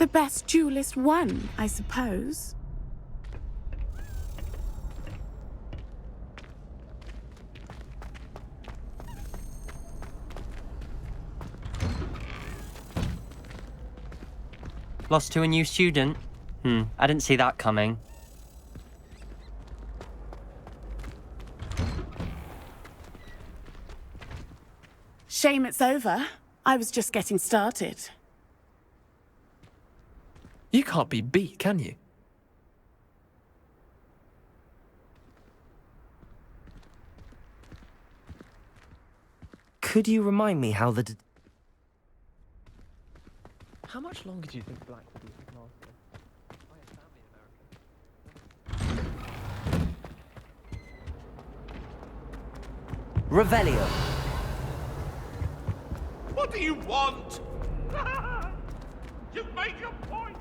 The best duelist won, I suppose. Lost to a new student? I didn't see that coming. Shame it's over. I was just getting started. You can't be beat, can you? Could you remind me how the... How much longer do you think Black will be headmaster? I have family in America. Revelio. What do you want? You've made your point.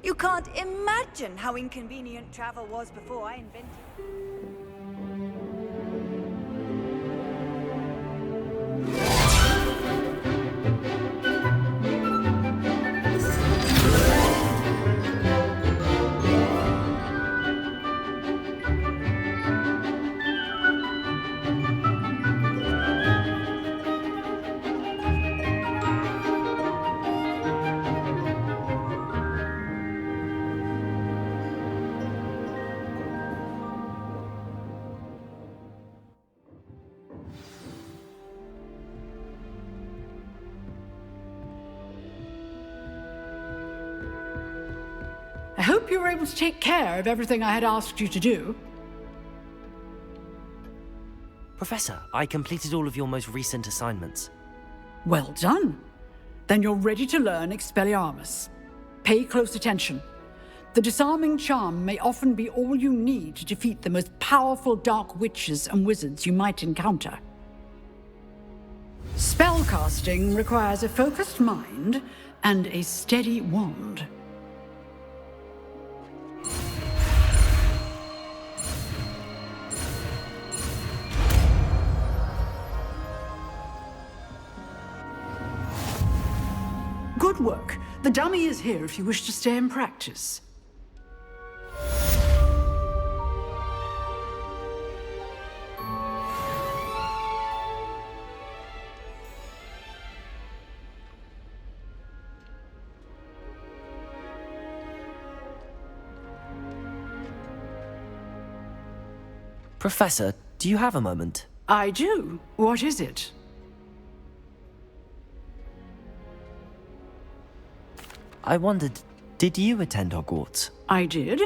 You can't imagine how inconvenient travel was before I invented it. I hope you were able to take care of everything I had asked you to do. Professor, I completed all of your most recent assignments. Well done. Then you're ready to learn Expelliarmus. Pay close attention. The disarming charm may often be all you need to defeat the most powerful dark witches and wizards you might encounter. Spellcasting requires a focused mind and a steady wand. Good work. The dummy is here if you wish to stay and practice. Professor, do you have a moment? I do. What is it? I wondered, did you attend Hogwarts? I did.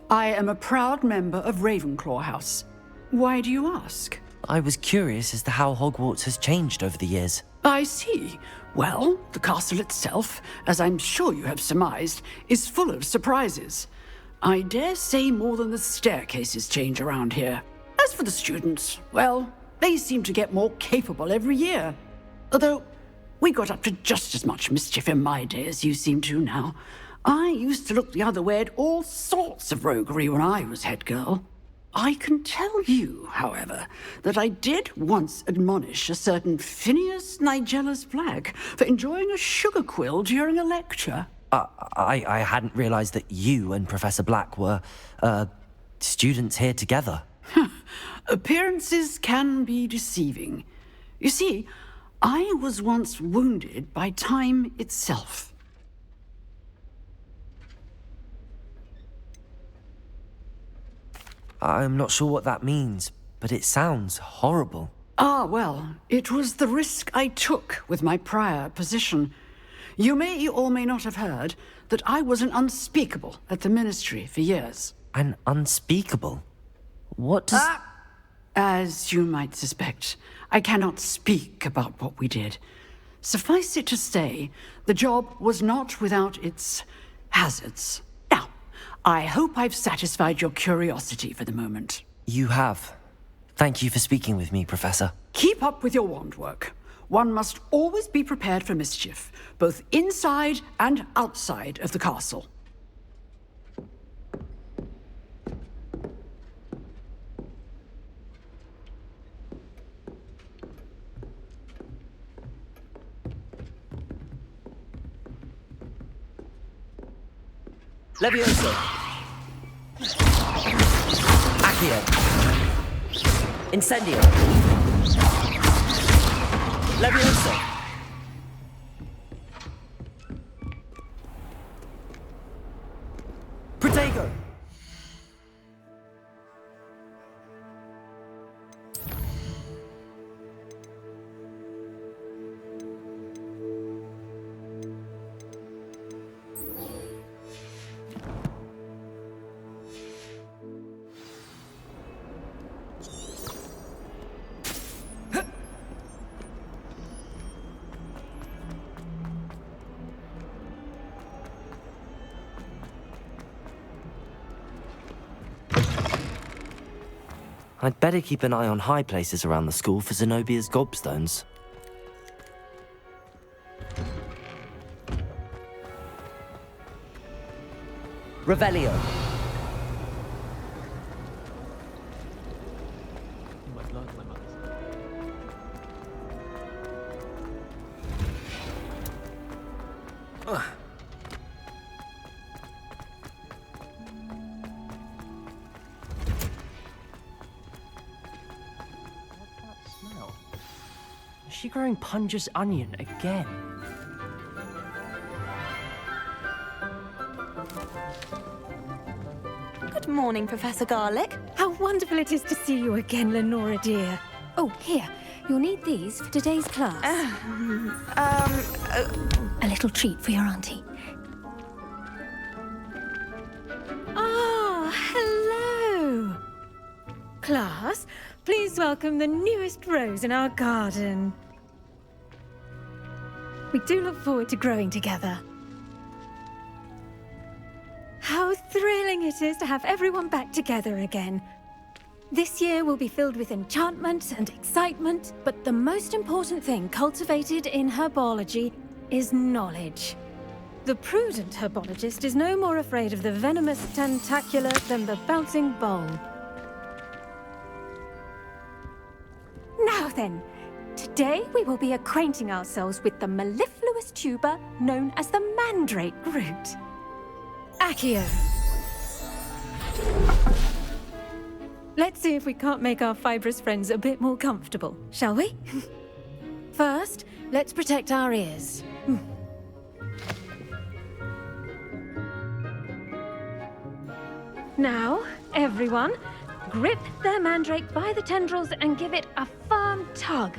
I am a proud member of Ravenclaw House. Why do you ask? I was curious as to how Hogwarts has changed over the years. I see. Well, the castle itself, as I'm sure you have surmised, is full of surprises. I dare say more than the staircases change around here. As for the students, well, they seem to get more capable every year. Although, we got up to just as much mischief in my day as you seem to now. I used to look the other way at all sorts of roguery when I was head girl. I can tell you, however, that I did once admonish a certain Phineas Nigellus Black for enjoying a sugar quill during a lecture. I hadn't realized that you and Professor Black were, students here together. Appearances can be deceiving. You see, I was once wounded by time itself. I'm not sure what that means, but it sounds horrible. Ah, well, it was the risk I took with my prior position. You may or may not have heard that I was an unspeakable at the Ministry for years. An unspeakable? What does... As you might suspect, I cannot speak about what we did. Suffice it to say, the job was not without its hazards. Now, I hope I've satisfied your curiosity for the moment. You have. Thank you for speaking with me, Professor. Keep up with your wand work. One must always be prepared for mischief, both inside and outside of the castle. Levioso. Accio. Incendio. Levioso. Protego. I'd better keep an eye on high places around the school for Zenobia's gobstones. Revelio. My blood, my mother's. What's that smell? Is she growing Punja's onion again? Good morning, Professor Garlick. How wonderful it is to see you again, Lenora dear. Oh, here. You'll need these for today's class. A little treat for your auntie. Ah, hello. Class, please welcome the newest rose in our garden. We do look forward to growing together. How thrilling it is to have everyone back together again. This year will be filled with enchantment and excitement, but the most important thing cultivated in herbology is knowledge. The prudent herbologist is no more afraid of the venomous tentacula than the bouncing bulb. Now then, today we will be acquainting ourselves with the mellifluous tuber known as the mandrake root. Accio. Let's see if we can't make our fibrous friends a bit more comfortable, shall we? First, let's protect our ears. Now, everyone, grip their mandrake by the tendrils and give it a firm tug.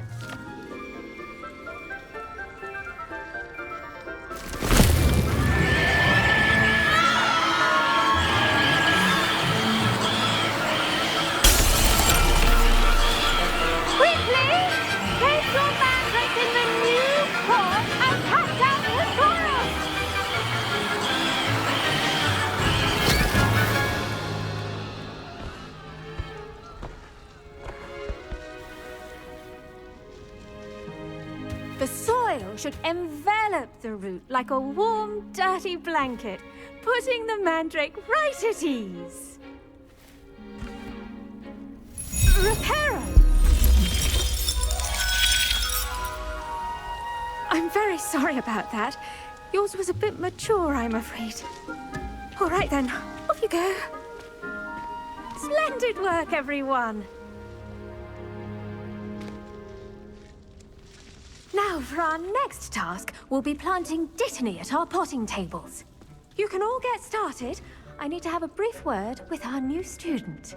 The soil should envelop the root like a warm, dirty blanket, putting the mandrake right at ease. Reparo! I'm very sorry about that. Yours was a bit mature, I'm afraid. All right then, off you go. Splendid work, everyone. Now, for our next task, we'll be planting dittany at our potting tables. You can all get started. I need to have a brief word with our new student.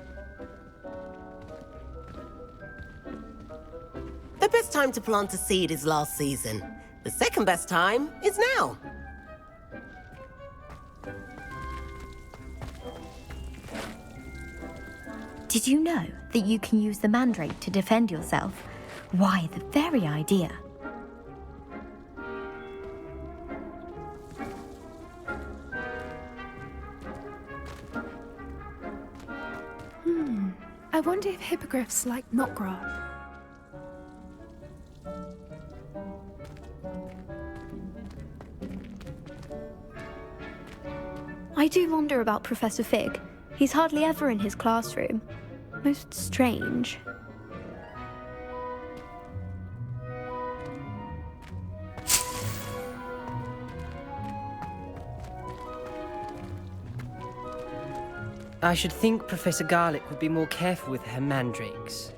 The best time to plant a seed is last season. The second best time is now. Did you know that you can use the mandrake to defend yourself? Why, the very idea. I wonder if hippogriffs like knotgrass. I do wonder about Professor Fig. He's hardly ever in his classroom. Most strange. I should think Professor Garlick would be more careful with her mandrakes.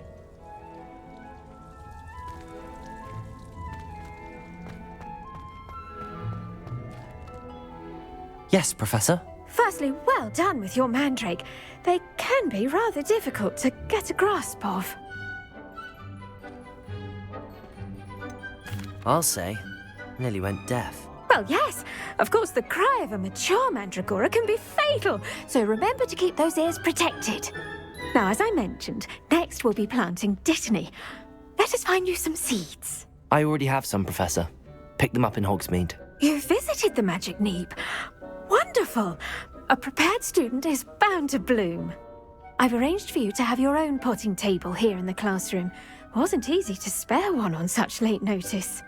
Yes, Professor. Firstly, well done with your mandrake. They can be rather difficult to get a grasp of. I'll say. Nearly went deaf. Well, yes. Of course, the cry of a mature mandragora can be fatal, so remember to keep those ears protected. Now, as I mentioned, next we'll be planting Dittany. Let us find you some seeds. I already have some, Professor. Picked them up in Hogsmeade. You visited the Magic Neep. Wonderful. A prepared student is bound to bloom. I've arranged for you to have your own potting table here in the classroom. Wasn't easy to spare one on such late notice.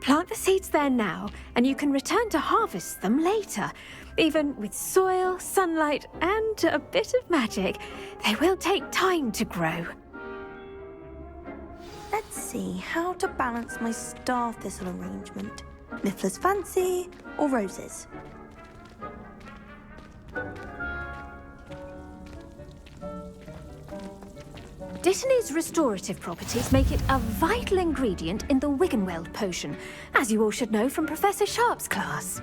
Plant the seeds there now, and you can return to harvest them later. Even with soil, sunlight, and a bit of magic, they will take time to grow. Let's see how to balance my star thistle arrangement. Miffler's Fancy or roses? Dittany's restorative properties make it a vital ingredient in the Wiggenweld potion, as you all should know from Professor Sharp's class.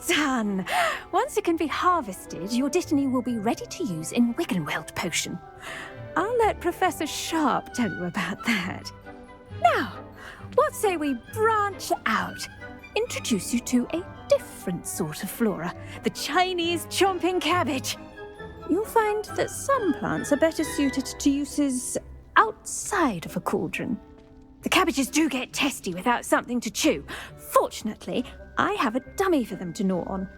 Done! Once it can be harvested, your Dittany will be ready to use in Wiggenweld potion. I'll let Professor Sharp tell you about that. Now, what say we branch out? Introduce you to a different sort of flora, the Chinese chomping cabbage. You'll find that some plants are better suited to uses outside of a cauldron. The cabbages do get testy without something to chew. Fortunately, I have a dummy for them to gnaw on.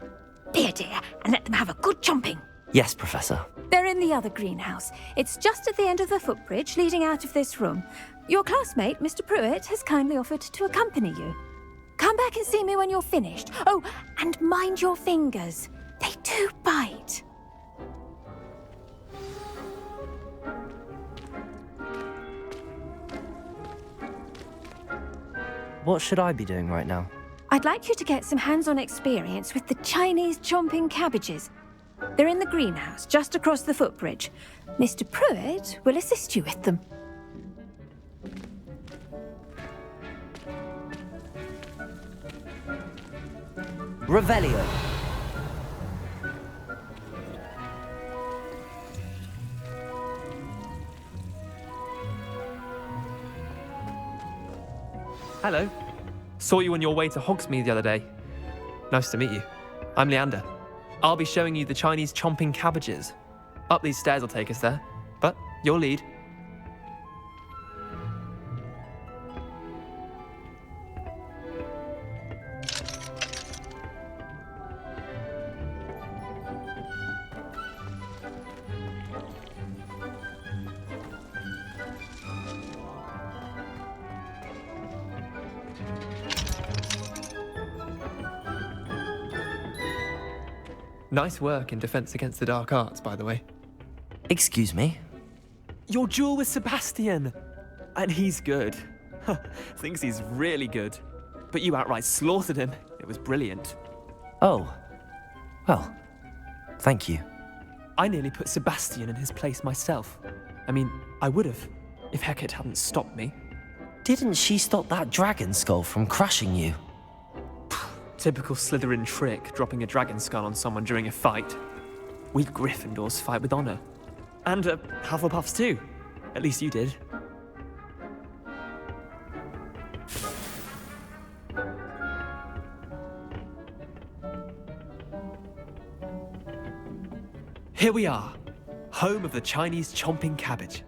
Be a dear and let them have a good chomping. Yes, Professor. They're in the other greenhouse. It's just at the end of the footbridge leading out of this room. Your classmate, Mr. Pruitt, has kindly offered to accompany you. Come back and see me when you're finished. Oh, and mind your fingers. They do bite. What should I be doing right now? I'd like you to get some hands-on experience with the Chinese chomping cabbages. They're in the greenhouse, just across the footbridge. Mr. Pruitt will assist you with them. Revelio. Hello. Saw you on your way to Hogsmeade the other day. Nice to meet you. I'm Leander. I'll be showing you the Chinese chomping cabbages. Up these stairs will take us there, but your lead. Nice work in Defense Against the Dark Arts, by the way. Excuse me? Your duel with Sebastian! And he's good. Thinks he's really good. But you outright slaughtered him. It was brilliant. Oh. Well, thank you. I nearly put Sebastian in his place myself. I mean, I would have, if Hecate hadn't stopped me. Didn't she stop that dragon skull from crushing you? Typical Slytherin trick, dropping a dragon skull on someone during a fight. We Gryffindors fight with honor. And Hufflepuffs too. At least you did. Here we are, home of the Chinese chomping cabbage.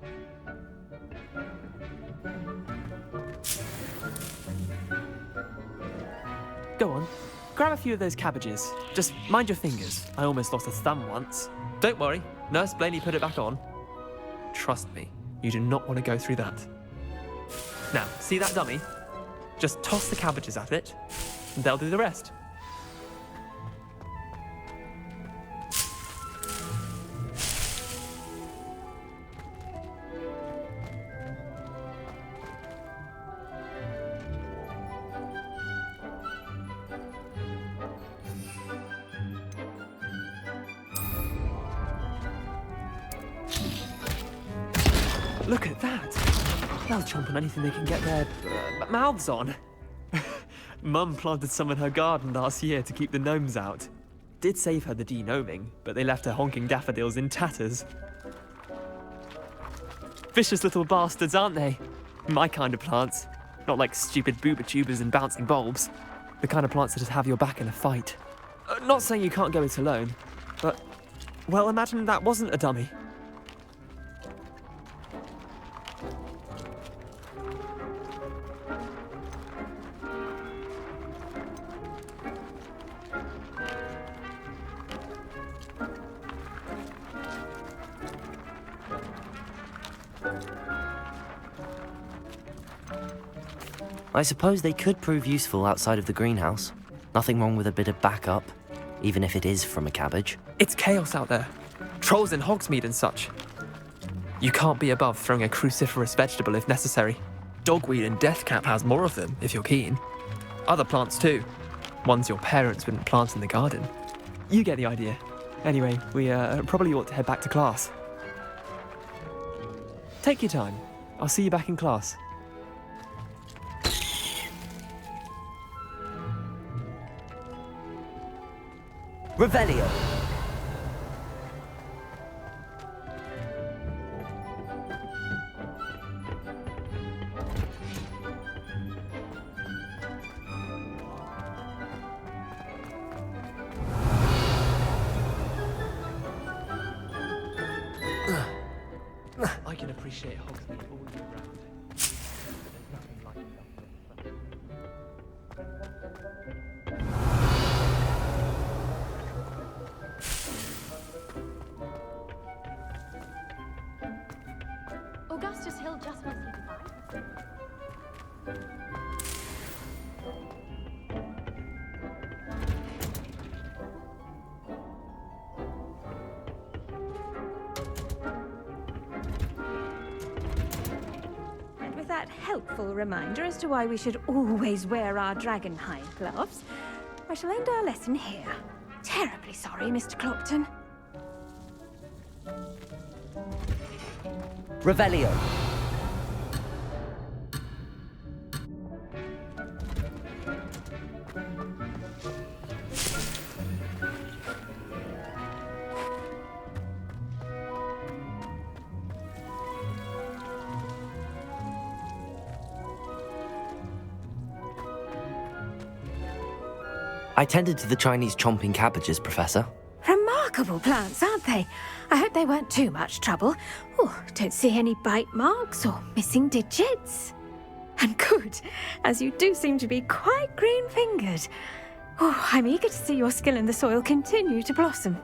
Go on, grab a few of those cabbages. Just mind your fingers. I almost lost a thumb once. Don't worry, Nurse Blaney put it back on. Trust me, you do not want to go through that. Now, see that dummy? Just toss the cabbages at it, and they'll do the rest. Look at that! They'll chomp on anything they can get their mouths on. Mum planted some in her garden last year to keep the gnomes out. Did save her the de-gnoming, but they left her honking daffodils in tatters. Vicious little bastards, aren't they? My kind of plants. Not like stupid booba tubers and bouncing bulbs. The kind of plants that just have your back in a fight. Not saying you can't go it alone, but, well, imagine that wasn't a dummy. I suppose they could prove useful outside of the greenhouse. Nothing wrong with a bit of backup, even if it is from a cabbage. It's chaos out there. Trolls in Hogsmeade and such. You can't be above throwing a cruciferous vegetable if necessary. Dogweed and deathcap has more of them, if you're keen. Other plants too. Ones your parents wouldn't plant in the garden. You get the idea. Anyway, we probably ought to head back to class. Take your time. I'll see you back in class. Revelio! I can appreciate Hogsmeade all year round. There's nothing like it. Augustus Hill just wants you to buy. And with that helpful reminder as to why we should always wear our dragon hide gloves, I shall end our lesson here. Terribly sorry, Mr. Clopton. Revelio! I tended to the Chinese chomping cabbages, Professor. Remarkable plants, aren't they? I hope they weren't too much trouble. Oh, don't see any bite marks or missing digits. And good, as you do seem to be quite green-fingered. Oh, I'm eager to see your skill in the soil continue to blossom.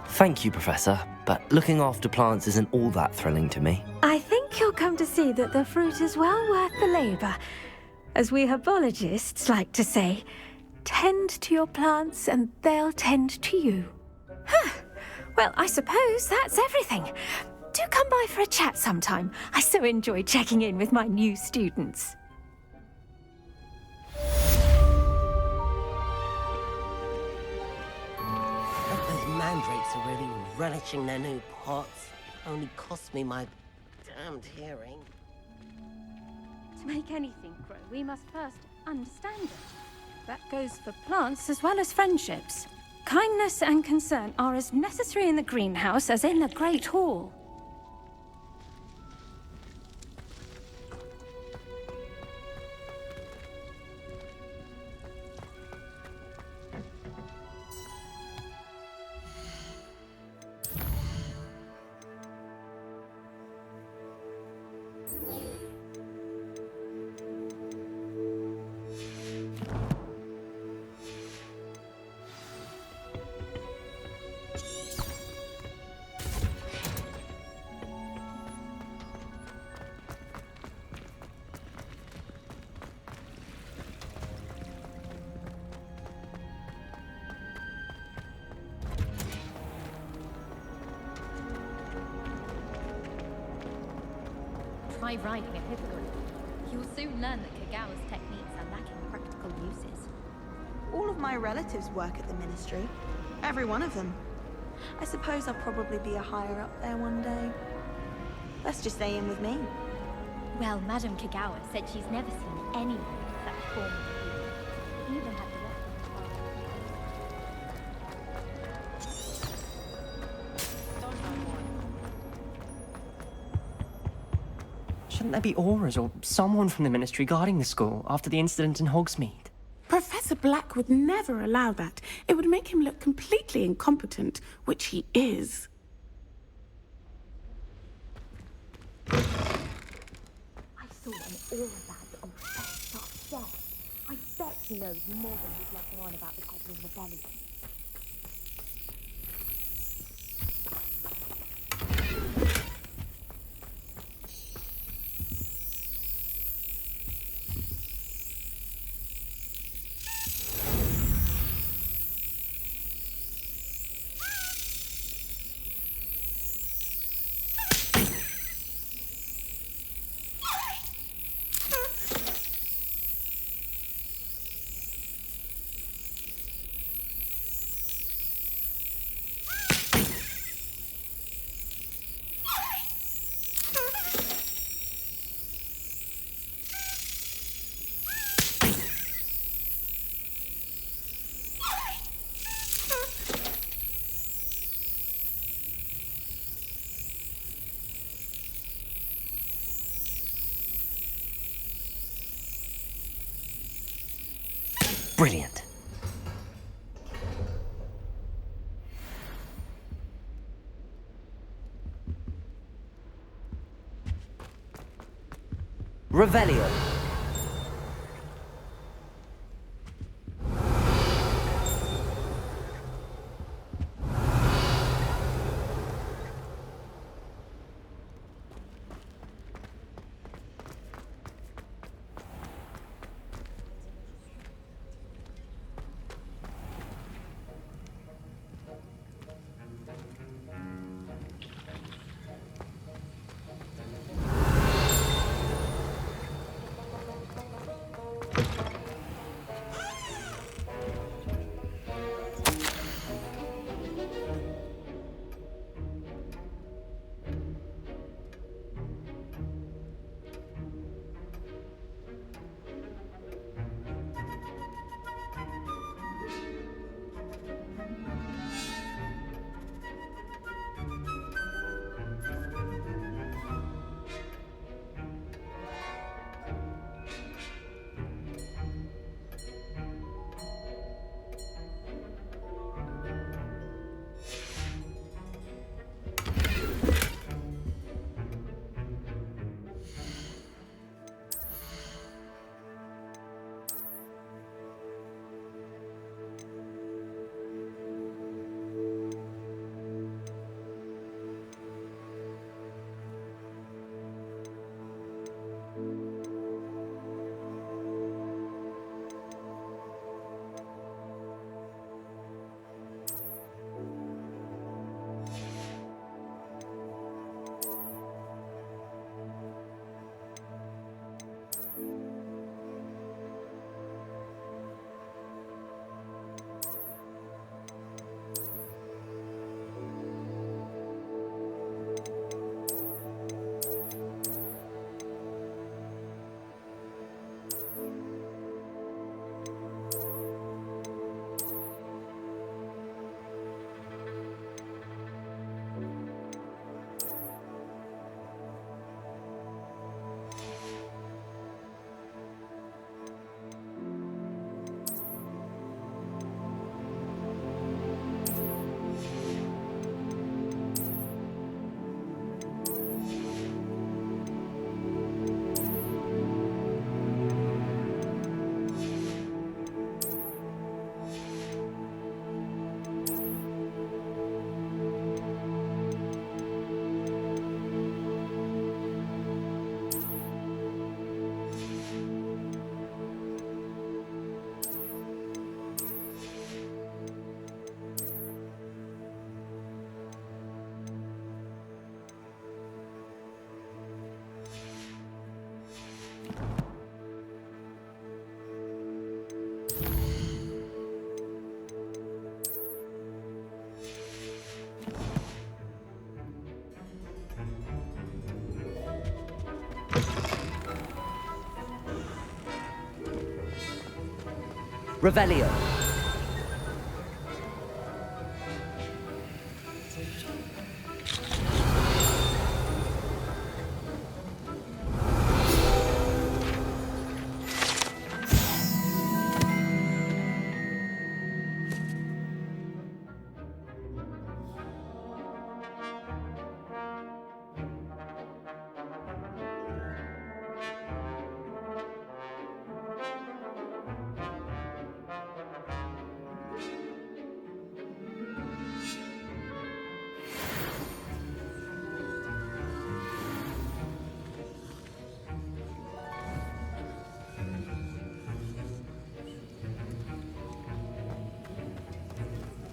Thank you, Professor, but looking after plants isn't all that thrilling to me. I think you'll come to see that the fruit is well worth the labour. As we herbologists like to say, tend to your plants and they'll tend to you. Huh. Well, I suppose that's everything. Do come by for a chat sometime. I so enjoy checking in with my new students. Those mandrakes are really relishing their new pots. Only cost me my damned hearing. To make anything grow, we must first understand it. That goes for plants as well as friendships. Kindness and concern are as necessary in the greenhouse as in the Great Hall. try riding a hippogriff. You'll soon learn that Kagawa's techniques are lacking practical uses. All of my relatives work at the ministry. Every one of them. I suppose I'll probably be a higher up there one day. Let's just stay in with me. Well, Madame Kagawa said she's never seen anyone with such form of beauty. Even had the Shouldn't there be auras or someone from the ministry guarding the school after the incident in Hogsmeade? Professor Black would never allow that. It would make him look completely incompetent, which he is. I saw an aura bag on Professor upstairs. I bet he knows more than he's letting on about the Goblin Rebellion. Brilliant. Revelio. Revelio.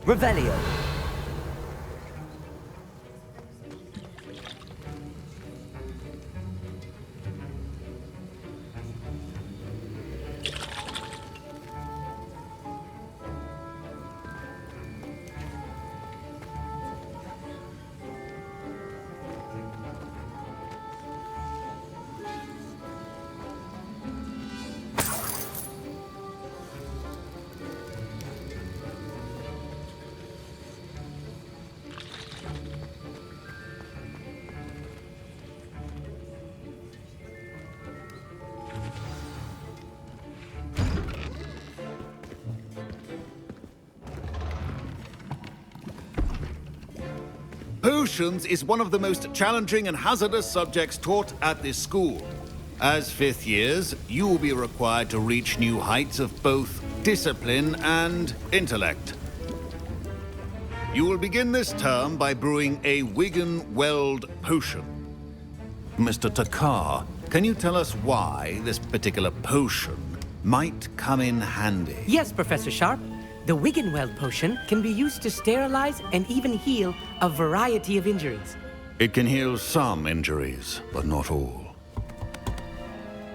Revelio. Potions is one of the most challenging and hazardous subjects taught at this school. As fifth years, you will be required to reach new heights of both discipline and intellect. You will begin this term by brewing a Wiggenweld potion. Mr. Takar, can you tell us why this particular potion might come in handy? Yes, Professor Sharp. The Wiggenweld potion can be used to sterilize and even heal a variety of injuries. It can heal some injuries, but not all.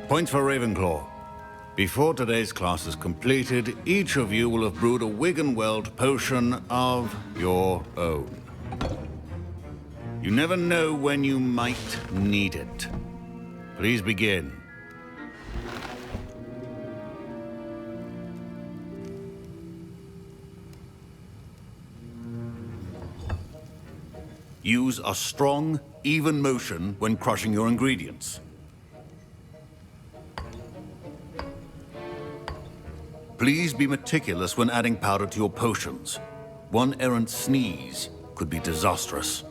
Points for Ravenclaw. Before today's class is completed, each of you will have brewed a Wiggenweld potion of your own. You never know when you might need it. Please begin. Use a strong, even motion when crushing your ingredients. Please be meticulous when adding powder to your potions. One errant sneeze could be disastrous.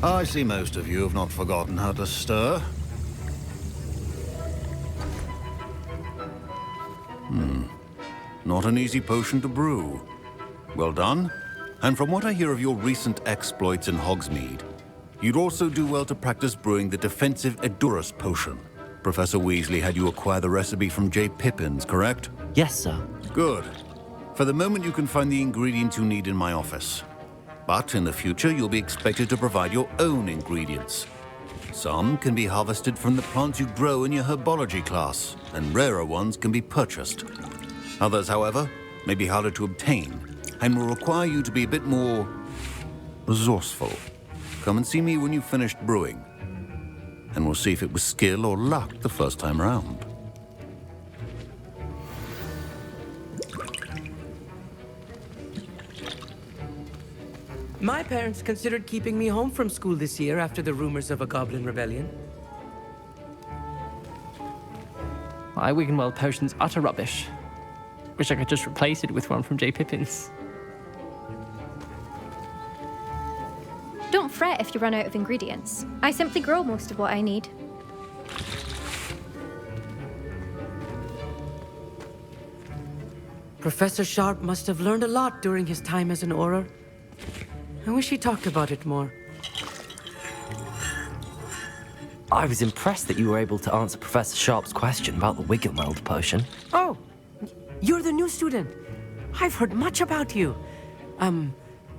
I see most of you have not forgotten how to stir. Not an easy potion to brew. Well done. And from what I hear of your recent exploits in Hogsmeade, you'd also do well to practice brewing the defensive Edurus potion. Professor Weasley had you acquire the recipe from J. Pippins, correct? Yes, sir. Good. For the moment, you can find the ingredients you need in my office. But in the future, you'll be expected to provide your own ingredients. Some can be harvested from the plants you grow in your herbology class, and rarer ones can be purchased. Others, however, may be harder to obtain, and will require you to be a bit more resourceful. Come and see me when you've finished brewing, and we'll see if it was skill or luck the first time round. My parents considered keeping me home from school this year after the rumors of a goblin rebellion. My Wiggenweld potion's utter rubbish. Wish I could just replace it with one from J. Pippins. Don't fret if you run out of ingredients. I simply grow most of what I need. Professor Sharp must have learned a lot during his time as an Auror. I wish he talked about it more. I was impressed that you were able to answer Professor Sharp's question about the Wiggenweld potion. Oh, you're the new student. I've heard much about you.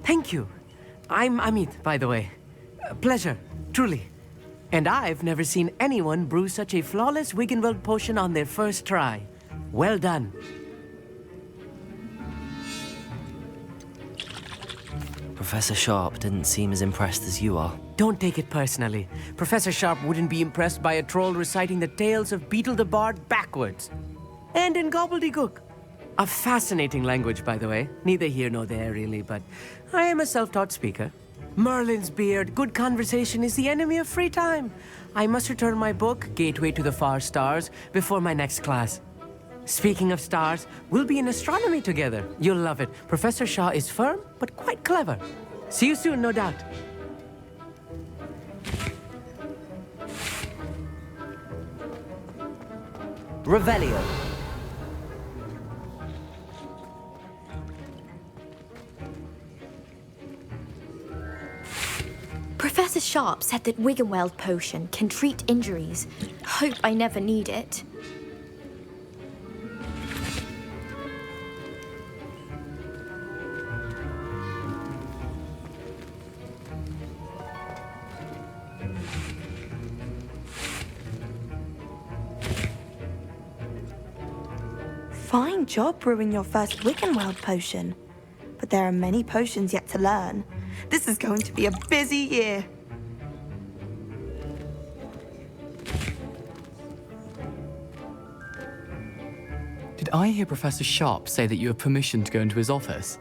Thank you. I'm Amit, by the way. Pleasure, truly. And I've never seen anyone brew such a flawless Wiggenweld potion on their first try. Well done. Professor Sharp didn't seem as impressed as you are. Don't take it personally. Professor Sharp wouldn't be impressed by a troll reciting the tales of Beetle the Bard backwards. And in gobbledygook. A fascinating language, by the way. Neither here nor there, really, but I am a self-taught speaker. Merlin's beard, good conversation is the enemy of free time. I must return my book, Gateway to the Far Stars, before my next class. Speaking of stars, we'll be in astronomy together. You'll love it. Professor Shaw is firm, but quite clever. See you soon, no doubt. Revelio. Professor Sharp said that Wiggenweld potion can treat injuries. Hope I never need it. Fine job brewing your first Wiggenweld potion. But there are many potions yet to learn. This is going to be a busy year. Did I hear Professor Sharp say that you have permission to go into his office?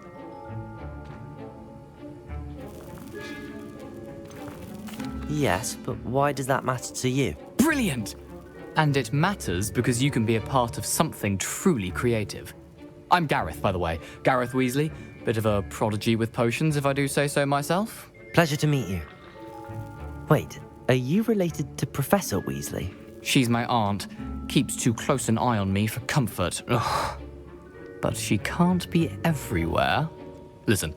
Yes, but why does that matter to you? Brilliant! And it matters because you can be a part of something truly creative. I'm Gareth, by the way. Gareth Weasley. Bit of a prodigy with potions, if I do say so myself. Pleasure to meet you. Wait, are you related to Professor Weasley? She's my aunt. Keeps too close an eye on me for comfort. Ugh. But she can't be everywhere. Listen,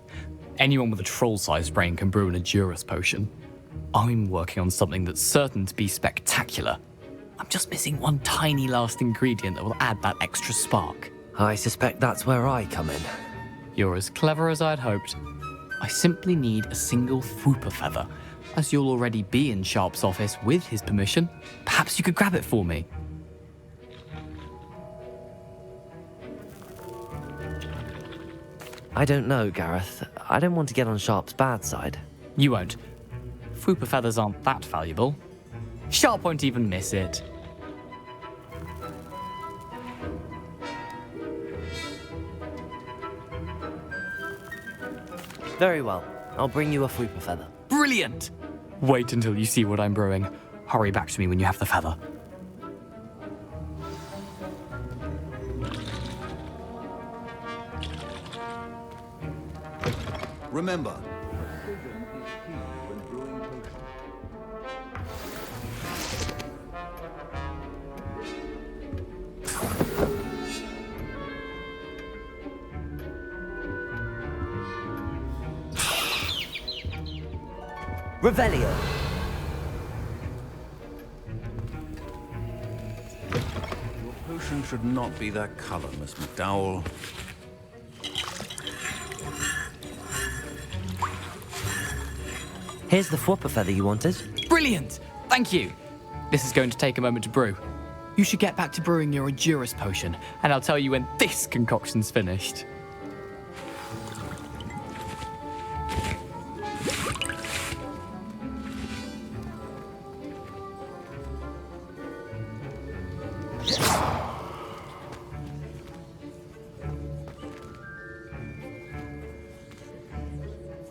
anyone with a troll-sized brain can brew an Edurus potion. I'm working on something that's certain to be spectacular. I'm just missing one tiny last ingredient that will add that extra spark. I suspect that's where I come in. You're as clever as I'd hoped. I simply need a single Fwooper feather. As you'll already be in Sharp's office with his permission, perhaps you could grab it for me. I don't know, Gareth. I don't want to get on Sharp's bad side. You won't. Fwooper feathers aren't that valuable. Sharp won't even miss it. Very well. I'll bring you a Fwooper feather. Brilliant! Wait until you see what I'm brewing. Hurry back to me when you have the feather. Remember, Revelio. your potion should not be that color, Miss McDowell. Here's the Fwooper feather you wanted. Brilliant! Thank you! This is going to take a moment to brew. You should get back to brewing your Edurus potion, and I'll tell you when this concoction's finished.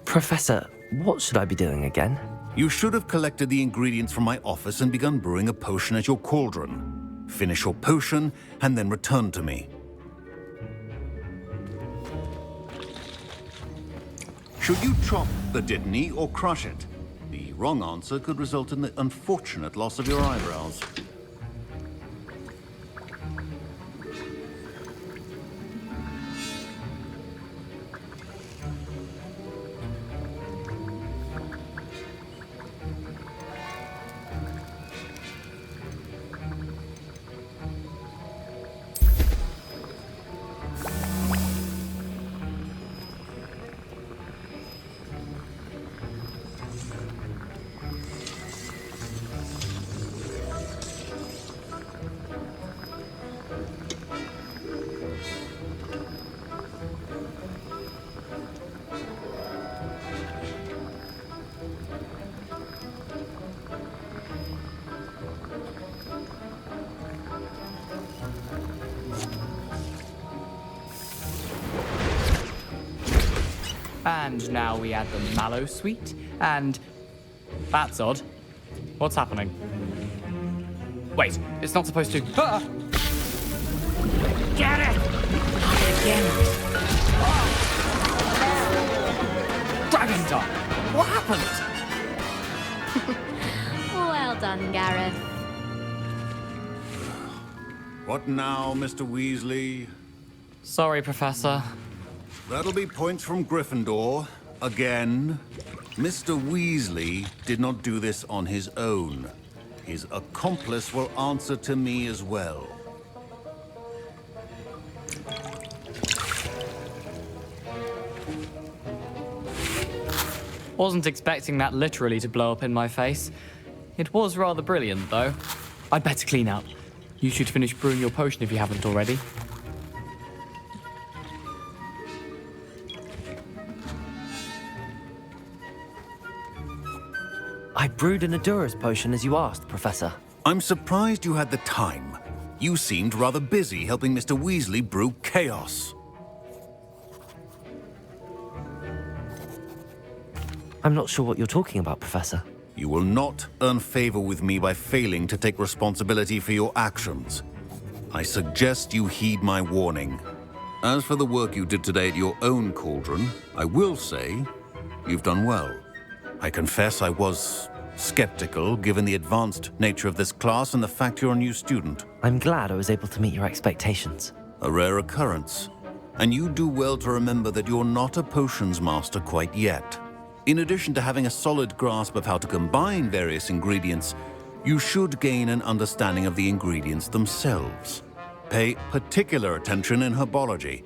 Professor, what should I be doing again? You should have collected the ingredients from my office and begun brewing a potion at your cauldron. Finish your potion and then return to me. Should you chop the Dittany or crush it? The wrong answer could result in the unfortunate loss of your eyebrows. And now we add the mallow sweet, and... That's odd. What's happening? Wait, it's not supposed to... Ah! Get it! Again. Dragon Dog! What happened? Well done, Gareth. What now, Mr. Weasley? Sorry, Professor. That'll be points from Gryffindor. Again. Mr. Weasley did not do this on his own. His accomplice will answer to me as well. Wasn't expecting that literally to blow up in my face. It was rather brilliant, though. I'd better clean up. You should finish brewing your potion if you haven't already. I brewed an Adura's potion as you asked, Professor. I'm surprised you had the time. You seemed rather busy helping Mr. Weasley brew chaos. I'm not sure what you're talking about, Professor. You will not earn favor with me by failing to take responsibility for your actions. I suggest you heed my warning. As for the work you did today at your own cauldron, I will say you've done well. I confess I was skeptical, given the advanced nature of this class and the fact you're a new student. I'm glad I was able to meet your expectations. A rare occurrence. And you do well to remember that you're not a potions master quite yet. In addition to having a solid grasp of how to combine various ingredients, you should gain an understanding of the ingredients themselves. Pay particular attention in herbology.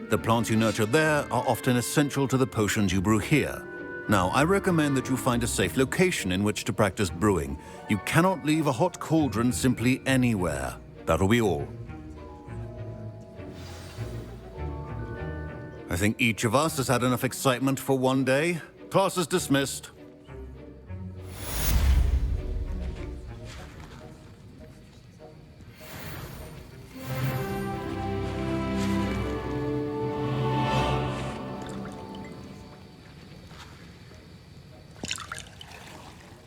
The plants you nurture there are often essential to the potions you brew here. Now, I recommend that you find a safe location in which to practice brewing. You cannot leave a hot cauldron simply anywhere. That'll be all. I think each of us has had enough excitement for one day. Class is dismissed.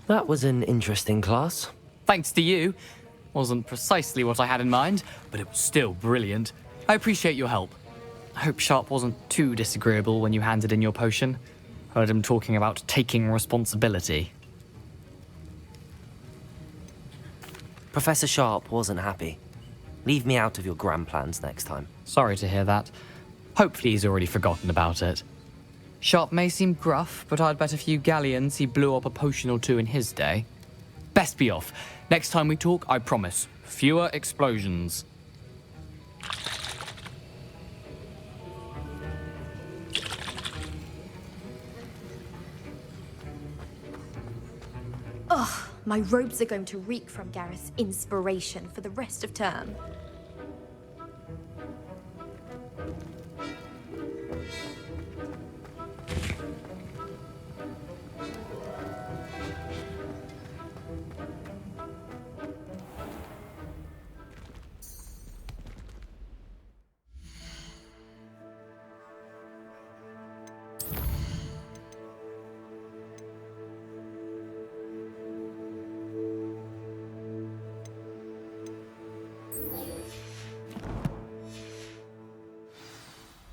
That was an interesting class. Thanks to you. Wasn't precisely what I had in mind, but it was still brilliant. I appreciate your help. I hope Sharp wasn't too disagreeable when you handed in your potion. Heard him talking about taking responsibility. Professor Sharp wasn't happy. Leave me out of your grand plans next time. Sorry to hear that. Hopefully he's already forgotten about it. Sharp may seem gruff, but I'd bet a few galleons he blew up a potion or two in his day. Best be off. Next time we talk, I promise, fewer explosions. Ugh, my robes are going to reek from Gareth's inspiration for the rest of term.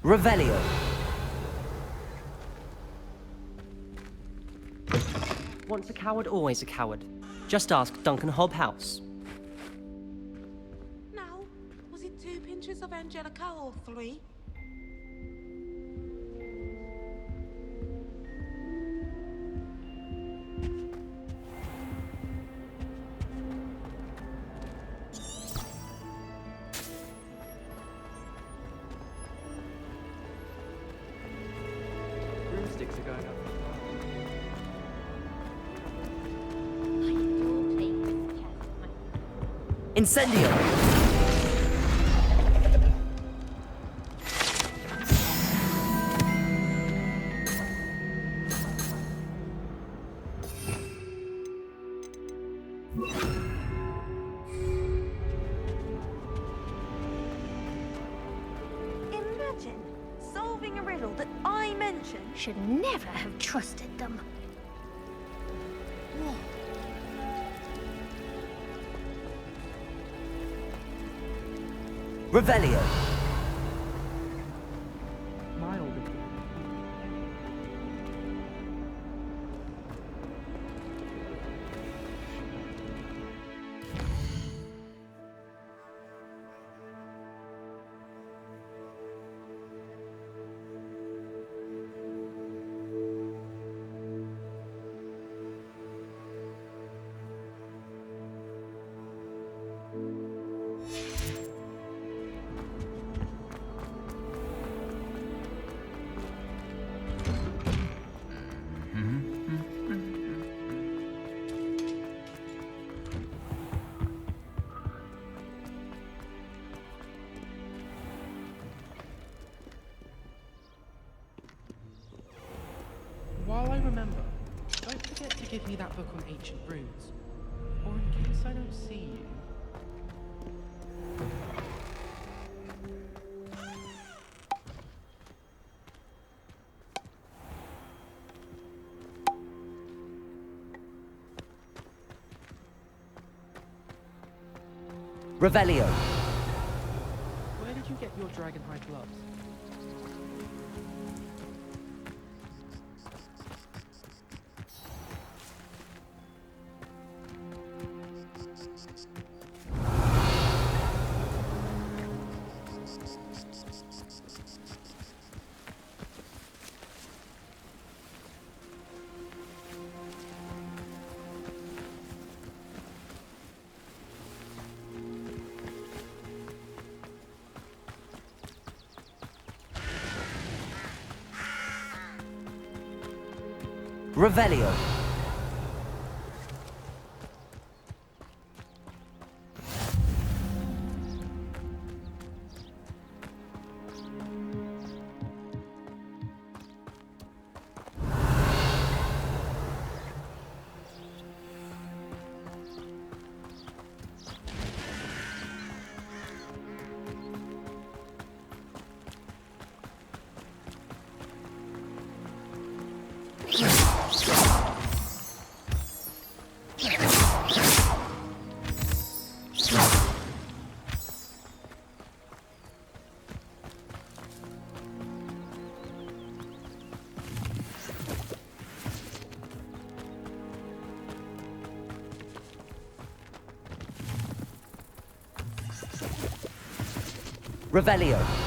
Revelio. Once a coward, always a coward. Just ask Duncan Hobhouse. Now, was it 2 pinches of Angelica or 3? Broomsticks are going up. Incendio. Imagine solving a riddle that I mentioned. Should never have trusted them. Revelio. While I remember, don't forget to give me that book on ancient runes, or in case I don't see you. Revelio. Where did you get your dragonhide gloves? Revelio. Revelio.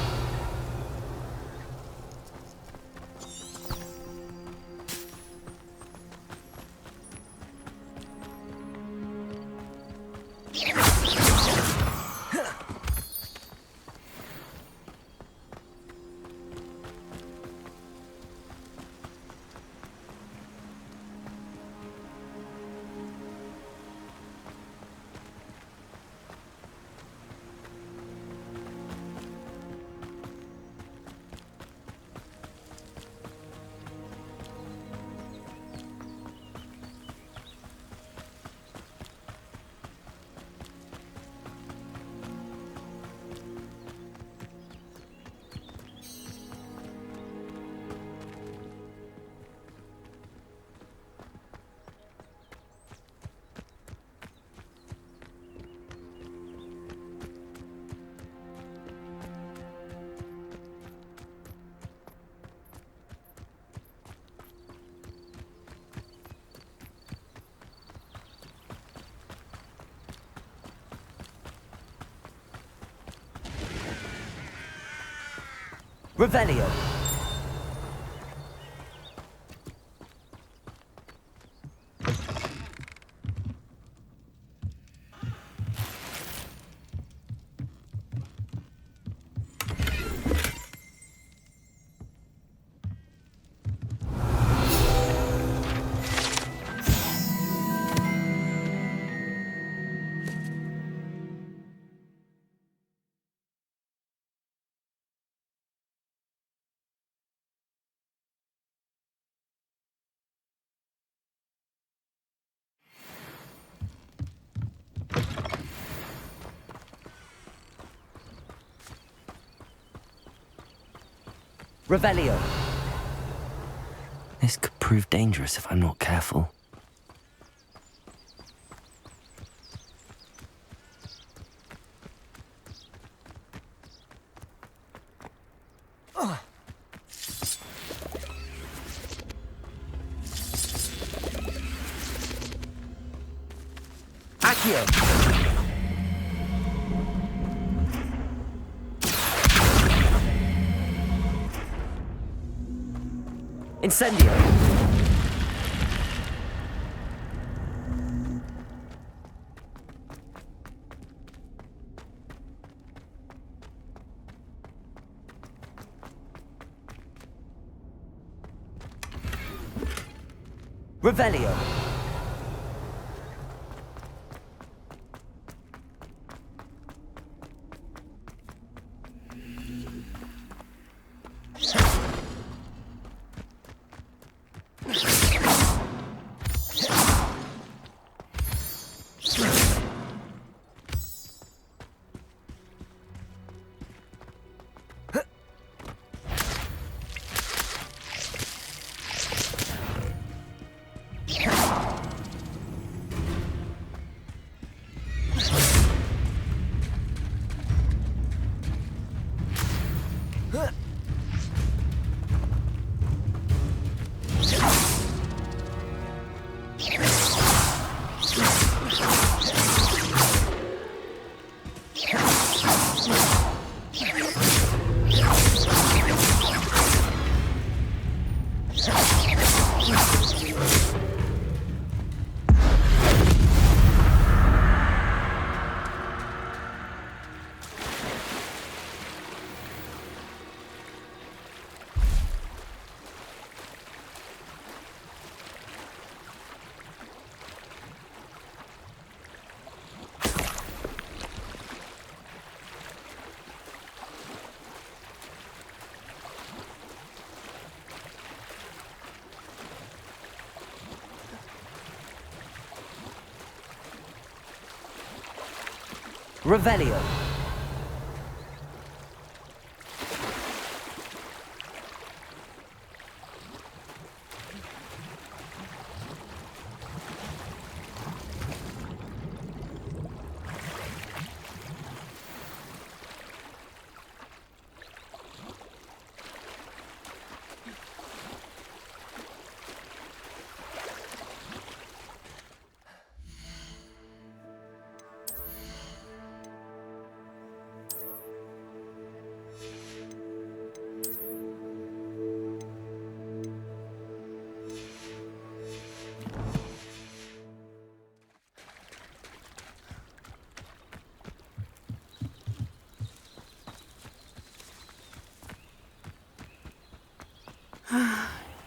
Revelio. Revelio. This could prove dangerous if I'm not careful. Accio. Incendio. Revelio. Revelio.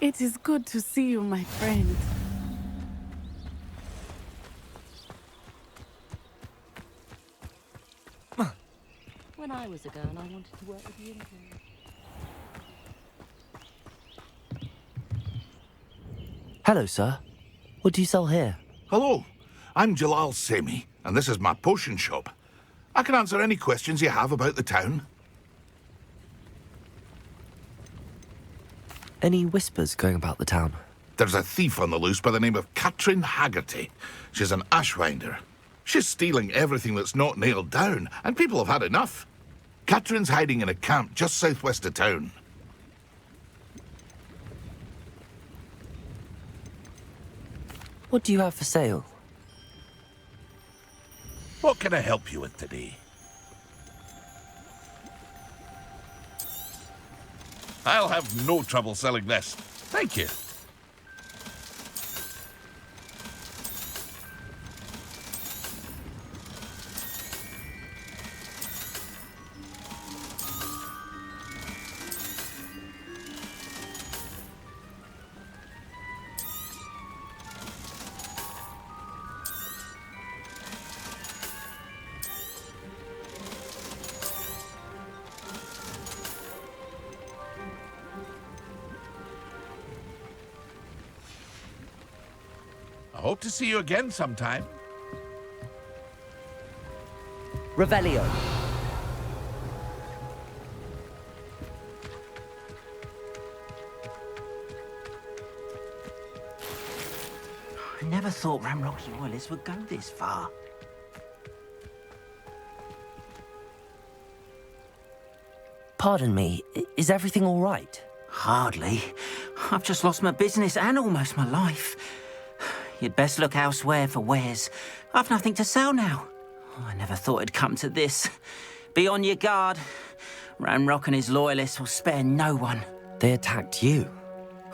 It is good to see you, my friend. When I was a girl, I wanted to work with the interns. Hello, sir. What do you sell here? Hello, I'm Jalal Semi, and this is my potion shop. I can answer any questions you have about the town. Any whispers going about the town? There's a thief on the loose by the name of Katrin Haggerty. She's an ashwinder. She's stealing everything that's not nailed down, and people have had enough. Katrin's hiding in a camp just southwest of town. What do you have for sale? What can I help you with today? I'll have no trouble selling this. Thank you. I hope to see you again sometime. Revelio. never thought Ramrock's loyalists would go this far. Pardon me, is everything all right? Hardly. I've just lost my business and almost my life. You'd best look elsewhere for wares. I've nothing to sell now. I never thought it'd come to this. Be on your guard. Ranrock and his loyalists will spare no one. They attacked you?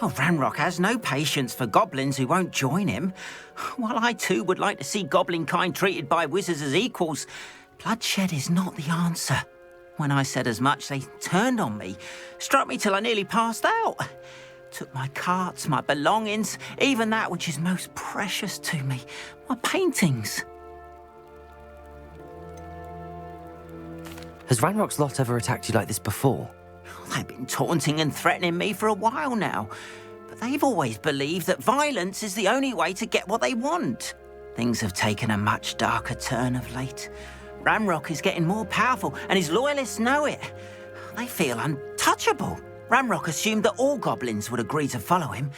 Oh, Ranrock has no patience for goblins who won't join him. While I too would like to see goblin kind treated by wizards as equals, bloodshed is not the answer. When I said as much, they turned on me, struck me till I nearly passed out. Took my carts, my belongings, even that which is most precious to me, my paintings. Has Ranrock's lot ever attacked you like this before? They've been taunting and threatening me for a while now, but they've always believed that violence is the only way to get what they want. Things have taken a much darker turn of late. Ranrock is getting more powerful, and his loyalists know it. They feel untouchable. Ranrock assumed that all goblins would agree to follow him,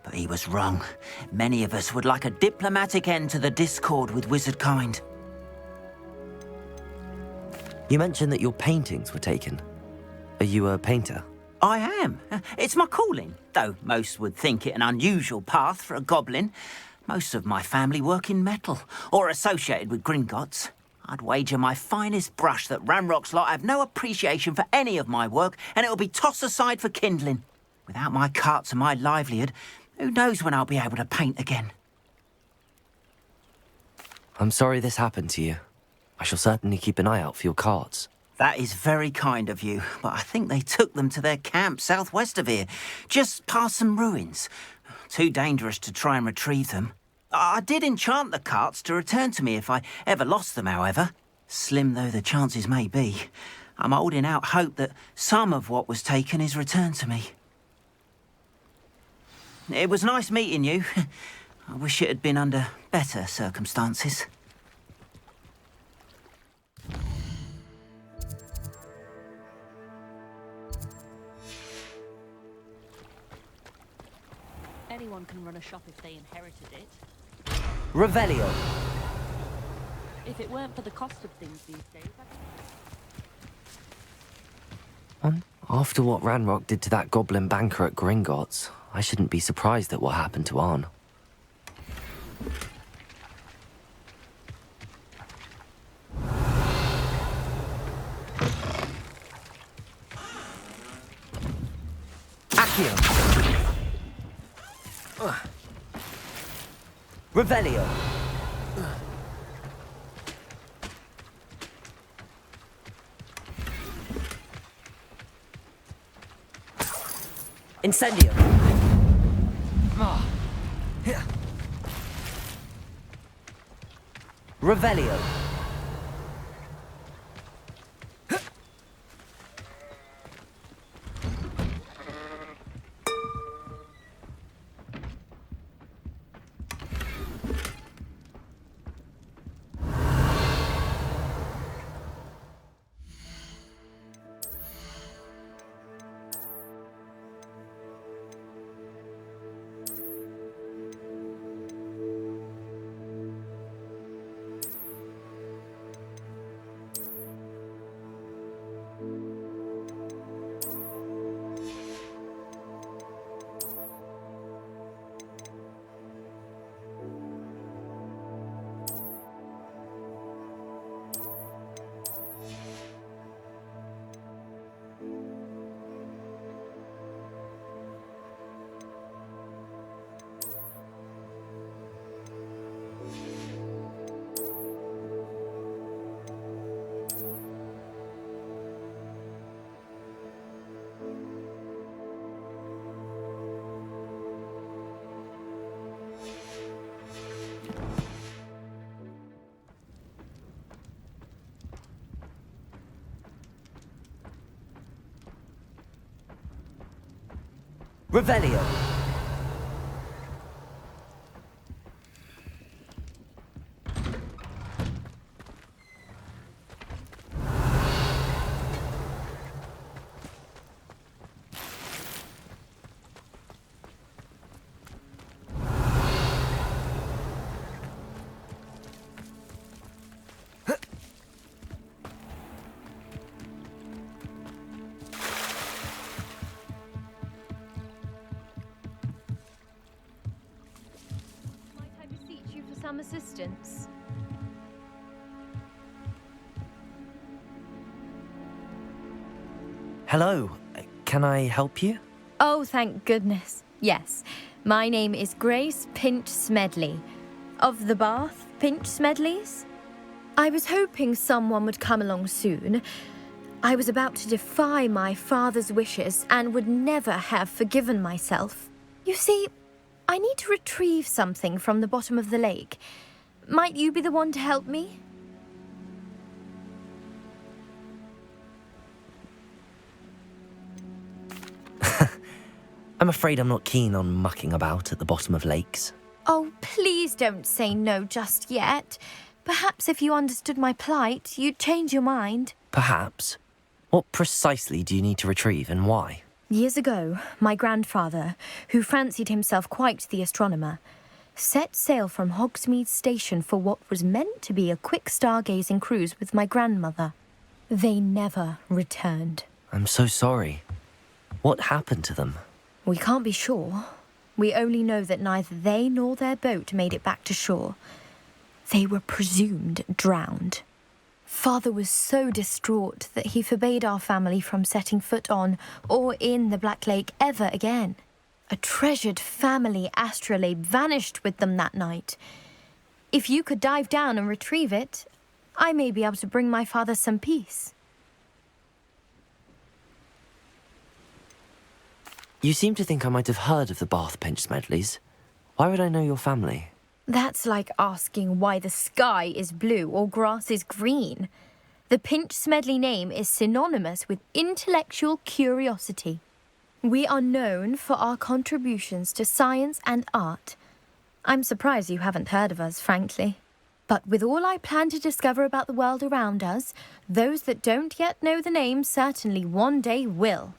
but he was wrong. Many of us would like a diplomatic end to the discord with wizard kind. You mentioned that your paintings were taken. Are you a painter? I am. It's my calling, though most would think it an unusual path for a goblin. Most of my family work in metal, or associated with Gringotts. I'd wager my finest brush that Ranrock's lot have no appreciation for any of my work, and it'll be tossed aside for kindling. Without my carts and my livelihood, who knows when I'll be able to paint again? I'm sorry this happened to you. I shall certainly keep an eye out for your carts. That is very kind of you, but I think they took them to their camp southwest of here, just past some ruins. Too dangerous to try and retrieve them. I did enchant the carts to return to me if I ever lost them, however. Slim though the chances may be, I'm holding out hope that some of what was taken is returned to me. It was nice meeting you. I wish it had been under better circumstances. Anyone can run a shop if they inherited it. Revelio. If it weren't for the cost of things these days, After what Ranrock did to that goblin banker at Gringotts, I shouldn't be surprised at what happened to Arn. Accio. Revelio. Incendio. Revelio. Revelio. some assistance? Hello, can I help you? Oh, thank goodness. Yes. My name is Grace Pinch Smedley. Of the Bath Pinch Smedleys? I was hoping someone would come along soon. I was about to defy my father's wishes and would never have forgiven myself. You see, I need to retrieve something from the bottom of the lake. Might you be the one to help me? I'm afraid I'm not keen on mucking about at the bottom of lakes. Oh, please don't say no just yet. Perhaps if you understood my plight, you'd change your mind. Perhaps. What precisely do you need to retrieve and why? Years ago, my grandfather, who fancied himself quite the astronomer, set sail from Hogsmeade Station for what was meant to be a quick stargazing cruise with my grandmother. They never returned. I'm so sorry. What happened to them? We can't be sure. We only know that neither they nor their boat made it back to shore. They were presumed drowned. Father was so distraught that he forbade our family from setting foot on or in the Black Lake ever again. A treasured family astrolabe vanished with them that night. If you could dive down and retrieve it, I may be able to bring my father some peace. You seem to think I might have heard of the Bath Pinch Smedleys. Why would I know your family? That's like asking why the sky is blue or grass is green. The Pinch Smedley name is synonymous with intellectual curiosity. We are known for our contributions to science and art. I'm surprised you haven't heard of us, frankly. But with all I plan to discover about the world around us, those that don't yet know the name certainly one day will.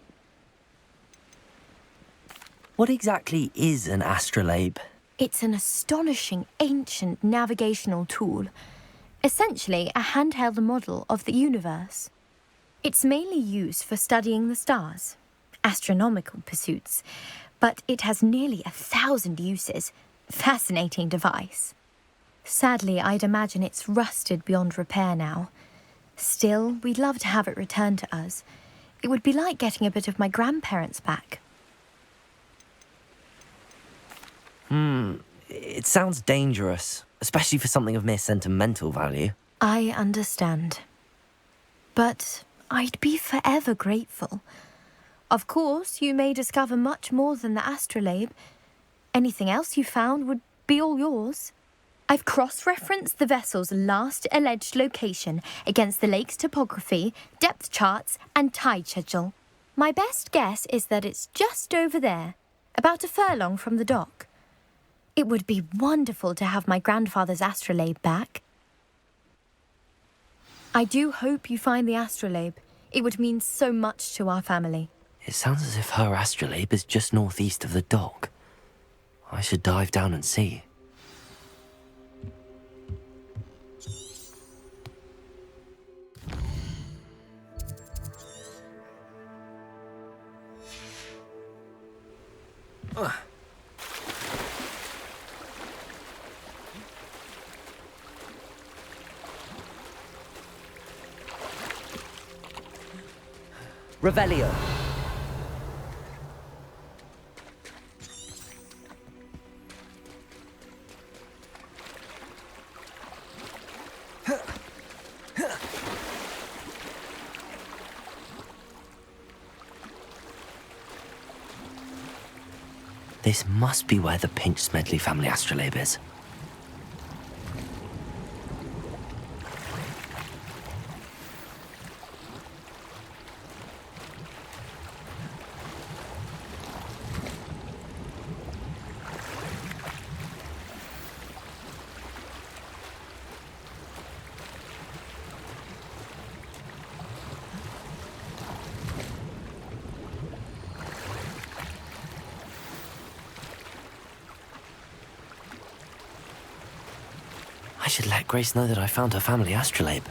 What exactly is an astrolabe? It's an astonishing ancient navigational tool. Essentially a handheld model of the universe. It's mainly used for studying the stars, astronomical pursuits, but it has nearly 1,000 uses. Fascinating device. Sadly, I'd imagine it's rusted beyond repair now. Still, we'd love to have it returned to us. It would be like getting a bit of my grandparents back. It sounds dangerous, especially for something of mere sentimental value. I understand. But I'd be forever grateful. Of course, you may discover much more than the astrolabe. Anything else you found would be all yours. I've cross-referenced the vessel's last alleged location against the lake's topography, depth charts, and tide schedule. My best guess is that it's just over there, about a furlong from the dock. It would be wonderful to have my grandfather's astrolabe back. I do hope you find the astrolabe. It would mean so much to our family. It sounds as if her astrolabe is just northeast of the dock. I should dive down and see. Revelio. This must be where the Pinch Smedley family astrolabe is. I should let Grace know that I found her family astrolabe.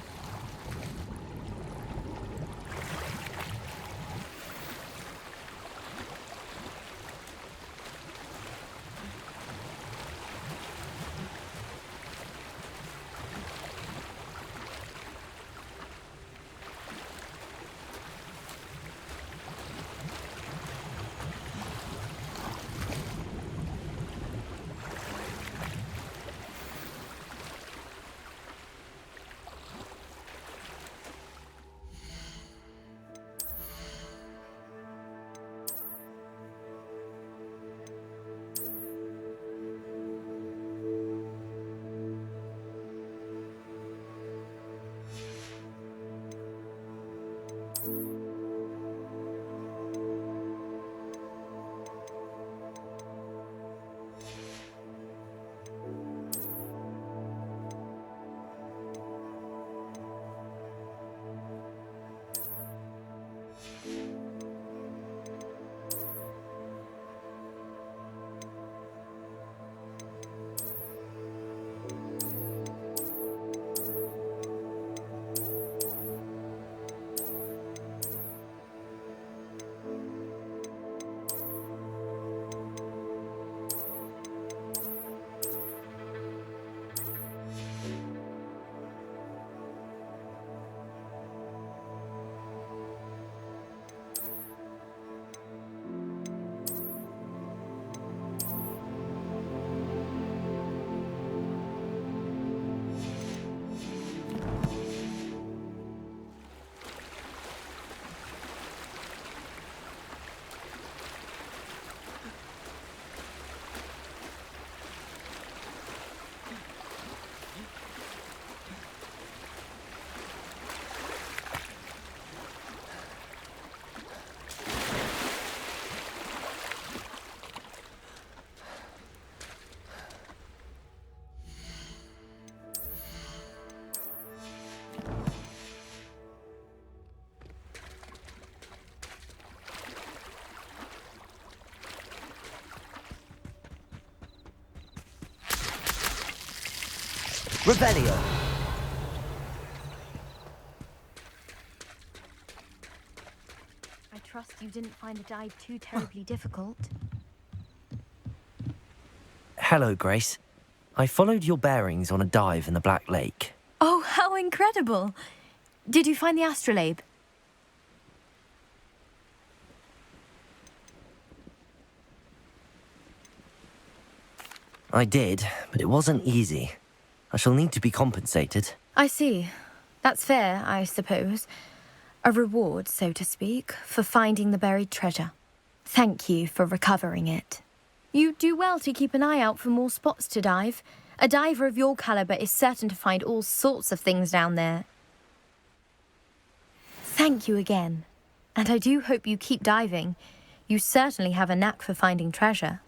Revelio. I trust you didn't find the dive too terribly difficult. Hello, Grace. I followed your bearings on a dive in the Black Lake. Oh, how incredible! Did you find the astrolabe? I did, but it wasn't easy. I shall need to be compensated. I see. That's fair, I suppose. A reward, so to speak, for finding the buried treasure. Thank you for recovering it. You do well to keep an eye out for more spots to dive. A diver of your caliber is certain to find all sorts of things down there. Thank you again. And I do hope you keep diving. You certainly have a knack for finding treasure.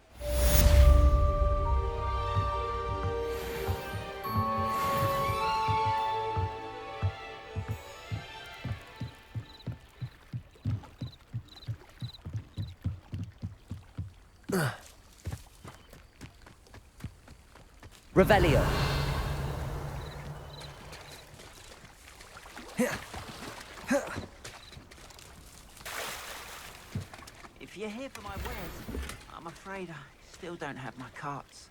Revelio. If you're here for my wares, I'm afraid I still don't have my carts.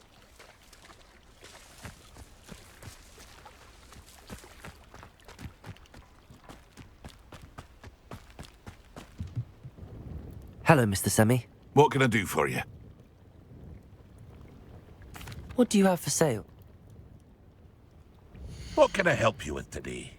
Hello, Mr. Semi. What can I do for you? What do you have for sale? What can I help you with today?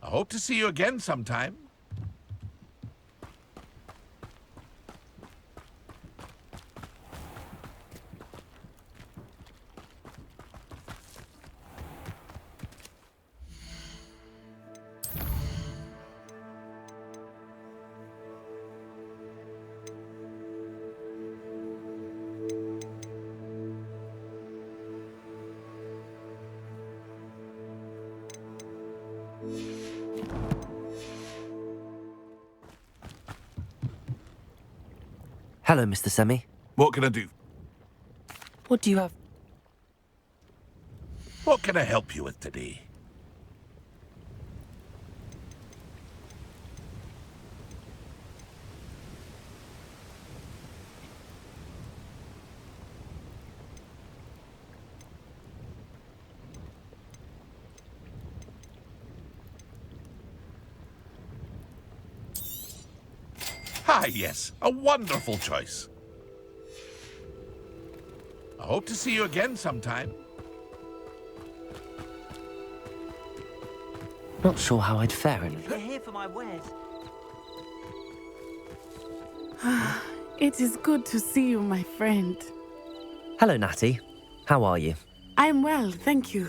I hope to see you again sometime. Hello, Mr. Semi. What can I do? What do you have? What can I help you with today? Ah, yes, a wonderful choice. I hope to see you again sometime. Not sure how I'd fare in it. If you're here for my wares. It is good to see you, my friend. Hello, Natty. How are you? I'm well, thank you.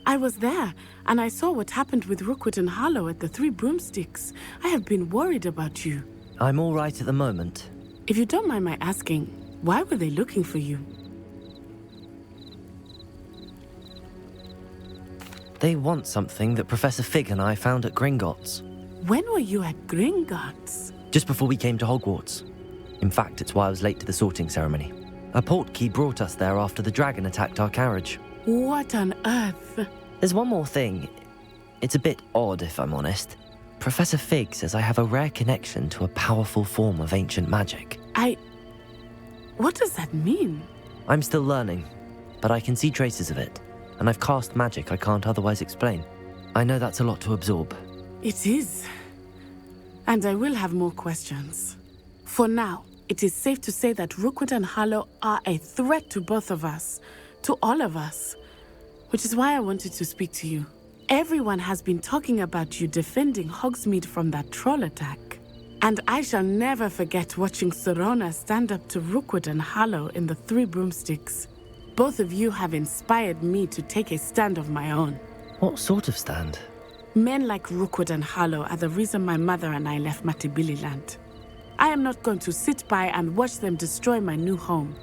I was there, and I saw what happened with Rookwood and Harlow at the Three Broomsticks. I have been worried about you. I'm all right at the moment. If you don't mind my asking, why were they looking for you? They want something that Professor Fig and I found at Gringotts. When were you at Gringotts? Just before we came to Hogwarts. In fact, it's why I was late to the sorting ceremony. A portkey brought us there after the dragon attacked our carriage. What on earth? There's one more thing. It's a bit odd, if I'm honest. Professor Fig says I have a rare connection to a powerful form of ancient magic. What does that mean? I'm still learning, but I can see traces of it, and I've cast magic I can't otherwise explain. I know that's a lot to absorb. It is. And I will have more questions. For now, it is safe to say that Rookwood and Harlow are a threat to both of us, to all of us, which is why I wanted to speak to you. Everyone has been talking about you defending Hogsmeade from that troll attack. And I shall never forget watching Sorona stand up to Rookwood and Harlow in the Three Broomsticks. Both of you have inspired me to take a stand of my own. What sort of stand? Men like Rookwood and Harlow are the reason my mother and I left Matibili I am not going to sit by and watch them destroy my new home.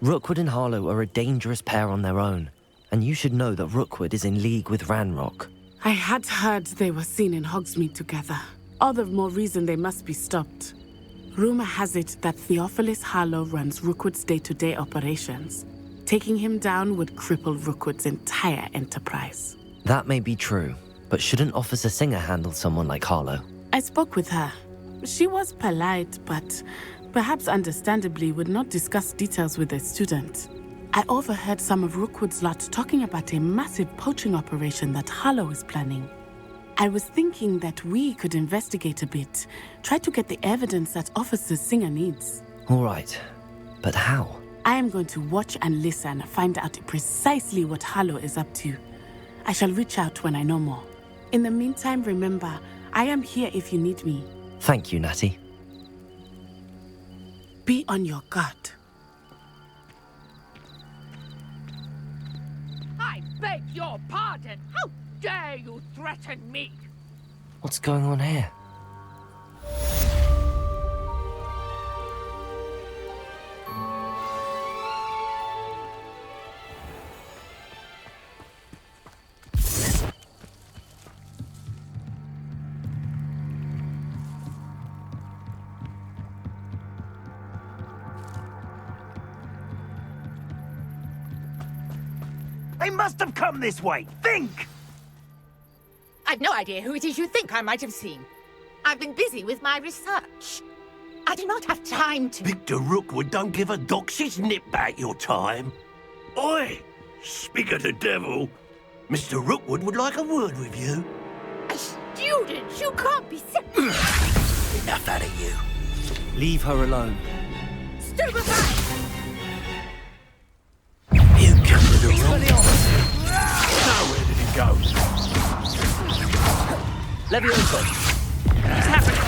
Rookwood and Harlow are a dangerous pair on their own, and you should know that Rookwood is in league with Ranrock. I had heard they were seen in Hogsmeade together. All the more reason they must be stopped. Rumor has it that Theophilus Harlow runs Rookwood's day-to-day operations. Taking him down would cripple Rookwood's entire enterprise. That may be true, but shouldn't Officer Singer handle someone like Harlow? I spoke with her. She was polite, but perhaps understandably would not discuss details with a student. I overheard some of Rookwood's lot talking about a massive poaching operation that Harlow is planning. I was thinking that we could investigate a bit, try to get the evidence that Officer Singer needs. All right, but how? I am going to watch and listen, find out precisely what Harlow is up to. I shall reach out when I know more. In the meantime, remember, I am here if you need me. Thank you, Natty. Be on your guard. I beg your pardon. How dare you threaten me? What's going on here? They must have come this way. Think! I've no idea who it is you think I might have seen. I've been busy with my research. I do not have time to... Victor Rookwood don't give a doxy's nip back your time. Oi! Speak of the devil. Mr. Rookwood would like a word with you. A student? You can't be sick. Enough out of you. Leave her alone. Stupefy! You come to the wrong... Now where did it go? Levioso. What's happening?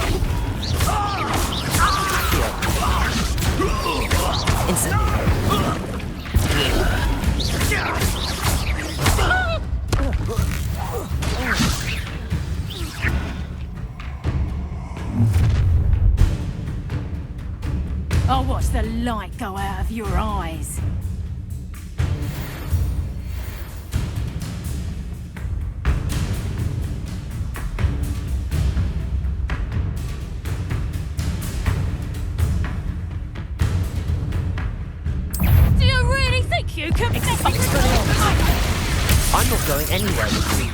I'll watch the light go out of your eyes. Do you really think you can mess with me? I'm not going anywhere with you.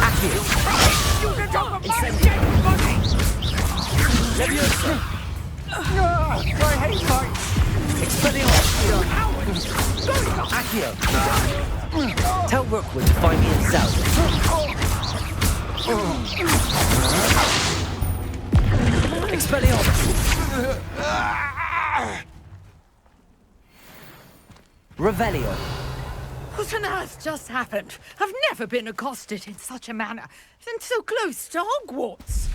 Accio. You can talk about dead body! Levioso. I hate fights! Expelliarmus. Accio. Tell Rookwood to find me himself. Expelliarmus. Revelio. What on earth just happened? I've never been accosted in such a manner, and so close to Hogwarts.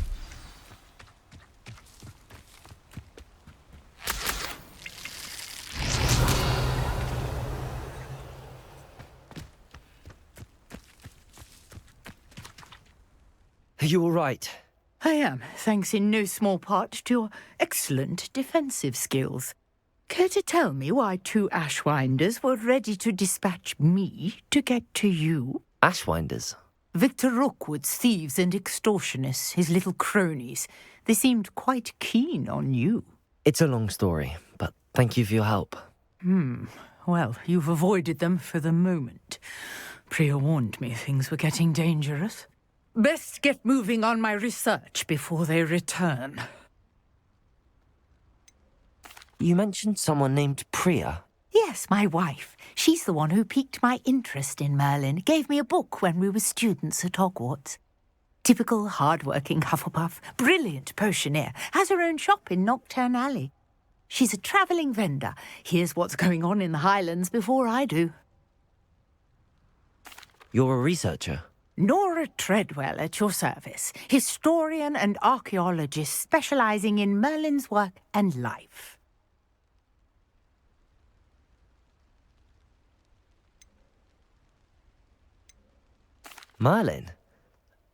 Are you all right? I am, thanks in no small part to your excellent defensive skills. Care to tell me why two Ashwinders were ready to dispatch me to get to you? Ashwinders? Victor Rookwood's thieves and extortionists, his little cronies. They seemed quite keen on you. It's a long story, but thank you for your help. Well, you've avoided them for the moment. Priya warned me things were getting dangerous. Best get moving on my research before they return. You mentioned someone named Priya. Yes, my wife. She's the one who piqued my interest in Merlin. Gave me a book when we were students at Hogwarts. Typical hard-working Hufflepuff. Brilliant potioneer. Has her own shop in Knockturn Alley. She's a travelling vendor. Hears what's going on in the Highlands before I do. You're a researcher? Nora Treadwell at your service. Historian and archaeologist specialising in Merlin's work and life. Merlin?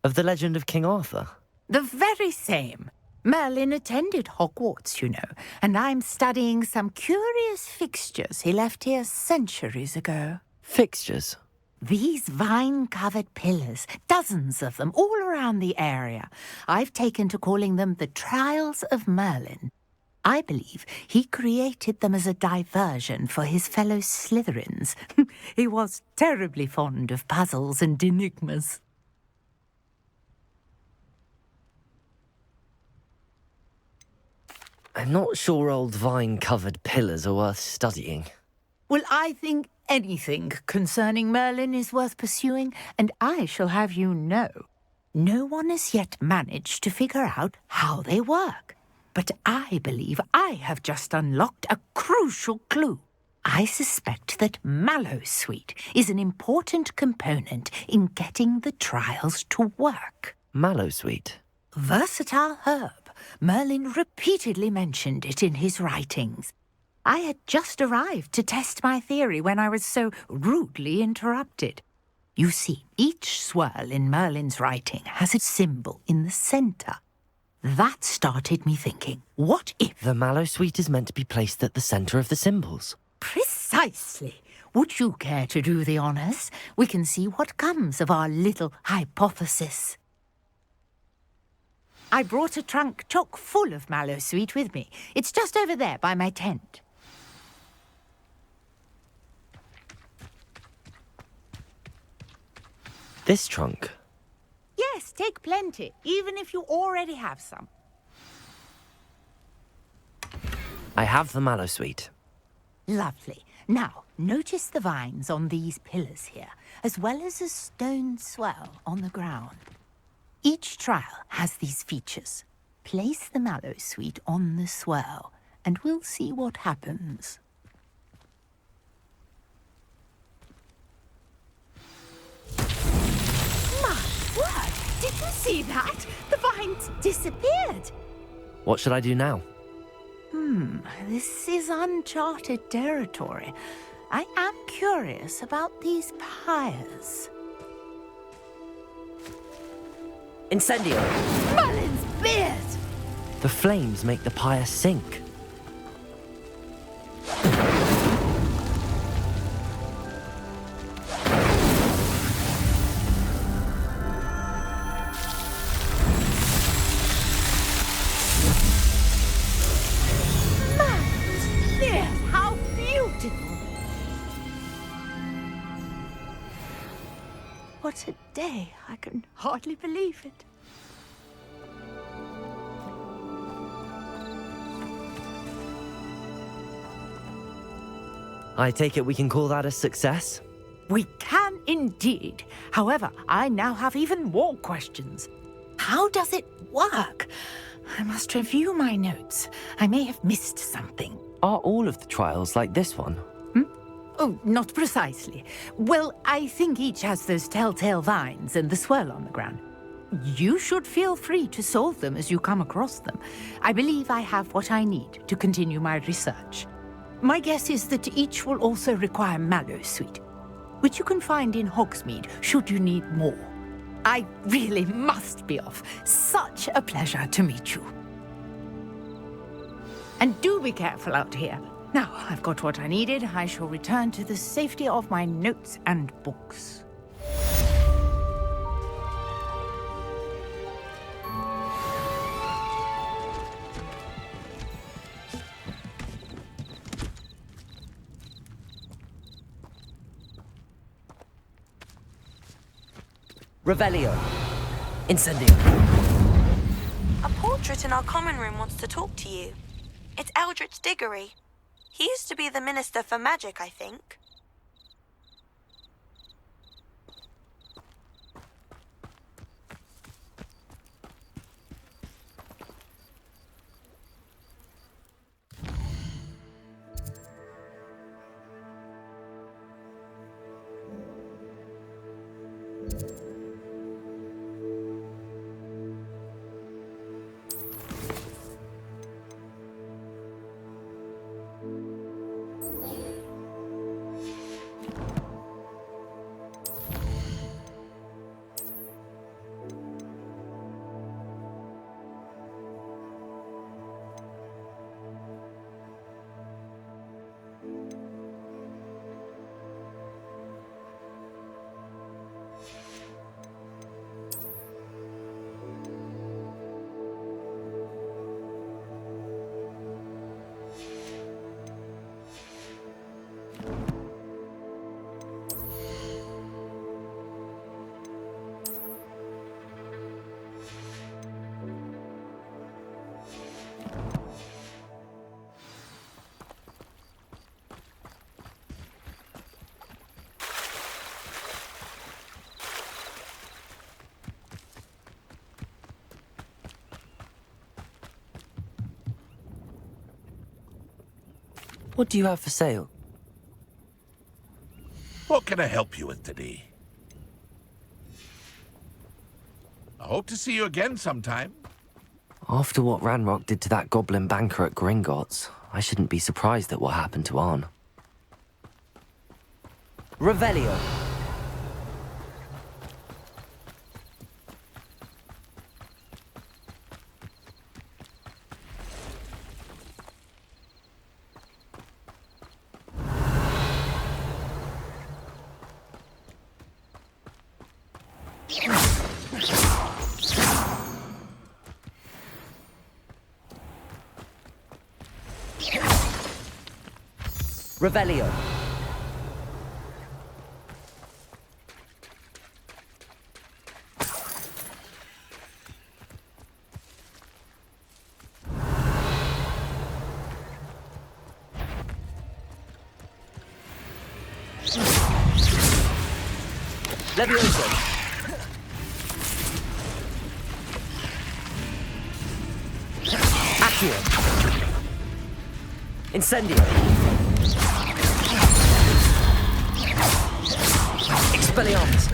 Of the legend of King Arthur? The very same. Merlin attended Hogwarts, you know, and I'm studying some curious fixtures he left here centuries ago. Fixtures? These vine-covered pillars, dozens of them, all around the area. I've taken to calling them the Trials of Merlin. I believe he created them as a diversion for his fellow Slytherins. He was terribly fond of puzzles and enigmas. I'm not sure old vine-covered pillars are worth studying. Well, I think anything concerning Merlin is worth pursuing, and I shall have you know, no one has yet managed to figure out how they work. But I believe I have just unlocked a crucial clue. I suspect that Mallowsweet is an important component in getting the trials to work. Mallowsweet? Versatile herb. Merlin repeatedly mentioned it in his writings. I had just arrived to test my theory when I was so rudely interrupted. You see, each swirl in Merlin's writing has a symbol in the centre. That started me thinking, what if... The Mallowsweet is meant to be placed at the centre of the symbols. Precisely. Would you care to do the honours? We can see what comes of our little hypothesis. I brought a trunk chock full of Mallowsweet with me. It's just over there by my tent. This trunk? Yes, take plenty, even if you already have some. I have the Mallowsweet. Lovely. Now, notice the vines on these pillars here, as well as a stone swell on the ground. Each trial has these features. Place the Mallowsweet on the swell, and we'll see what happens. My word! Did you see that? The vines disappeared! What should I do now? This is uncharted territory. I am curious about these pyres. Incendio! Merlin's beard! The flames make the pyre sink. Merlin's beard! How beautiful! What a day! I can hardly believe it. I take it we can call that a success? We can indeed. However, I now have even more questions. How does it work? I must review my notes. I may have missed something. Are all of the trials like this one? Oh, not precisely. Well, I think each has those telltale vines and the swirl on the ground. You should feel free to solve them as you come across them. I believe I have what I need to continue my research. My guess is that each will also require Mallowsweet, which you can find in Hogsmeade should you need more. I really must be off. Such a pleasure to meet you. And do be careful out here. Now I've got what I needed, I shall return to the safety of my notes and books. Revelio. Incendio. A portrait in our common room wants to talk to you. It's Eldritch Diggory. He used to be the Minister for Magic, I think. What do you have for sale? What can I help you with today? I hope to see you again sometime. After what Ranrock did to that goblin banker at Gringotts, I shouldn't be surprised at what happened to Arn. Revelio. Revelio. Levioso. Accio. Incendio. Expelliarmus.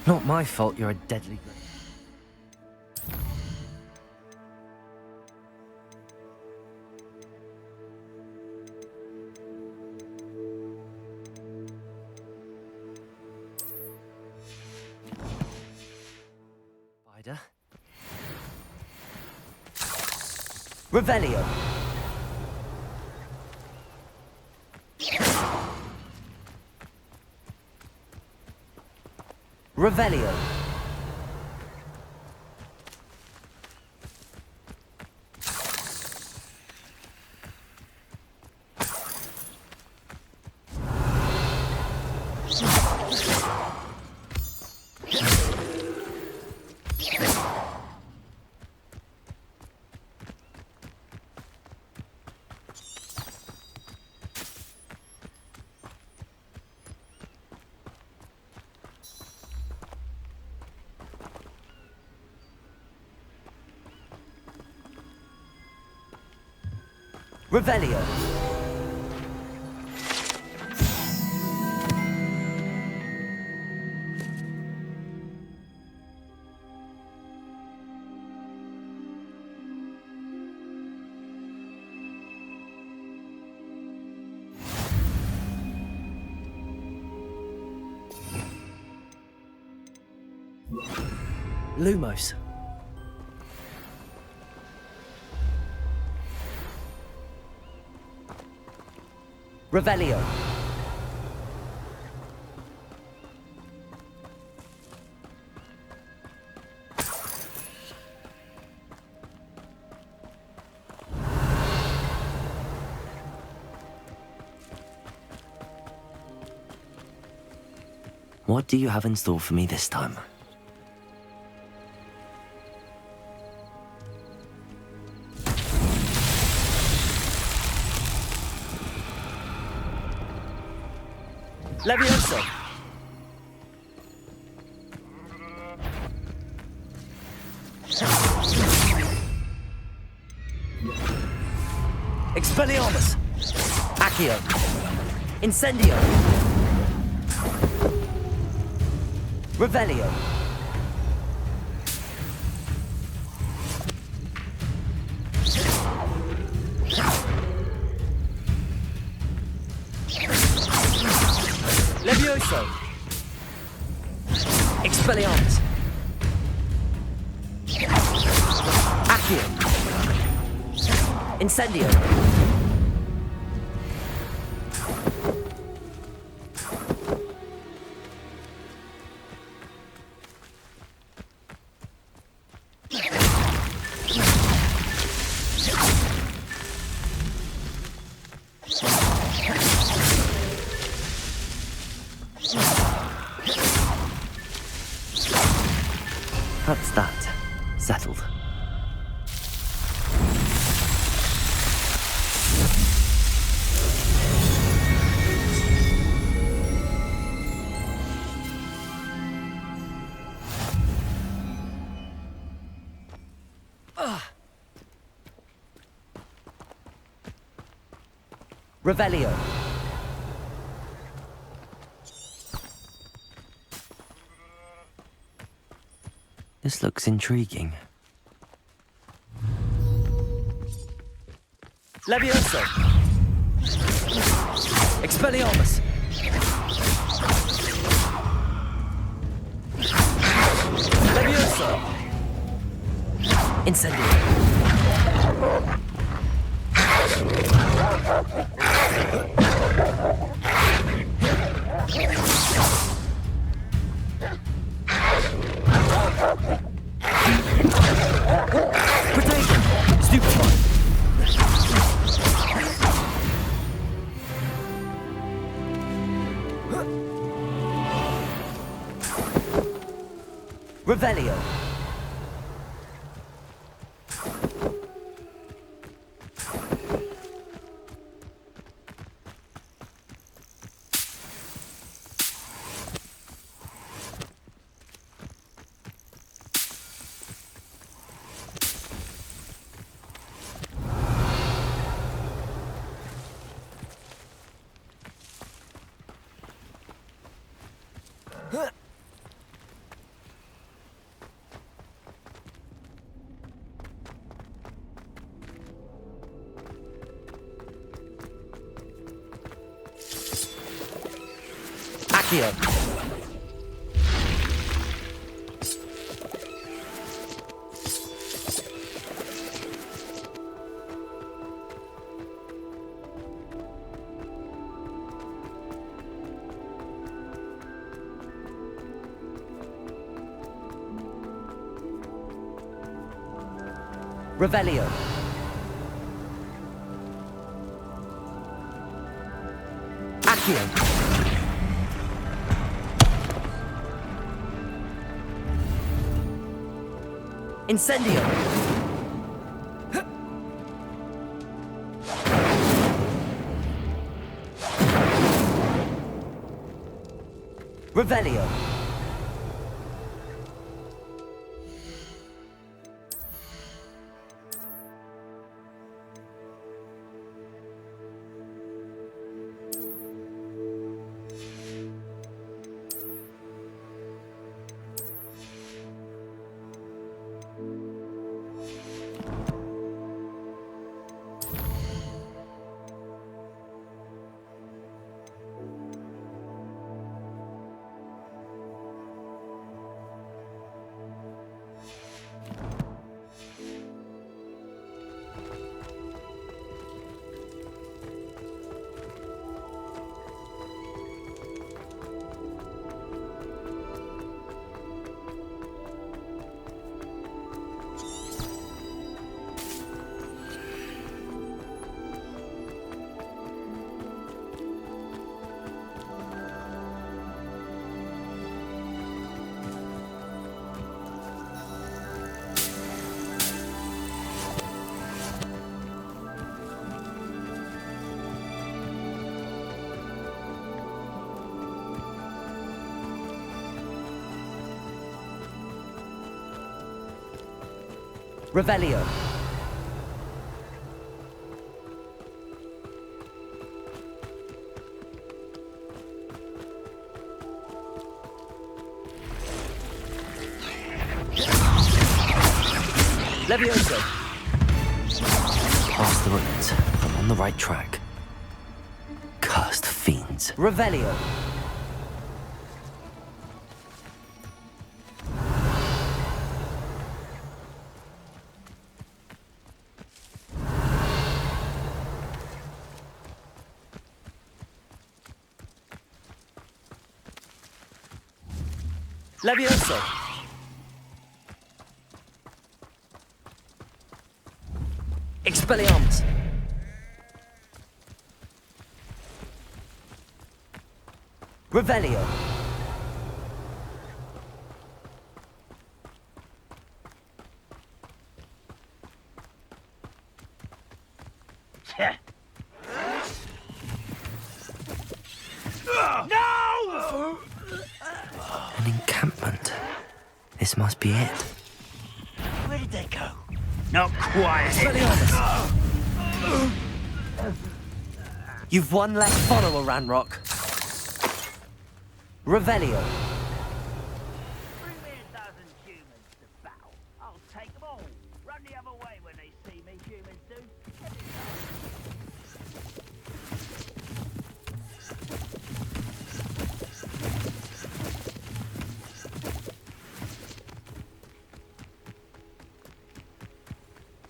Not my fault you're a deadly... Spider. Revelio. Revelio. Revelio. Lumos. Revelio. What do you have in store for me this time? Levioso. Expelliarmus. Accio. Incendio. Revelio. Levioso. Expelliarmus. Accio. Incendio. That's that. Settled. Revelio. This looks intriguing. Levioso. Expelliarmus. Levioso. Incendio. Protection. Stupefy. Revelio. Accio. Revelio. Accio. Incendio. Revelio. Revelio. Levioso. Past the ruins. I'm on the right track. Cursed fiends. Revelio. Levioso. Expelliarmus. Revelio. No! An encampment. This must be it. Where did they go? Not quiet. You've one less follower, Ranrock. Revelio. Bring me a dozen humans to battle. I'll take them all. Run the other way when they see me, humans do.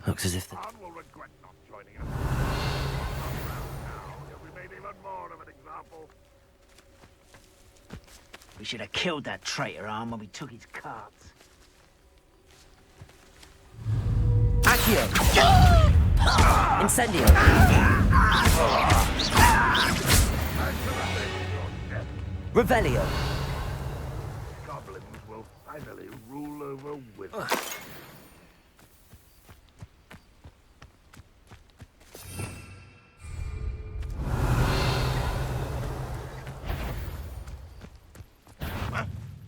Looks as if the... will regret not joining us. We made even more of an example. We should have killed that traitor arm when we took his carts. Accio. Incendio. Revelio. Goblins will finally rule over wizards.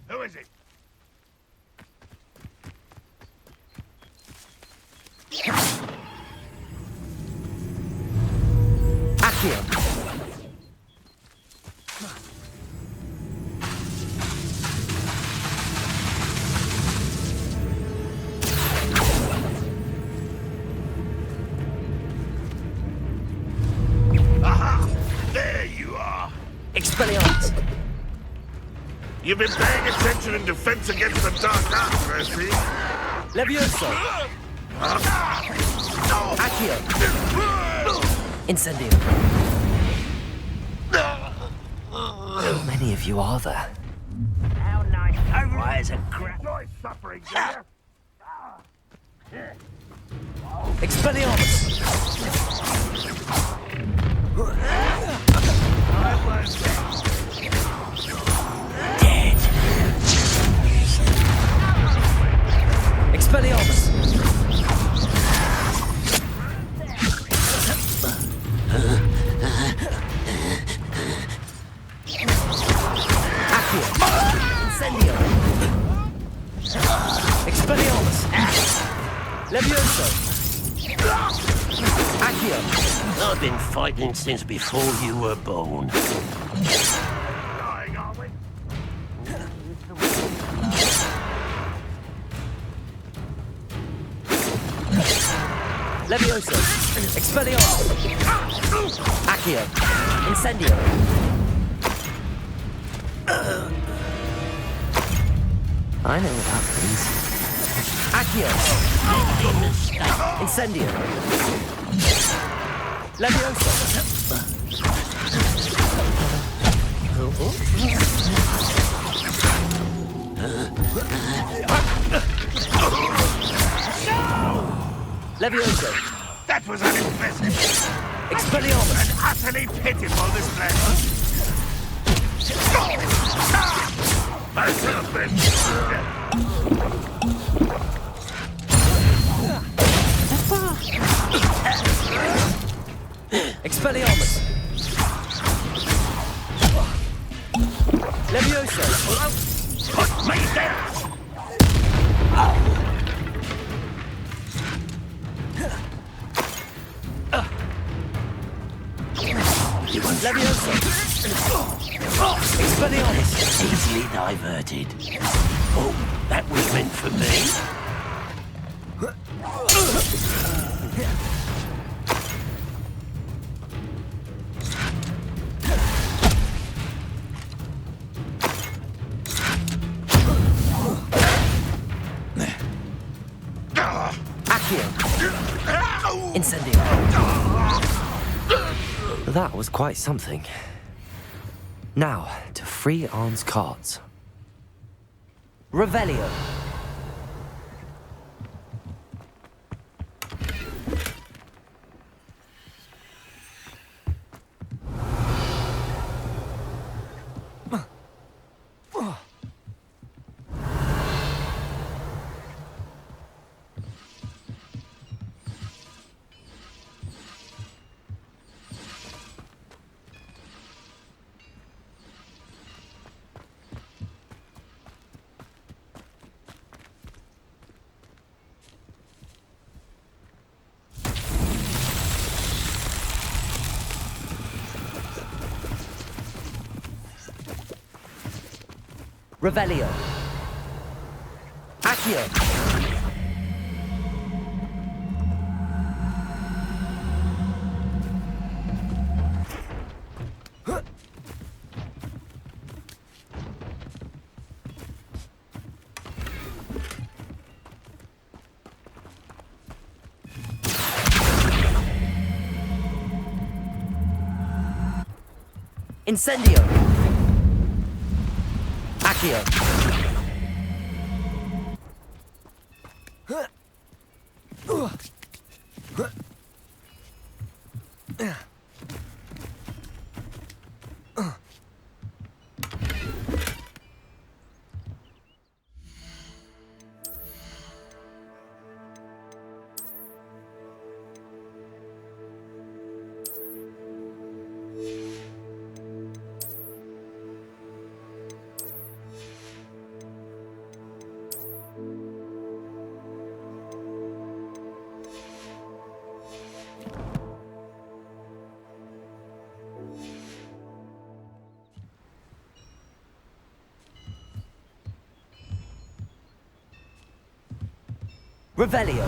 Who is it? Accio. Aha! There you are. Expelliarmus. You've been paying attention in defense against the dark arts, Percy. Levioso. Accio. Incendio. How many of you are there? How nice. Why is a crap? Enjoy suffering, do you? Expelliarmus. Dead. Expelliarmus. Accio. Incendio. Expelliarmus. Levioso. Accio. I've been fighting since before you were born. Dying, are we? Levioso. Expelliarmus. Accio. Incendio. I know what happens. Accio. Incendio. Levioso. Levioso. That was unimpressive. Expelliarmus. An utterly pitiful display. I should have been. Expelliarmus. Levioso. Put me down. Levioso. Expelliarmus. Easily diverted. Oh, that was meant for me. Accio. Incendio. That was quite something. Now, to free Arn's cards. Revelio. Revelio. Accio. Incendio. Accio. Revelio.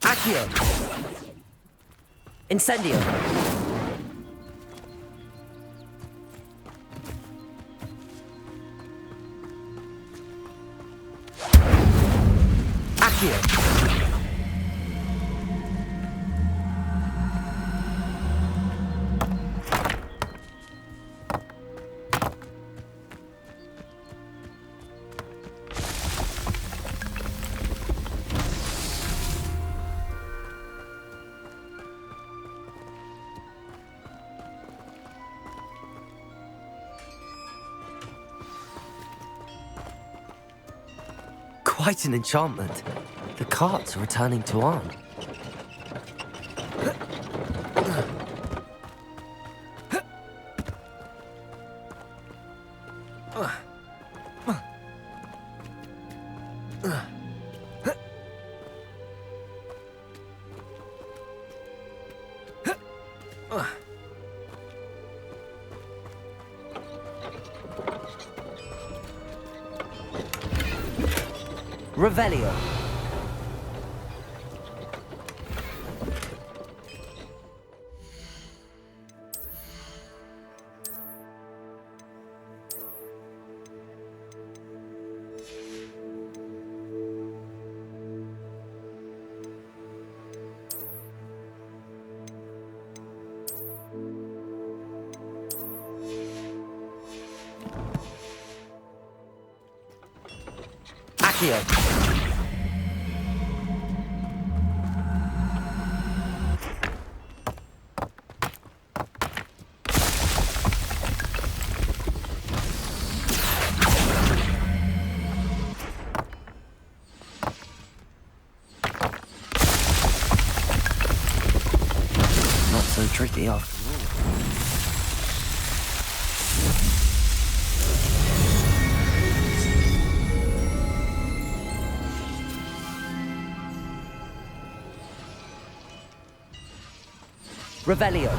Accio. Incendio. Accio. Quite an enchantment. The carts are returning to Arn. Revelio. Accio. Not so tricky after all. Revelio.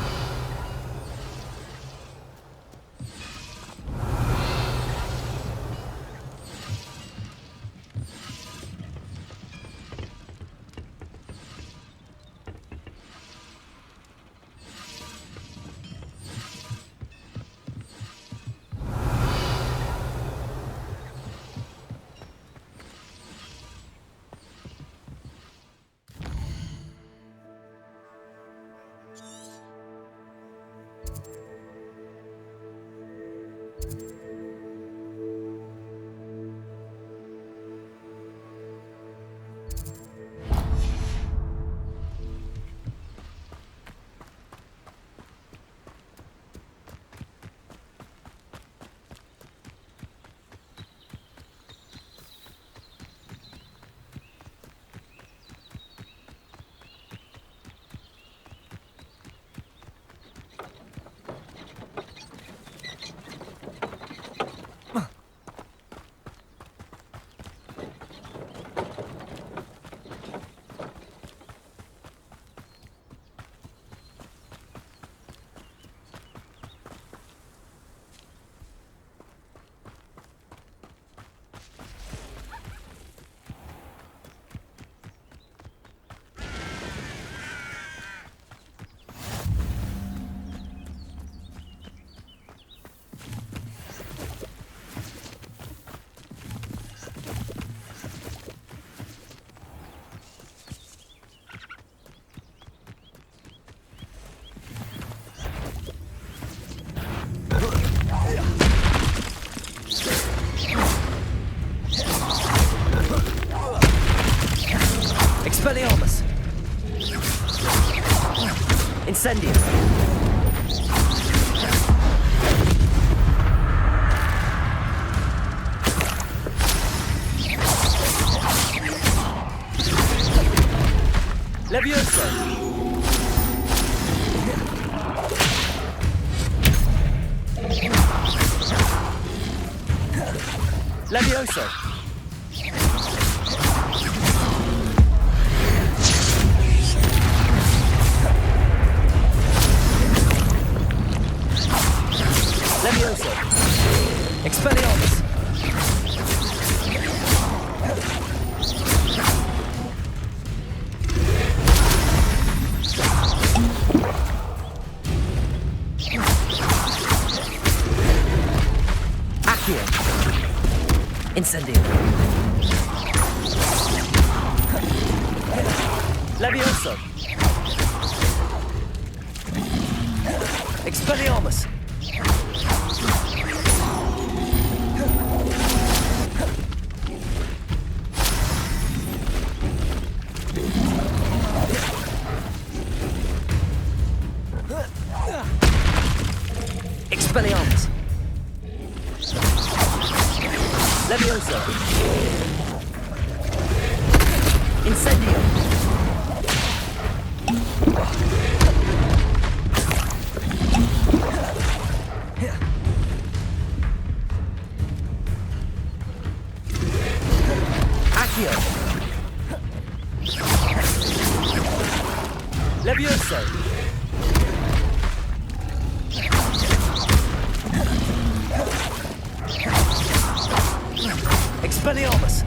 Expelliarmus! Incendium! Levioso! Levioso! Levioso! Expelliarmus! Accio! Incendio! Levioso! Expelliarmus! Expelliarmus! Levioso! Incendio! Accio! Levioso! Expelliarmus!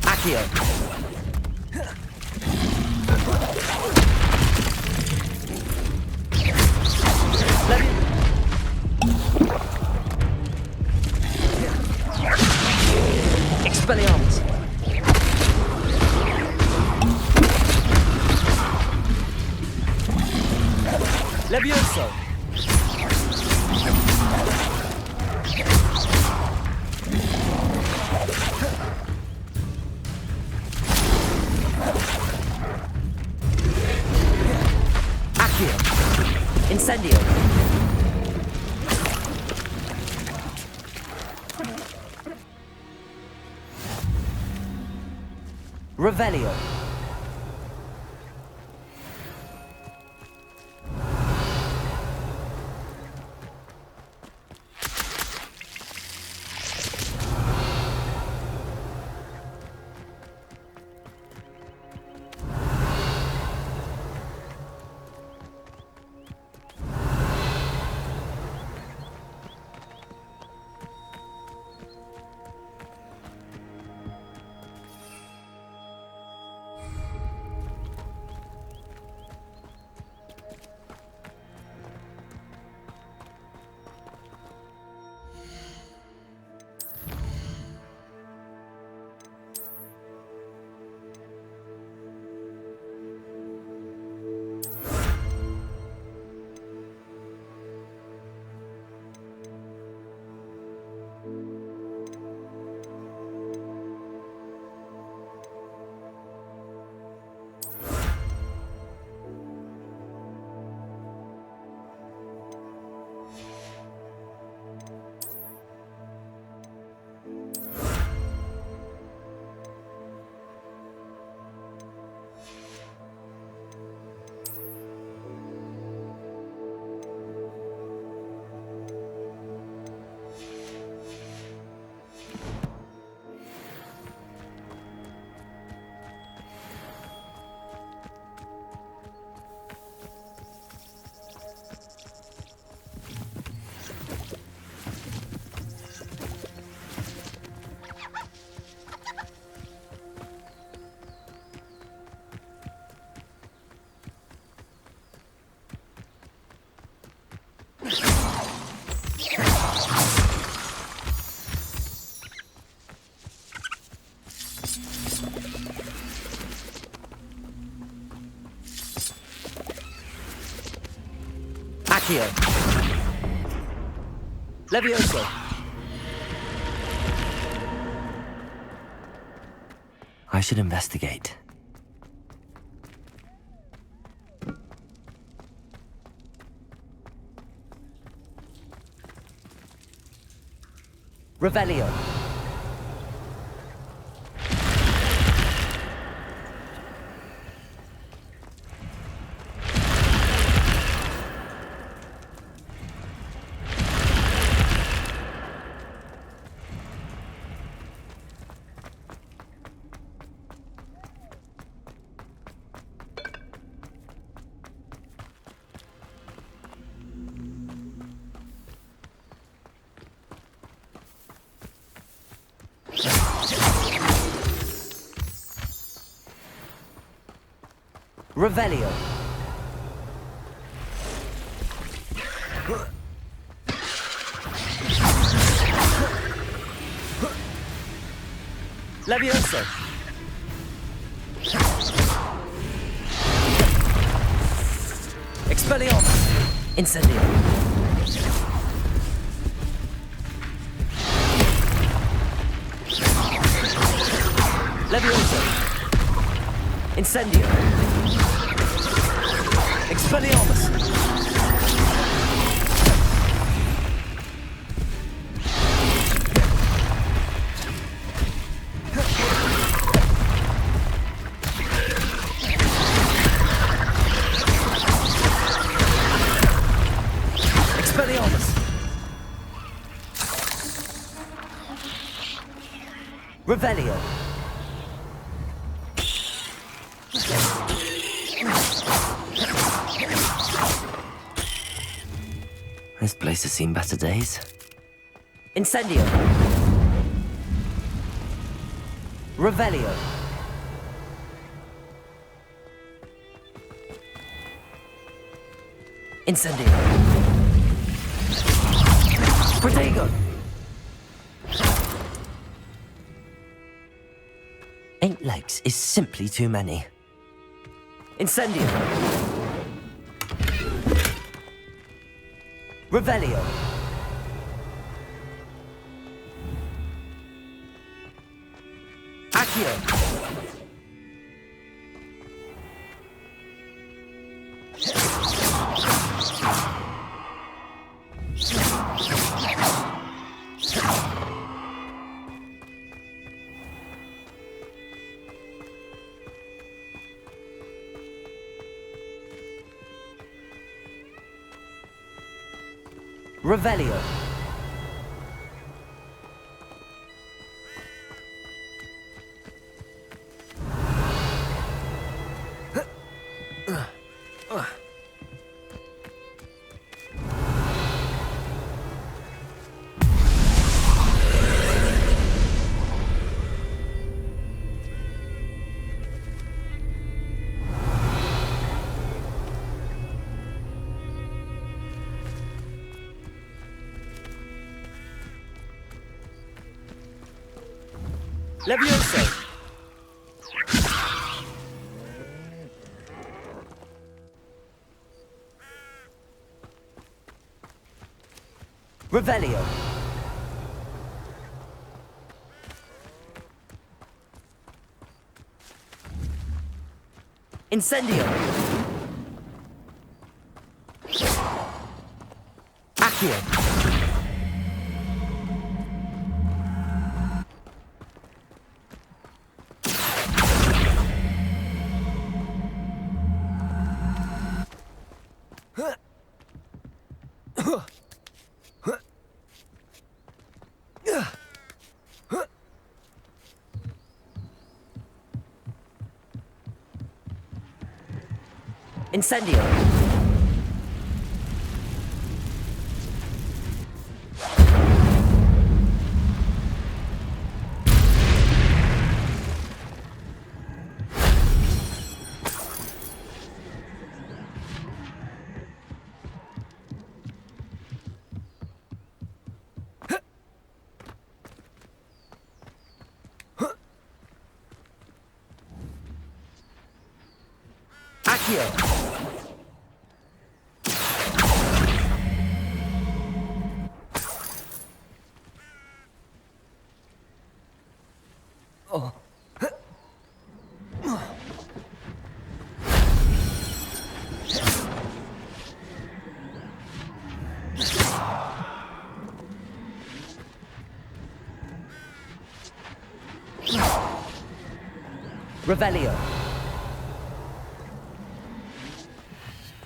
Accio! Expelliarmus! Levioso! Accio! Incendio! Revelio! Accio. Levioso. I should investigate. Revelio. Revelio. Levioso. Expelliarmus. Incendio. Levioso. Incendio. Expelliarmus. Expelliarmus. Revelio. This place has seen better days. Incendio. Revelio. Incendio. Protego. 8 legs is simply too many. Incendio. Revelio. Accio. Revelio. Levioso. Revelio. Incendio. Accio. Incendio. Accio. Revelio.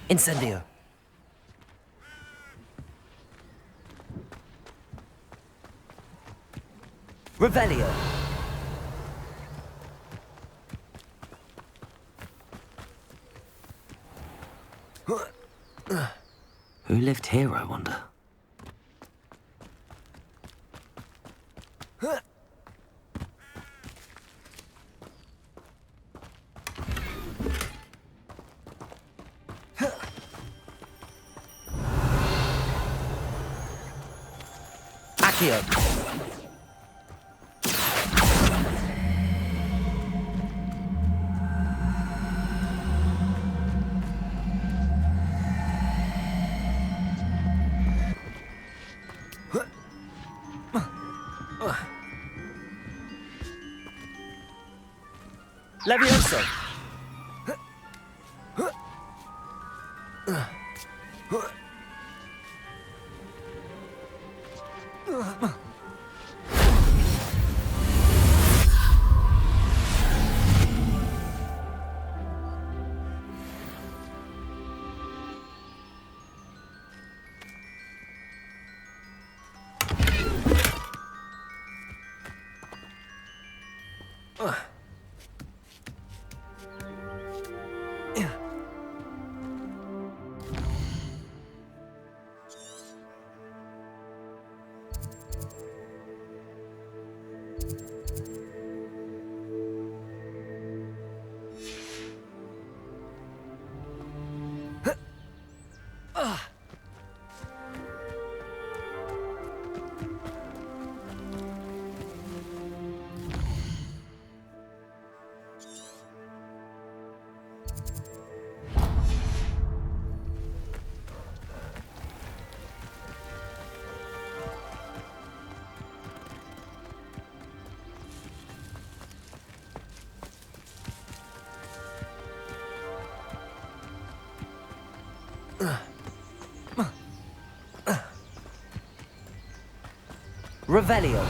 Incendio. Revelio. Who lived here, I wonder? Accio. Levioso. Revelio.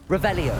Revelio.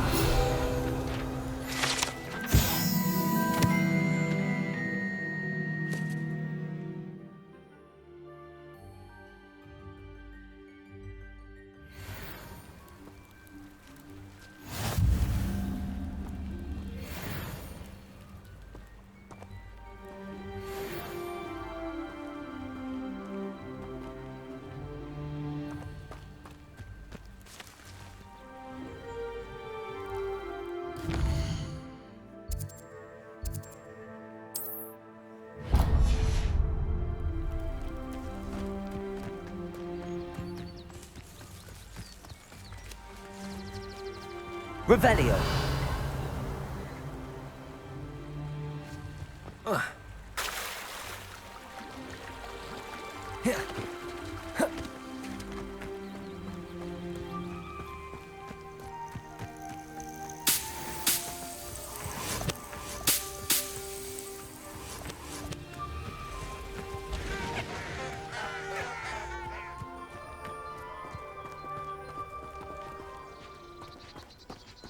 Revelio.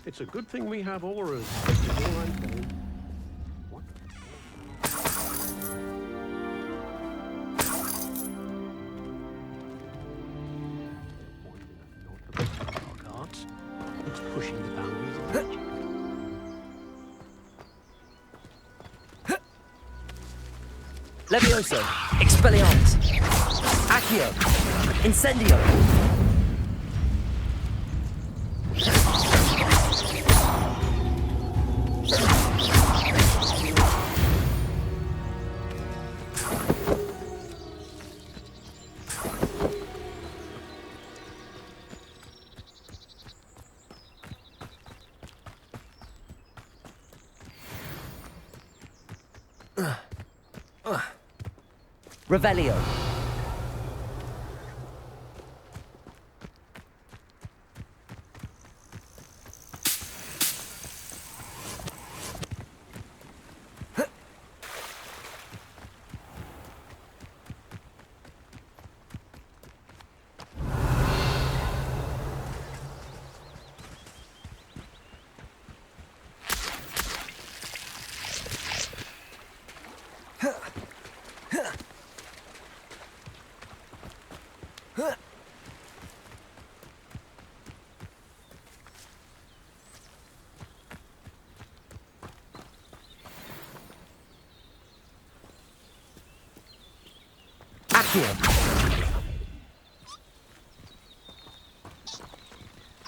It's a good thing we have auras. It's pushing the boundaries of magic. Levioso. Expelliarmus. Accio. Incendio. Revelio.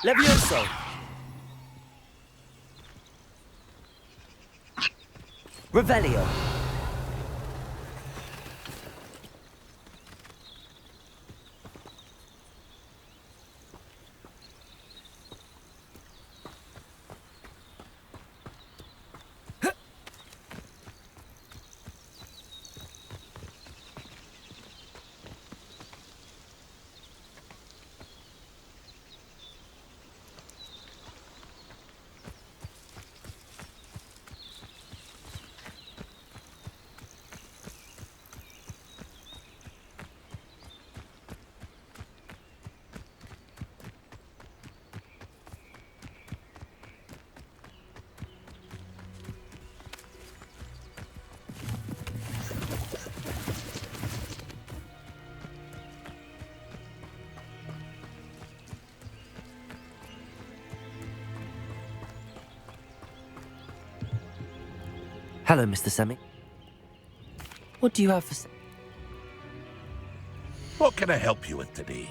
Levioso. Revelio. Hello, Mr. Semi. What do you have for... What can I help you with today?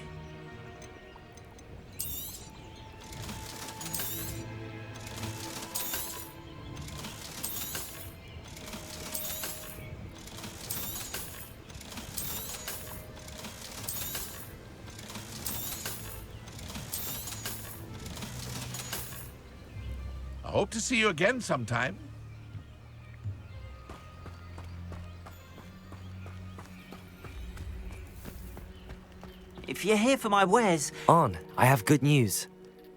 I hope to see you again sometime. If you're here for my wares... Arn, I have good news.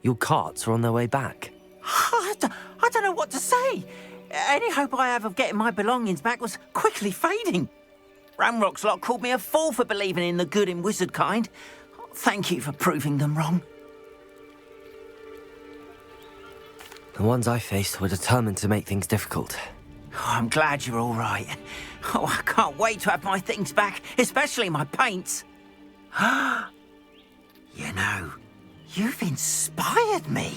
Your carts are on their way back. I don't know what to say. Any hope I have of getting my belongings back was quickly fading. Ramrock's lot called me a fool for believing in the good in wizard kind. Thank you for proving them wrong. The ones I faced were determined to make things difficult. Oh, I'm glad you're all right. Oh, I can't wait to have my things back, especially my paints. You know, you've inspired me.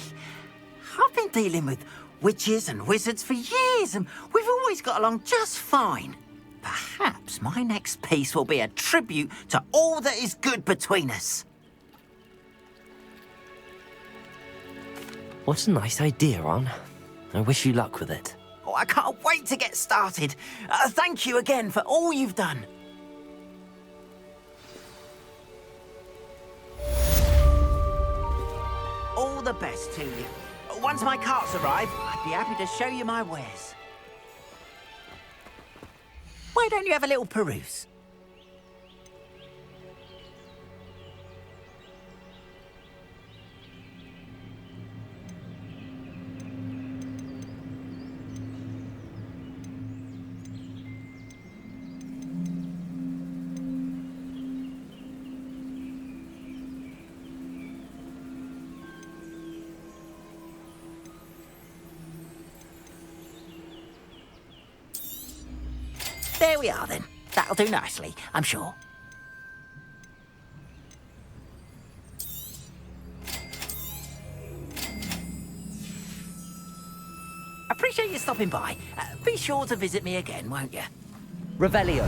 I've been dealing with witches and wizards for years, and we've always got along just fine. Perhaps my next piece will be a tribute to all that is good between us. What a nice idea, Arn. I wish you luck with it. Oh, I can't wait to get started. Thank you again for all you've done. All the best to you. Once my carts arrive, I'd be happy to show you my wares. Why don't you have a little peruse? There we are, then. That'll do nicely, I'm sure. Appreciate you stopping by. Be sure to visit me again, won't you? Revelio.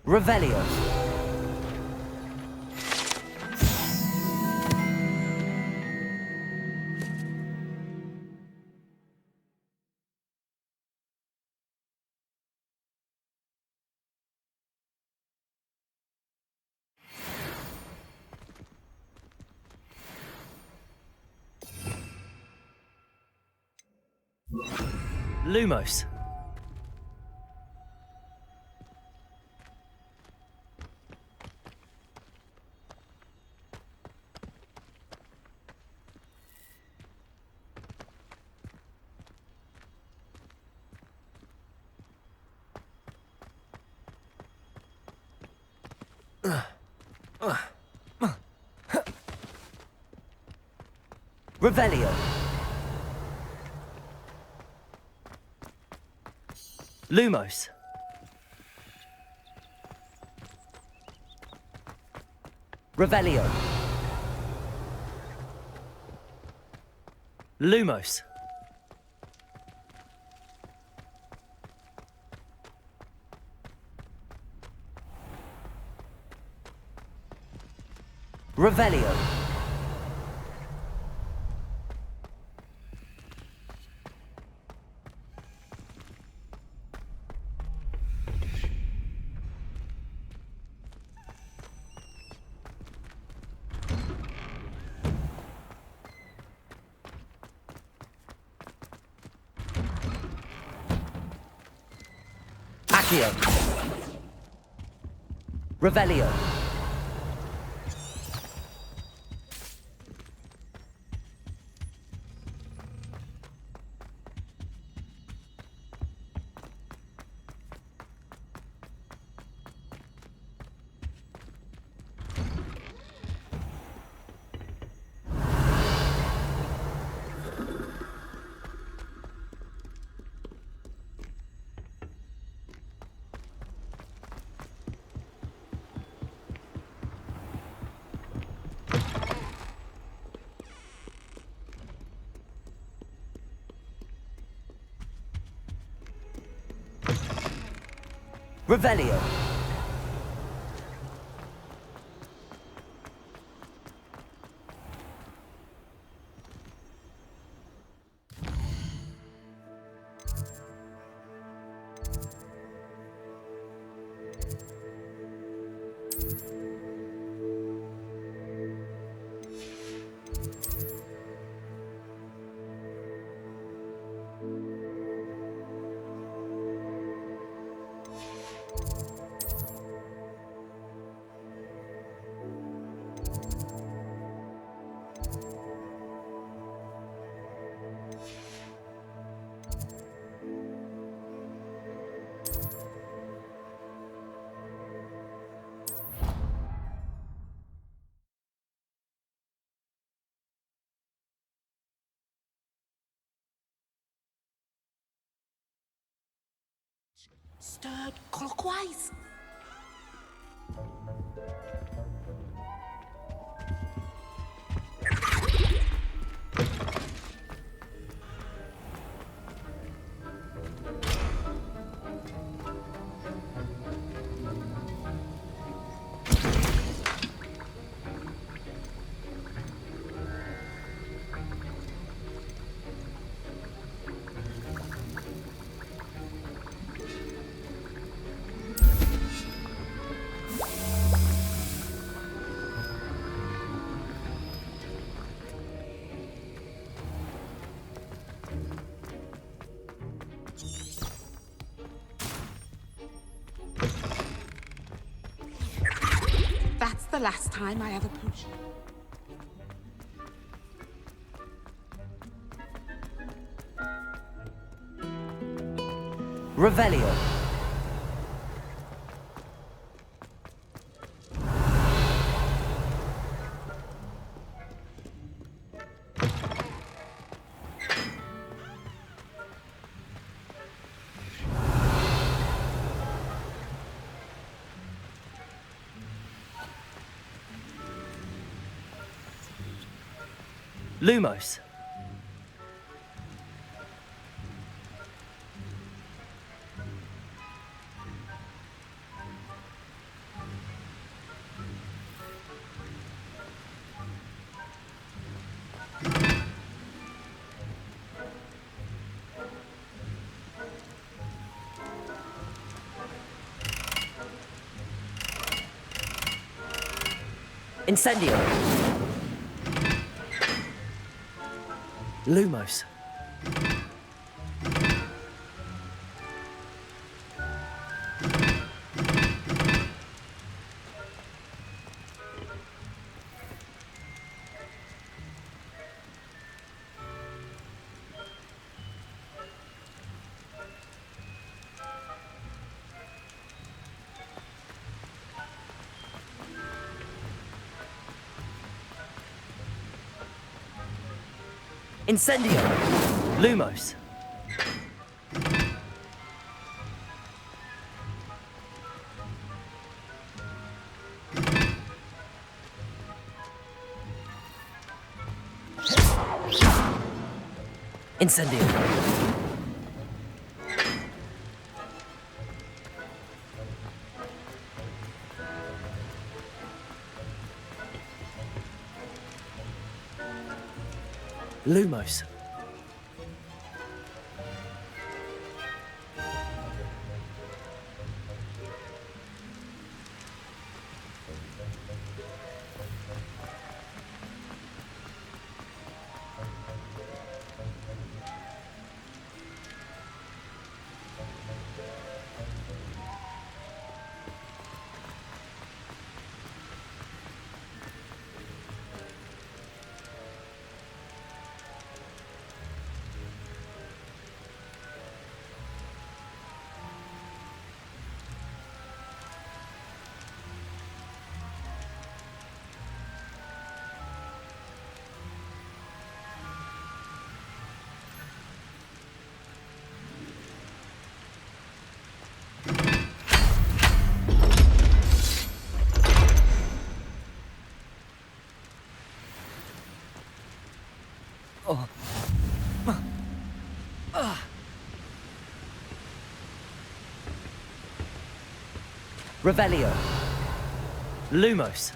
Revelio. Lumos. Revelio. Lumos. Revelio. Lumos. Revelio. Accio. Revelio. Revelio. Stirred clockwise. That's the last time I ever pushed. Revelio. Lumos. Incendio! Lumos! Incendio! Lumos! Incendio! Lumos! Oh. Revelio. Lumos.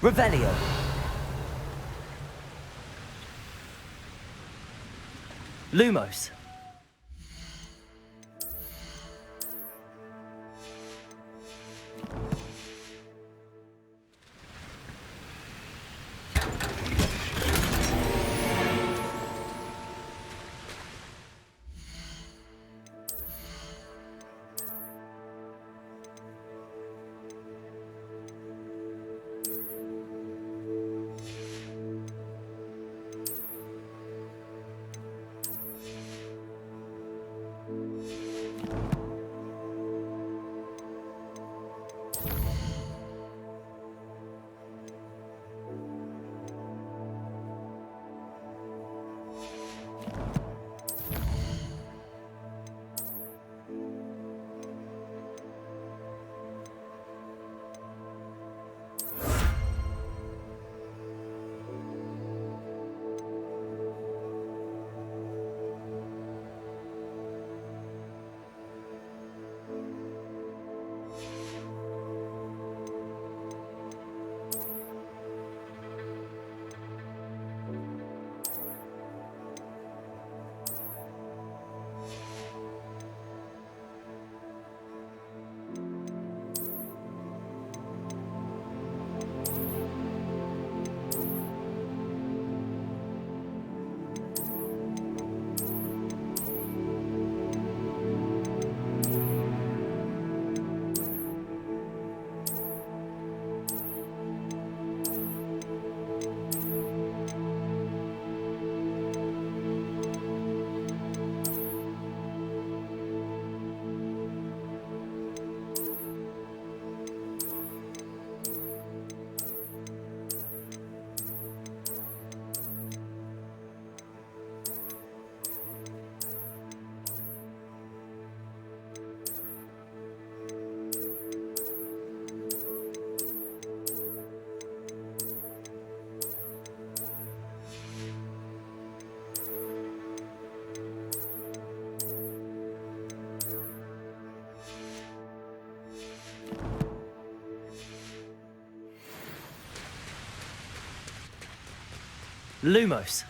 Revelio. Lumos. Lumos.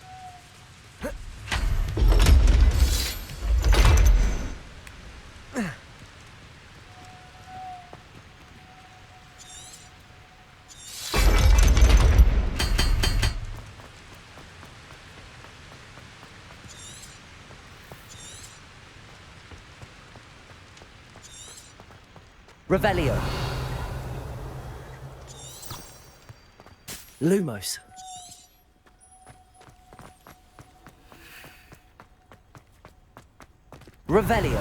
Revelio. Lumos. Revelio.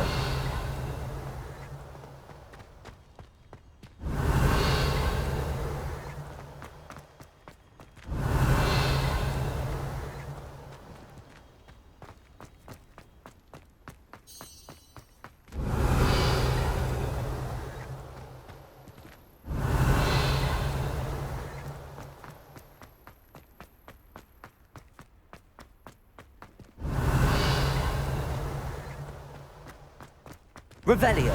Revelio.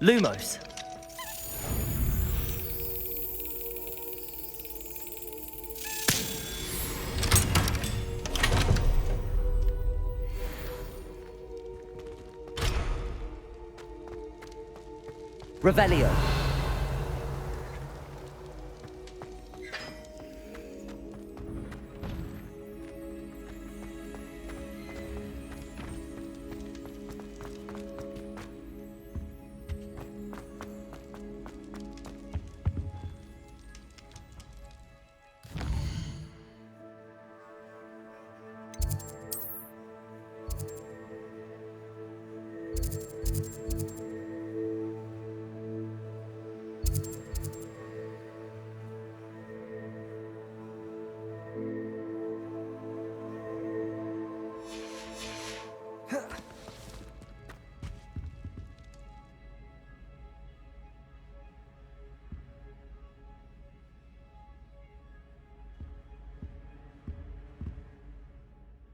Lumos. Revelio.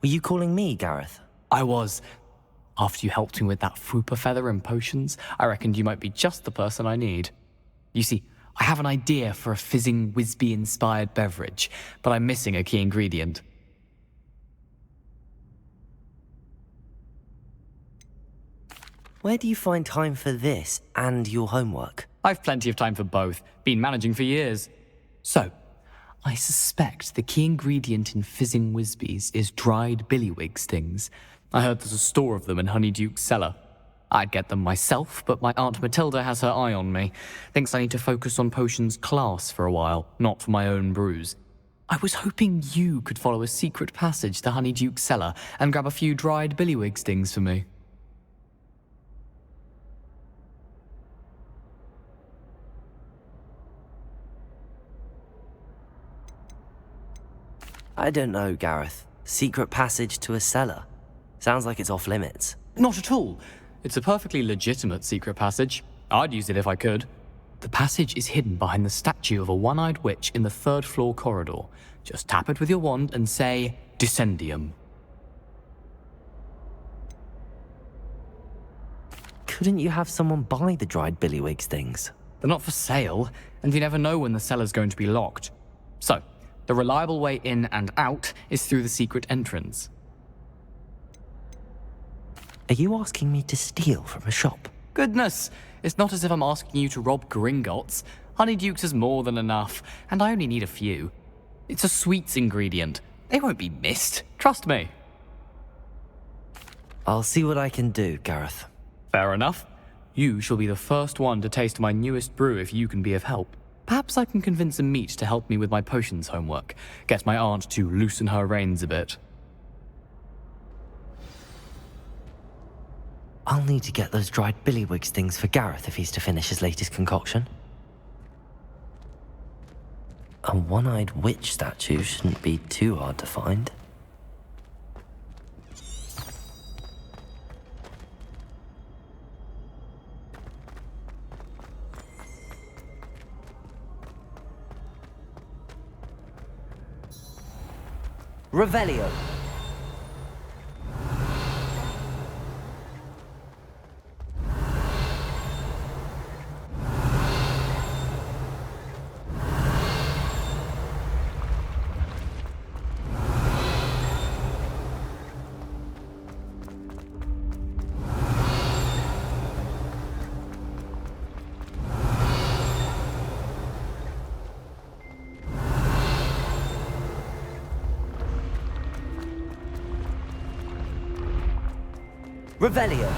Were you calling me, Gareth? I was. After you helped me with that fupa feather and potions, I reckoned you might be just the person I need. You see, I have an idea for a fizzing Wisby-inspired beverage, but I'm missing a key ingredient. Where do you find time for this and your homework? I've plenty of time for both. Been managing for years. So, I suspect the key ingredient in fizzing Wisbies is dried billywig stings. I heard there's a store of them in Honeyduke's cellar. I'd get them myself, but my Aunt Matilda has her eye on me. Thinks I need to focus on potions class for a while, not for my own brews. I was hoping you could follow a secret passage to Honeyduke's cellar and grab a few dried billywig stings for me. I don't know, Gareth. Secret passage to a cellar. Sounds like it's off limits. Not at all. It's a perfectly legitimate secret passage. I'd use it if I could. The passage is hidden behind the statue of a one-eyed witch in the third-floor corridor. Just tap it with your wand and say, Descendium. Couldn't you have someone buy the dried billywig stings? They're not for sale, and you never know when the cellar's going to be locked. So, the reliable way in and out is through the secret entrance. Are you asking me to steal from a shop? Goodness, it's not as if I'm asking you to rob Gringotts. Honeyduke's is more than enough, and I only need a few. It's a sweets ingredient. They won't be missed. Trust me. I'll see what I can do, Gareth. Fair enough. You shall be the first one to taste my newest brew if you can be of help. Perhaps I can convince a meat to help me with my potions homework. Get my aunt to loosen her reins a bit. I'll need to get those dried billywigs things for Gareth if he's to finish his latest concoction. A one-eyed witch statue shouldn't be too hard to find. Revelio. Revelio.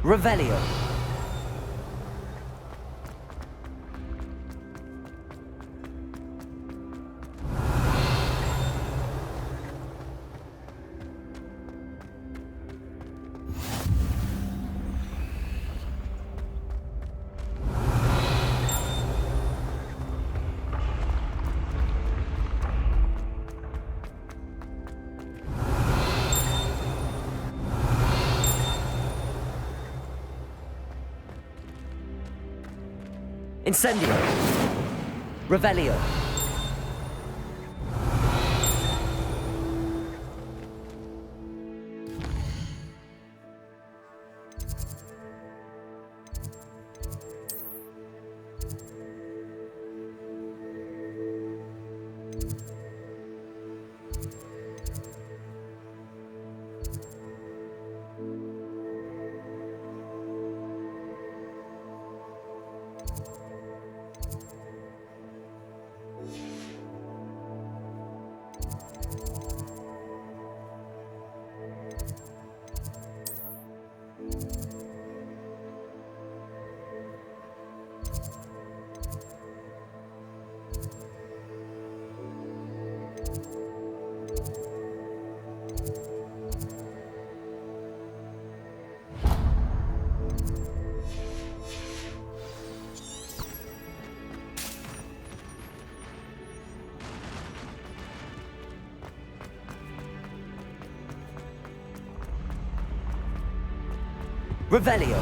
Revelio. Incendio. Revelio. Revelio.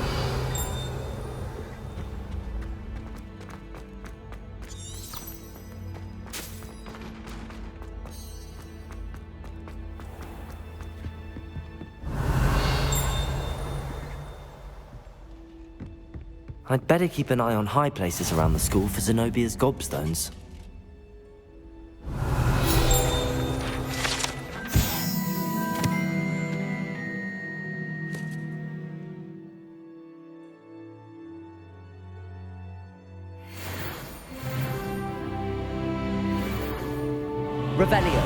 I'd better keep an eye on high places around the school for Zenobia's gobstones. Revelio.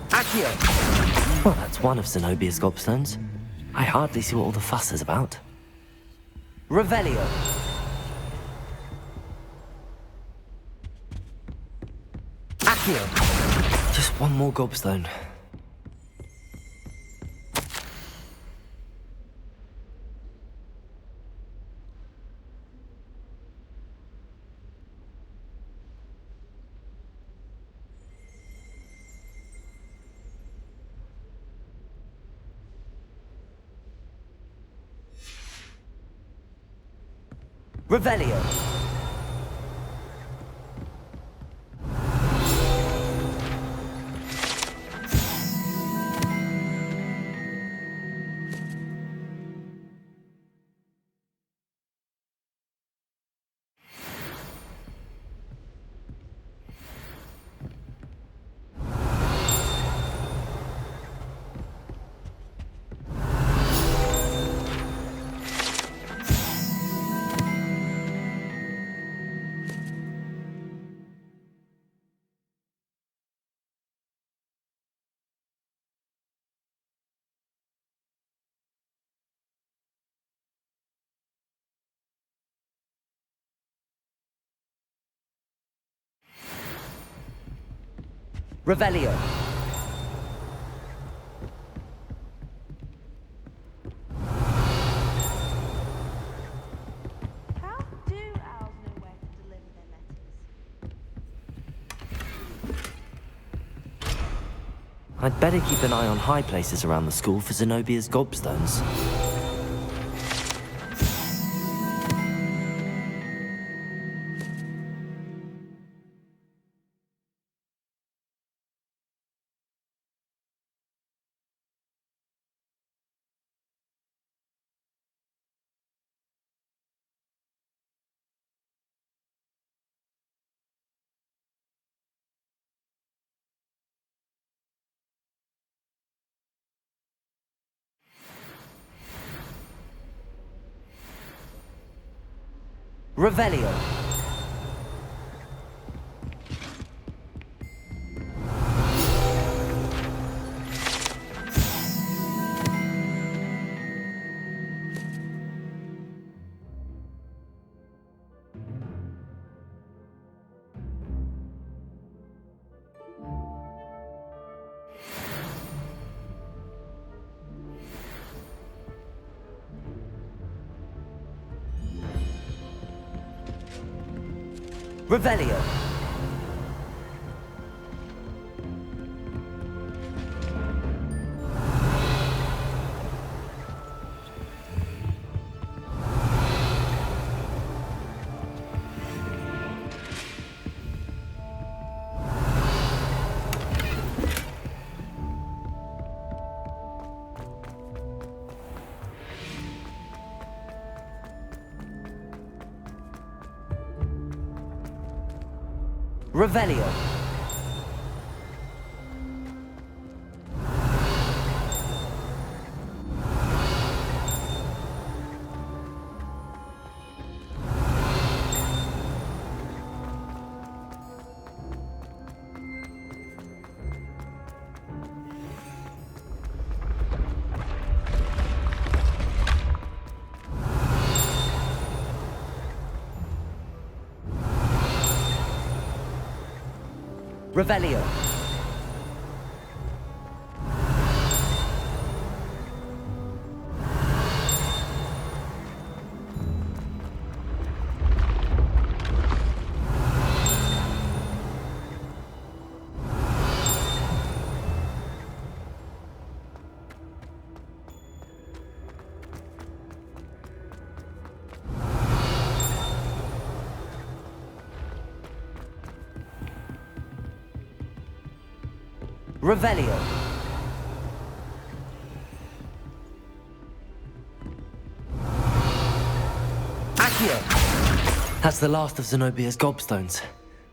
Accio. Well, that's one of Zenobia's gobstones. I hardly see what all the fuss is about. Revelio. Accio. Just one more gobstone. Revelio. Revelio. How do owls know where to deliver their letters? I'd better keep an eye on high places around the school for Zenobia's gobstones. Revelio. Revelio. Revelio. Revelio. Revelio. Accio. That's the last of Zenobia's gobstones.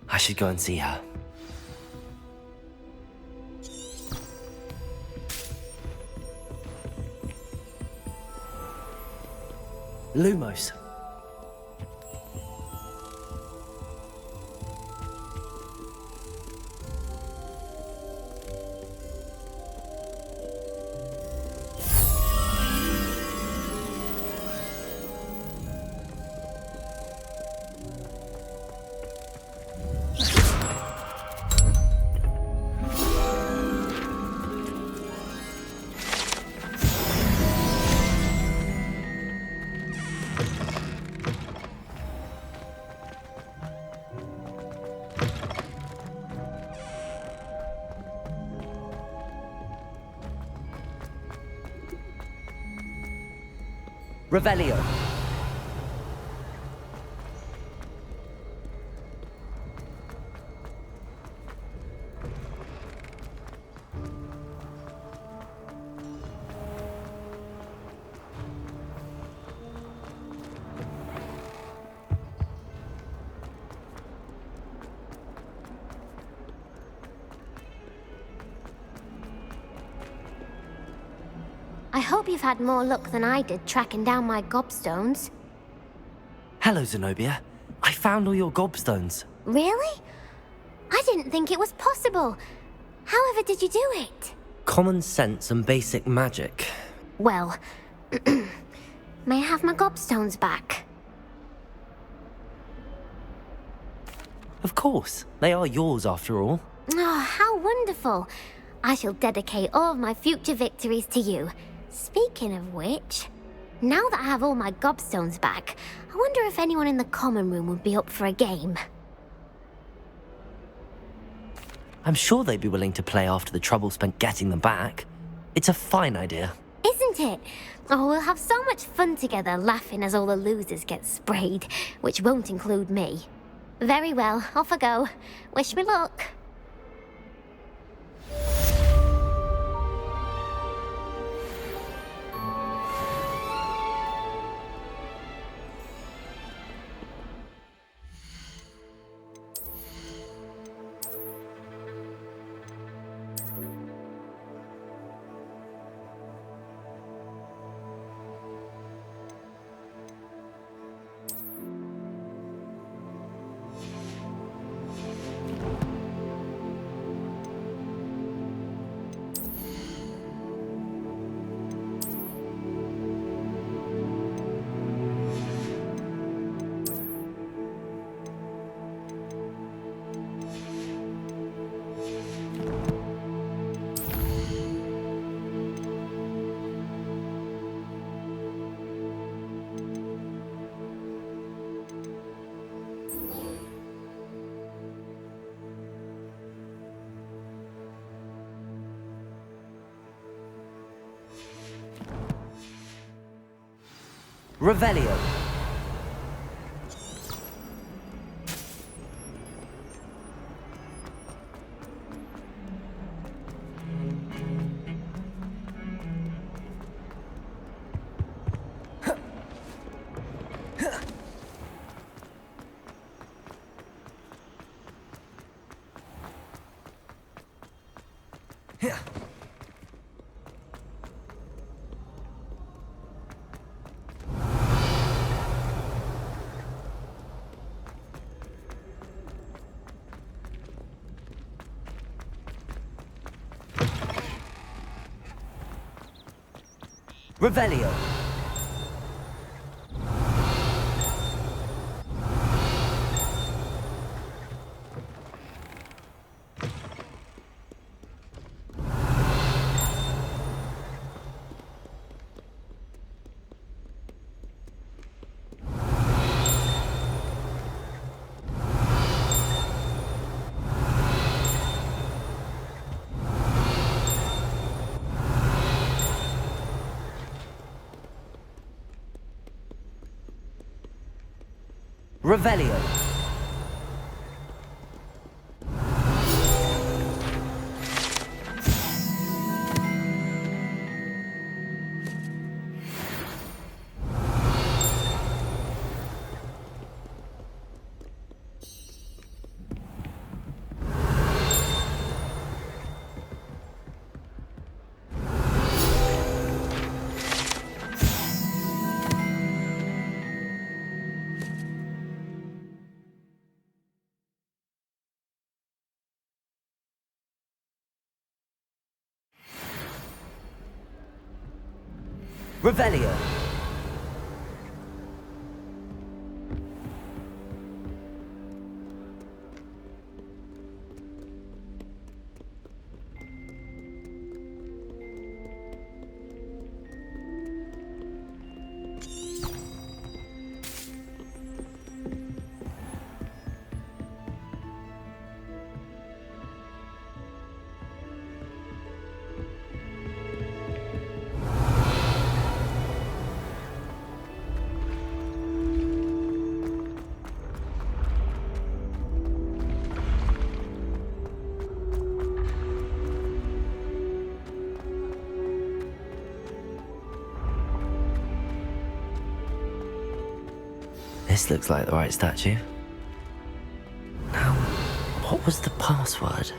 I should go and see her. Lumos. Revelio. I hope you've had more luck than I did tracking down my gobstones. Hello, Zenobia. I found all your gobstones. Really? I didn't think it was possible. However did you do it? Common sense and basic magic. Well, may I have my gobstones back? Of course. They are yours after all. Oh, how wonderful. I shall dedicate all of my future victories to you. Speaking of which, now that I have all my gobstones back, I wonder if anyone in the common room would be up for a game. I'm sure they'd be willing to play after the trouble spent getting them back. It's a fine idea. Isn't it? Oh, we'll have so much fun together laughing as all the losers get sprayed, which won't include me. Very well, off I go. Wish me luck. Revelio. Revelio. Revelio. Revelio. This looks like the right statue. Now, what was the password?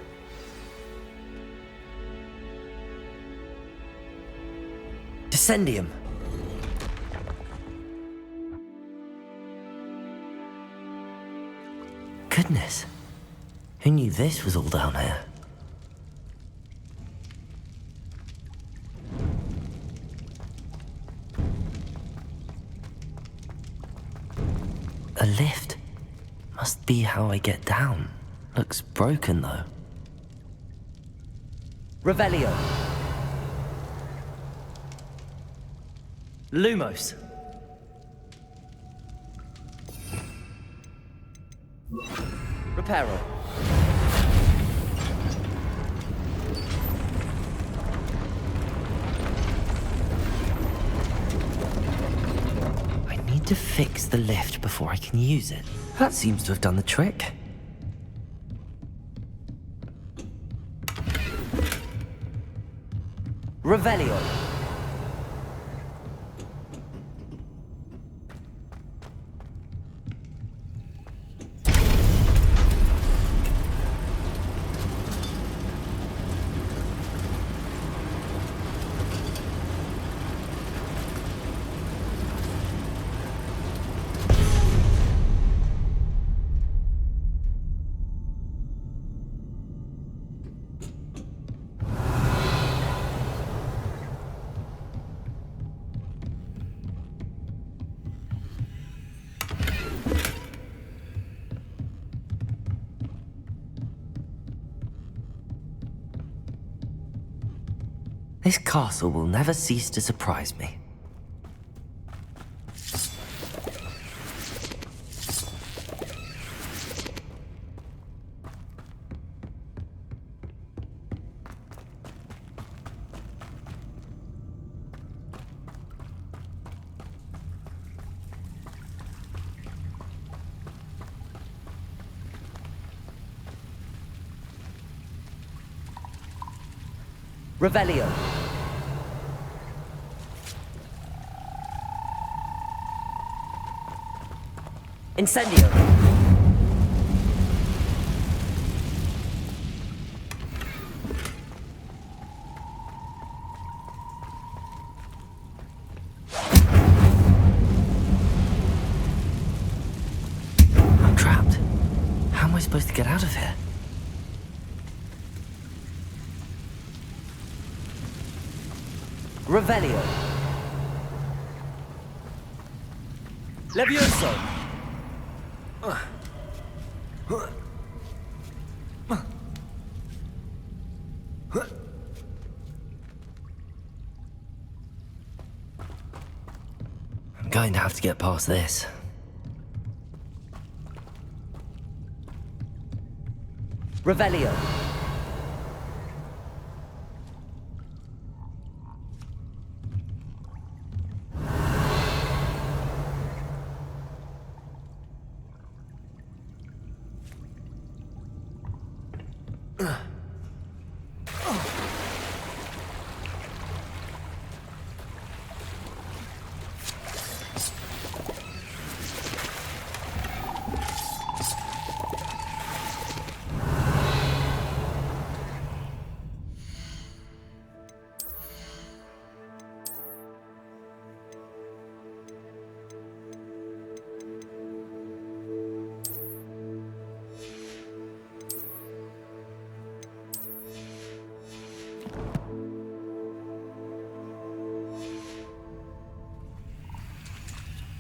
Descendium! Goodness. Who knew this was all down here? A lift. Must be how I get down. Looks broken though. Revelio. Lumos. Reparo. I need to fix the lift before I can use it. That seems to have done the trick. Revelio. This castle will never cease to surprise me. Revelio. Incendio. I'm trapped. How am I supposed to get out of here? Revelio. Levioso. I'm going to have to get past this. Revelio.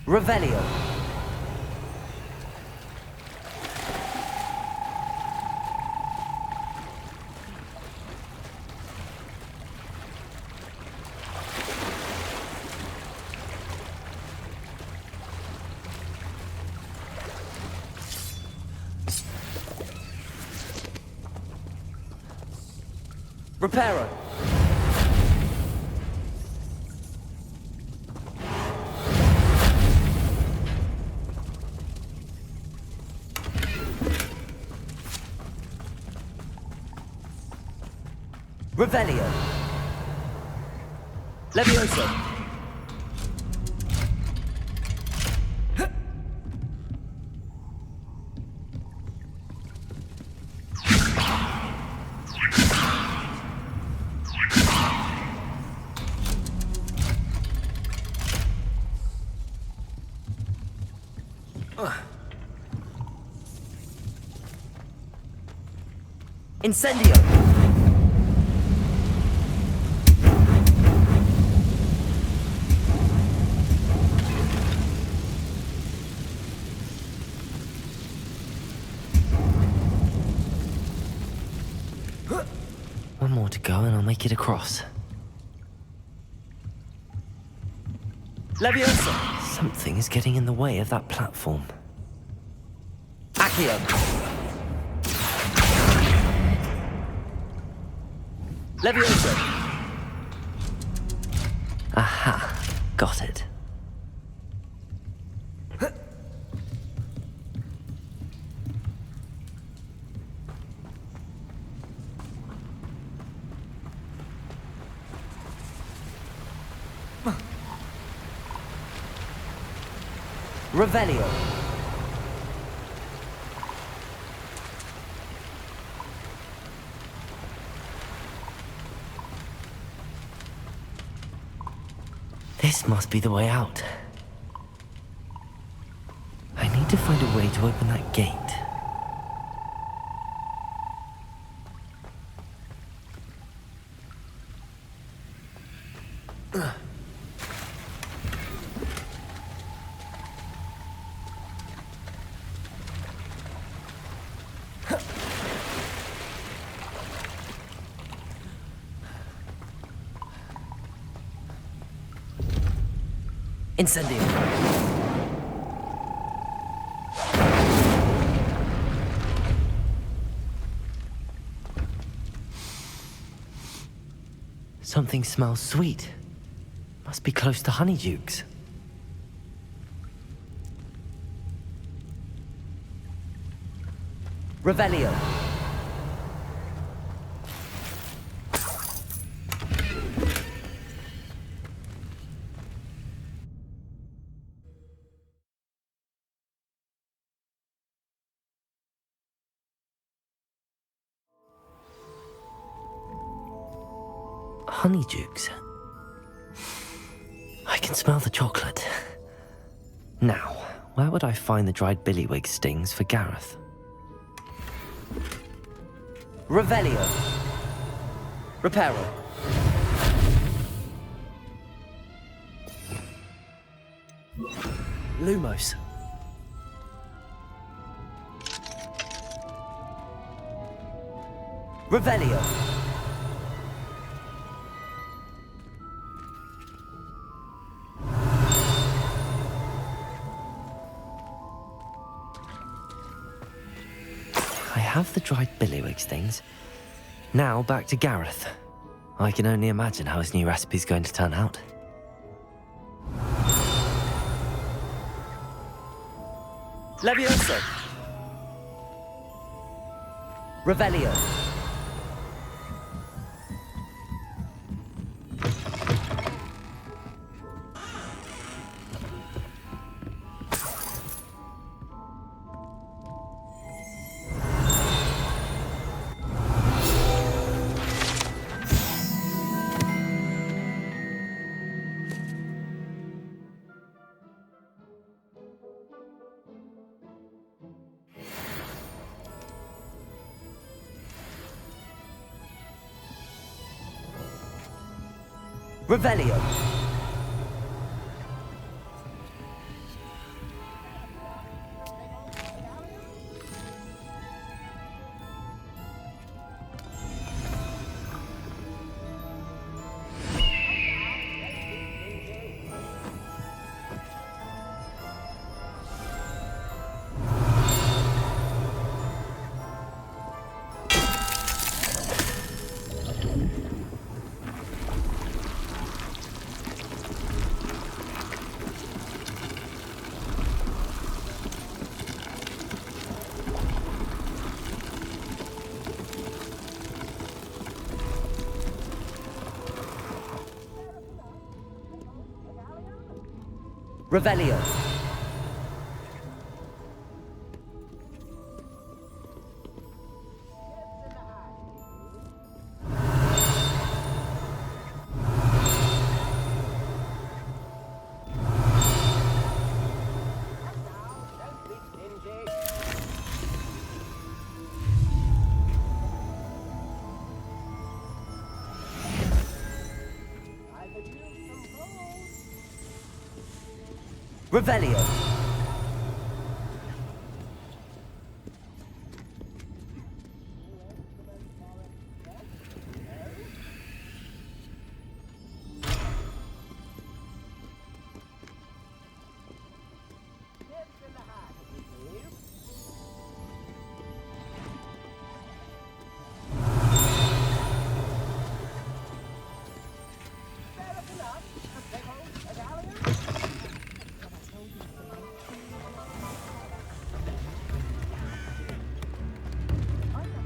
Revelio. Reparo. Revelio. Levioso. Incendio! One more to go and I'll make it across. Leviosa! Something is getting in the way of that platform. Accio! Leviosa! Aha, got it. Revelio! This must be the way out. I need to find a way to open that gate. Incendio! Something smells sweet. Must be close to Honeydukes. Revelio! Honeydukes. I can smell the chocolate. Now, where would I find the dried billywig stings for Gareth? Revelio! Reparo! Lumos. Revelio! I have the dried billywig stings. Now back to Gareth. I can only imagine how his new recipe's going to turn out. Leviosa! Revelio! Revelio! Revelio! Revelio.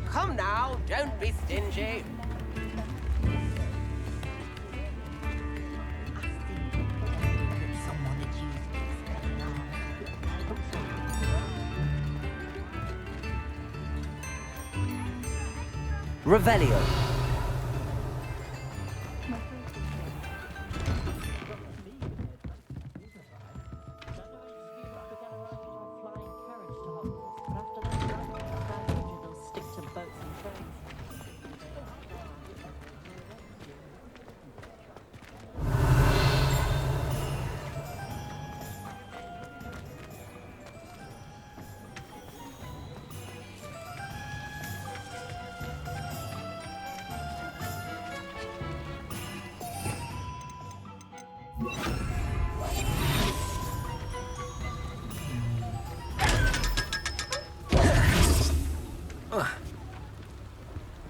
Come now, don't be stingy. Revelio.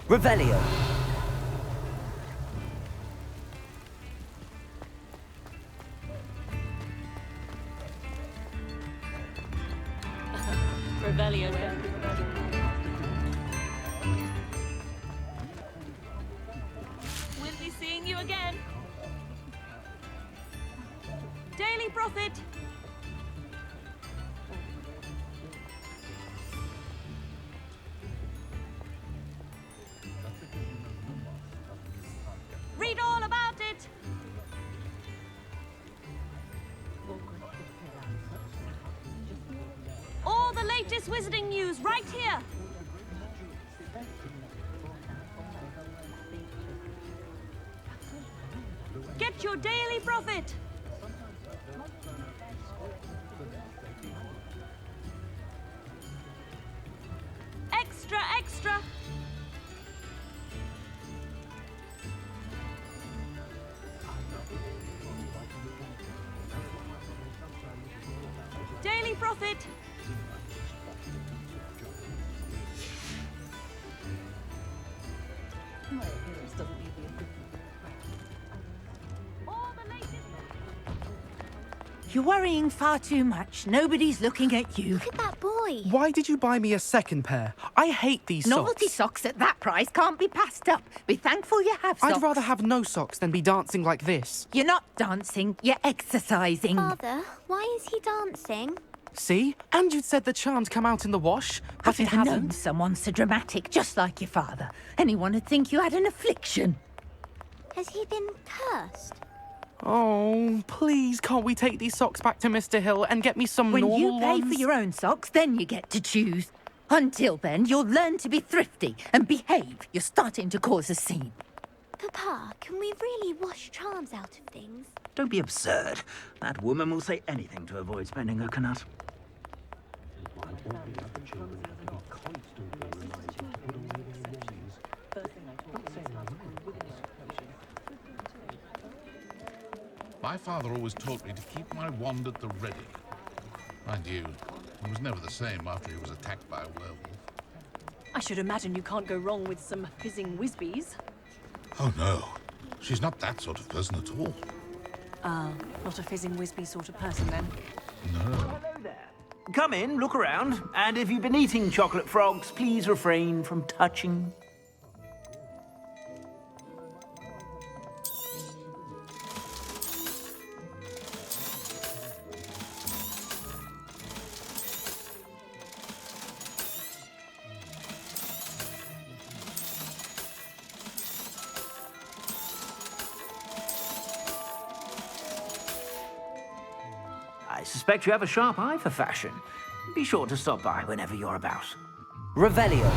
Revelio. Revelio. We'll be seeing you again. Daily Prophet. Read all about it. All the latest wizarding news right here. Get your Daily Prophet. Extra, extra. Daily Prophet. You're worrying far too much. Nobody's looking at you. Look at that boy. Why did you buy me a second pair? I hate these Novelty socks. socks at that price can't be passed up. Be thankful you have socks. I'd rather have no socks than be dancing like this. You're not dancing, you're exercising. Father, why is he dancing? See? And you'd said the charm'd come out in the wash, but I've it never known hasn't. someone so dramatic, just like your father. Anyone would think you had an affliction. Has he been cursed? Oh, please, can't we take these socks back to Mr. Hill and get me some When normal you pay ones? for your own socks, then you get to choose. Until then, you'll learn to be thrifty and behave. You're starting to cause a scene. Papa, can we really wash charms out of things? Don't be absurd. That woman will say anything to avoid spending her canut. My father always taught me to keep my wand at the ready. Mind you, he was never the same after he was attacked by a werewolf. I should imagine you can't go wrong with some fizzing whizbees. Oh no, she's not that sort of person at all. Not a fizzing whizbee sort of person then. No. Come in, look around, and if you've been eating chocolate frogs, please refrain from touching. I suspect you have a sharp eye for fashion. Be sure to stop by whenever you're about. Revelio.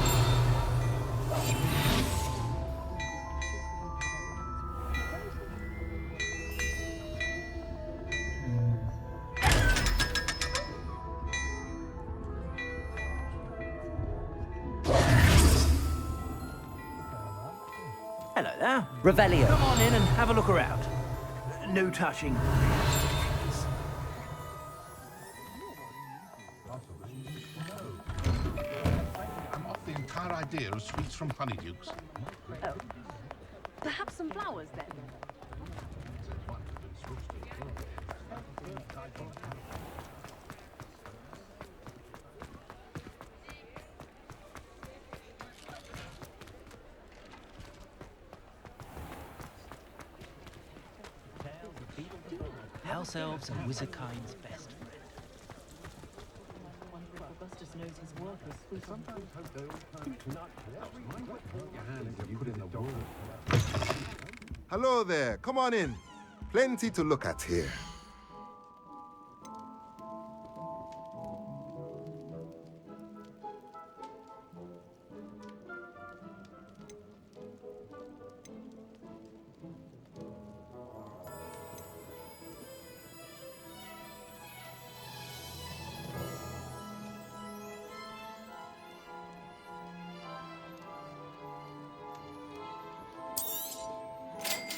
Hello there. Revelio. Come on in and have a look around. No touching. I'm off the entire idea of sweets from honeydukes. Oh. Perhaps some flowers then? House elves are wizardkind's best friend. Augustus knows his work is sweet. Sometimes hope they all come to your hand and you put in the work. Hello there, come on in. Plenty to look at here.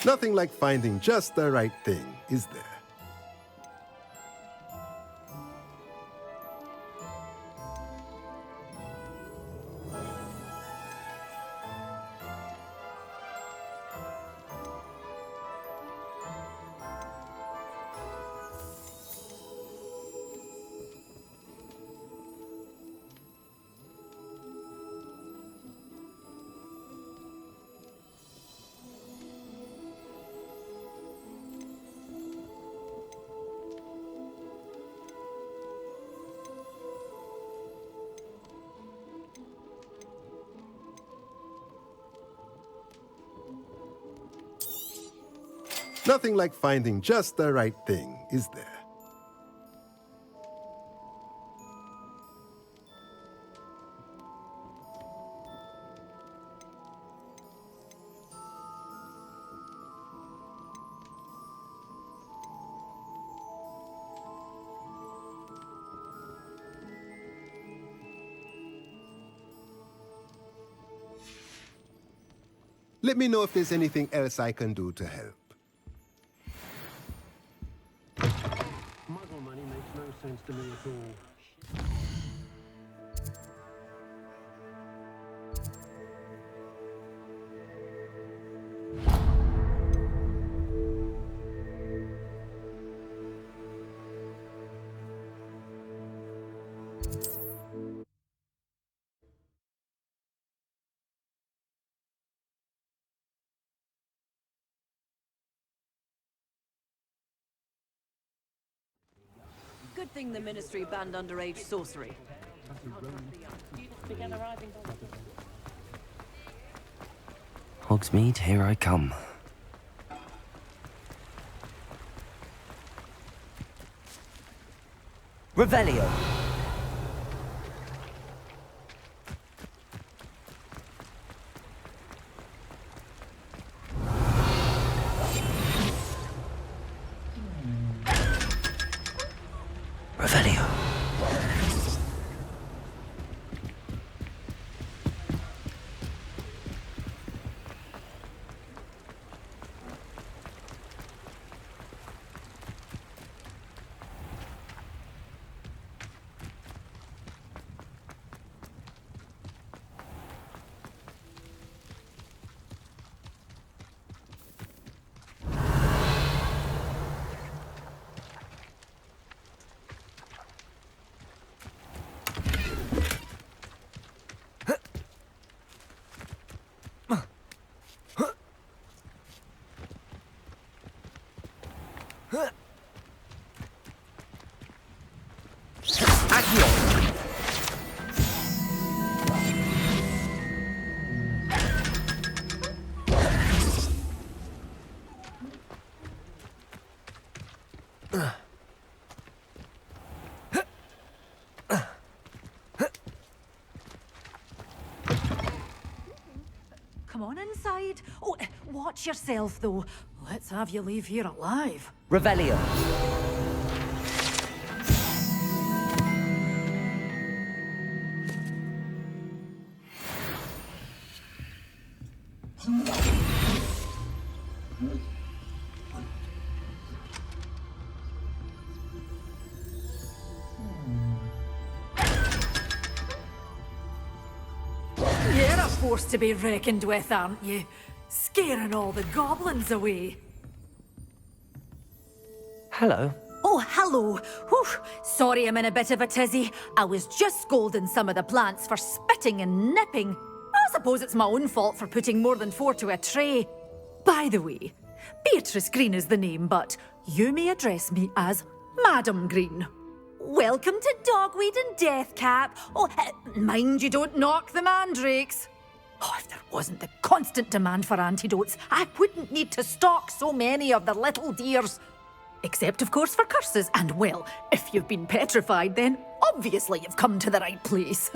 Nothing like finding just the right thing, is there? Nothing like finding just the right thing, is there? Let me know if there's anything else I can do to help. Muggle money makes no sense to me at all. Good thing the Ministry banned underage sorcery. Hogsmeade, here I come. Revelio. Revelio. Come on inside. Oh, watch yourself, though. Let's have you leave here alive. Revelio. You're a force to be reckoned with, aren't you? Scaring all the goblins away. Hello. Oh, hello. Whew. Sorry I'm in a bit of a tizzy. I was just scolding some of the plants for spitting and nipping. I suppose it's my own fault for putting more than 4 to a tray. By the way, Beatrice Green is the name, but you may address me as Madam Green. Welcome to Dogweed and Deathcap. Oh, mind you don't knock the mandrakes. Oh, if there wasn't the constant demand for antidotes, I wouldn't need to stock so many of the little dears. Except, of course, for curses. And, well, if you've been petrified, then obviously you've come to the right place.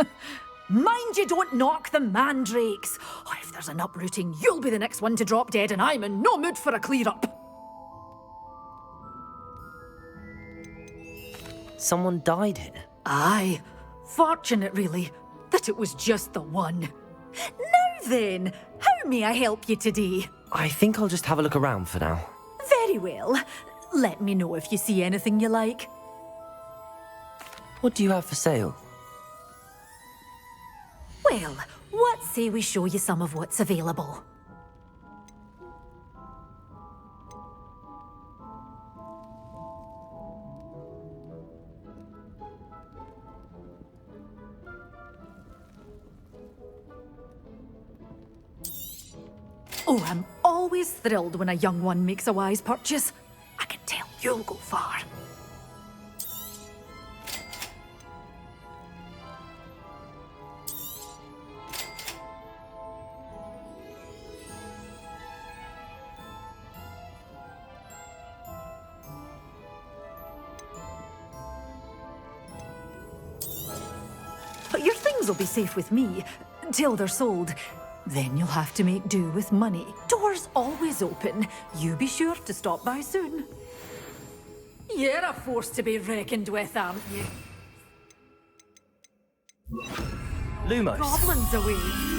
Mind you don't knock the mandrakes. Oh, if there's an uprooting, you'll be the next one to drop dead, and I'm in no mood for a clear-up. Someone died here? Aye. Fortunate, really, that it was just the one. Now then, how may I help you today? I think I'll just have a look around for now. Very well. Let me know if you see anything you like. What do you have for sale? Well, what say we show you some of what's available? Oh, I'm always thrilled when a young one makes a wise purchase. I can tell you'll go far. But your things will be safe with me, till they're sold. Then you'll have to make do with money. Doors always open. You be sure to stop by soon. You're a force to be reckoned with, aren't you? Lumos. Goblins away.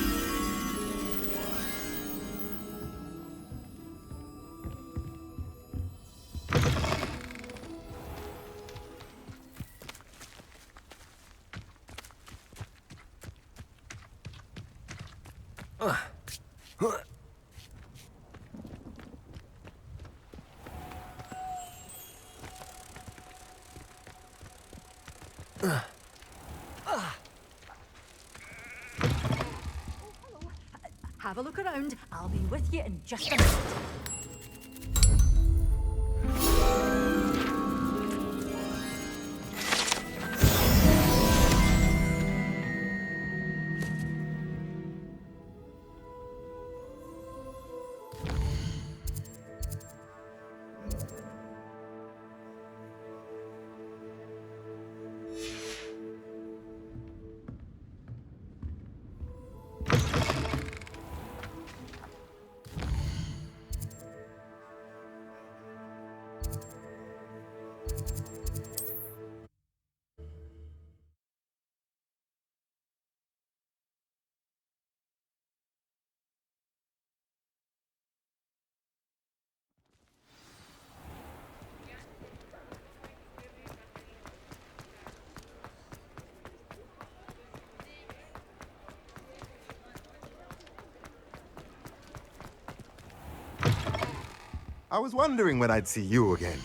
Have a look around. I'll be with you in just a minute. I was wondering when I'd see you again.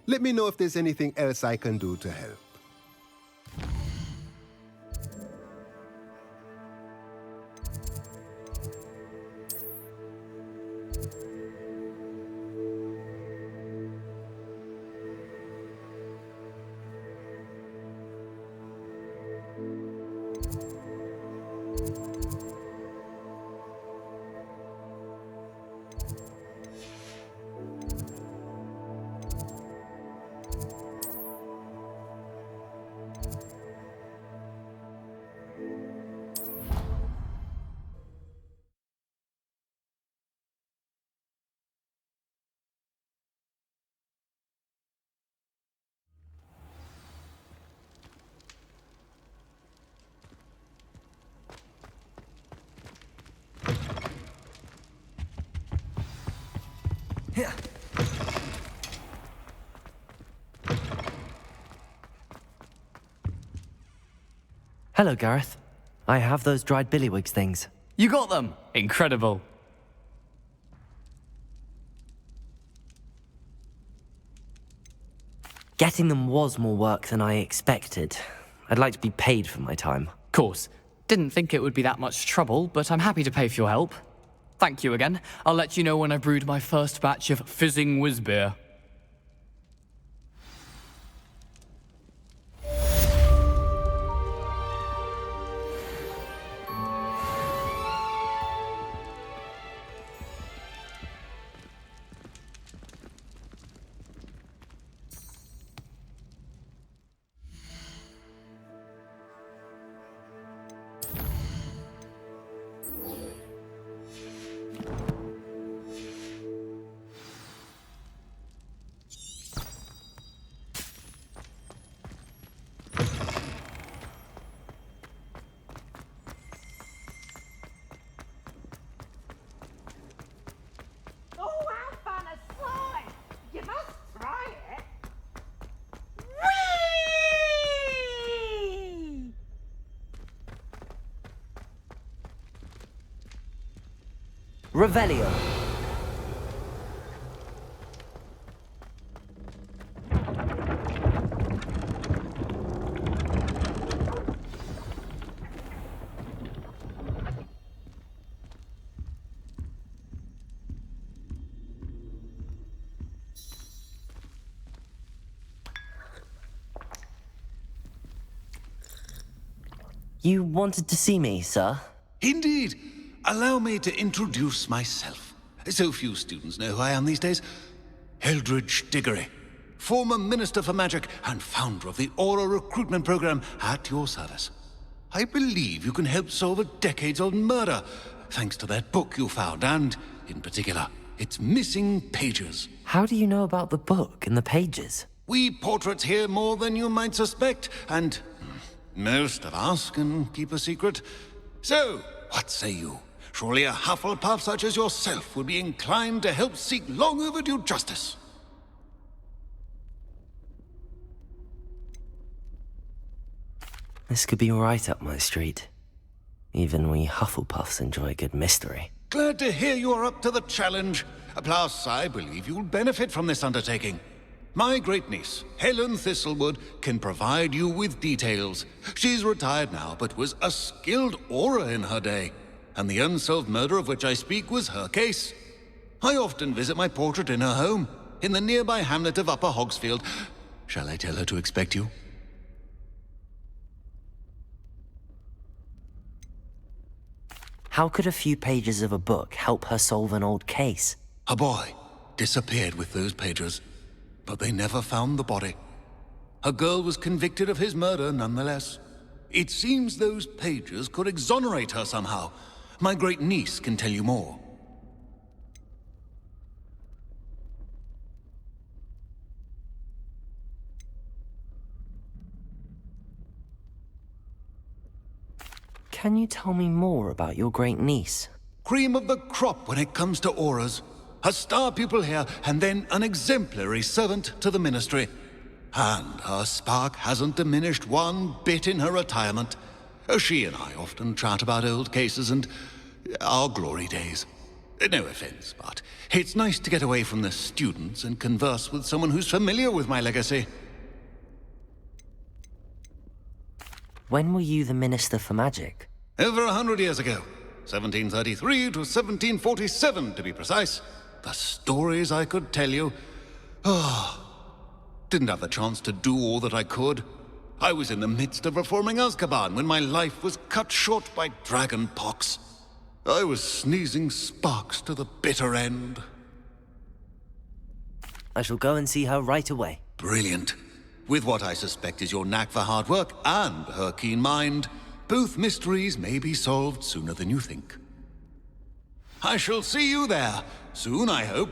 Let me know if there's anything else I can do to help. Hello, Gareth. I have those dried billywigs things. You got them! Incredible. Getting them was more work than I expected. I'd like to be paid for my time. Course. Didn't think it would be that much trouble, but I'm happy to pay for your help. Thank you again. I'll let you know when I've brewed my first batch of fizzing whiz beer. Revelio. You wanted to see me, sir? Indeed. Allow me to introduce myself. So few students know who I am these days. Eldridge Diggory, former Minister for Magic and founder of the Aura Recruitment Program at your service. I believe you can help solve a decades-old murder, thanks to that book you found, and, in particular, its missing pages. How do you know about the book and the pages? We portraits hear more than you might suspect, and most of us can keep a secret. So, what say you? Surely a Hufflepuff such as yourself would be inclined to help seek long overdue justice. This could be right up my street. Even we Hufflepuffs enjoy a good mystery. Glad to hear you are up to the challenge. Plus, I believe you'll benefit from this undertaking. My great-niece, Helen Thistlewood, can provide you with details. She's retired now, but was a skilled aura in her day. And the unsolved murder of which I speak was her case. I often visit my portrait in her home, in the nearby hamlet of Upper Hogsfield. Shall I tell her to expect you? How could a few pages of a book help her solve an old case? A boy disappeared with those pages, but they never found the body. A girl was convicted of his murder nonetheless. It seems those pages could exonerate her somehow. My great-niece can tell you more. Can you tell me more about your great-niece? Cream of the crop when it comes to auras. A star pupil here, and then an exemplary servant to the Ministry. And her spark hasn't diminished one bit in her retirement. She and I often chat about old cases and our glory days. No offense, but it's nice to get away from the students and converse with someone who's familiar with my legacy. When were you the Minister for Magic? Over 100 years ago. 1733 to 1747, to be precise. The stories I could tell you. Didn't have the chance to do all that I could. I was in the midst of reforming Azkaban when my life was cut short by dragon pox. I was sneezing sparks to the bitter end. I shall go and see her right away. Brilliant. With what I suspect is your knack for hard work and her keen mind, both mysteries may be solved sooner than you think. I shall see you there, soon I hope.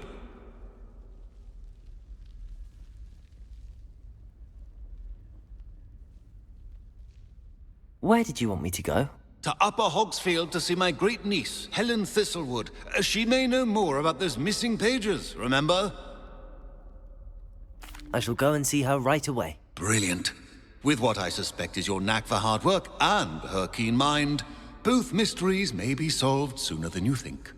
Where did you want me to go? To Upper Hogsfield to see my great-niece, Helen Thistlewood. She may know more about those missing pages, remember? I shall go and see her right away. Brilliant. With what I suspect is your knack for hard work and her keen mind, both mysteries may be solved sooner than you think.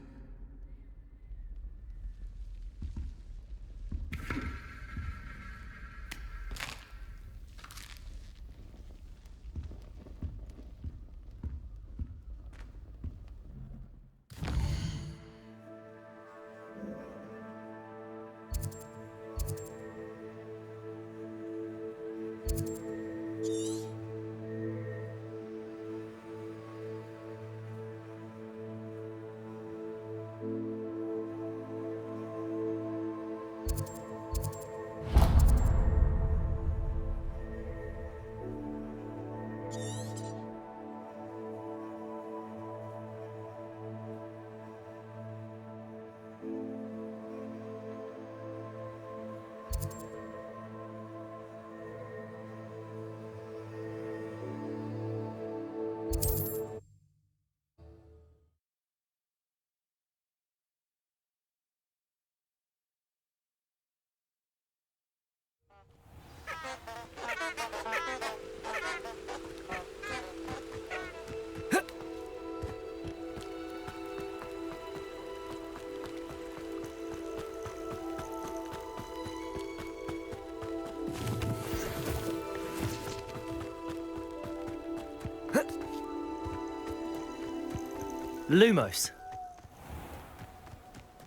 Lumos.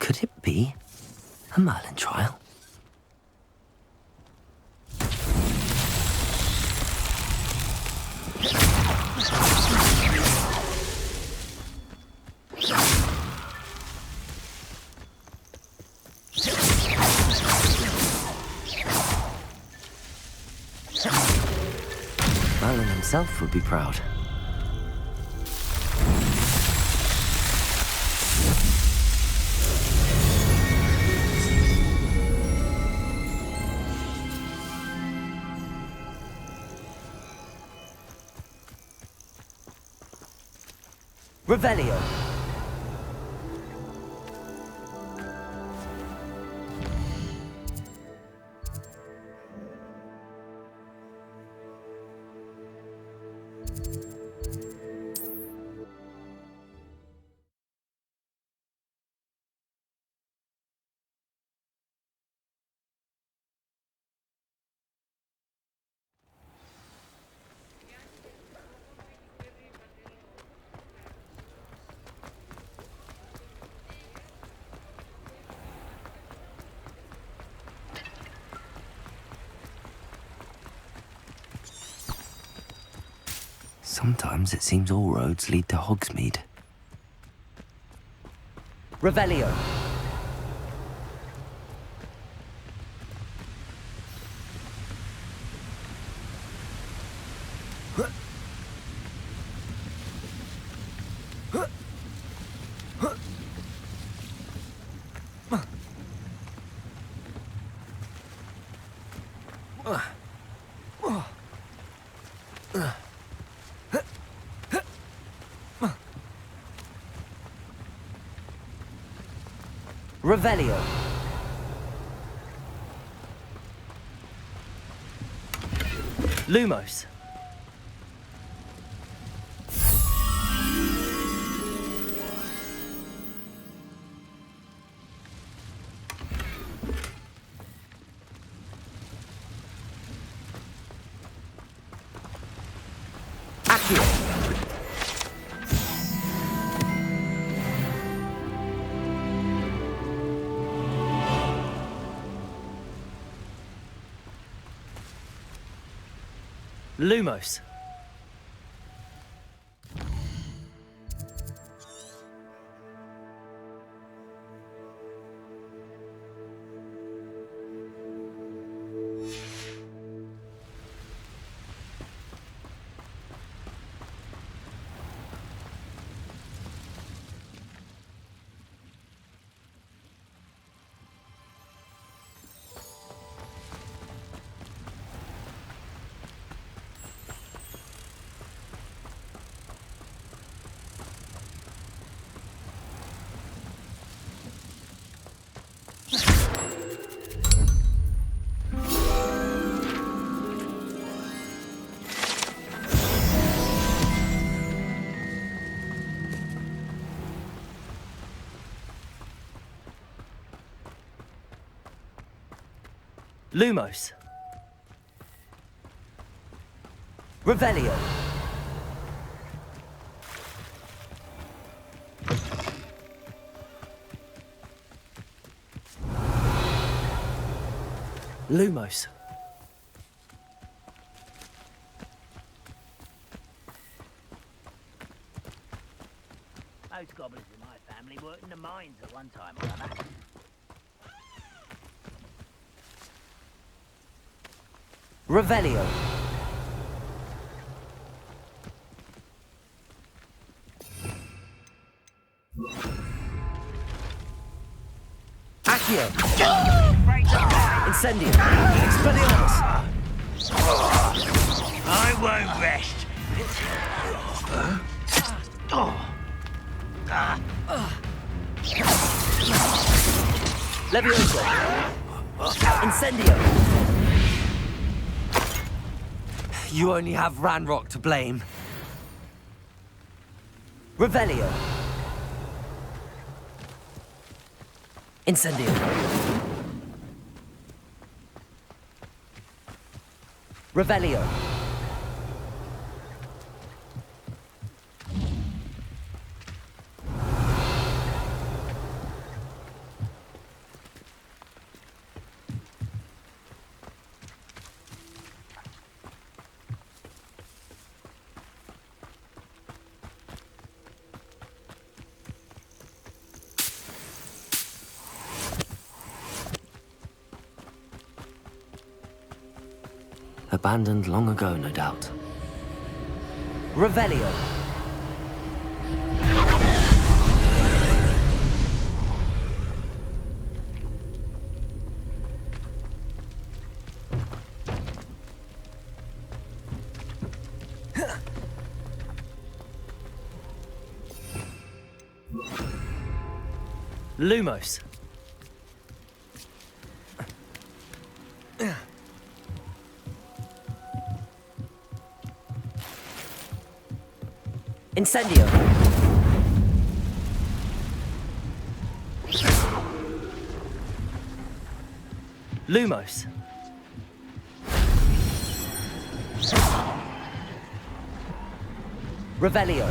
Could it be a Merlin trial? Merlin himself would be proud. Revelio. Sometimes it seems all roads lead to Hogsmeade. Revelio. Revelio. Lumos. Accio. Lumos. Lumos. Revelio. Lumos. Most goblins in my family worked in the mines at one time or other. Revelio. Accio. Incendio. Expelliarmus. I won't rest. Levioso. Incendio. You only have Ranrock to blame. Revelio. Incendio. Revelio. Abandoned long ago, no doubt. Revelio. Lumos. Incendio. Lumos. Revelio.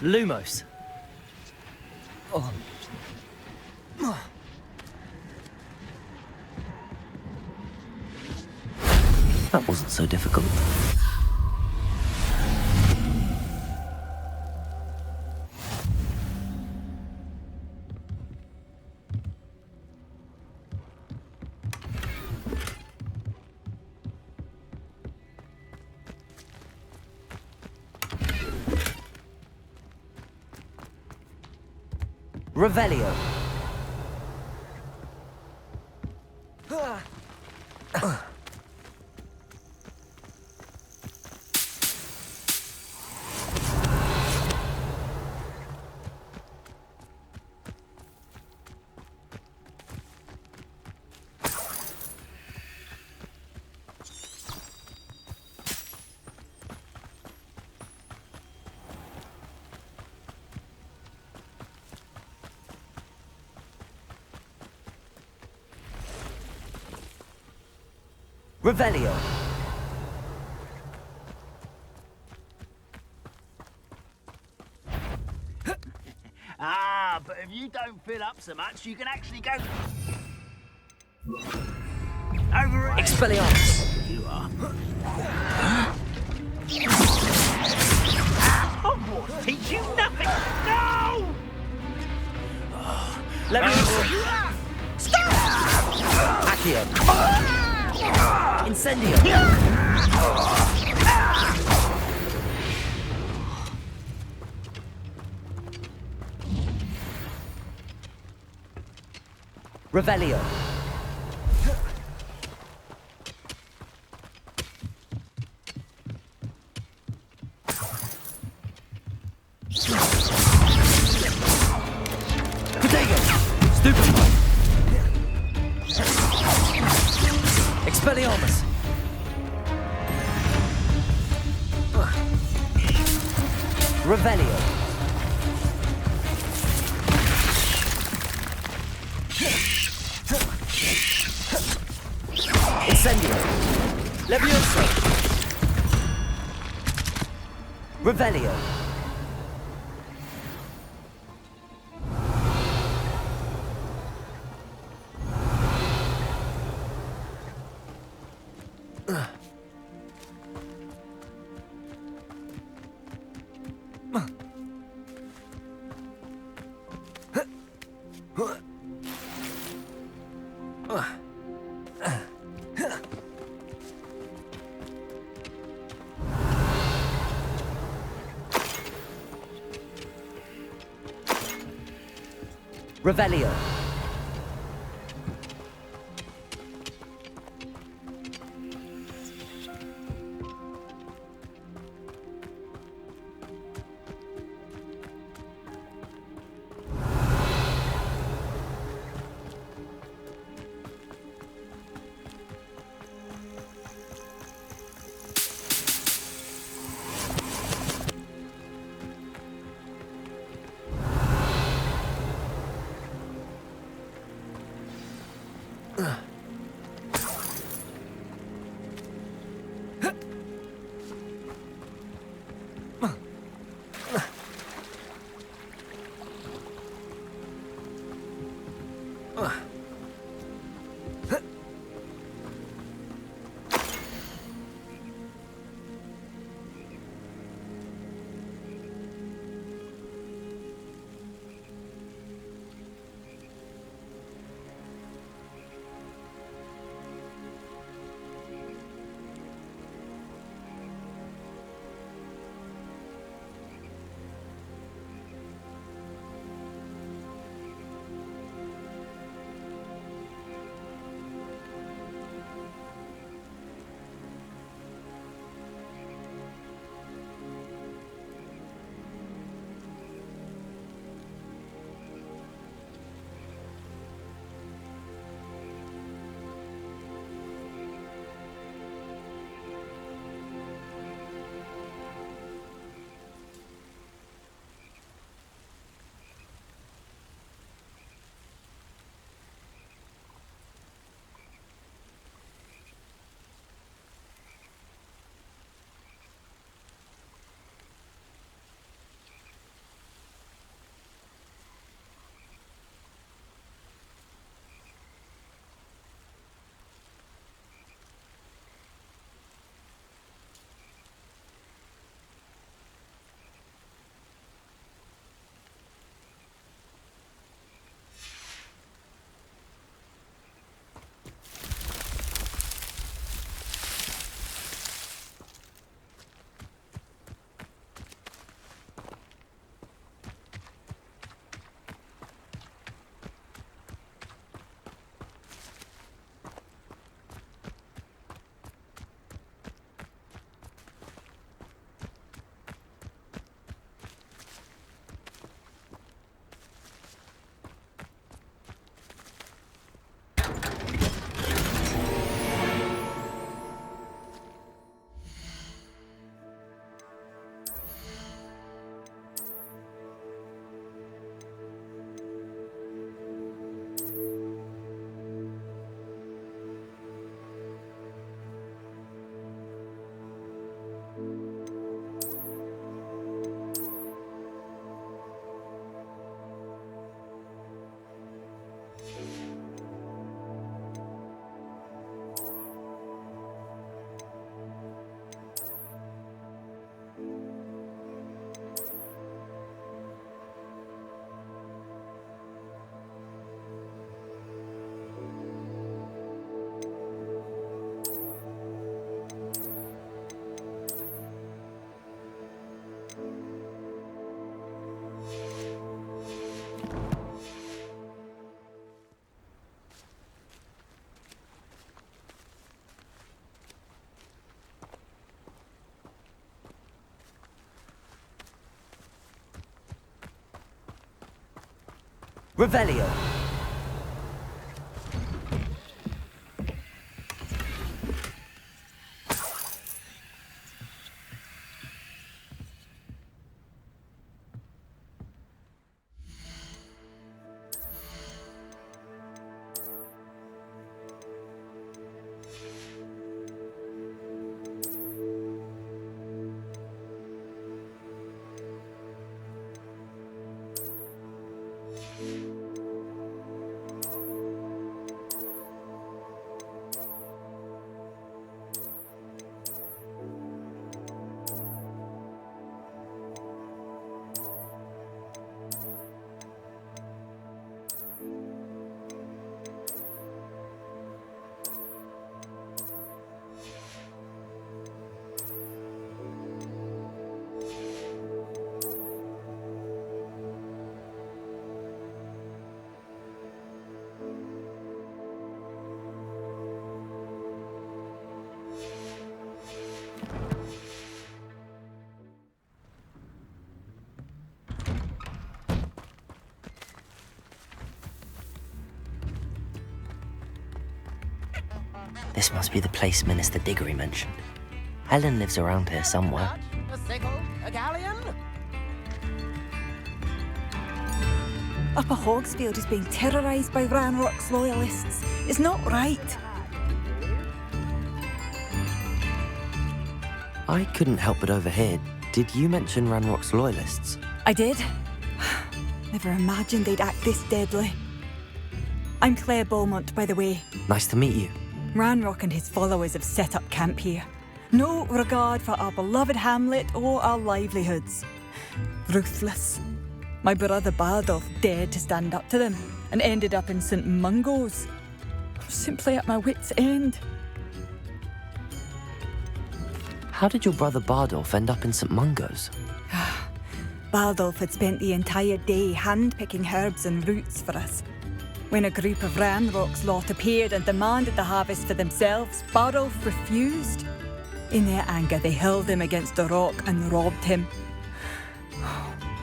Lumos. Oh. That wasn't so difficult. Revelio. Revelio. Ah, but if you don't fill up so much, you can actually go over it. Expelliarmus. You are. Hogwarts teach you nothing. No! Levioso. Stop! Accio. Incendio. Revelio. Protego. Stupefy. Expelliarmus! Revelio! Incendio! Levioso! Revelio! Revelio. Revelio. This must be the place Minister Diggory mentioned. Helen lives around here somewhere. A sickle, a galleon? Upper Hogsfield is being terrorised by Ranrock's loyalists. It's not right. I couldn't help but overhear. Did you mention Ranrock's loyalists? I did. Never imagined they'd act this deadly. I'm Claire Beaumont, by the way. Nice to meet you. Ranrock and his followers have set up camp here. No regard for our beloved hamlet or our livelihoods. Ruthless. My brother Bardolph dared to stand up to them and ended up in St. Mungo's. I'm simply at my wit's end. How did your brother Bardolph end up in St. Mungo's? Bardolph had spent the entire day hand-picking herbs and roots for us. When a group of Ranrock's lot appeared and demanded the harvest for themselves, Bardolph refused. In their anger, they hurled him against a rock and robbed him.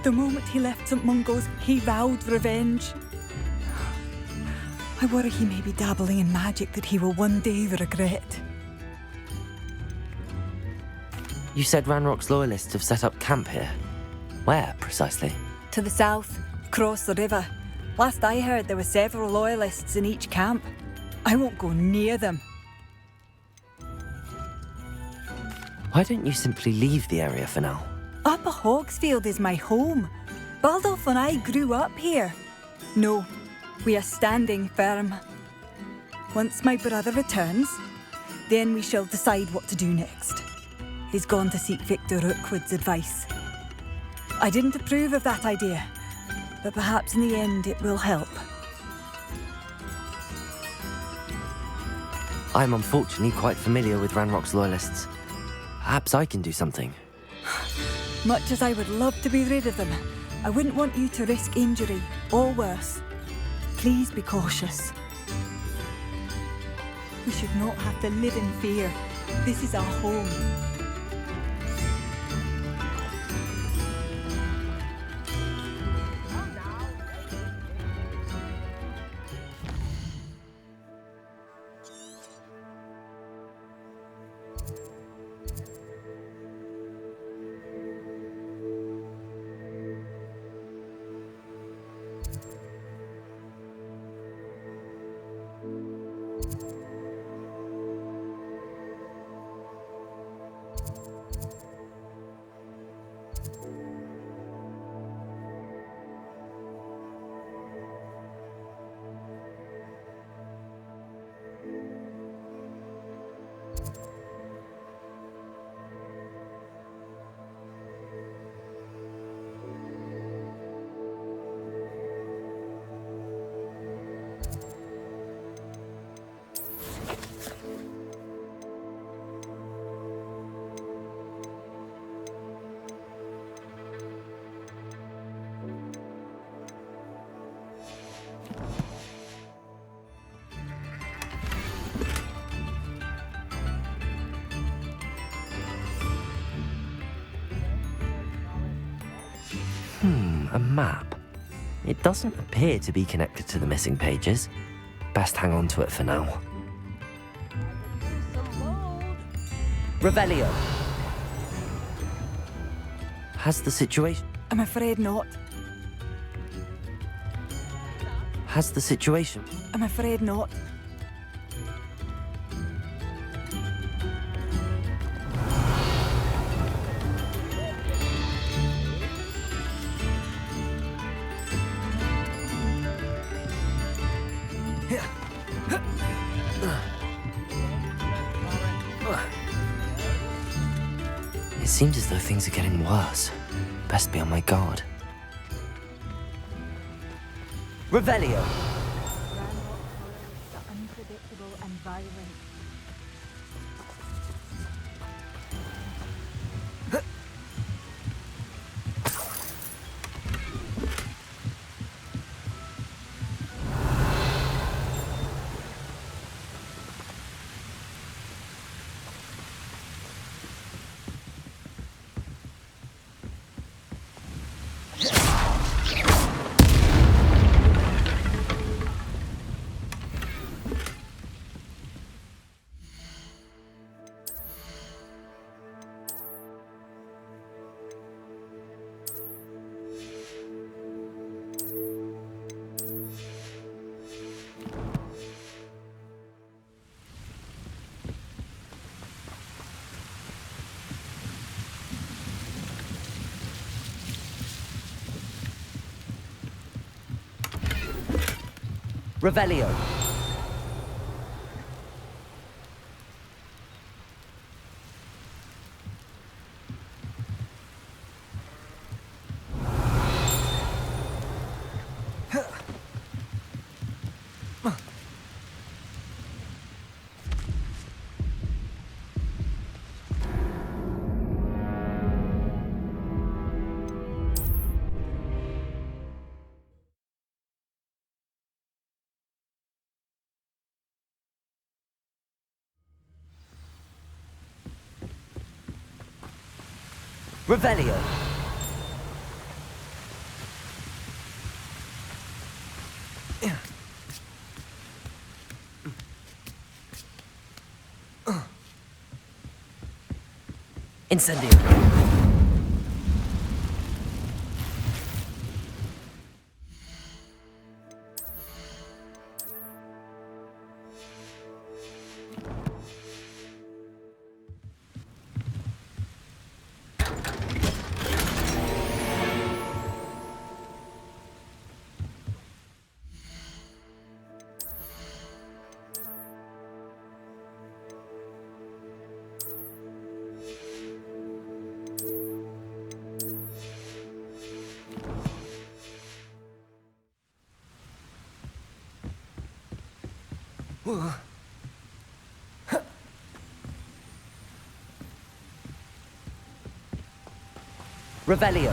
The moment he left St. Mungo's, he vowed revenge. I worry he may be dabbling in magic that he will one day regret. You said Ranrock's loyalists have set up camp here. Where, precisely? To the south, across the river. Last I heard, there were several loyalists in each camp. I won't go near them. Why don't you simply leave the area for now? Upper Hogsfield is my home. Bardolph and I grew up here. No, we are standing firm. Once my brother returns, then we shall decide what to do next. He's gone to seek Victor Rookwood's advice. I didn't approve of that idea, but perhaps in the end it will help. I'm unfortunately quite familiar with Ranrock's loyalists. Perhaps I can do something. Much as I would love to be rid of them, I wouldn't want you to risk injury, or worse. Please be cautious. We should not have to live in fear. This is our home. A map. It doesn't appear to be connected to the missing pages. Best hang on to it for now. Revelio. Has the situation... I'm afraid not. Has the situation... I'm afraid not. It seems as though things are getting worse. Best be on my guard. Revelio. Unpredictable and violent. Revelio. Revelio. Incendio. Revelio.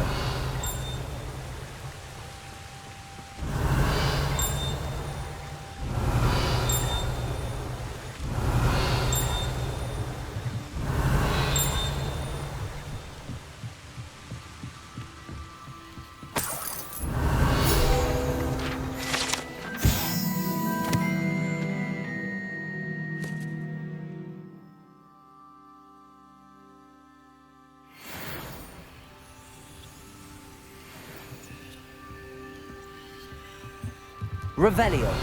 Revelio.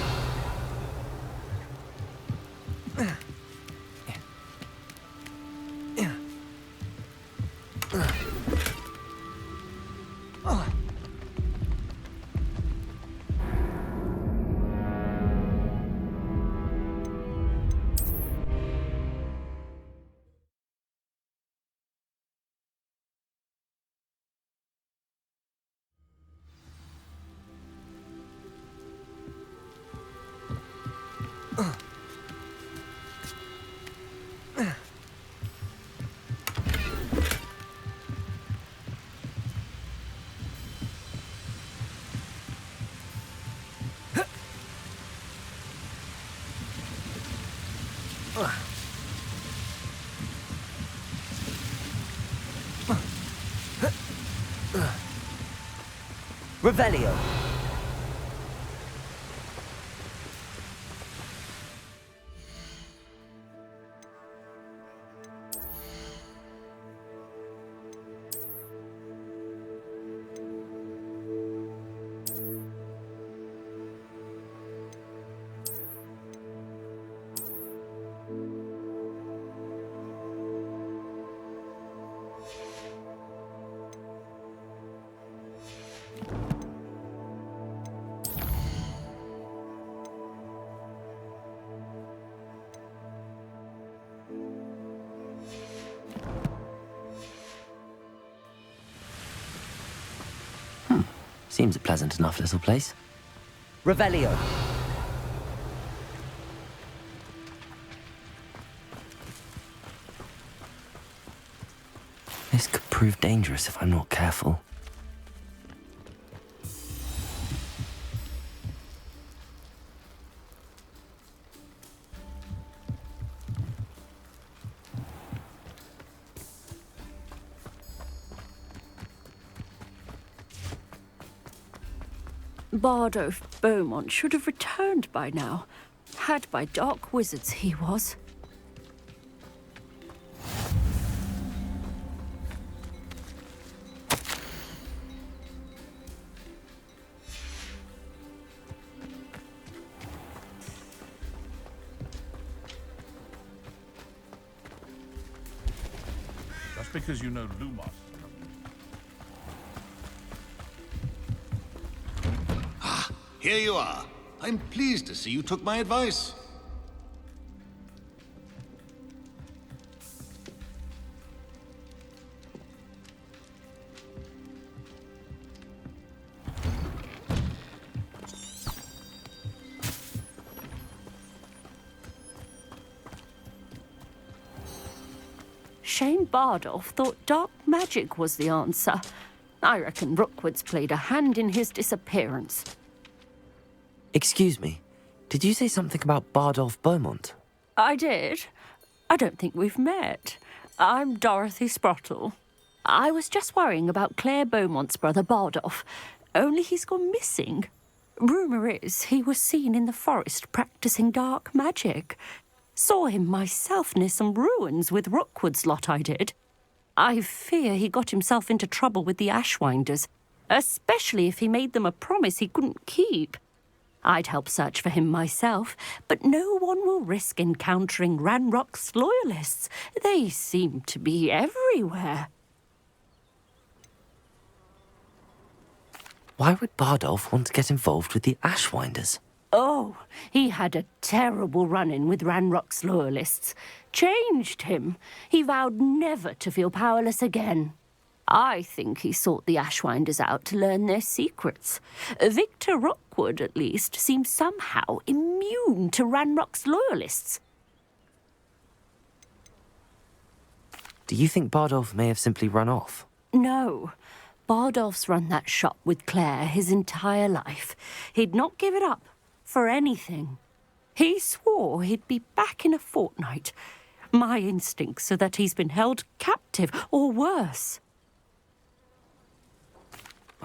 Revelio. Seems a pleasant enough little place. Revelio. This could prove dangerous if I'm not careful. Bardolph Beaumont should have returned by now. Had by dark wizards he was. Just because you know Lumos. Here you are. I'm pleased to see you took my advice. Shane Bardolph thought dark magic was the answer. I reckon Rookwood's played a hand in his disappearance. Excuse me, did you say something about Bardolph Beaumont? I did. I don't think we've met. I'm Dorothy Sprottle. I was just worrying about Claire Beaumont's brother Bardolph, only he's gone missing. Rumour is he was seen in the forest practising dark magic. Saw him myself near some ruins with Rookwood's lot I did. I fear he got himself into trouble with the Ashwinders, especially if he made them a promise he couldn't keep. I'd help search for him myself, but no one will risk encountering Ranrock's loyalists. They seem to be everywhere. Why would Bardolph want to get involved with the Ashwinders? Oh, he had a terrible run-in with Ranrock's loyalists. Changed him. He vowed never to feel powerless again. I think he sought the Ashwinders out to learn their secrets. Victor Rookwood, at least, seems somehow immune to Ranrock's loyalists. Do you think Bardolph may have simply run off? No. Bardolph's run that shop with Claire his entire life. He'd not give it up for anything. He swore he'd be back in a fortnight. My instincts are that he's been held captive, or worse.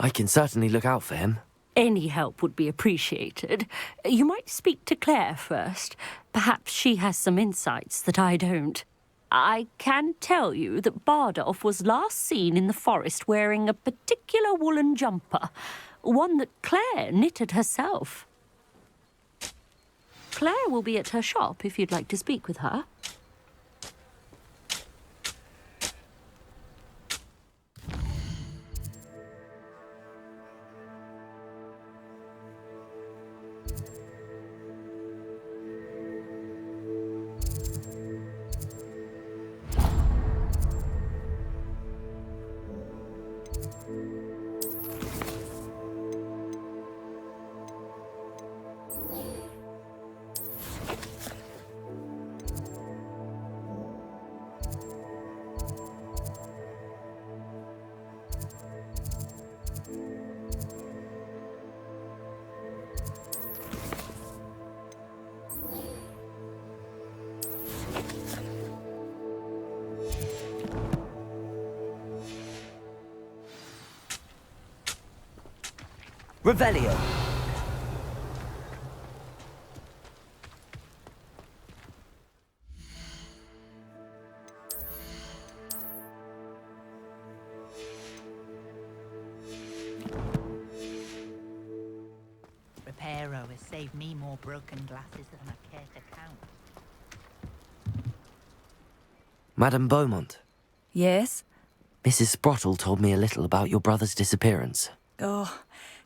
I can certainly look out for him. Any help would be appreciated. You might speak to Claire first. Perhaps she has some insights that I don't. I can tell you that Bardolph was last seen in the forest wearing a particular woolen jumper, one that Claire knitted herself. Claire will be at her shop if you'd like to speak with her. Revelio. Reparo has saved me more broken glasses than I care to count. Madame Beaumont. Yes? Mrs. Sprottle told me a little about your brother's disappearance. Oh,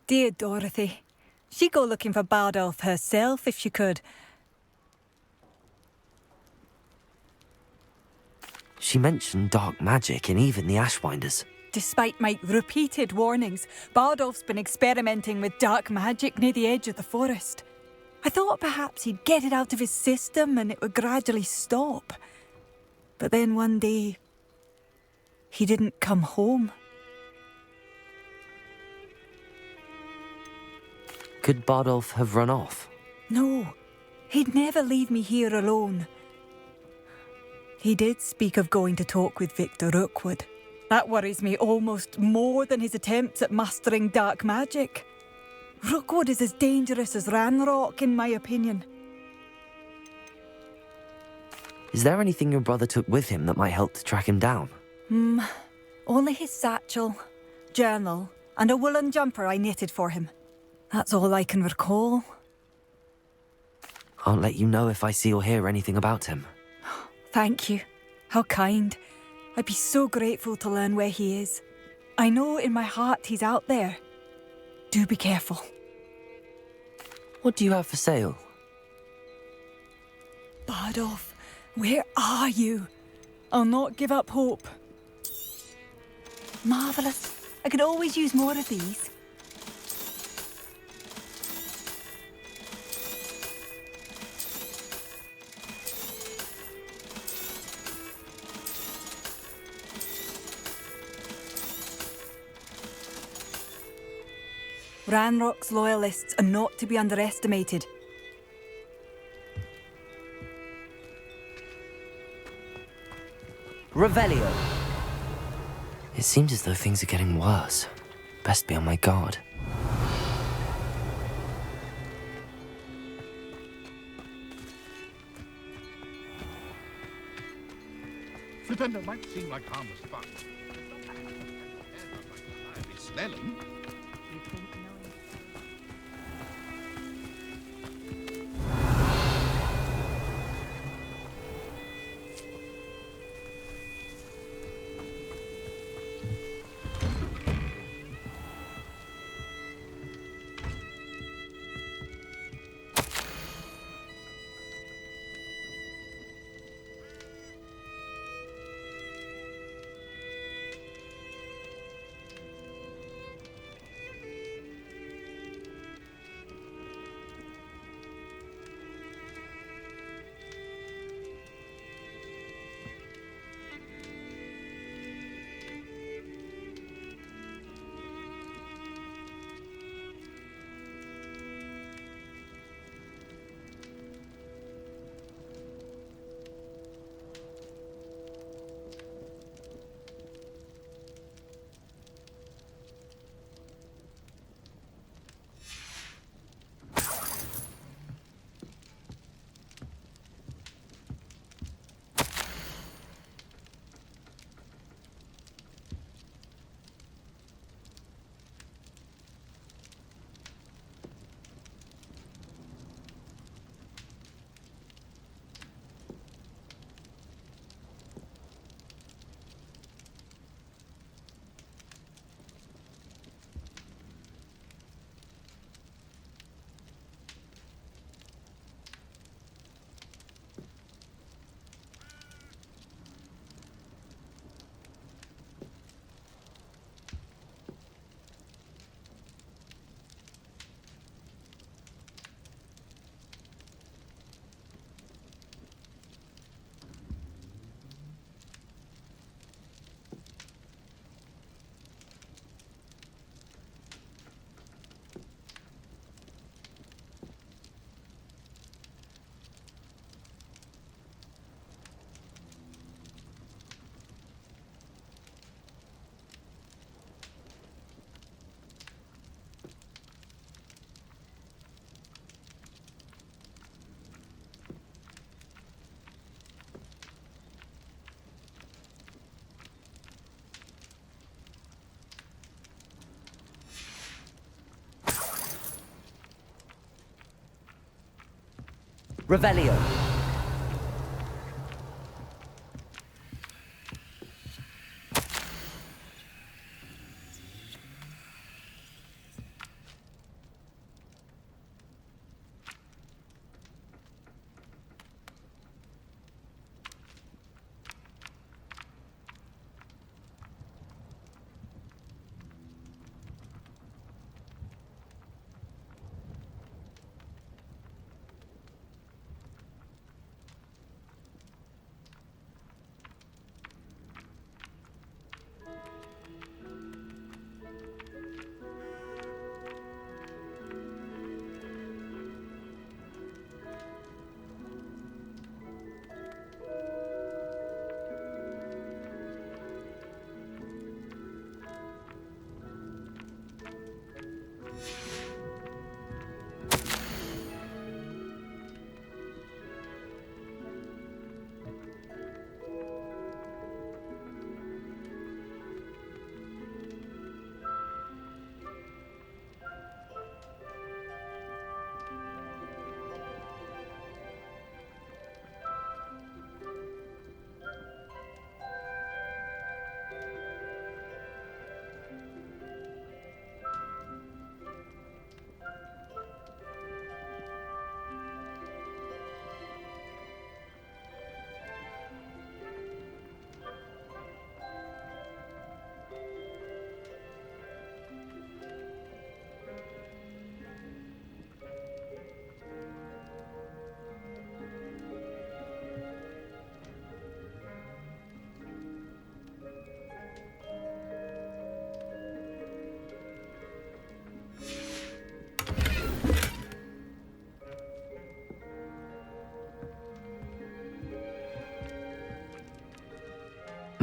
dear Dorothy. She'd go looking for Bardolph herself if she could. She mentioned dark magic and even the Ashwinders. Despite my repeated warnings, Bardolph's been experimenting with dark magic near the edge of the forest. I thought perhaps he'd get it out of his system and it would gradually stop. But then one day, he didn't come home. Could Bardolph have run off? No, he'd never leave me here alone. He did speak of going to talk with Victor Rookwood. That worries me almost more than his attempts at mastering dark magic. Rookwood is as dangerous as Ranrock, in my opinion. Is there anything your brother took with him that might help to track him down? Only his satchel, journal, and a woolen jumper I knitted for him. That's all I can recall. I'll let you know if I see or hear anything about him. Thank you. How kind. I'd be so grateful to learn where he is. I know in my heart he's out there. Do be careful. What do you have for sale? Bardolph, where are you? I'll not give up hope. Marvellous. I could always use more of these. Ranrock's loyalists are not to be underestimated. Revelio. It seems as though things are getting worse. Best be on my guard. Flippender might seem like harmless fun. I'd be smelling. Revelio.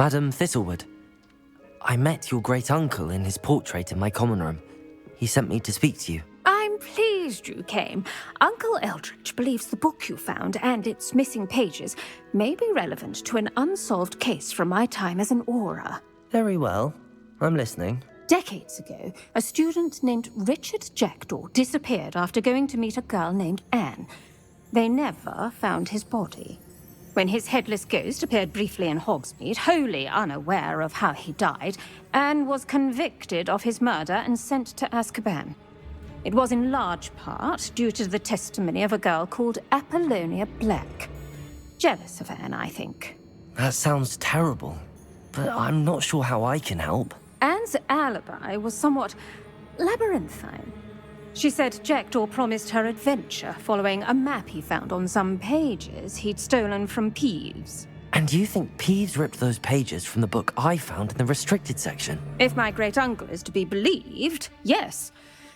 Madam Thistlewood, I met your great-uncle in his portrait in my common room. He sent me to speak to you. I'm pleased you came. Uncle Eldridge believes the book you found and its missing pages may be relevant to an unsolved case from my time as an Auror. Very well. I'm listening. Decades ago, a student named Richard Jackdaw disappeared after going to meet a girl named Anne. They never found his body. When his headless ghost appeared briefly in Hogsmeade, wholly unaware of how he died, Anne was convicted of his murder and sent to Azkaban. It was in large part due to the testimony of a girl called Apollonia Black. Jealous of Anne, I think. That sounds terrible, but I'm not sure how I can help. Anne's alibi was somewhat labyrinthine. She said Jackdaw promised her adventure following a map he found on some pages he'd stolen from Peeves. And you think Peeves ripped those pages from the book I found in the restricted section? If my great-uncle is to be believed, yes.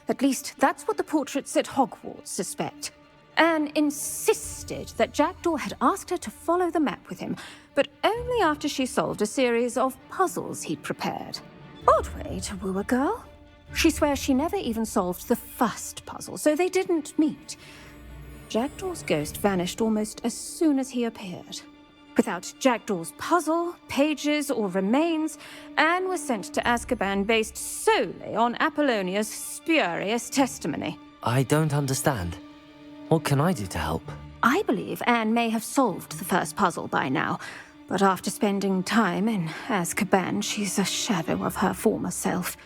At least that's what the portraits at Hogwarts suspect. Anne insisted that Jackdaw had asked her to follow the map with him, but only after she solved a series of puzzles he'd prepared. Odd way to woo a girl. She swears she never even solved the first puzzle, so they didn't meet. Jackdaw's ghost vanished almost as soon as he appeared. Without Jackdaw's puzzle, pages, or remains, Anne was sent to Azkaban based solely on Apollonia's spurious testimony. I don't understand. What can I do to help? I believe Anne may have solved the first puzzle by now, but after spending time in Azkaban, she's a shadow of her former self.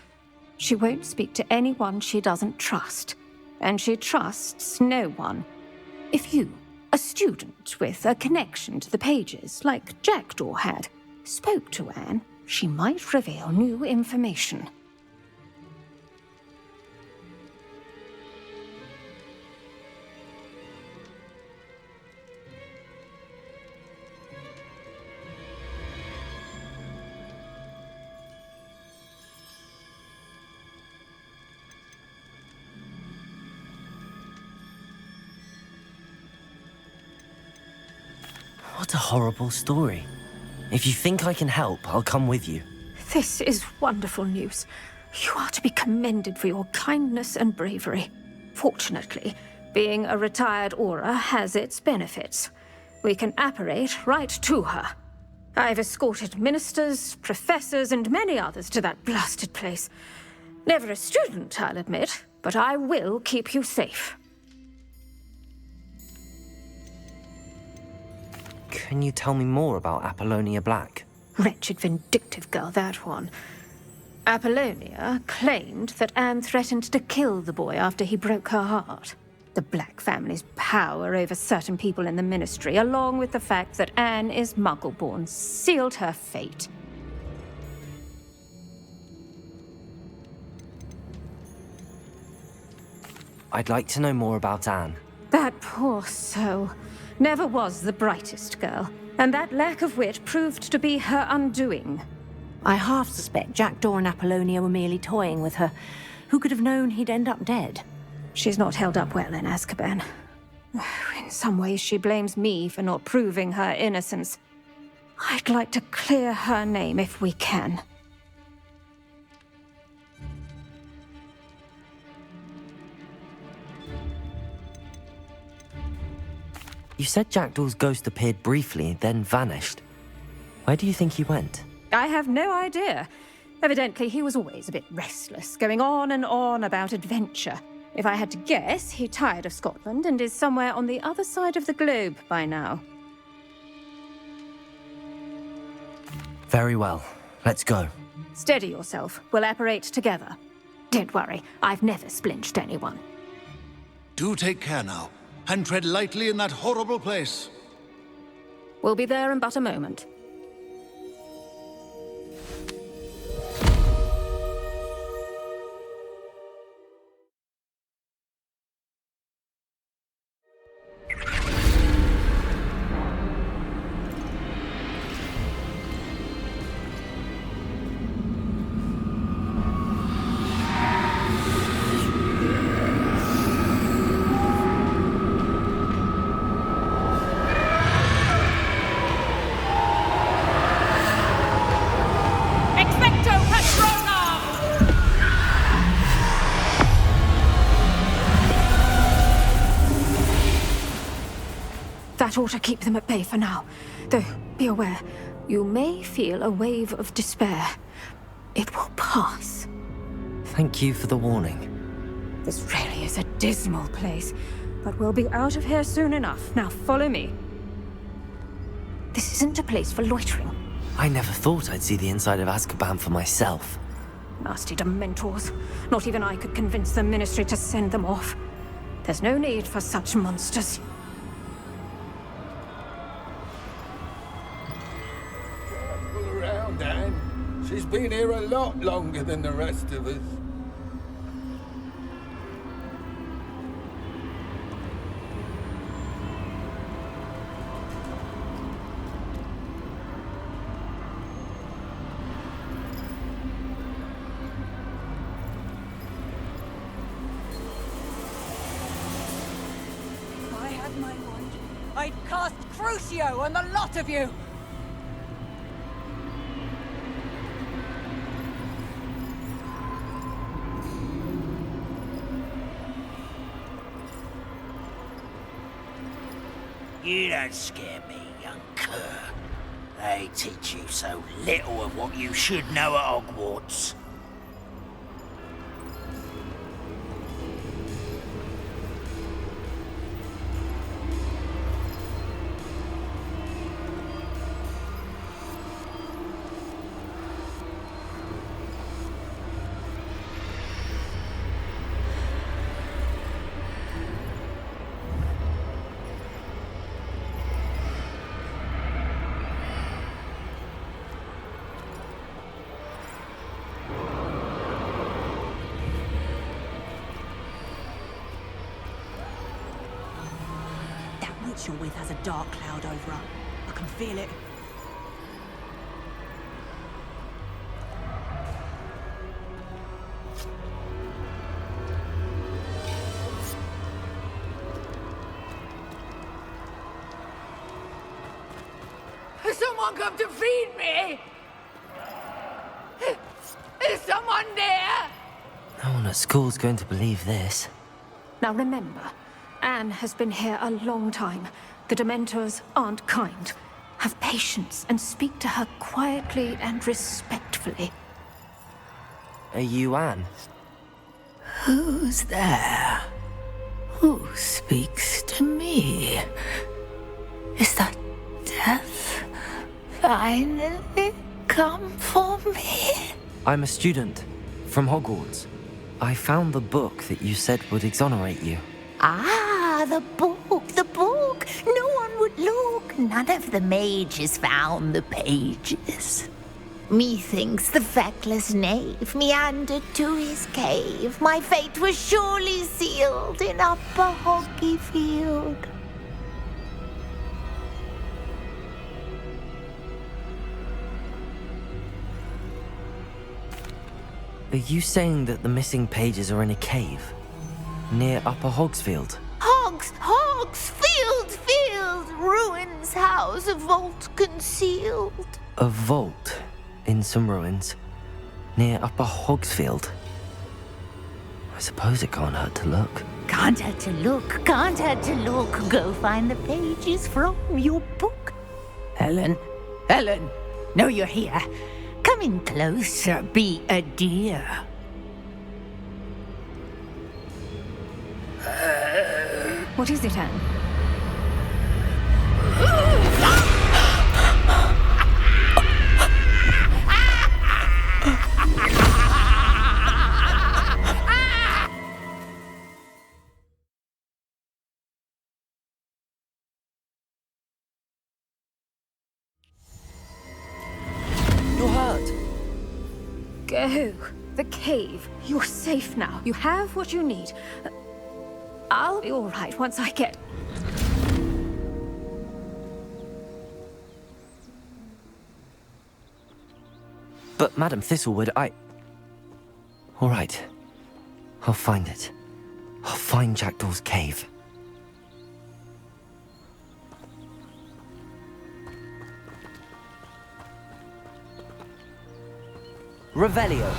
She won't speak to anyone she doesn't trust, and she trusts no one. If you, a student with a connection to the pages, like Jackdaw had, spoke to Anne, she might reveal new information. What a horrible story. If you think I can help, I'll come with you. This is wonderful news. You are to be commended for your kindness and bravery. Fortunately, being a retired Auror has its benefits. We can apparate right to her. I've escorted ministers, professors, and many others to that blasted place. Never a student, I'll admit, but I will keep you safe. Can you tell me more about Apollonia Black? Wretched, vindictive girl, that one. Apollonia claimed that Anne threatened to kill the boy after he broke her heart. The Black family's power over certain people in the Ministry, along with the fact that Anne is Muggle-born, sealed her fate. I'd like to know more about Anne. That poor soul never was the brightest girl, and that lack of wit proved to be her undoing. I half suspect Jackdaw and Apollonia were merely toying with her. Who could have known he'd end up dead? She's not held up well in Azkaban. In some ways, she blames me for not proving her innocence. I'd like to clear her name if we can. You said Jackdaw's ghost appeared briefly, then vanished. Where do you think he went? I have no idea. Evidently, he was always a bit restless, going on and on about adventure. If I had to guess, he tired of Scotland and is somewhere on the other side of the globe by now. Very well. Let's go. Steady yourself. We'll apparate together. Don't worry, I've never splinched anyone. Do take care now, and tread lightly in that horrible place. We'll be there in but a moment. ought to keep them at bay for now. Though, be aware, you may feel a wave of despair. It will pass. Thank you for the warning. This really is a dismal place, but we'll be out of here soon enough. Now follow me. This isn't a place for loitering. I never thought I'd see the inside of Azkaban for myself. Nasty Dementors. Not even I could convince the Ministry to send them off. There's no need for such monsters. Careful around, Anne. She's been here a lot longer than the rest of us. I'd cast Crucio on the lot of you! You don't scare me, young cur. They teach you so little of what you should know at Hogwarts. You're with has a dark cloud over her. I can feel it. Has someone come to feed me? Is someone there? No one at school's going to believe this. Now remember, Anne has been here a long time. The Dementors aren't kind. Have patience and speak to her quietly and respectfully. Are you Anne? Who's there? Who speaks to me? Is that death finally come for me? I'm a student from Hogwarts. I found the book that you said would exonerate you. Ah, the book, the book. No one would look. None of the mages found the pages. Methinks the feckless knave meandered to his cave. My fate was surely sealed in Upper Hoggyfield. Are you saying that the missing pages are in a cave? Near Upper Hogsfield? Field, ruins house, a vault concealed. A vault in some ruins near Upper Hogsfield. I suppose it can't hurt to look. Can't hurt to look, can't hurt to look. Go find the pages from your book. Helen, know you're here. Come in closer, be a dear. What is it, Anne? You're hurt. Go. The cave. You're safe now. You have what you need. I'll be all right once I get... But Madam Thistlewood, All right. I'll find it. I'll find Jackdaw's cave. Revelio.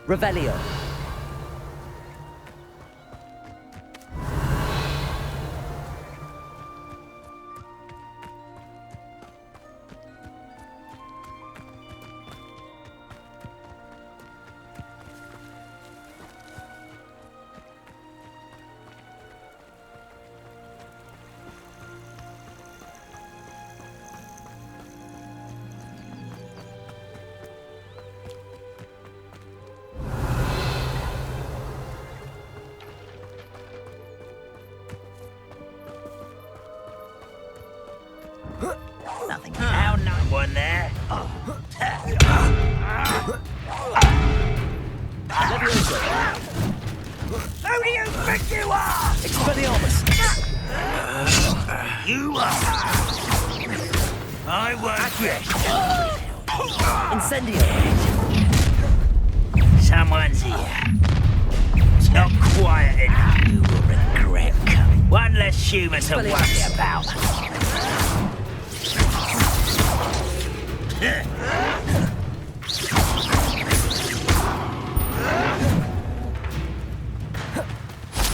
Revelio. Nothing found, no one there. Who do you think you are? Expelliarmus! You are. I won't rest. Incendio! Someone's here. It's not quiet enough. You will regret coming. One less human to worry about.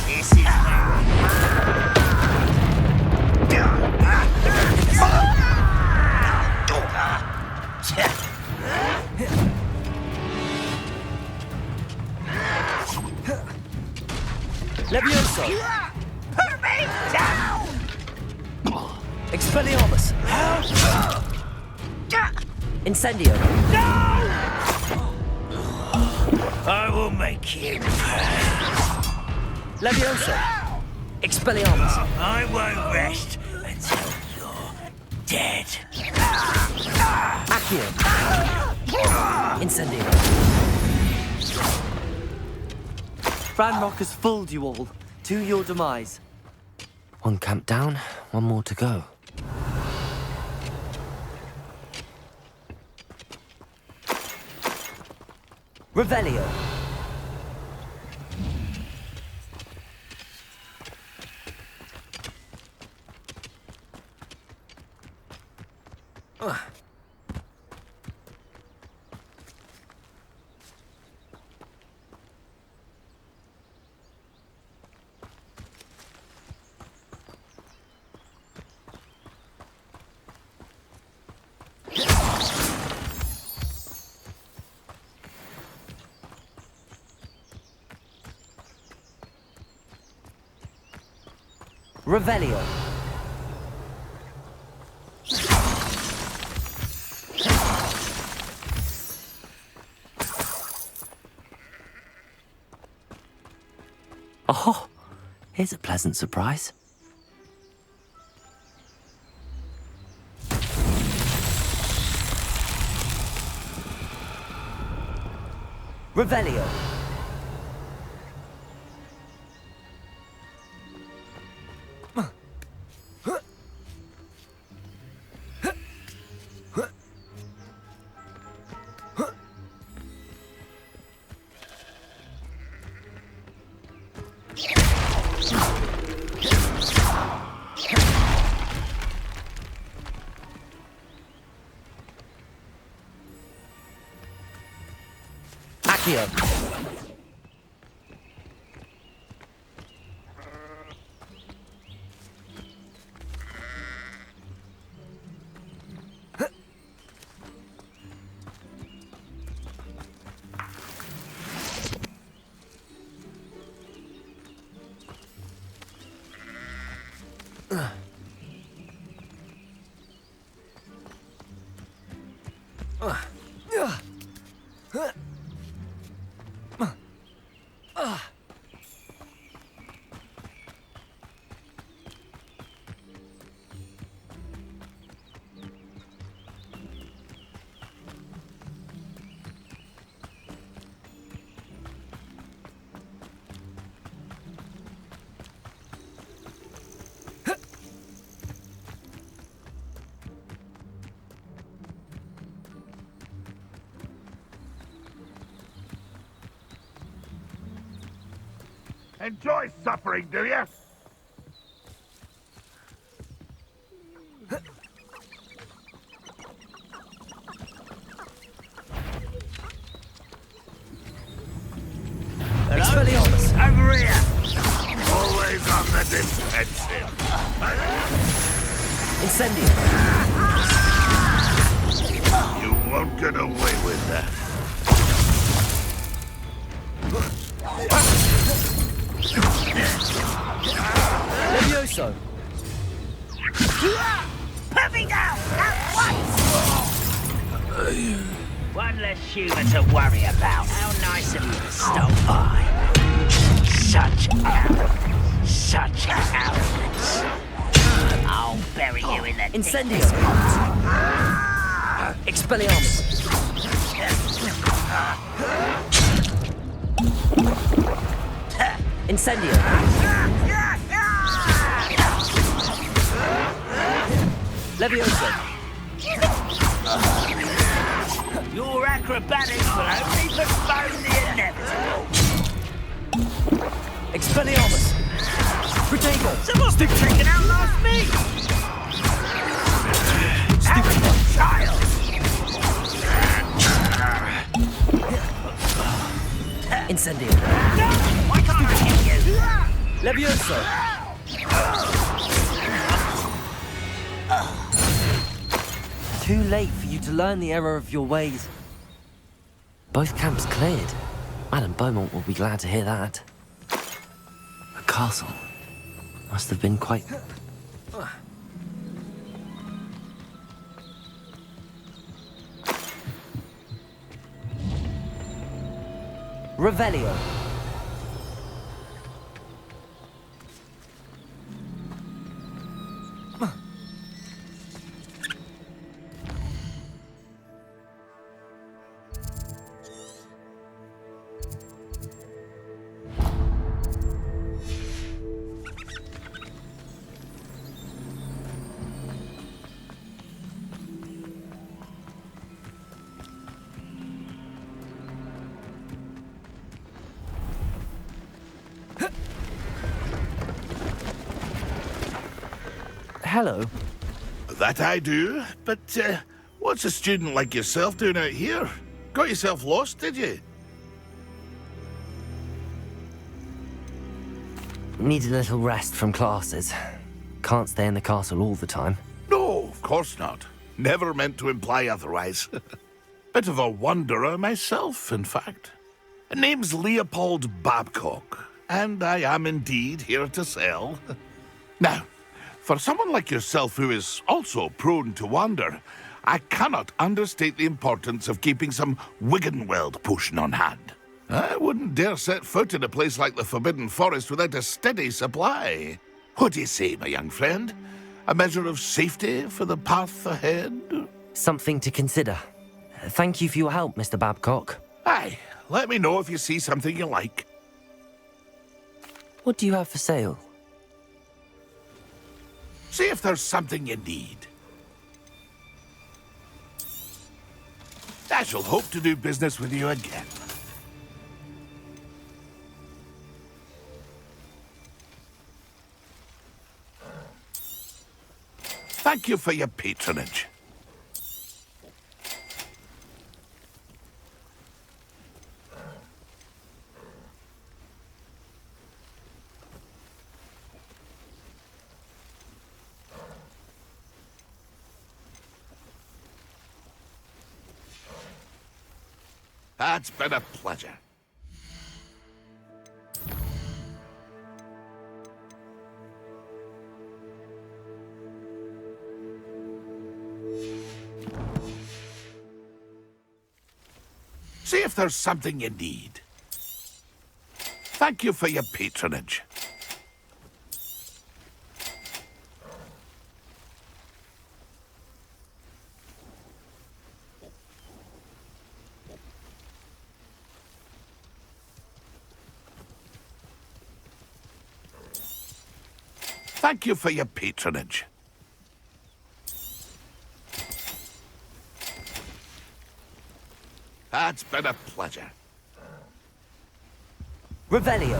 This is Levioso! Put me down! Expelliarmus! Incendio! No! I will make you pay. Levioso! Expelliarmus! I won't rest until you're dead. Accio! Incendio! Ranrock has fooled you all. To your demise. One camp down, one more to go. Revelio. Revelio. Oh, here's a pleasant surprise. Revelio. Accio. Enjoy suffering, do you? Expelliarmus! Over here! Always on the defensive. Incendio! You won't get away with that. Levioso! Put me down at once! One less humour to worry about. How nice of you to stop by. Such arrogance. Such arrogance. I'll bury you in the Incendio! Expelliarmus! Incendio! Levioso! Your acrobatics will only postpone the inevitable. Expelliarmus! Protego! Someone's been taken out last me! Stupid child! Incendio! No! Why can't I hit you? Levioso! Too late for you to learn the error of your ways. Both camps cleared. Madame Beaumont will be glad to hear that. A castle. Must have been quite... Revelio. Hello. That I do, but what's a student like yourself doing out here? Got yourself lost, did you? Need a little rest from classes. Can't stay in the castle all the time. No, of course not. Never meant to imply otherwise. Bit of a wanderer myself, in fact. Name's Leopold Babcock, and I am indeed here to sell. Now, for someone like yourself who is also prone to wander, I cannot understate the importance of keeping some Wiggenweld potion on hand. I wouldn't dare set foot in a place like the Forbidden Forest without a steady supply. What do you say, my young friend? A measure of safety for the path ahead? Something to consider. Thank you for your help, Mr. Babcock. Aye, let me know if you see something you like. What do you have for sale? See if there's something you need. I shall hope to do business with you again. Thank you for your patronage. It's been a pleasure. See if there's something you need. Thank you for your patronage. Thank you for your patronage. It's been a pleasure. Revelio.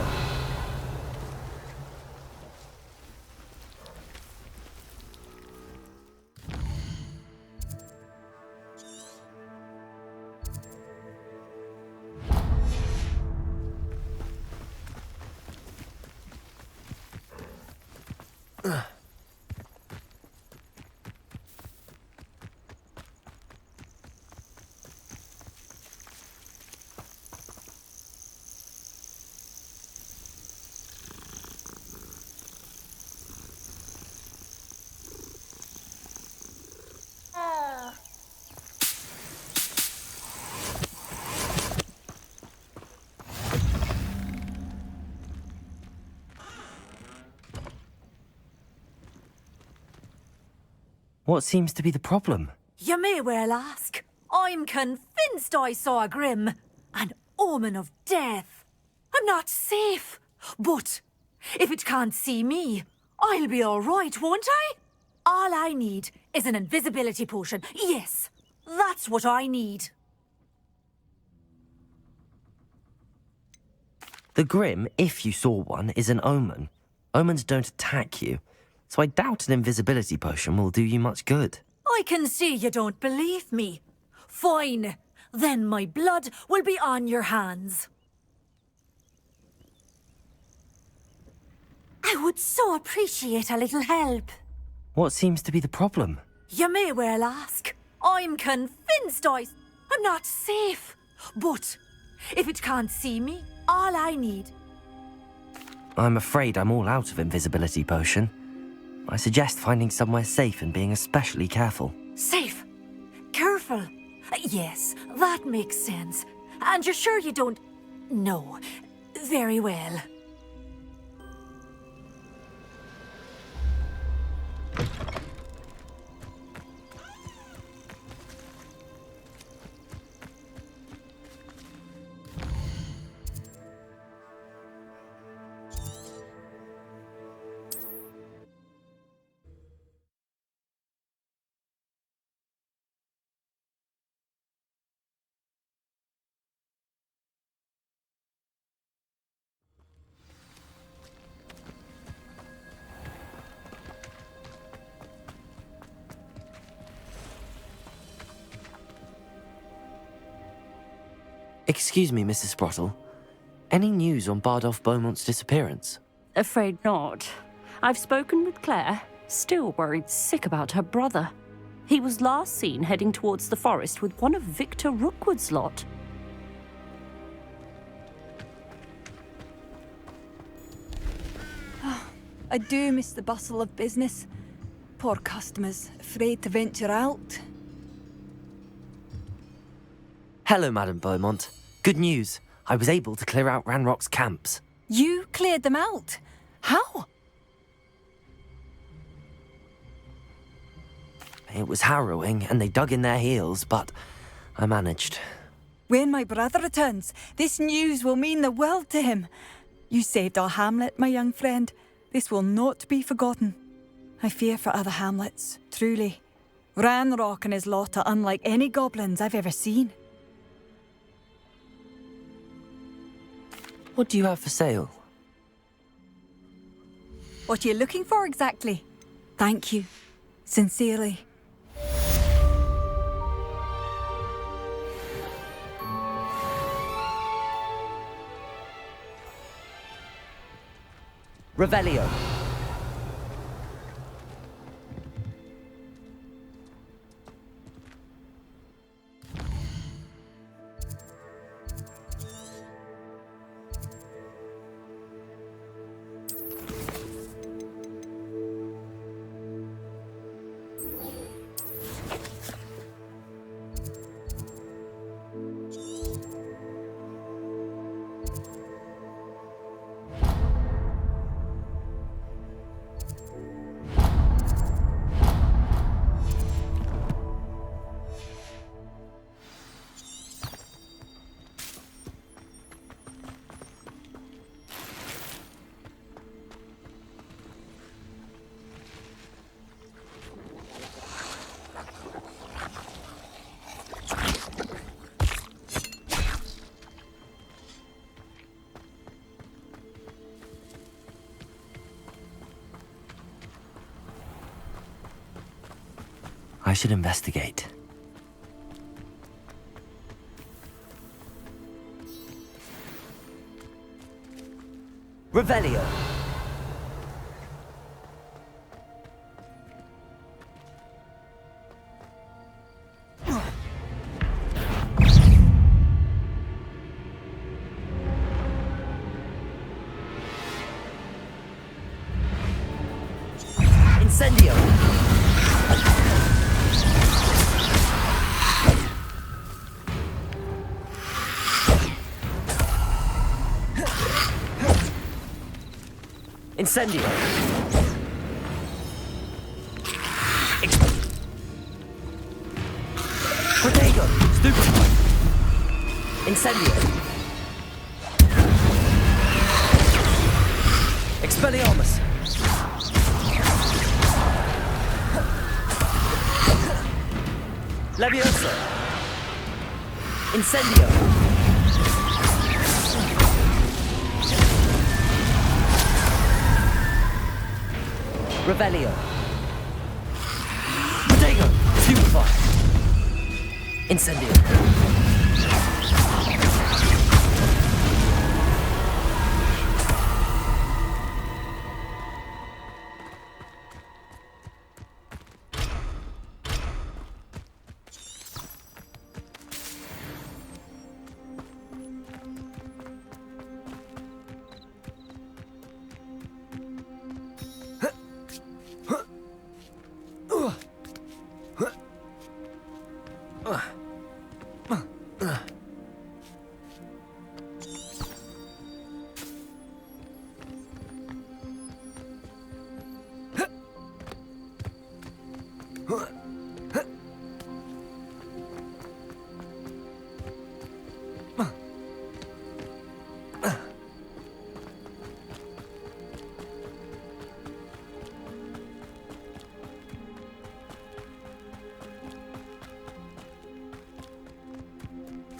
What seems to be the problem? You may well ask. I'm convinced I saw a grim, an omen of death. I'm not safe, but if it can't see me, I'll be all right, won't I? All I need is an invisibility potion. Yes, that's what I need. The Grim, if you saw one, is an omen. Omens don't attack you, so I doubt an invisibility potion will do you much good. I can see you don't believe me. Fine, then my blood will be on your hands. I would so appreciate a little help. What seems to be the problem? You may well ask. I'm convinced I'm not safe. But if it can't see me, all I need... I'm afraid I'm all out of invisibility potion. I suggest finding somewhere safe and being especially careful. Safe? Careful? Yes, that makes sense. And you're sure you don't... No. Very well. Excuse me, Mrs. Sprottle. Any news on Bardolph Beaumont's disappearance? Afraid not. I've spoken with Claire, still worried sick about her brother. He was last seen heading towards the forest with one of Victor Rookwood's lot. I do miss the bustle of business. Poor customers, afraid to venture out. Hello, Madame Beaumont. Good news. I was able to clear out Ranrock's camps. You cleared them out? How? It was harrowing, and they dug in their heels, but I managed. When my brother returns, this news will mean the world to him. You saved our hamlet, my young friend. This will not be forgotten. I fear for other hamlets, truly. Ranrock and his lot are unlike any goblins I've ever seen. What do you have for sale? What are you looking for exactly? Thank you. Sincerely. Revelio. I should investigate. Revelio. Incendio! Incendio! Protego! Stupefy! Incendio! Expelliarmus! Leviosa! Incendio! Revelio! Protego! Stupefy! Incendio!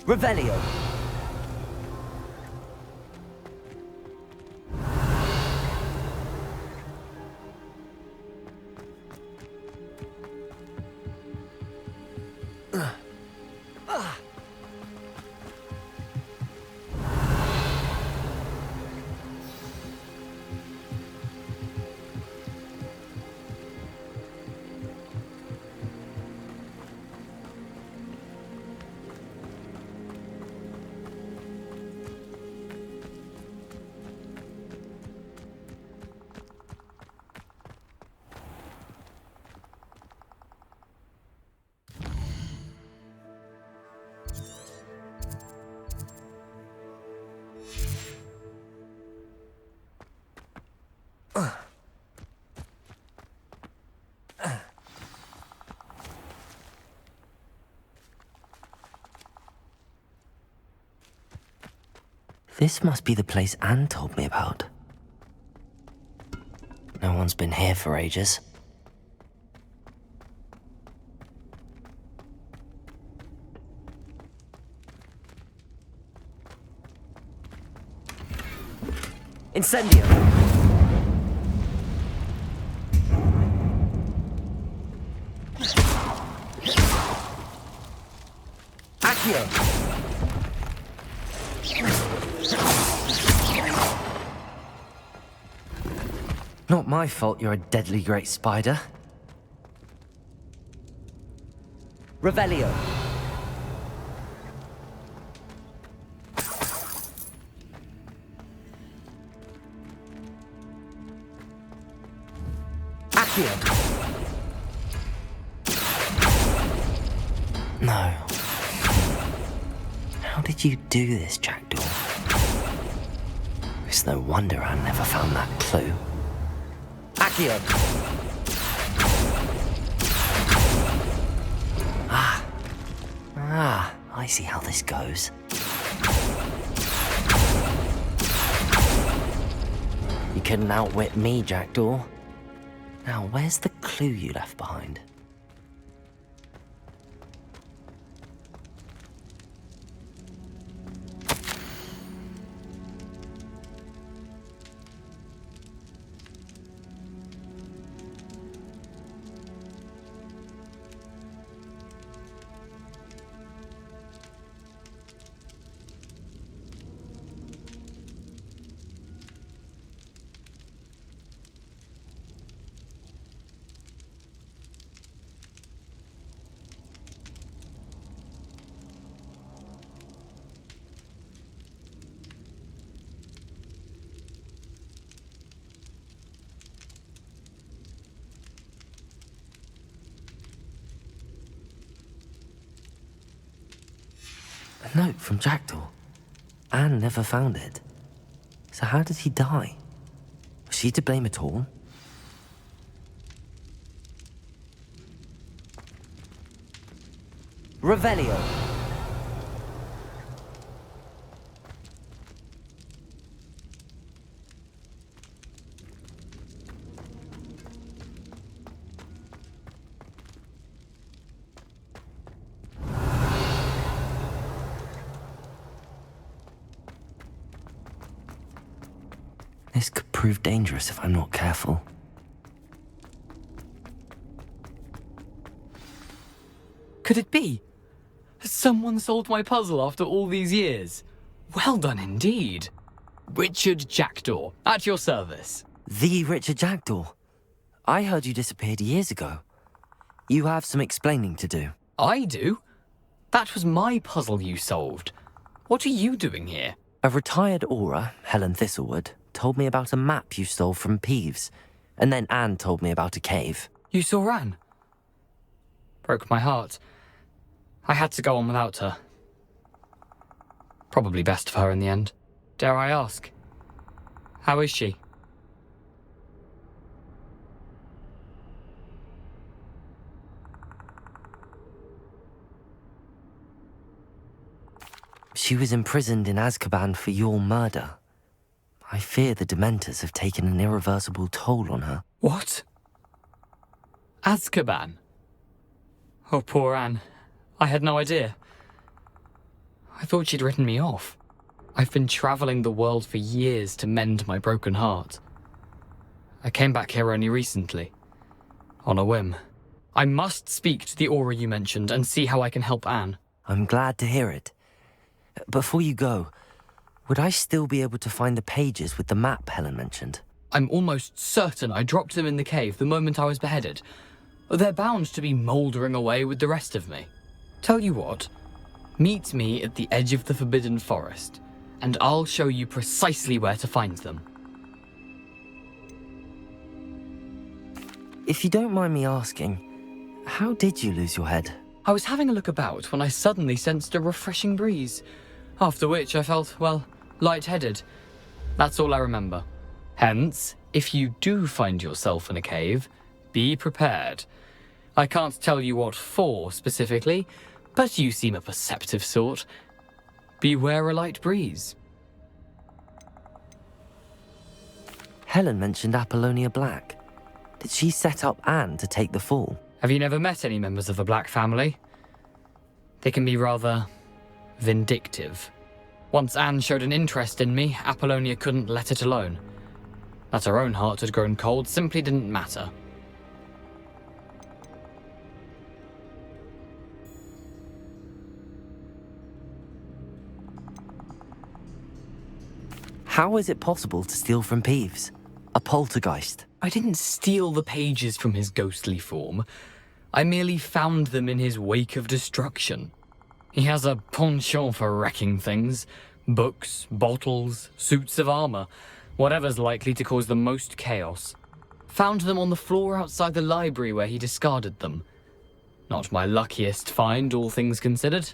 Revelio! This must be the place Anne told me about. No one's been here for ages. Incendio! Accio! Not my fault you're a deadly great spider. Revelio! Accio! No. How did you do this, Jackdaw? It's no wonder I never found that clue. Accio! I see how this goes. You couldn't outwit me, Jackdaw. Now, where's the clue you left behind? note from Jackdaw. Anne never found it. So how did he die? Was she to blame at all? Revelio. This could prove dangerous if I'm not careful. Could it be? Has someone solved my puzzle after all these years? Well done indeed. Richard Jackdaw, at your service. The Richard Jackdaw? I heard you disappeared years ago. You have some explaining to do. I do? That was my puzzle you solved. What are you doing here? A retired aura, Helen Thistlewood, told me about a map you stole from Peeves, and then Anne told me about a cave. You saw Anne? Broke my heart. I had to go on without her. Probably best for her in the end. Dare I ask? How is she? She was imprisoned in Azkaban for your murder. I fear the Dementors have taken an irreversible toll on her. What? Azkaban? Oh, poor Anne. I had no idea. I thought she'd written me off. I've been travelling the world for years to mend my broken heart. I came back here only recently, on a whim. I must speak to the aura you mentioned and see how I can help Anne. I'm glad to hear it. Before you go, would I still be able to find the pages with the map Helen mentioned? I'm almost certain I dropped them in the cave the moment I was beheaded. They're bound to be mouldering away with the rest of me. Tell you what, meet me at the edge of the Forbidden Forest, and I'll show you precisely where to find them. If you don't mind me asking, how did you lose your head? I was having a look about when I suddenly sensed a refreshing breeze, after which I felt, well, lightheaded. That's all I remember. Hence, if you do find yourself in a cave, be prepared. I can't tell you what for specifically, but you seem a perceptive sort. Beware a light breeze. Helen mentioned Apollonia Black. Did she set up Anne to take the fall? Have you never met any members of the Black family? They can be rather vindictive. Once Anne showed an interest in me, Apollonia couldn't let it alone. That her own heart had grown cold simply didn't matter. How is it possible to steal from Peeves? A poltergeist? I didn't steal the pages from his ghostly form. I merely found them in his wake of destruction. He has a penchant for wrecking things. Books, bottles, suits of armor, whatever's likely to cause the most chaos. Found them on the floor outside the library where he discarded them. Not my luckiest find, all things considered.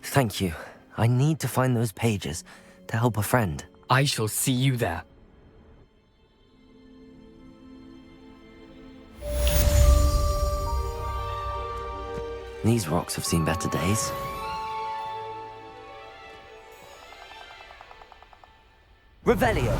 Thank you. I need to find those pages to help a friend. I shall see you there. These rocks have seen better days. Revelio.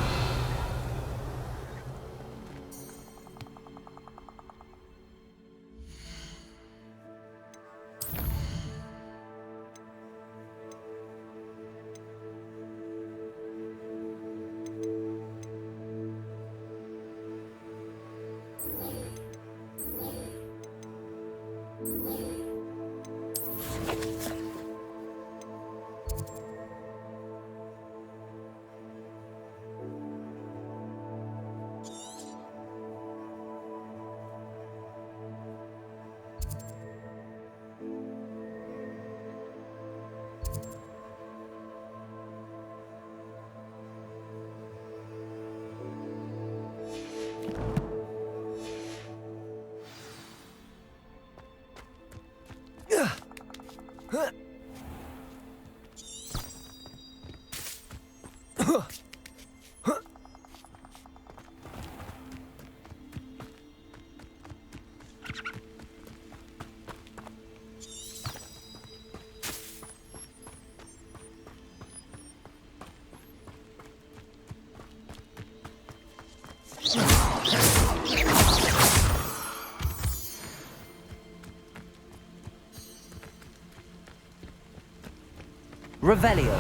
Revelio.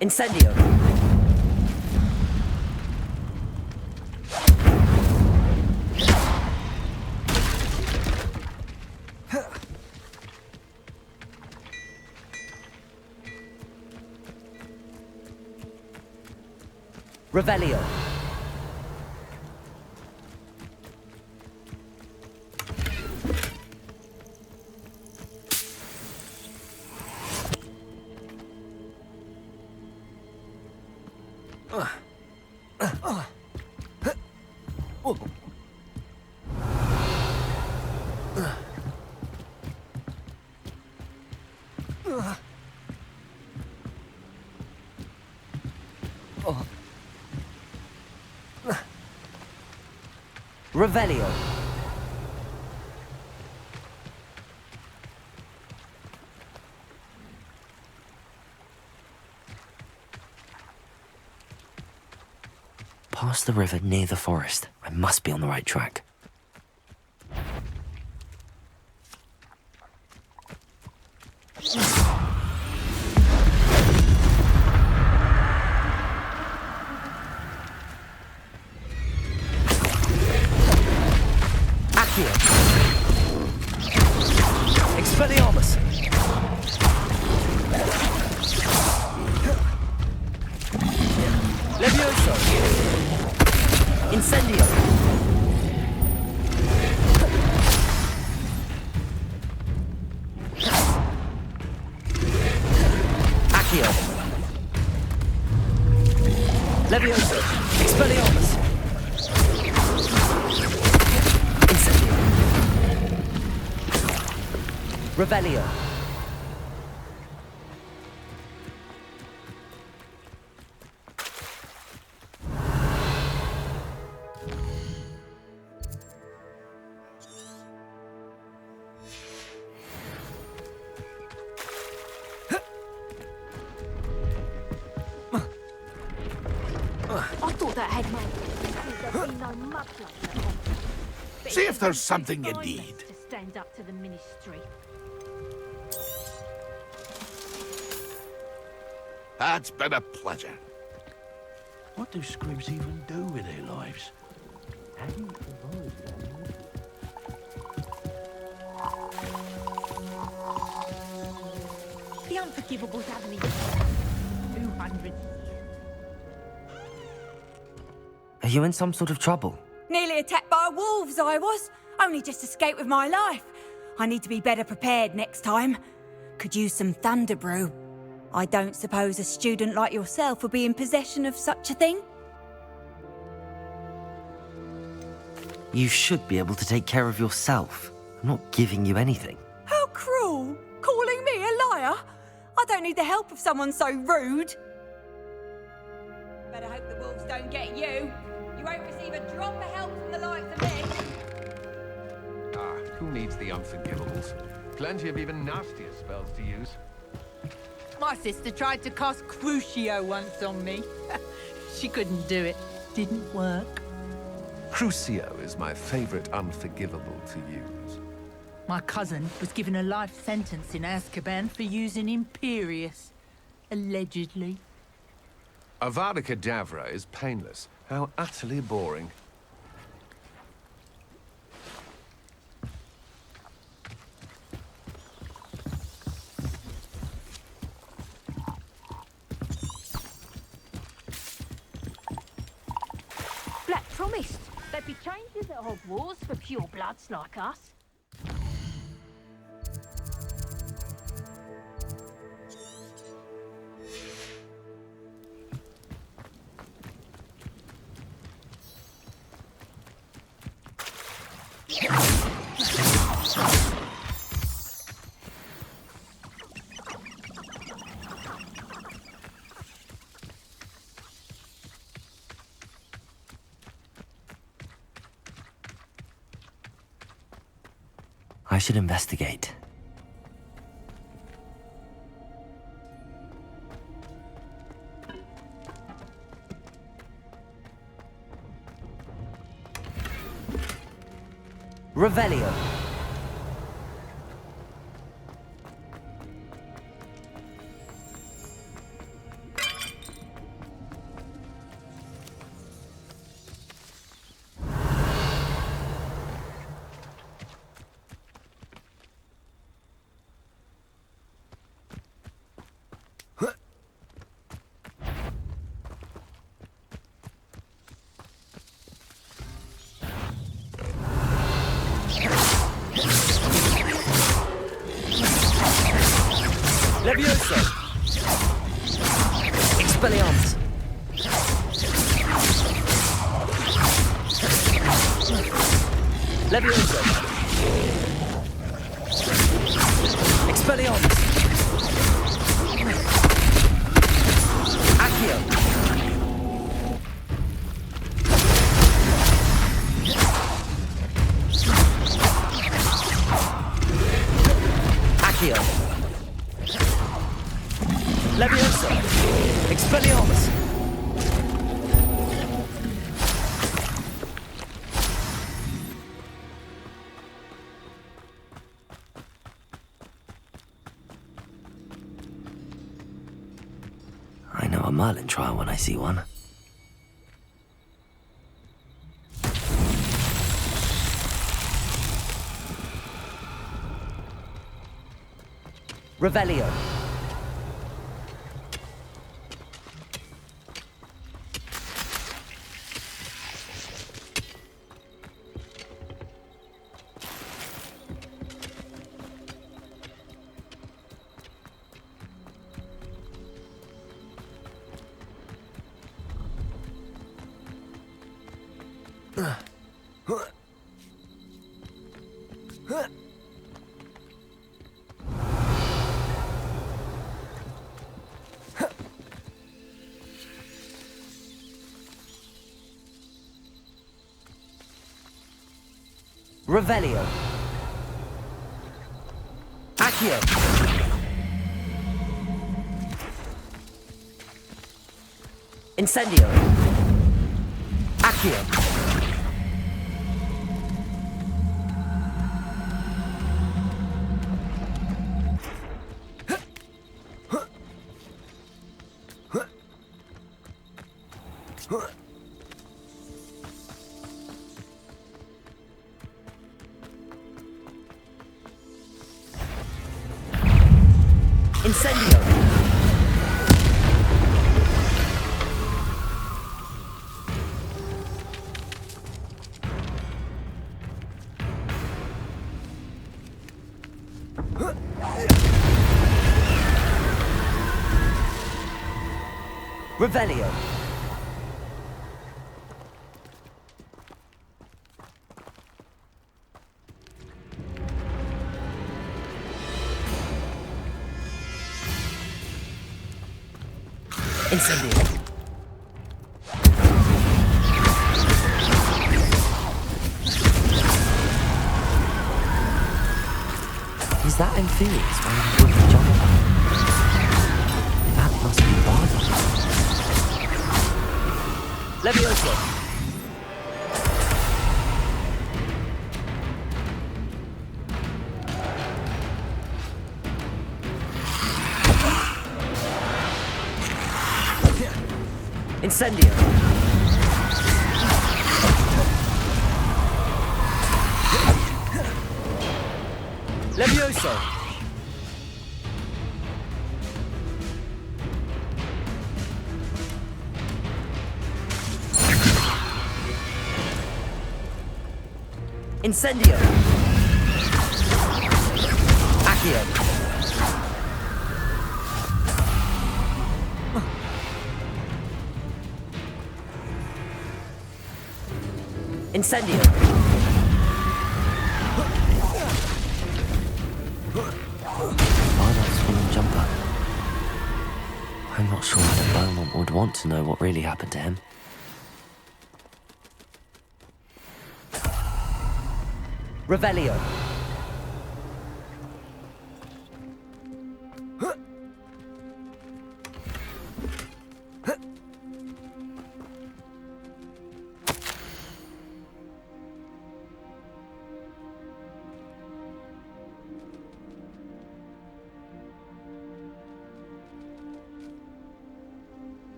Incendio. Revelio. Revelio. Past the river near the forest. I must be on the right track. Expelliarmus! Levioso! Incendio! Accio! Levioso! Expelliarmus! Incendio! Revelio! I thought that had my... There'd be no much like that. See if there's something you need. To stand up to the ministry. It's been a pleasure. What do scribs even do with their lives? The Unforgivable's having me 200. Are you in some sort of trouble? Nearly attacked by wolves, I was. Only just escaped with my life. I need to be better prepared next time. Could use some thunder brew. I don't suppose a student like yourself would be in possession of such a thing? You should be able to take care of yourself. I'm not giving you anything. How cruel! Calling me a liar? I don't need the help of someone so rude. Better hope the wolves don't get you. You won't receive a drop of help from the likes of me. Who needs the Unforgivables? Plenty of even nastier spells to use. My sister tried to cast Crucio once on me. She couldn't do it. Didn't work. Crucio is my favorite Unforgivable to use. My cousin was given a life sentence in Azkaban for using Imperius. Allegedly. Avada Kedavra is painless. How utterly boring. Black promised there'd be changes at Hogwarts for pure bloods like us. I should investigate. Revelio. Levioso! Expelliarmus! Levioso! Expelliarmus! Accio! Accio! Levioso! Expelliarmus! I know a Merlin trial when I see one. Revelio. Revelio. Accio. Incendio. Accio. Incendio! Revelio! Incendio. Is that Amphibious wearing a wooden jumper? That must be Bardo. Levioso. Incendio. Levioso. Incendio. Accio. Incendio. Bardo's wooden jumper. I'm not sure that Beaumont would want to know what really happened to him. Revelio.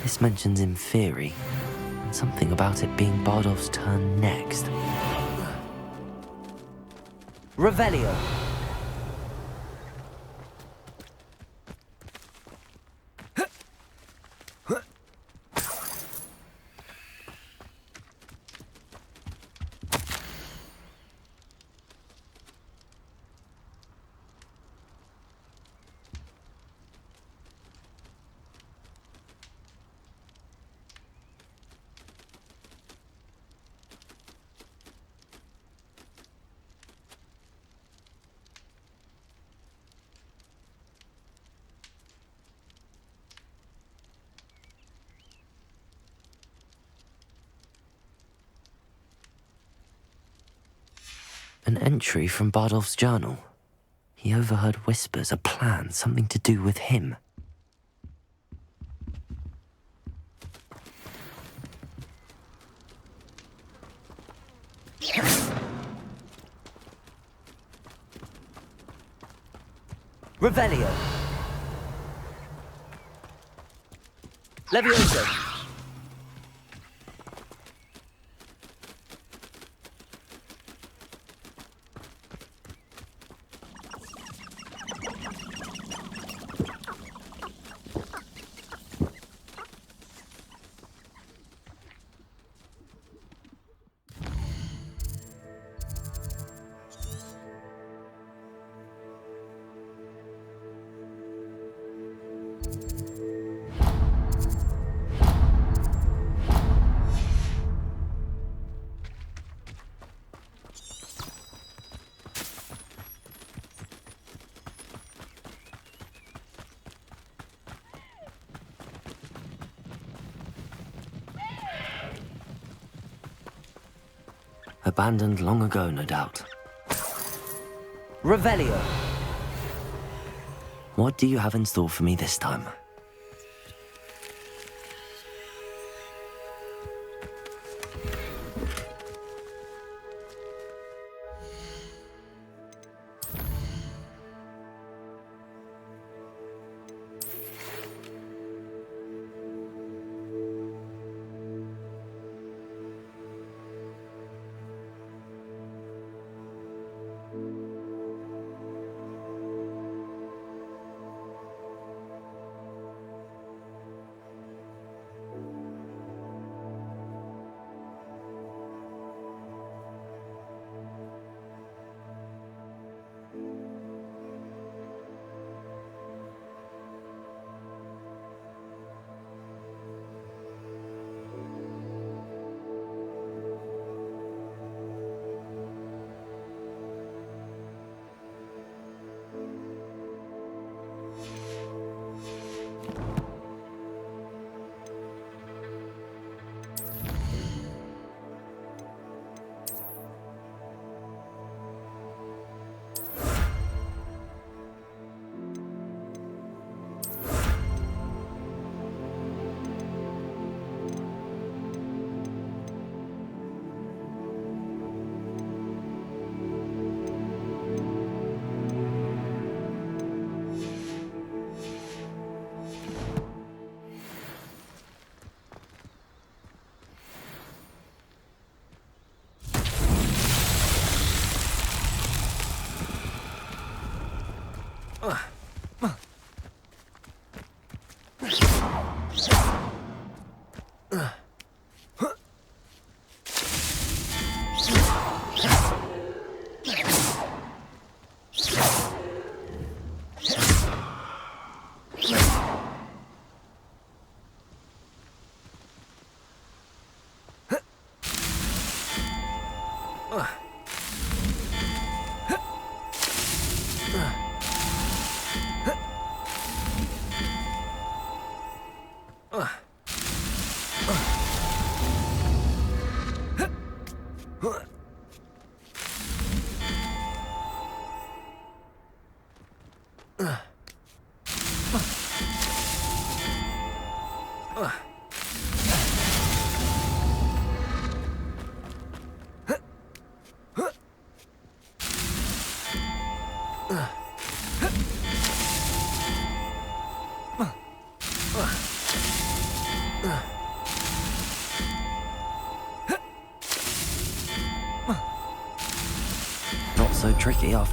This mentions Inferi, and something about it being Bardolph's turn next. Revelio. An entry from Bardolph's journal. He overheard whispers, a plan, something to do with him. Revelio. Levioso. Abandoned long ago, no doubt. Revelio. What do you have in store for me this time?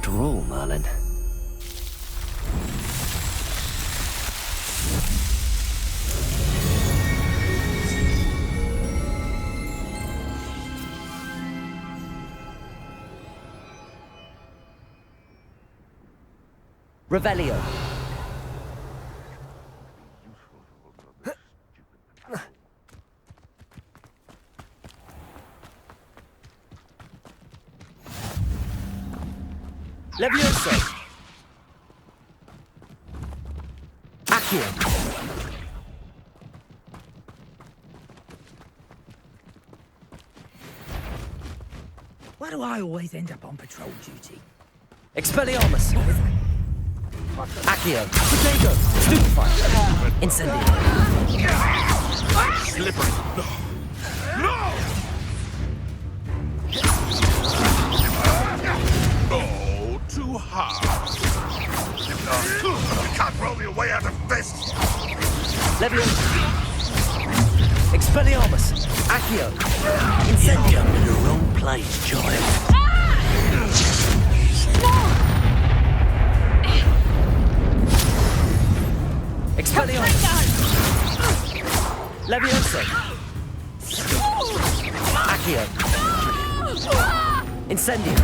after all, Merlin. Revelio. Levioso. Accio. Why do I always end up on patrol duty? Expelliarmus. Accio. Potato. Stupefy. Incendio. Slippery. No! Oh, too hard. You can't roll me away out of this. Levioso. Expelliarmus. Accio. Incendio. You're in the wrong place, child. Expelliarmus. Levioso. Accio. Incendio.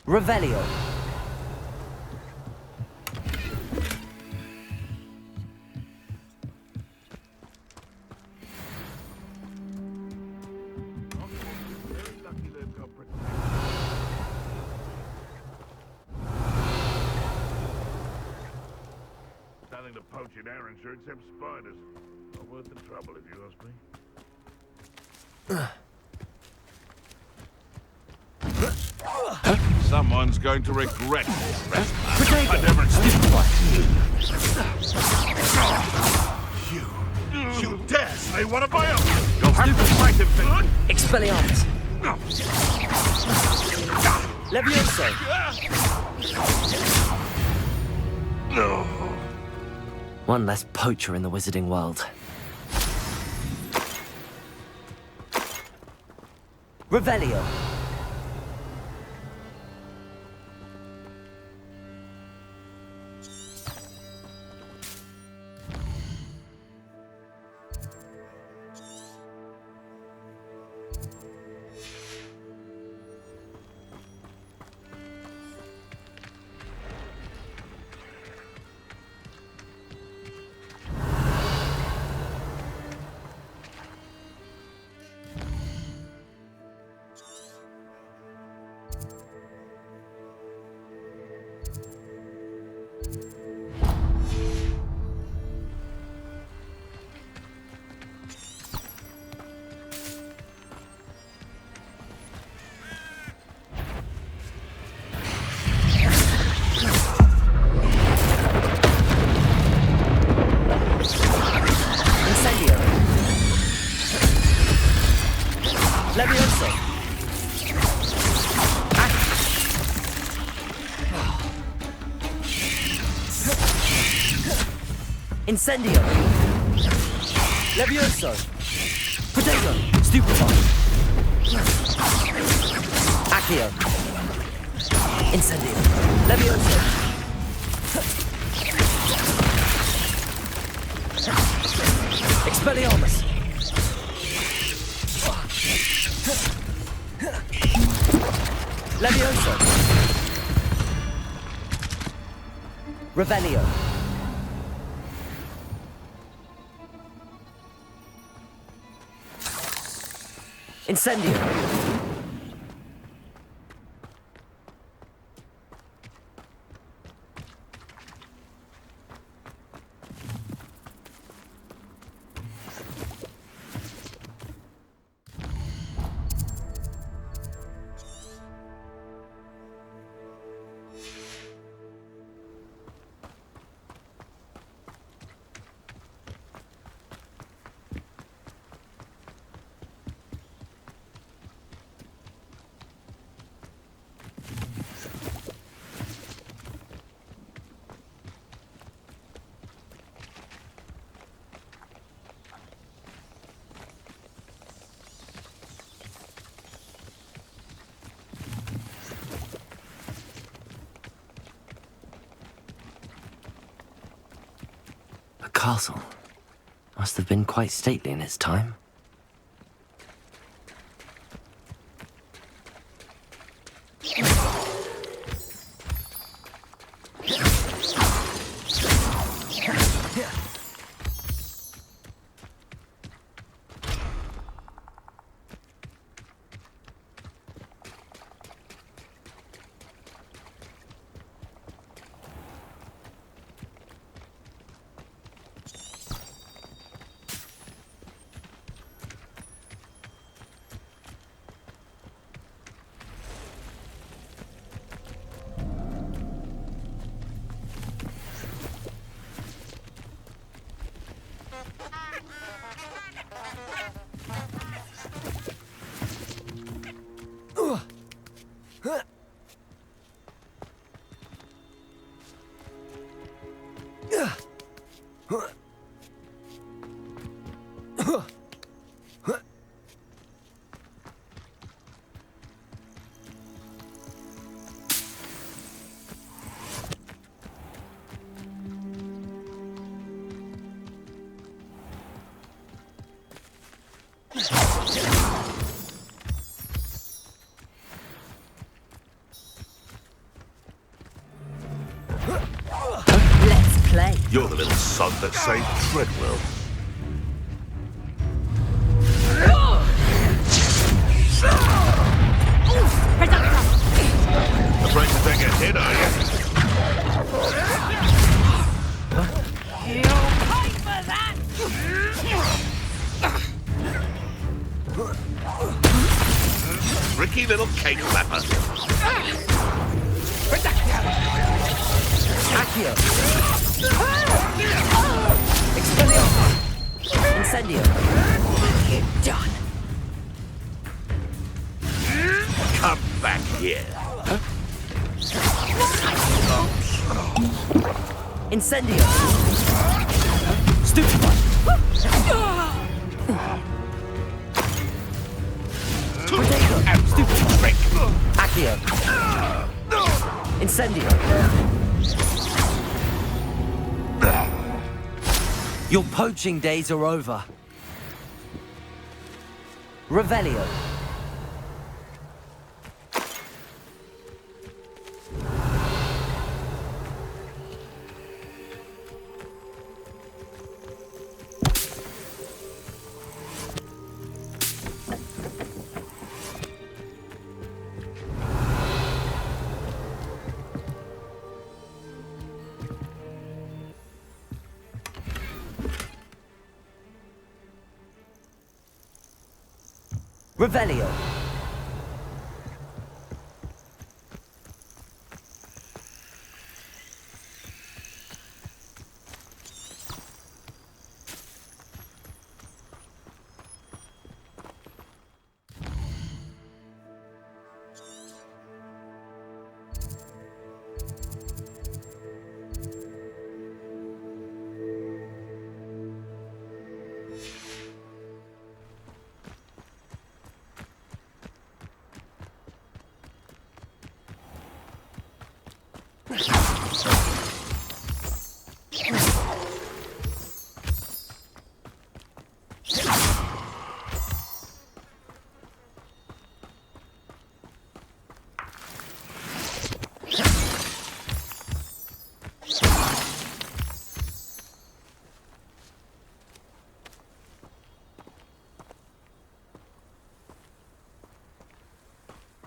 Revelio. Nothing to poach in Arrowshire except spiders. Not worth the trouble, if you ask me. Someone's going to regret this. I never You dare say one of my own! You'll have to fight him, then. Expelliarmus. Levioso. No. One less poacher in the wizarding world. Revelio. Levioso. Incendio. Levioso. Potato. Stupefy. Accio. Incendio. Levioso. Expelliarmus. Levioso. Revelio. Incendio. castle. Must have been quite stately in its time. Let's play. You're the little sod that saved Treadwell. Afraid to take a hit, are you? You'll pay for that! Tricky little cake flapper. Accio! Expelliarmus! Incendio! You're done. Come back here. Incendio! Stupefy! Potato! Stupefy! Accio! Incendio! Your poaching days are over. Revelio. Revelio.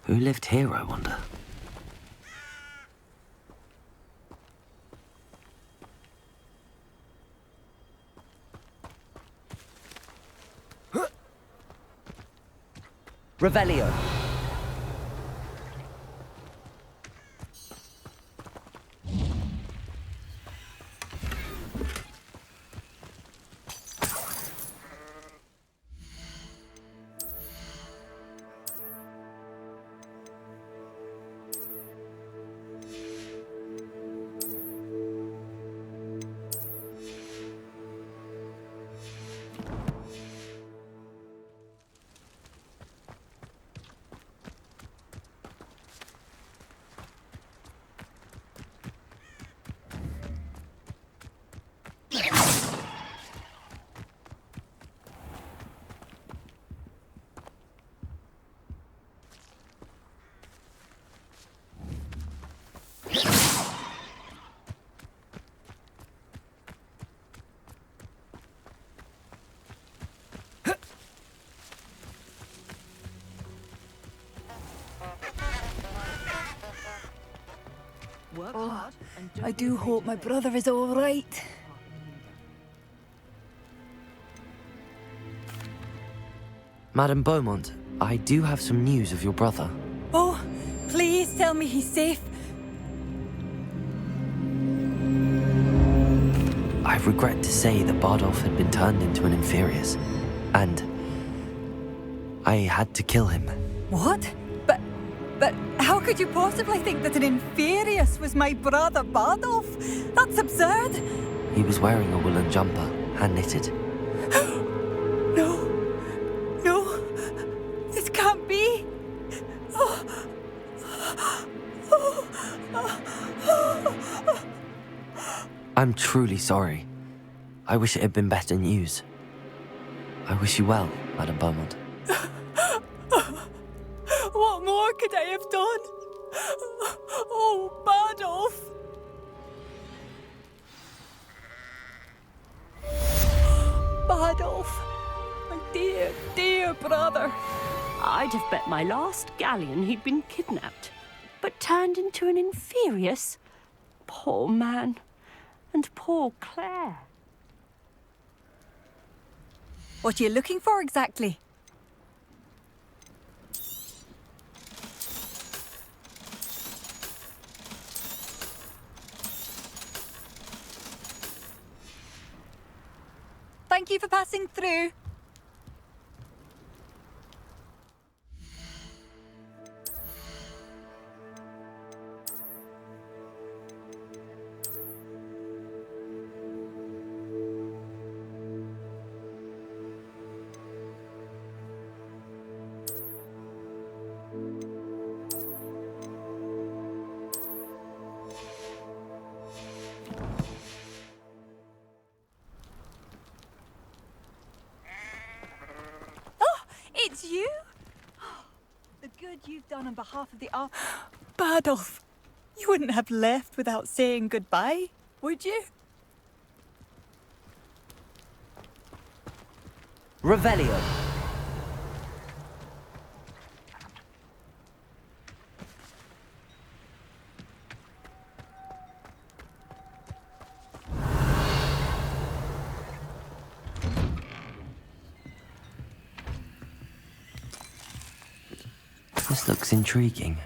Who lived here, I wonder? Revelio. I do hope my brother is all right. Madame Beaumont, I do have some news of your brother. Oh, please tell me he's safe. I regret to say that Bardolph had been turned into an Inferius, and I had to kill him. What? But how could you possibly think that an Inferius was my brother Bardolph? That's absurd. He was wearing a woolen jumper, hand-knitted. No. This can't be. I'm truly sorry. I wish it had been better news. I wish you well, Madame Beaumont. What more could I have done? Oh, Bardolph! Bardolph, my dear, dear brother. I'd have bet my last galleon he'd been kidnapped, but turned into an Inferius. Poor man. And poor Claire. What are you looking for exactly? Thank you for passing through. It's you? The good you've done on behalf of the art. Bardolph, you wouldn't have left without saying goodbye, would you? Revelio. This looks intriguing.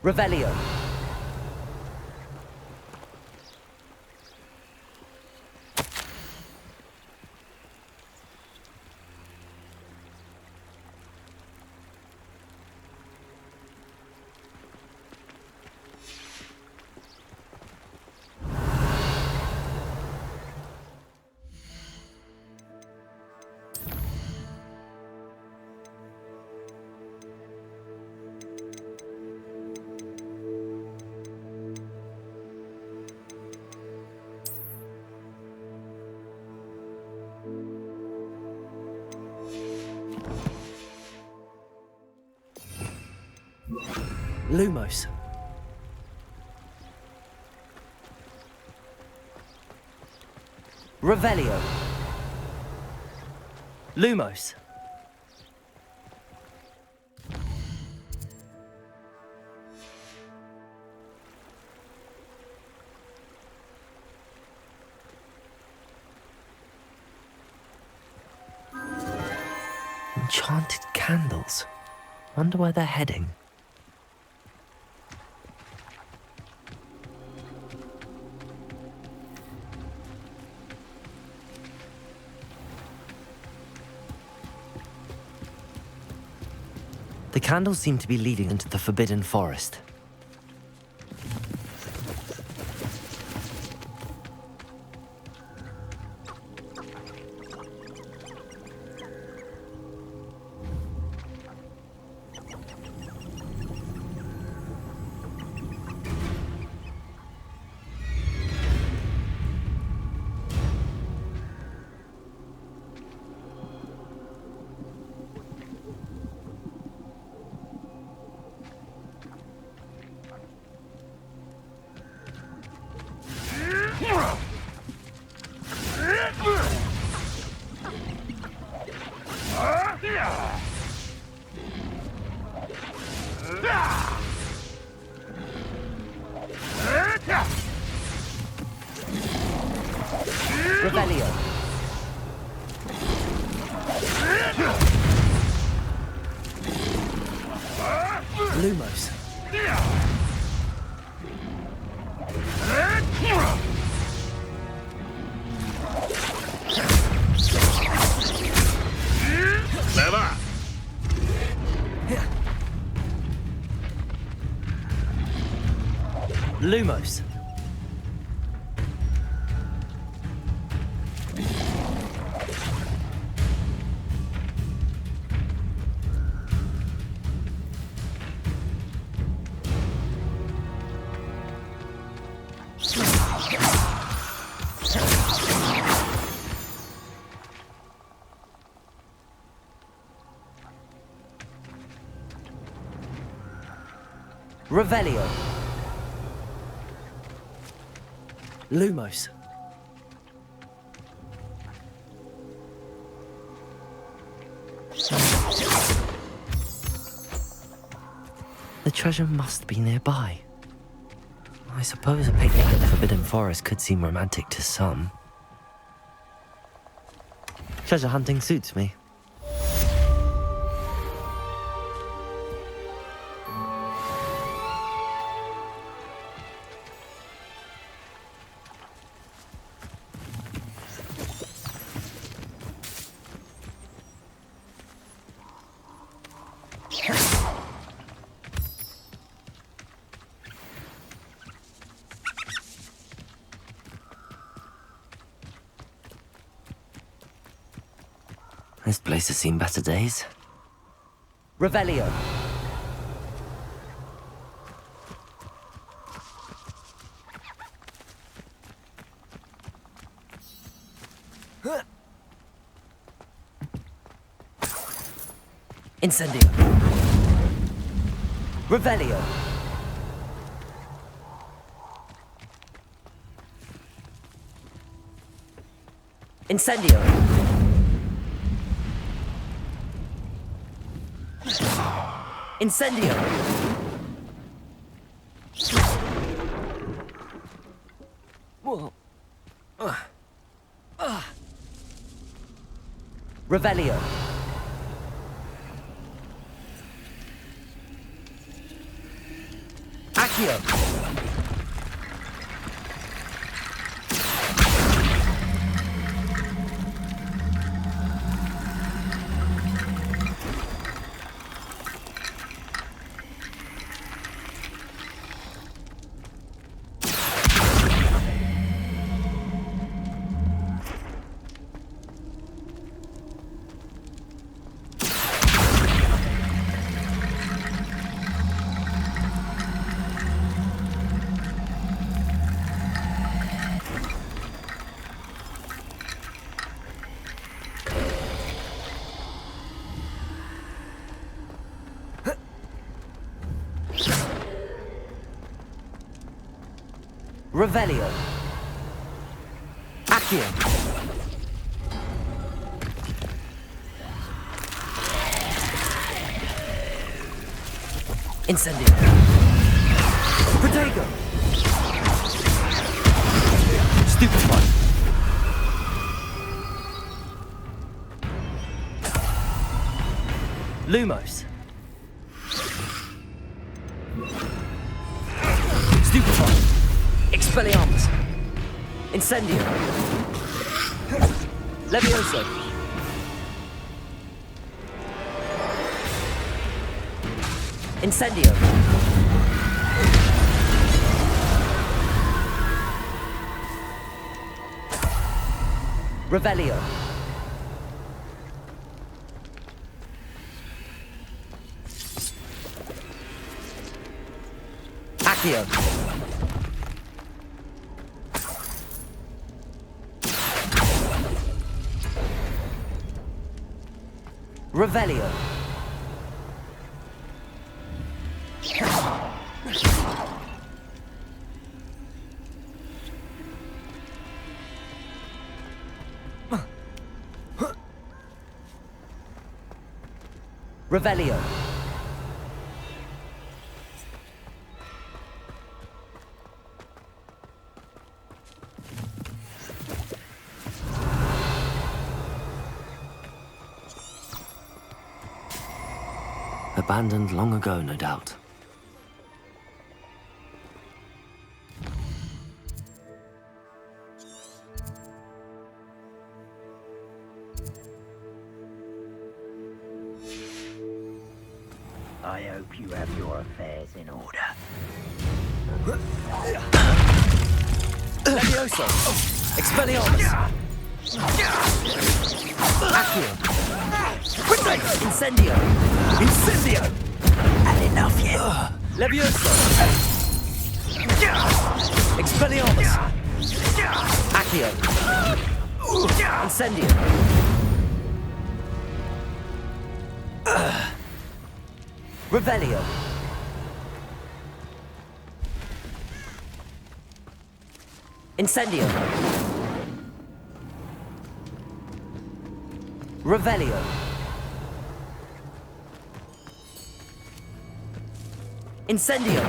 Revelio. Lumos. Revelio. Lumos. Enchanted candles. Wonder where they're heading. The candles seem to be leading into the Forbidden Forest. Revelio. Lumos. Never. Lumos. Revelio. Lumos. The treasure must be nearby. I suppose a picnic in the Forbidden Forest could seem romantic to some. Treasure hunting suits me. This place has seen better days. Revelio. Incendio. Revelio. Incendio. Incendio. Whoa. Revelio. Accio. Revelio. Accio. Incendio. Protego. Stupefy. Lumos. Stupefy. Expelliarmus. Incendio. Levioso. Incendio. Revelio. Accio. Revelio. Revelio. Abandoned long ago, no doubt. I hope you have your affairs in order. Levioso. Expelliarmus. Accio. Incendio. Incendio. Had enough yet? Levioso. Expelliarmus. Accio. Incendio. Revelio. Incendio. Revelio. Incendio.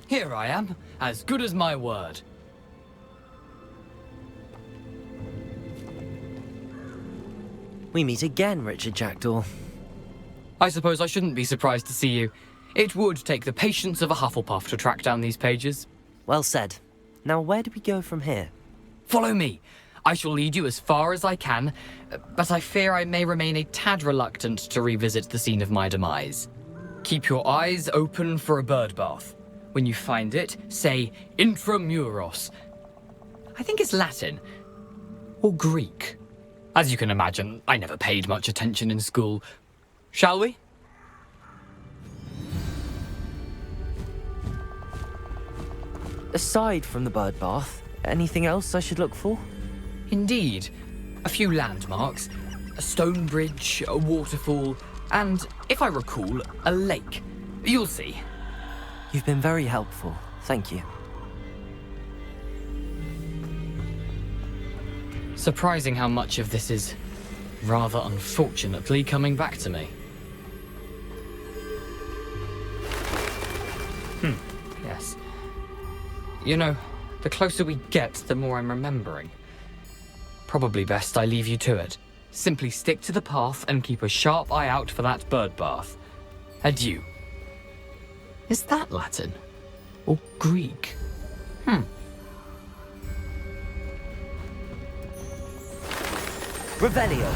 Here I am, as good as my word. We meet again, Richard Jackdaw. I suppose I shouldn't be surprised to see you. It would take the patience of a Hufflepuff to track down these pages. Well said. Now, where do we go from here? Follow me. I shall lead you as far as I can, but I fear I may remain a tad reluctant to revisit the scene of my demise. Keep your eyes open for a bird bath. When you find it, say intramuros. I think it's Latin. Or Greek. As you can imagine, I never paid much attention in school. Shall we? Aside from the bird bath, anything else I should look for? Indeed. A few landmarks. A stone bridge, a waterfall, and, if I recall, a lake. You'll see. You've been very helpful. Thank you. Surprising how much of this is, rather unfortunately, coming back to me. Yes. You know, the closer we get, the more I'm remembering. Probably best I leave you to it. Simply stick to the path and keep a sharp eye out for that bird bath. Adieu. Is that Latin? Or Greek? Revelio.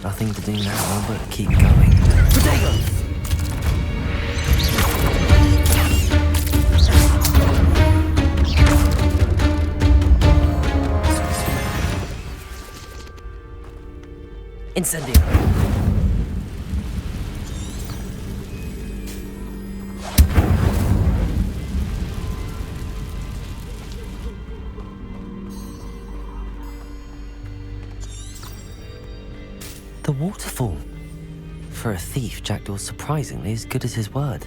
Nothing to do now but keep going. Potato! Incendio. The waterfall. For a thief, Jackdaw's surprisingly as good as his word.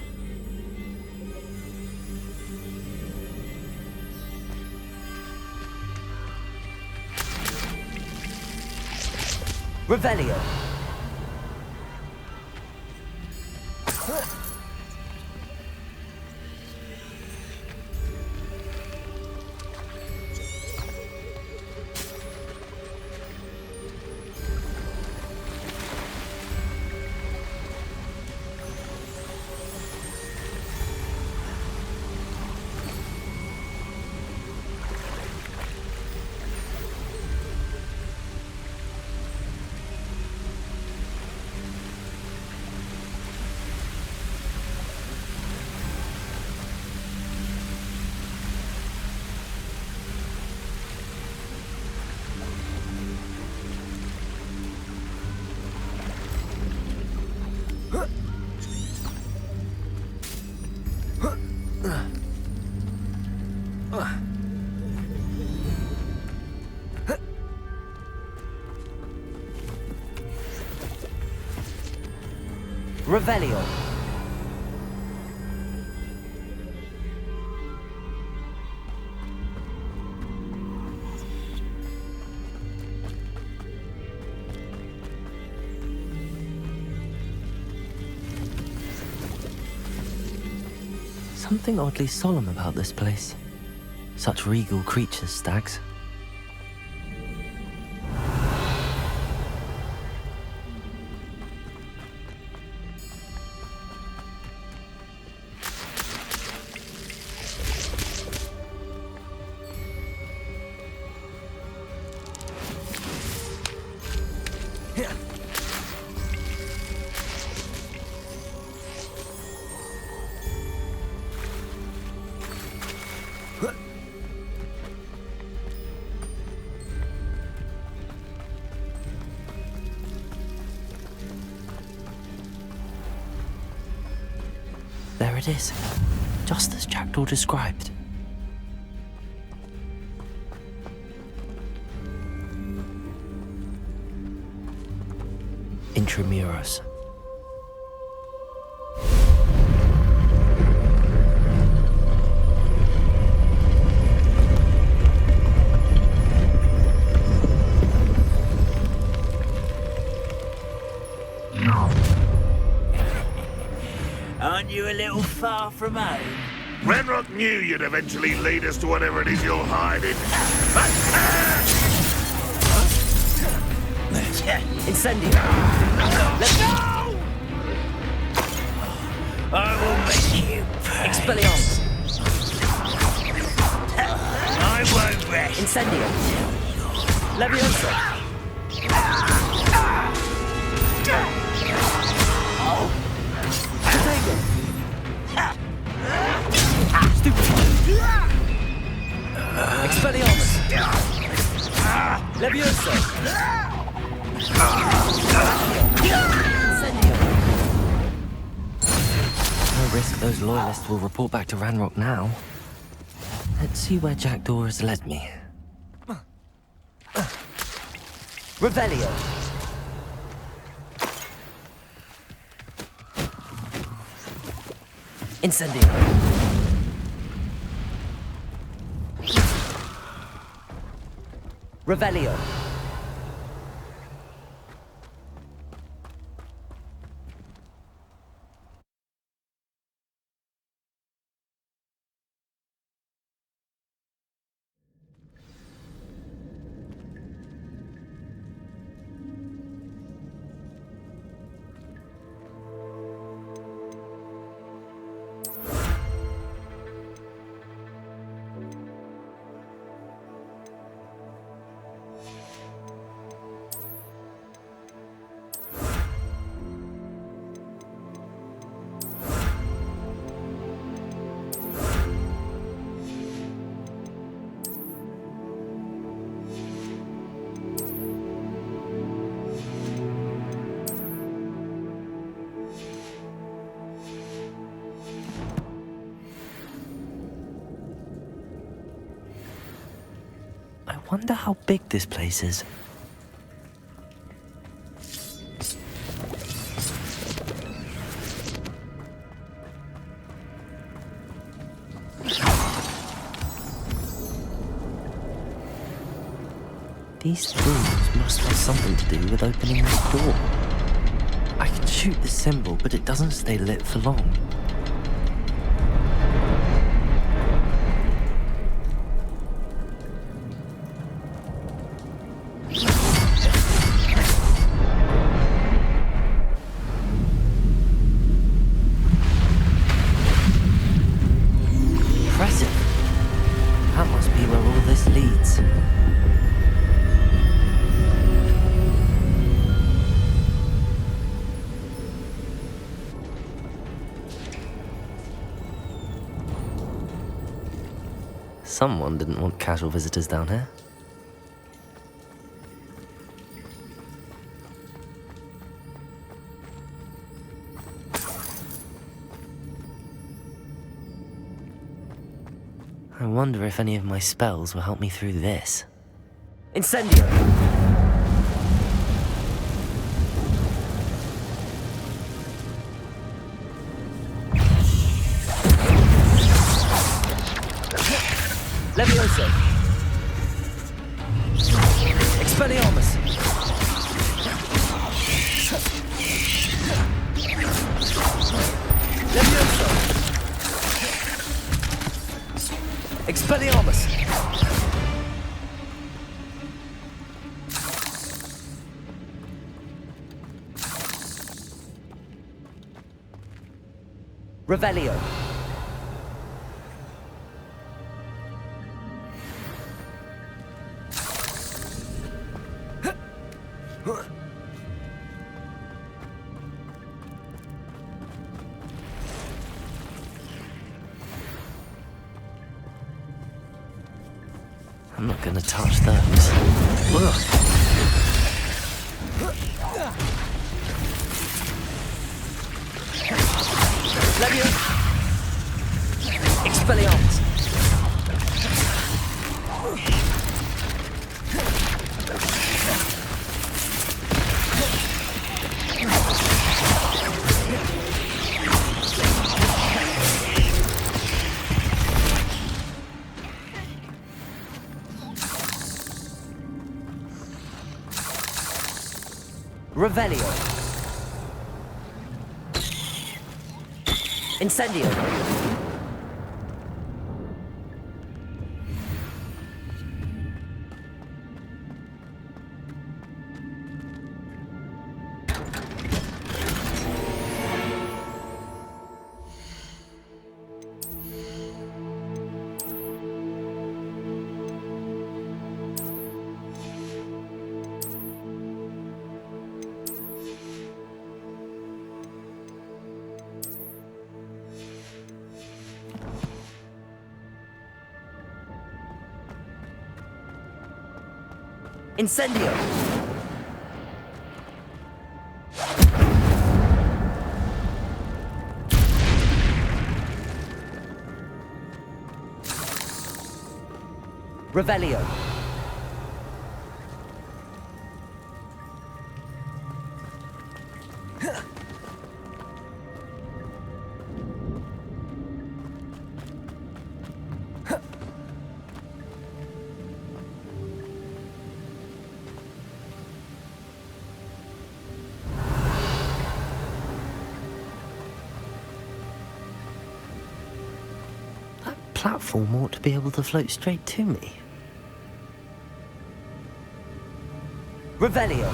Revelio. Revelio. Something oddly solemn about this place. Such regal creatures, stags. There it is, just as Jackdaw described. Intramuros. Aren't you a little far from home? Ranrock knew you'd eventually lead us to whatever it is you're hiding. Incendio. Let's go! I will make you pay. Expelliarmus. I won't rest. Incendio. Leviosa. Expelliarmus! Leviosa! Incendio! No risk those loyalists will report back to Ranrock now. Let's see where Jackdaw has led me. Revelio! Incendio! Revelio. wonder how big this place is. These rooms must have something to do with opening this door. I can shoot the symbol, but it doesn't stay lit for long. Impressive. That must be where all this leads. Someone didn't want casual visitors down here. I wonder if any of my spells will help me through this. Incendio! Levioso! Expelliarmus! Levioso! Expelliarmus! Revelio! I'm not gonna touch those. Ugh. Levio! Expelliarmus! Revelio. Incendio. Incendio! Revelio! Platform ought to be able to float straight to me. Revelio!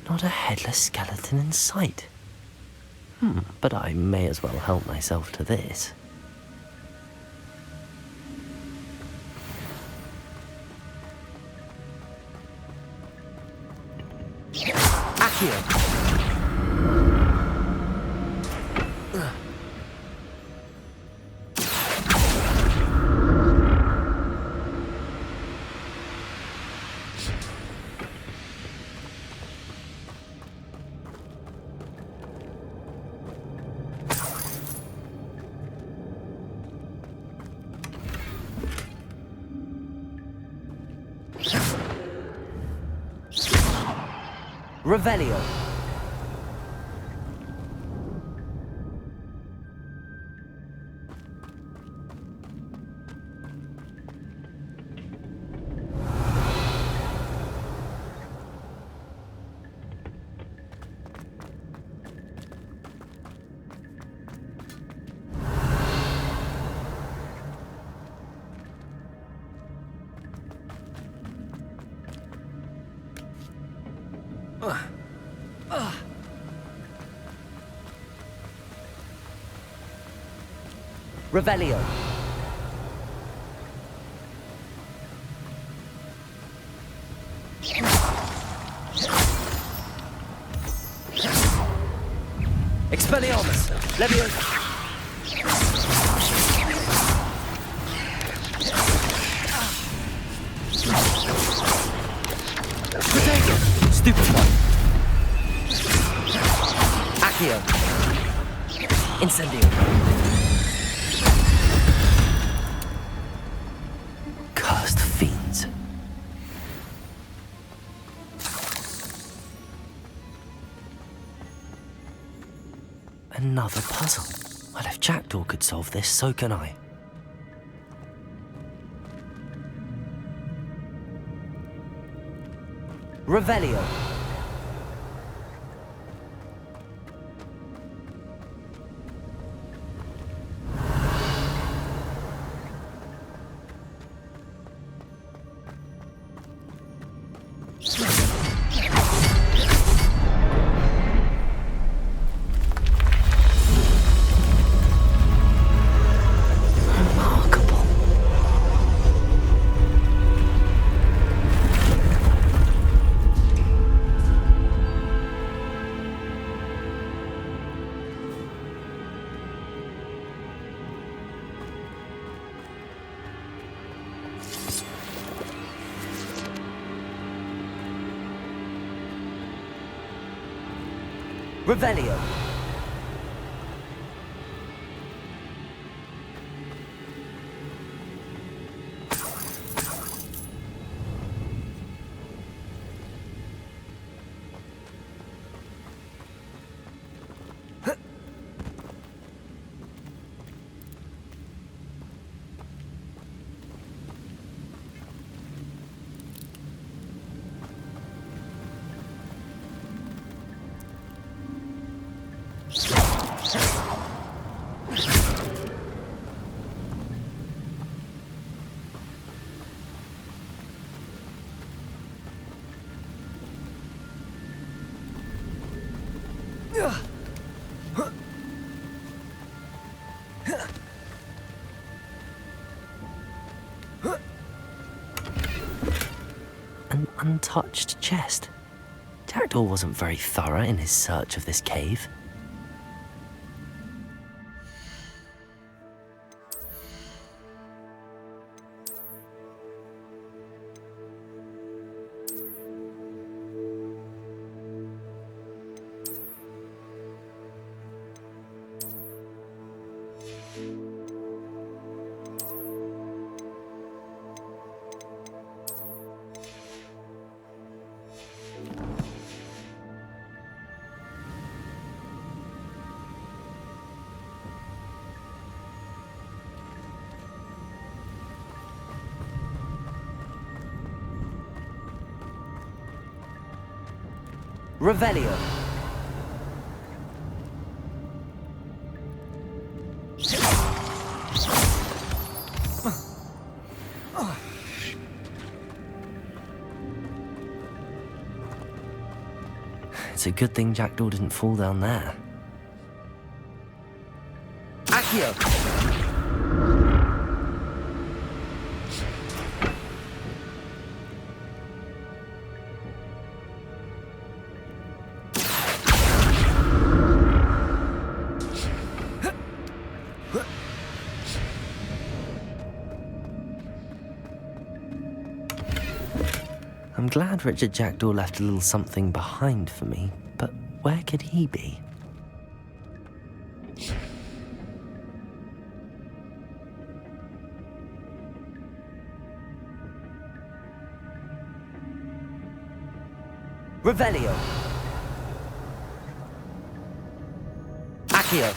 Not a headless skeleton in sight. But I may as well help myself to this. Accio! Revelio. Revelio. Expelliarmus. Leviosa. Potato. Stupefy. Accio. Incendio. Cursed fiends. Another puzzle. Well, if Jackdaw could solve this, so can I. Revelio. Revelio. An untouched chest. Jackdaw wasn't very thorough in his search of this cave. Revelio. It's a good thing Jackdaw didn't fall down there. Accio! I'm glad Richard Jackdaw left a little something behind for me, but where could he be? Revelio. Accio.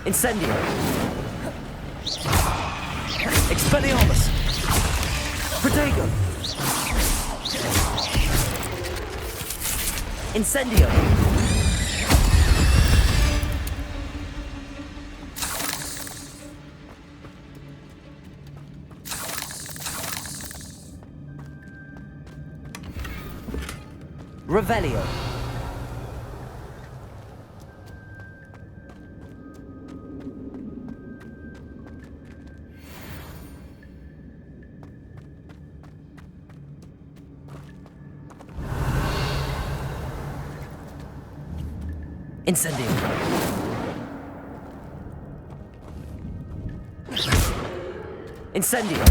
Incendio. Expelliarmus. Protego. Incendio. Revelio. Incendio. Incendio.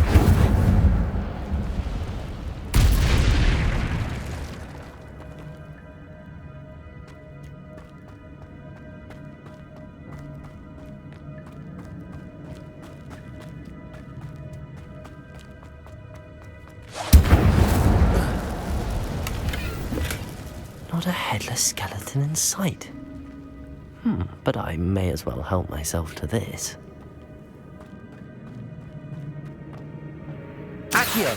Not a headless skeleton in sight. But I may as well help myself to this. Accio!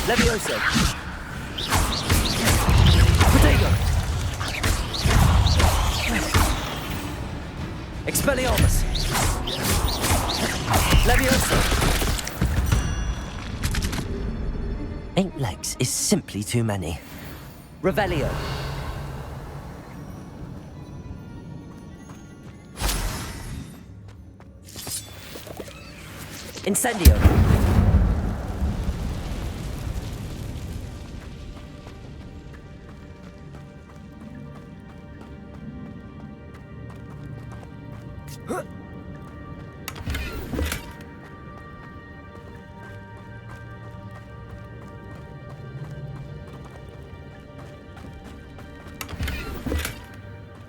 Levioso! Protego! Expelliarmus! Levioso! 8 legs is simply too many. Revelio! Incendio!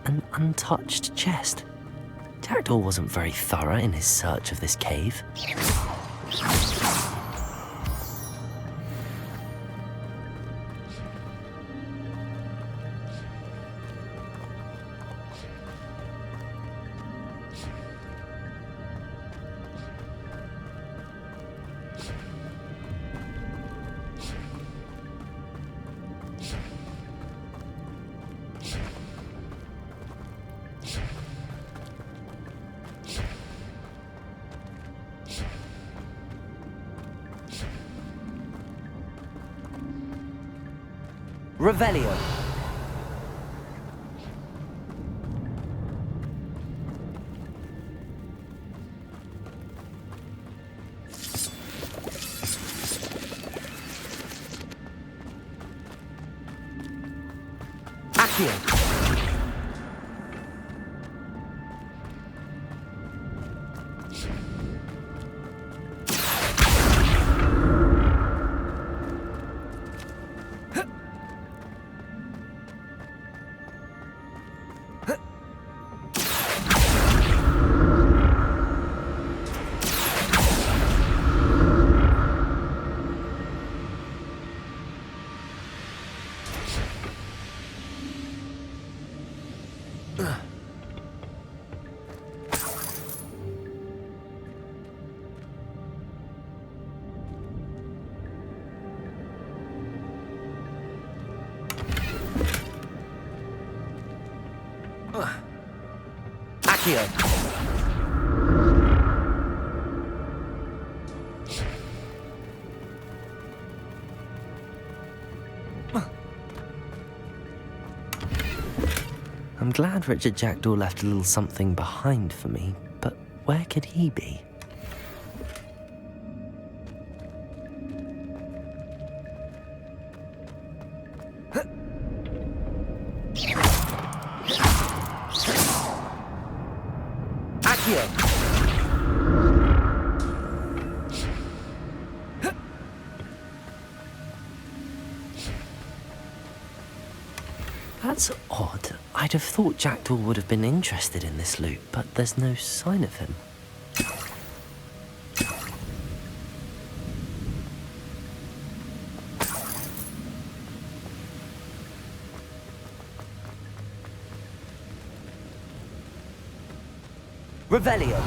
An untouched chest. Jackdaw wasn't very thorough in his search of this cave. Revelio. Accio. Accio. I'm glad Richard Jackdaw left a little something behind for me, but where could he be? That's odd. I'd have thought Jackdaw would have been interested in this loot, but there's no sign of him. Revelio.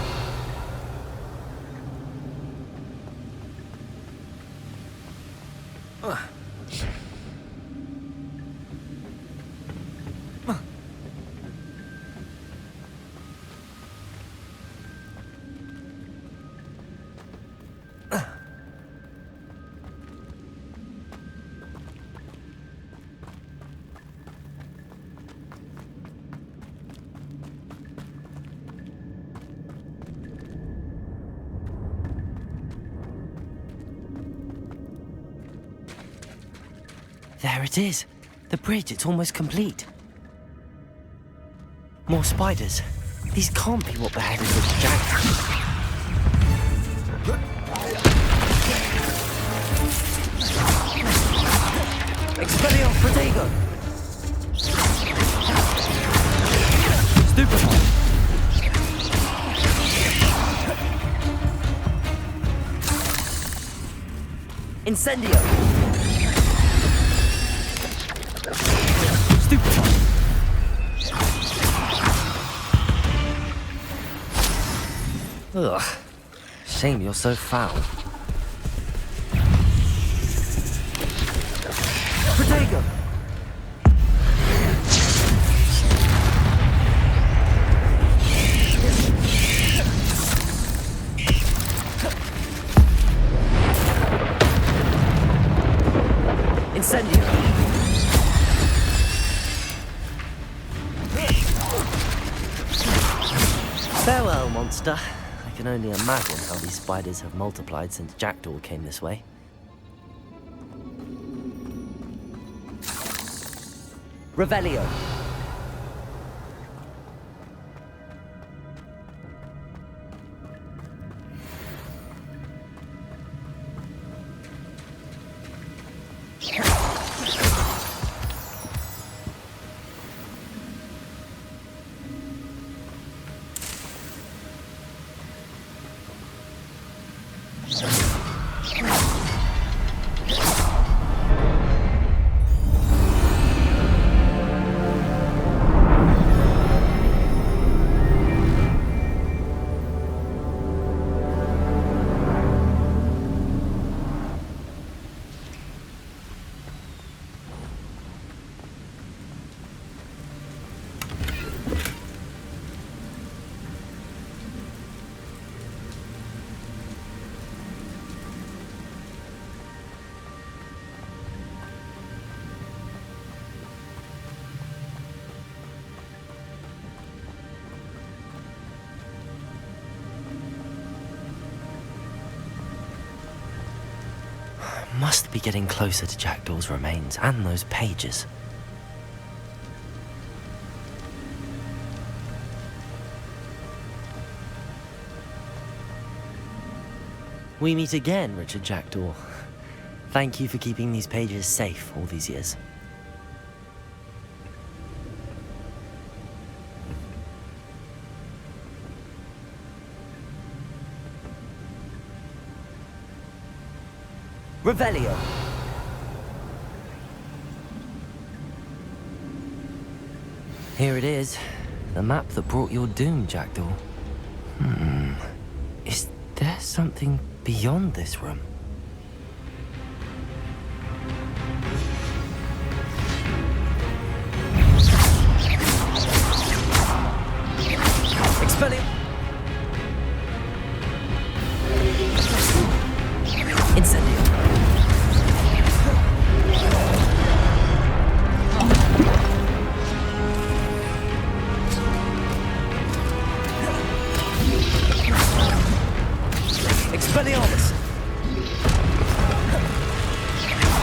There it is. The bridge, it's almost complete. More spiders. These can't be what beheaded Richard Jackdaw. Expelliarmus Protego! Stupefy! Incendio! Ugh. Shame you're so foul. Protego! Incendio! Farewell, monster. I can only imagine how these spiders have multiplied since Jackdaw came this way. Revelio. Must be getting closer to Jackdaw's remains and those pages. We meet again, Richard Jackdaw. Thank you for keeping these pages safe all these years. Revelio. Here it is. The map that brought your doom, Jackdaw. Is there something beyond this room? Expellium! Incendio! Expelliarmus!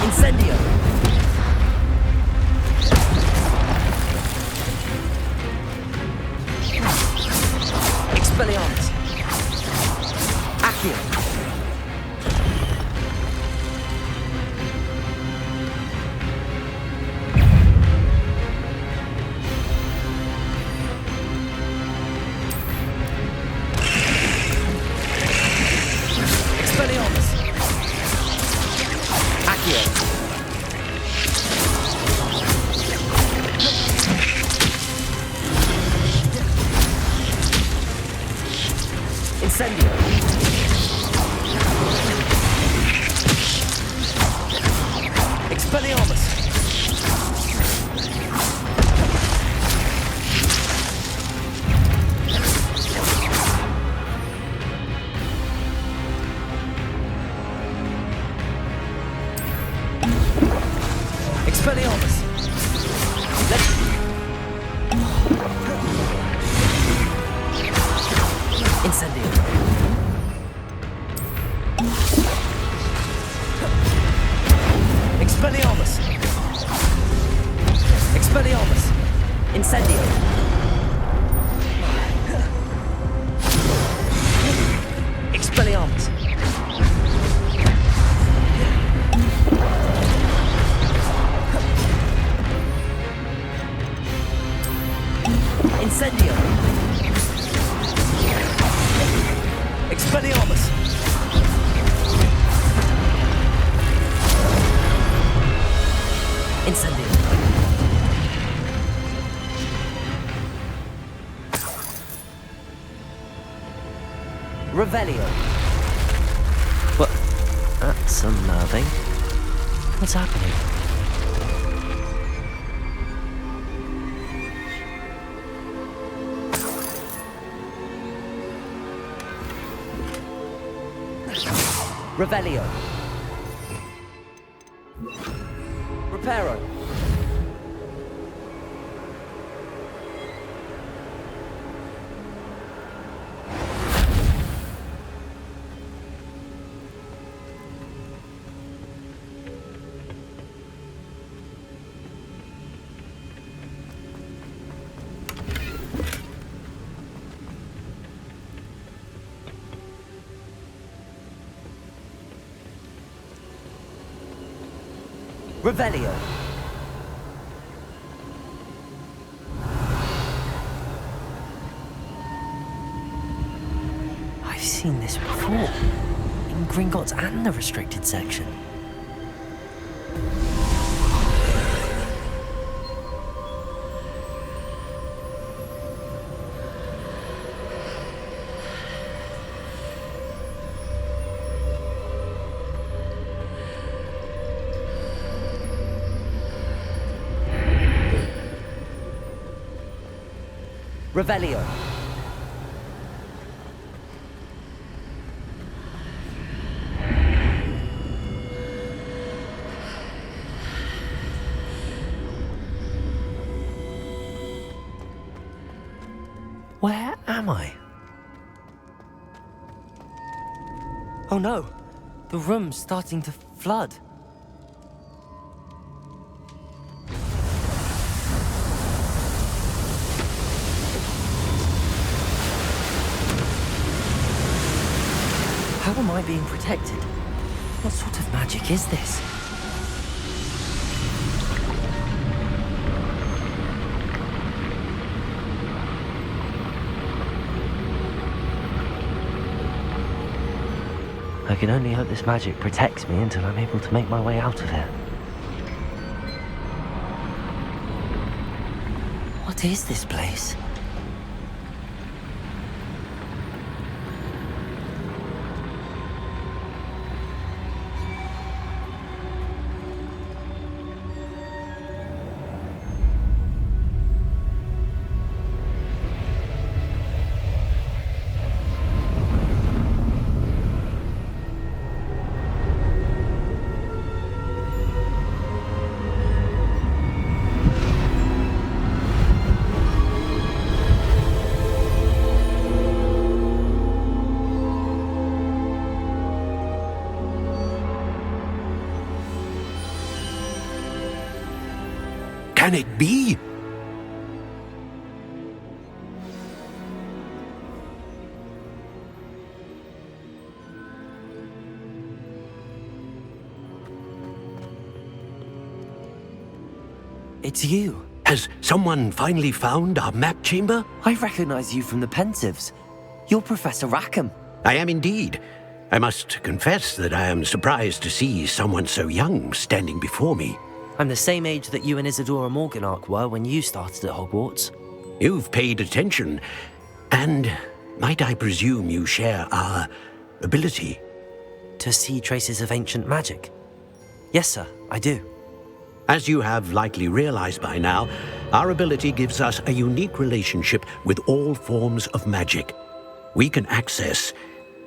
Incendio! Expelliarmus! Accio! Incendio! Expelliarmus! Expelliarmus! Incendio! Expelliarmus! Expelliarmus! Incendio! Expelliarmus! Incendio! Expelliarmus! Incendio! Revelio! What? That's unnerving. What's happening? Revelio. Reparo. Revelio. I've seen this before, in Gringotts and the restricted section. Revelio. Where am I? Oh no, the room's starting to flood. How am I being protected? What sort of magic is this? I can only hope this magic protects me until I'm able to make my way out of here. What is this place? Can it be? It's you. Has someone finally found our map chamber? I recognize you from the Pensives. You're Professor Rackham. I am indeed. I must confess that I am surprised to see someone so young standing before me. I'm the same age that you and Isadora Morganach were when you started at Hogwarts. You've paid attention, and might I presume you share our ability? To see traces of ancient magic? Yes, sir, I do. As you have likely realized by now, our ability gives us a unique relationship with all forms of magic. We can access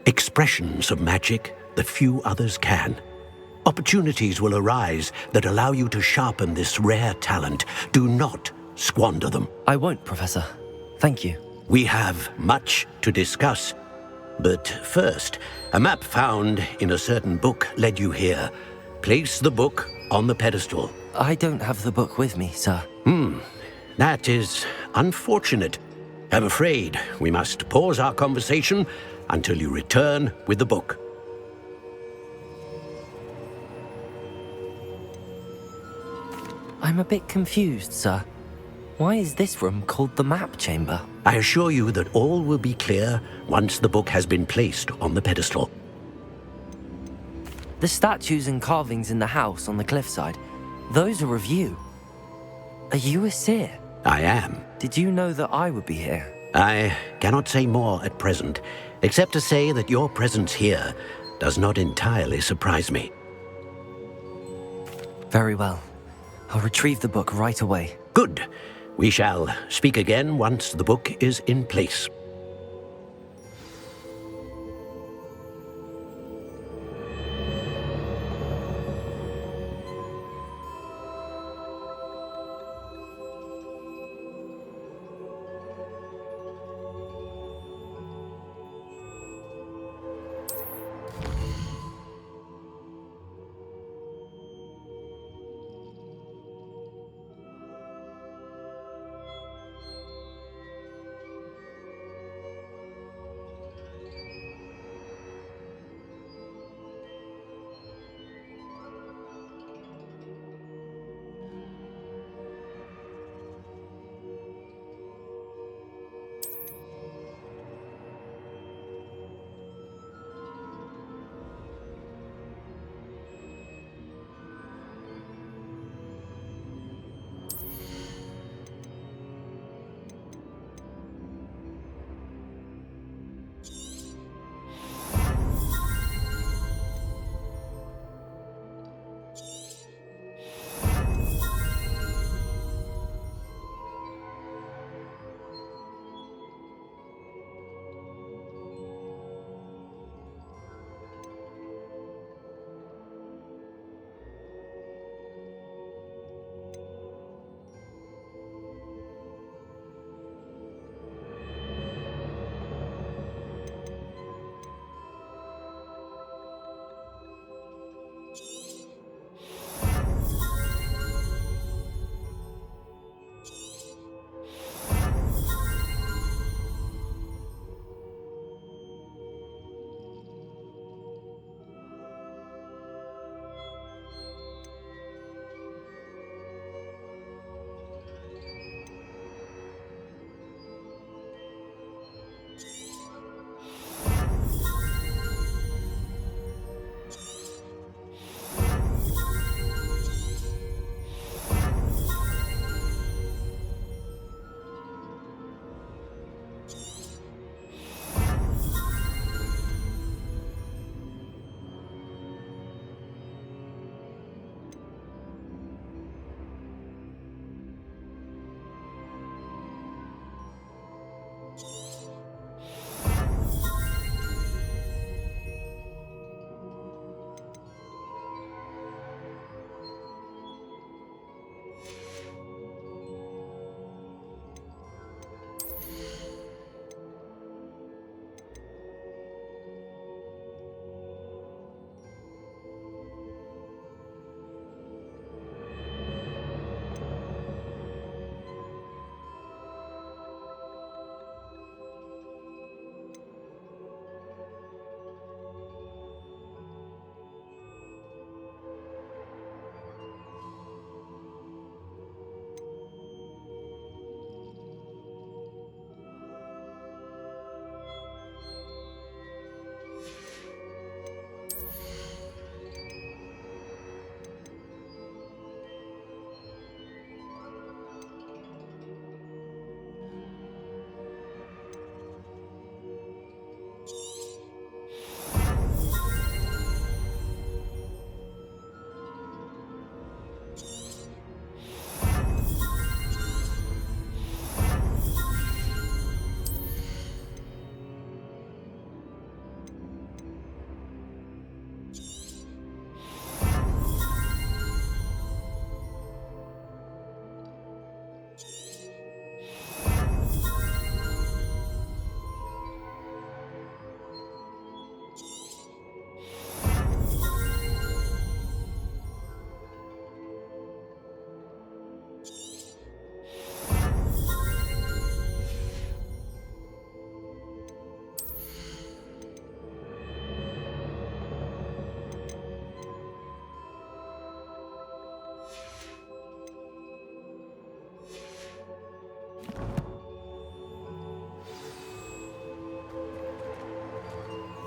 expressions of magic that few others can. Opportunities will arise that allow you to sharpen this rare talent. Do not squander them. I won't, Professor. Thank you. We have much to discuss. But first, a map found in a certain book led you here. Place the book on the pedestal. I don't have the book with me, sir. That is unfortunate. I'm afraid we must pause our conversation until you return with the book. I'm a bit confused, sir. Why is this room called the map chamber? I assure you that all will be clear once the book has been placed on the pedestal. The statues and carvings in the house on the cliffside, those are of you. Are you a seer? I am. Did you know that I would be here? I cannot say more at present, except to say that your presence here does not entirely surprise me. Very well. I'll retrieve the book right away. Good. We shall speak again once the book is in place.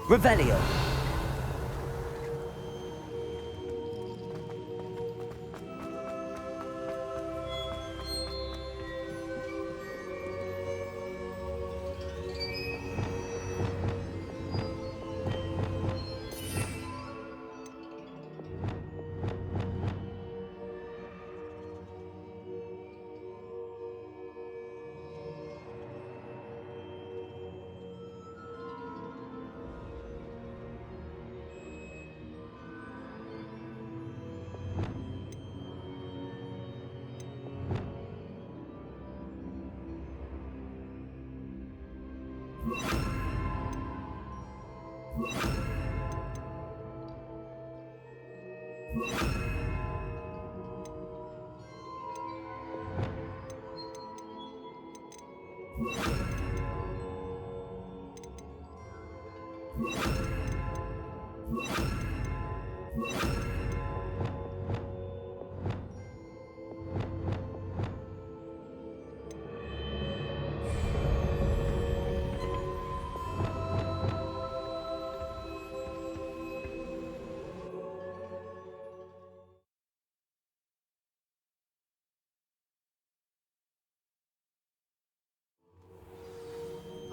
Revelio.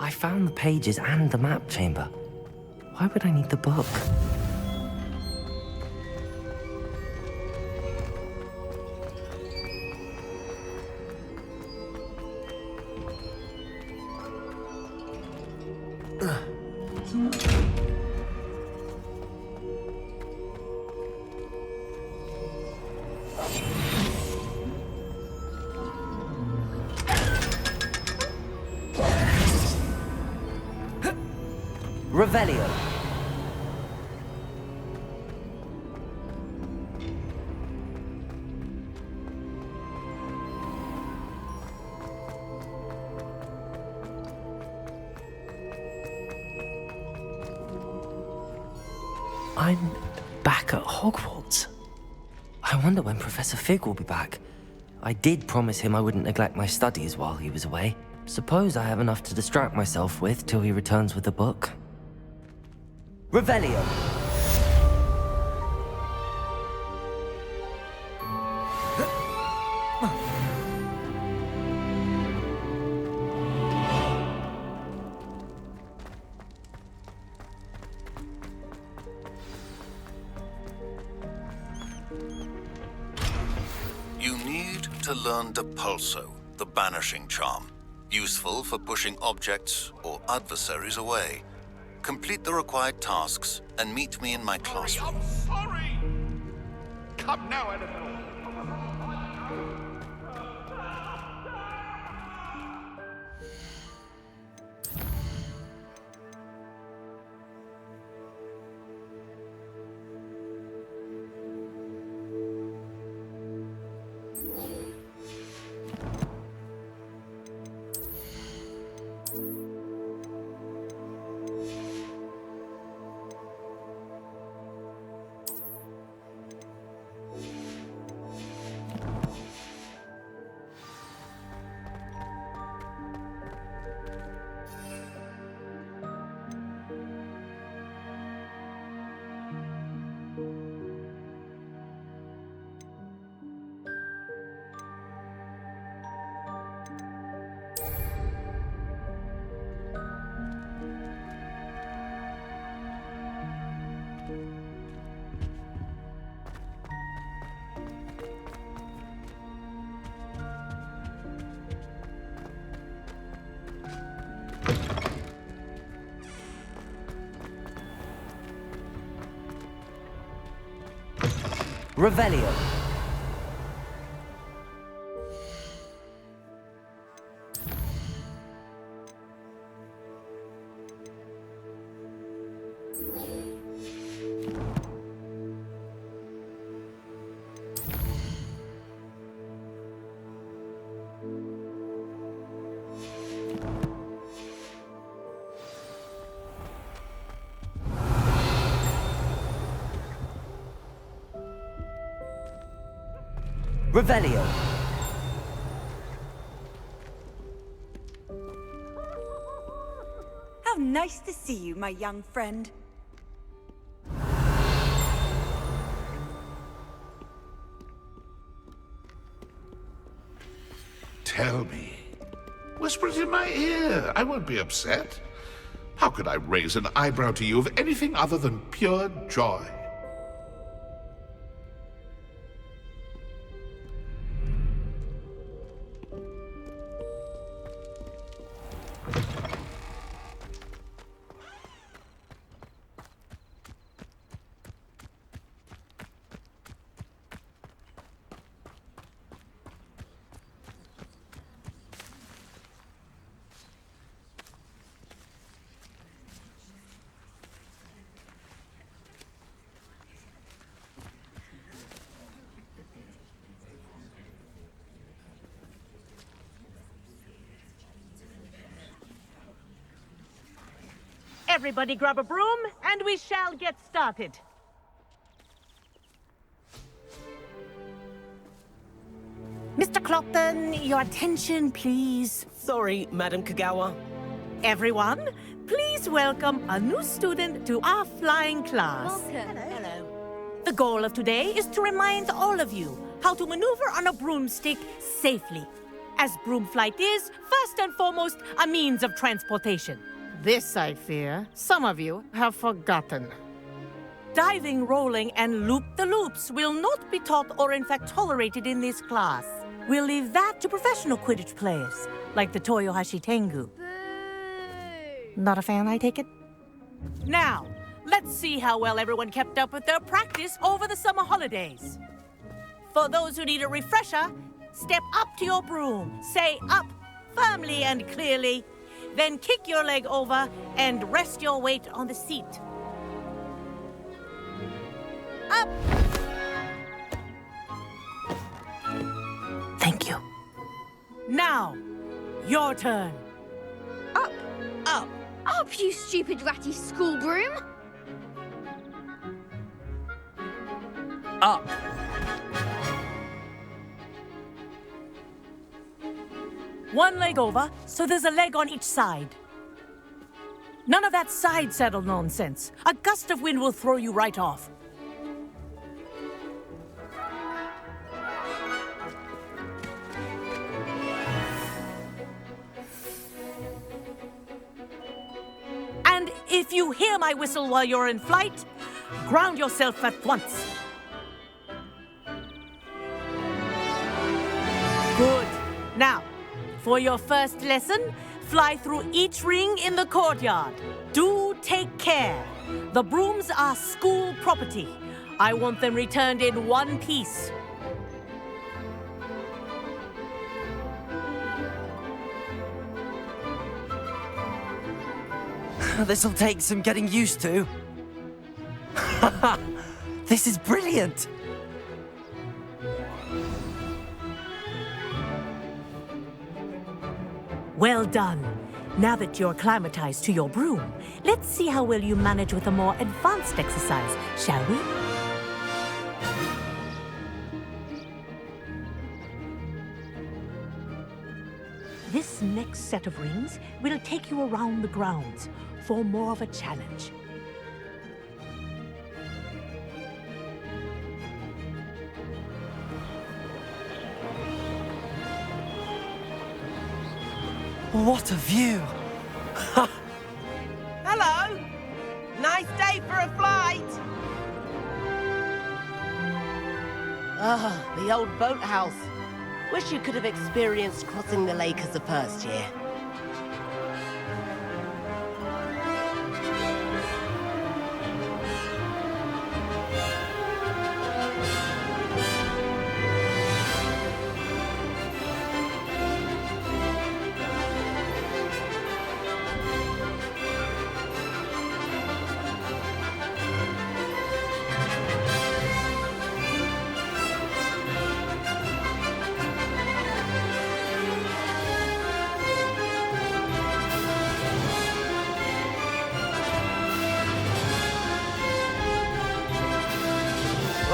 I found the pages and the map chamber. Why would I need the book? Revelio. I'm back at Hogwarts. I wonder when Professor Fig will be back. I did promise him I wouldn't neglect my studies while he was away. Suppose I have enough to distract myself with till he returns with the book. Revelio. You need to learn Depulso, the banishing charm. Useful for pushing objects or adversaries away. Complete the required tasks and meet me in my classroom. I'm sorry! Come now, Annabelle. Revelio. Revelio. How nice to see you, my young friend. tell me. Whisper it in my ear. I won't be upset. How could I raise an eyebrow to you of anything other than pure joy? Everybody grab a broom, and we shall get started. Mr. Clopton, your attention, please. Sorry, Madam Kagawa. Everyone, please welcome a new student to our flying class. Welcome. Hello. The goal of today is to remind all of you how to maneuver on a broomstick safely, as broom flight is, first and foremost, a means of transportation. This, I fear, some of you have forgotten. Diving, rolling, and loop-the-loops will not be taught or in fact tolerated in this class. We'll leave that to professional Quidditch players, like the Toyohashi Tengu. Not a fan, I take it? Now, let's see how well everyone kept up with their practice over the summer holidays. For those who need a refresher, step up to your broom, say up firmly and clearly, then kick your leg over and rest your weight on the seat. Up! Thank you. Now, your turn. Up! Up! Up, you stupid ratty school broom! Up! One leg over, so there's a leg on each side. None of that side saddle nonsense. A gust of wind will throw you right off. And if you hear my whistle while you're in flight, ground yourself at once. Good. Now, for your first lesson, fly through each ring in the courtyard. Do take care. The brooms are school property. I want them returned in one piece. This'll take some getting used to. This is brilliant. Well done. Now that you're acclimatized to your broom, let's see how well you manage with a more advanced exercise, shall we? This next set of rings will take you around the grounds for more of a challenge. What a view! Hello! Nice day for a flight! Ah, the old boathouse. Wish you could have experienced crossing the lake as the first year.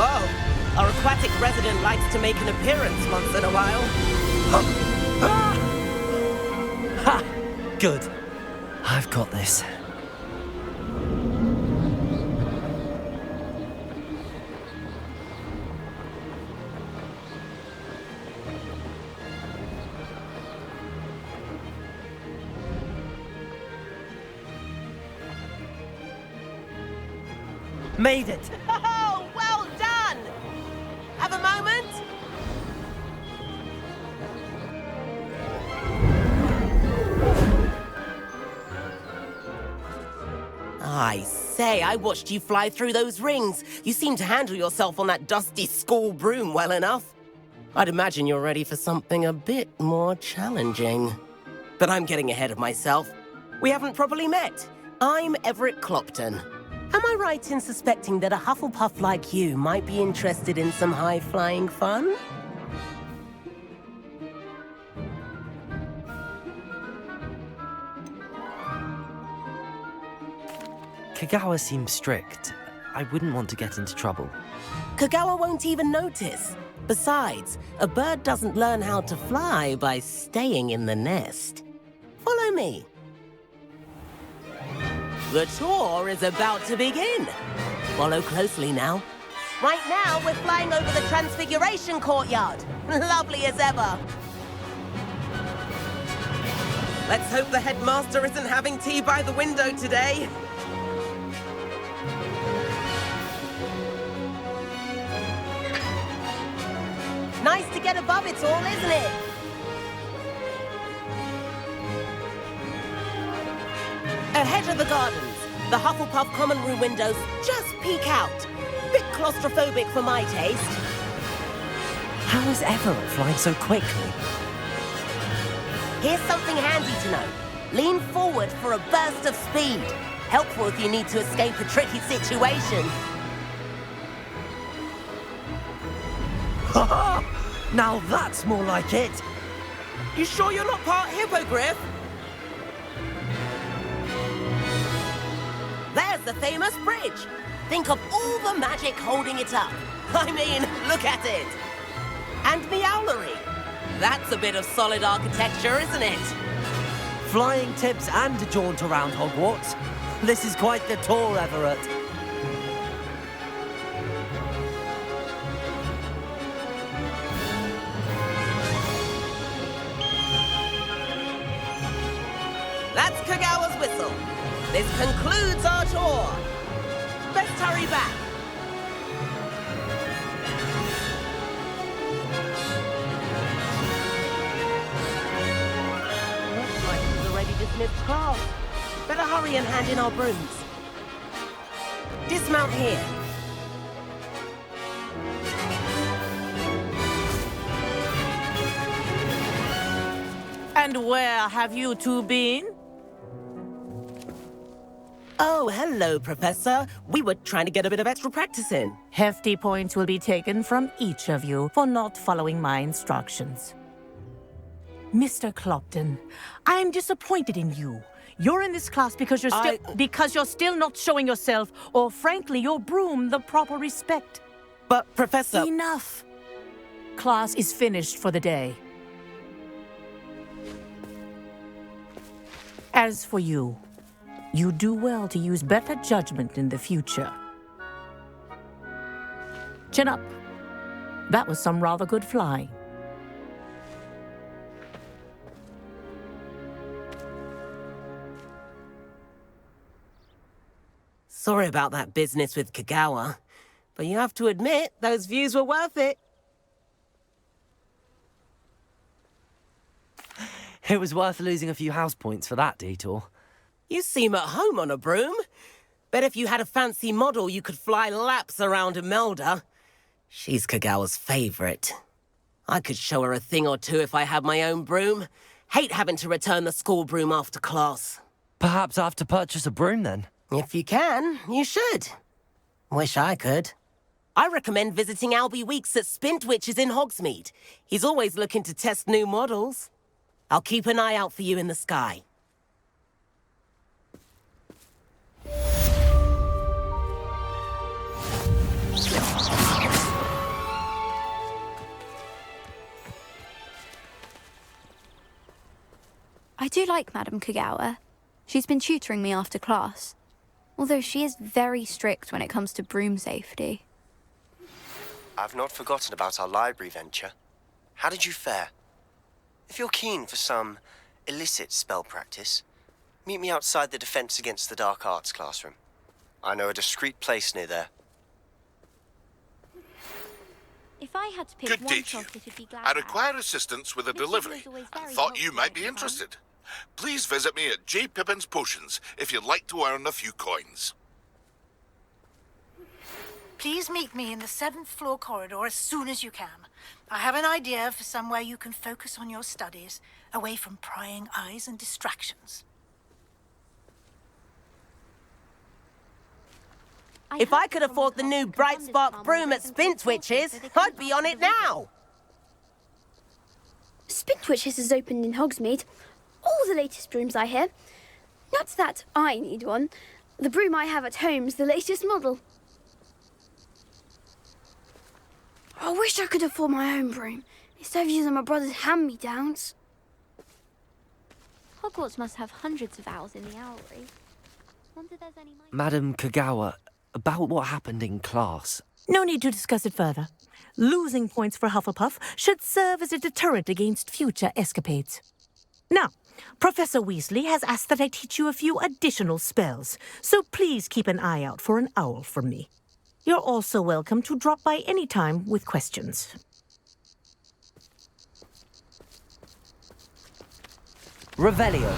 Whoa! Our aquatic resident likes to make an appearance once in a while. Ha! Good. I've got this. Made it! Oh, well done! Have a moment? I say, I watched you fly through those rings. You seem to handle yourself on that dusty school broom well enough. I'd imagine you're ready for something a bit more challenging. But I'm getting ahead of myself. We haven't properly met. I'm Everett Clopton. Am I right in suspecting that a Hufflepuff like you might be interested in some high-flying fun? Kagawa seems strict. I wouldn't want to get into trouble. Kagawa won't even notice. Besides, a bird doesn't learn how to fly by staying in the nest. Follow me. The tour is about to begin. Follow closely now. Right now, we're flying over the Transfiguration Courtyard. Lovely as ever. Let's hope the headmaster isn't having tea by the window today. Nice to get above it all, isn't it? Ahead of the gardens, the Hufflepuff common room windows just peek out. Bit claustrophobic for my taste. How is Everett flying so quickly? Here's something handy to know. Lean forward for a burst of speed. Helpful if you need to escape a tricky situation. Now that's more like it! You sure you're not part hippogriff? There's the famous bridge. Think of all the magic holding it up. I mean, look at it. And Meowlery. That's a bit of solid architecture, isn't it? Flying tips and a jaunt around Hogwarts. This is quite the tour, Everett. That's Kagawa's whistle. This concludes our tour. Let's hurry back. Looks like we've already dismissed class. Better hurry and hand in our brooms. Dismount here. And where have you two been? Oh, hello, Professor. We were trying to get a bit of extra practice in. Hefty points will be taken from each of you for not following my instructions. Mr. Clopton, I'm disappointed in you. You're in this class because you're still not showing yourself, or frankly, your broom the proper respect. But, Professor... Enough. Class is finished for the day. As for you, you do well to use better judgment in the future. Chin up. That was some rather good flying. Sorry about that business with Kagawa, but you have to admit, those views were worth it. It was worth losing a few house points for that detour. You seem at home on a broom. Bet if you had a fancy model, you could fly laps around Imelda. She's Kagawa's favorite. I could show her a thing or two if I had my own broom. Hate having to return the school broom after class. Perhaps I have to purchase a broom then? If you can, you should. Wish I could. I recommend visiting Albie Weeks at Spintwitches in Hogsmeade. He's always looking to test new models. I'll keep an eye out for you in the sky. I do like Madame Kagawa. She's been tutoring me after class. Although she is very strict when it comes to broom safety. I've not forgotten about our library venture. How did you fare? If you're keen for some illicit spell practice, meet me outside the Defense Against the Dark Arts classroom. I know a discreet place near there. If I had to pick Good one day to you. chocolate, it'd be glad I require assistance with a delivery and thought you might be interested. Please visit me at J. Pippin's Potions if you'd like to earn a few coins. Please meet me in the 7th floor corridor as soon as you can. I have an idea for somewhere you can focus on your studies, away from prying eyes and distractions. If I could afford the new Bright Spark broom at Spintwitch's, I'd be on it now! Spintwitch's has opened in Hogsmeade. All the latest brooms, I hear. Not that I need one. The broom I have at home's the latest model. I wish I could afford my own broom instead of using my brother's hand-me-downs. Hogwarts must have hundreds of owls in the owlery. Wonder if there's any... Madam Kagawa, about what happened in class. No need to discuss it further. Losing points for Hufflepuff should serve as a deterrent against future escapades. Now, Professor Weasley has asked that I teach you a few additional spells, so please keep an eye out for an owl from me. You're also welcome to drop by any time with questions. Revelio.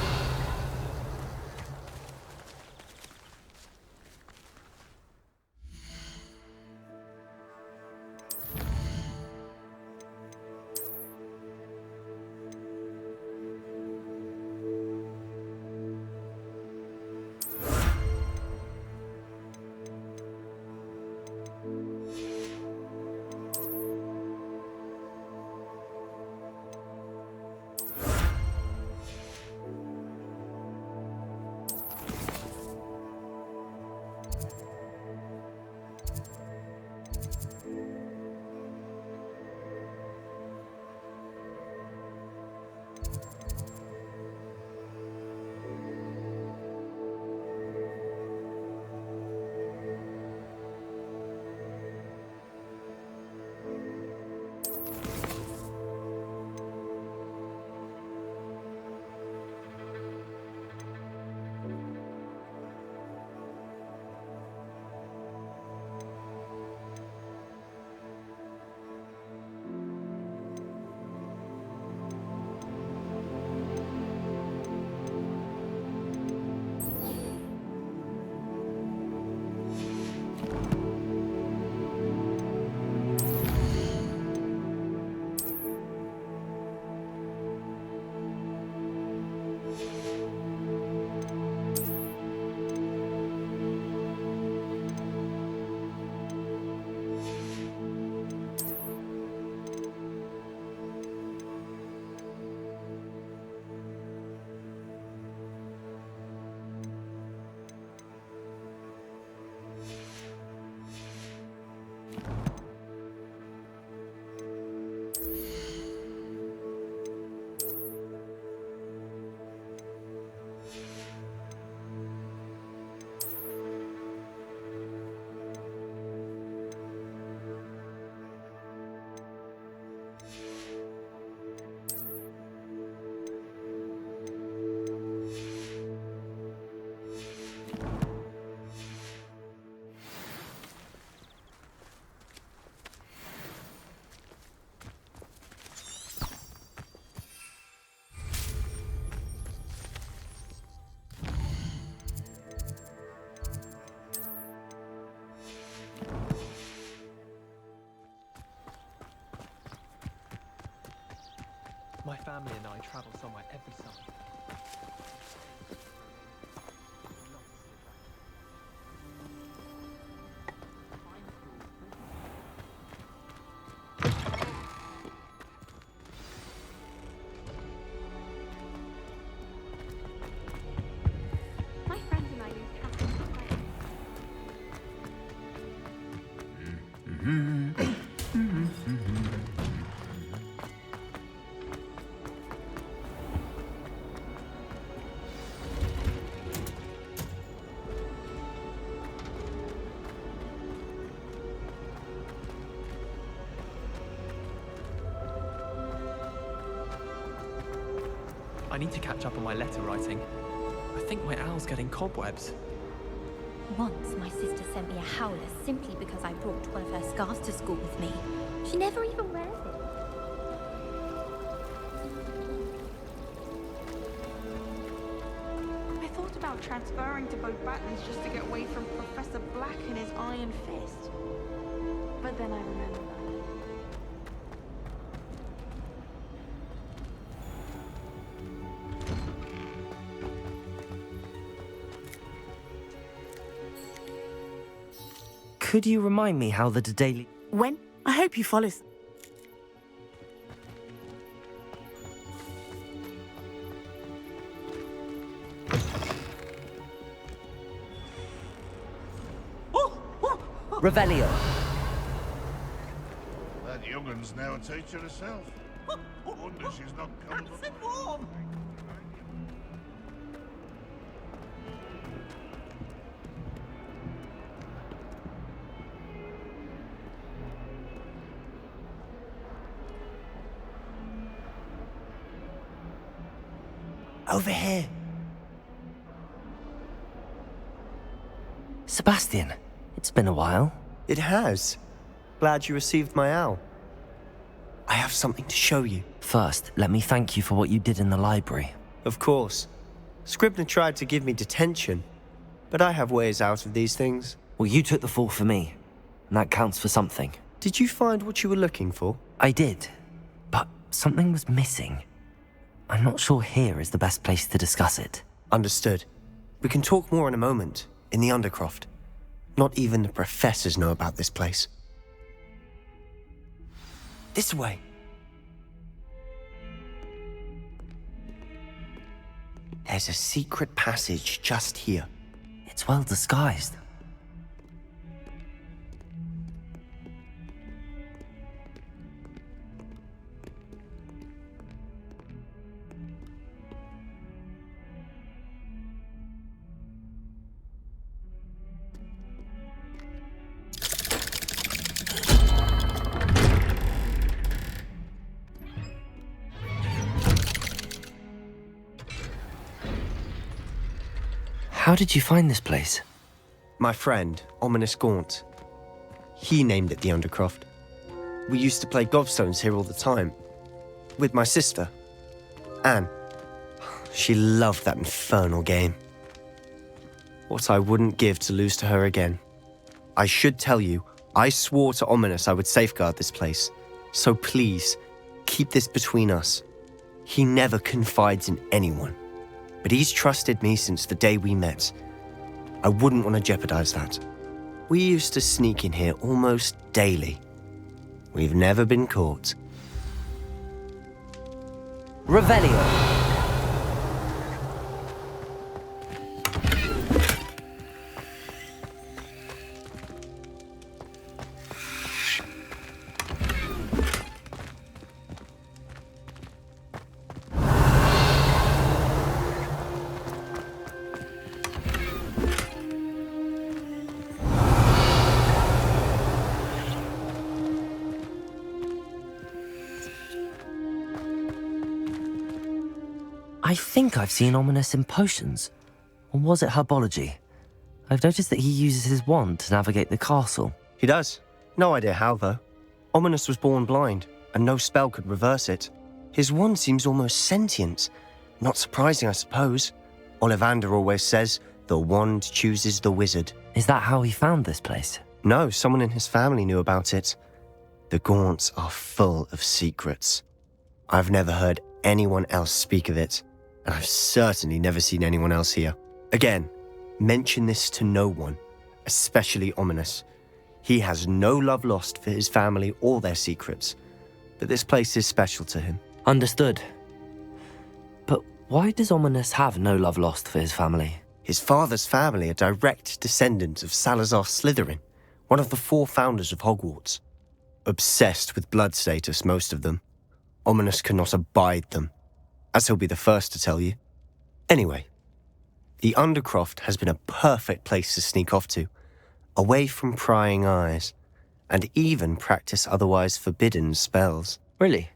My family and I travel somewhere every summer. My friends and I use Catherine. I need to catch up on my letter writing. I think my owl's getting cobwebs. Once, my sister sent me a howler simply because I brought one of her scarves to school with me. She never even wears it. I thought about transferring to both battles just to get away from Professor Black and his iron fist. But then I remembered. Could you remind me how the daily... When? I hope you follow... Revelio. That young'un's now a teacher herself. Wonder she's not come... warm. Over here. Sebastian, it's been a while. It has. Glad you received my owl. I have something to show you. First, let me thank you for what you did in the library. Of course. Scribner tried to give me detention, but I have ways out of these things. Well, you took the fall for me, and that counts for something. Did you find what you were looking for? I did, but something was missing. I'm not sure here is the best place to discuss it. Understood. We can talk more in a moment, in the Undercroft. Not even the professors know about this place. This way. There's a secret passage just here. It's well disguised. How did you find this place? My friend, Ominous Gaunt. He named it the Undercroft. We used to play gobstones here all the time. With my sister, Anne. She loved that infernal game. What I wouldn't give to lose to her again. I should tell you, I swore to Ominous I would safeguard this place. So please, keep this between us. He never confides in anyone. But he's trusted me since the day we met. I wouldn't want to jeopardize that. We used to sneak in here almost daily. We've never been caught. Revelio. I think I've seen Ominous in potions. Or was it herbology? I've noticed that he uses his wand to navigate the castle. He does. No idea how, though. Ominous was born blind, and no spell could reverse it. His wand seems almost sentient. Not surprising, I suppose. Ollivander always says, the wand chooses the wizard. Is that how he found this place? No, someone in his family knew about it. The Gaunts are full of secrets. I've never heard anyone else speak of it. And I've certainly never seen anyone else here. Again, mention this to no one, especially Ominous. He has no love lost for his family or their secrets, but this place is special to him. Understood. But why does Ominous have no love lost for his family? His father's family are direct descendants of Salazar Slytherin, one of the 4 founders of Hogwarts. Obsessed with blood status, most of them. Ominous cannot abide them, as he'll be the first to tell you. Anyway, the Undercroft has been a perfect place to sneak off to, away from prying eyes, and even practice otherwise forbidden spells. Really?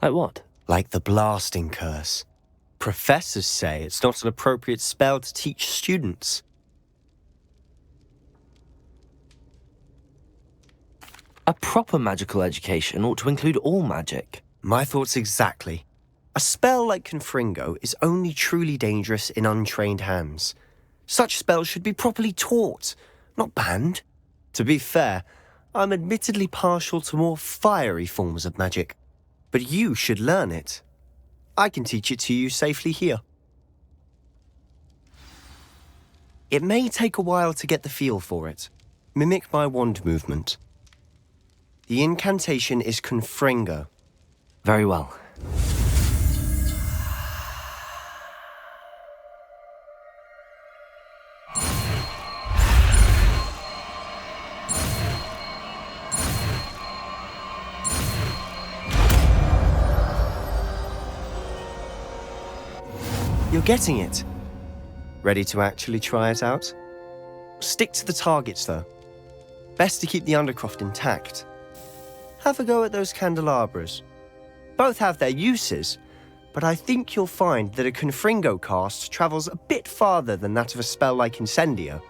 Like what? Like the blasting curse. Professors say it's not an appropriate spell to teach students. A proper magical education ought to include all magic. My thoughts exactly. A spell like Confringo is only truly dangerous in untrained hands. Such spells should be properly taught, not banned. To be fair, I'm admittedly partial to more fiery forms of magic. But you should learn it. I can teach it to you safely here. It may take a while to get the feel for it. Mimic my wand movement. The incantation is Confringo. Very well. You're getting it. Ready to actually try it out? Stick to the targets, though. Best to keep the Undercroft intact. Have a go at those candelabras. Both have their uses, but I think you'll find that a Confringo cast travels a bit farther than that of a spell like Incendio.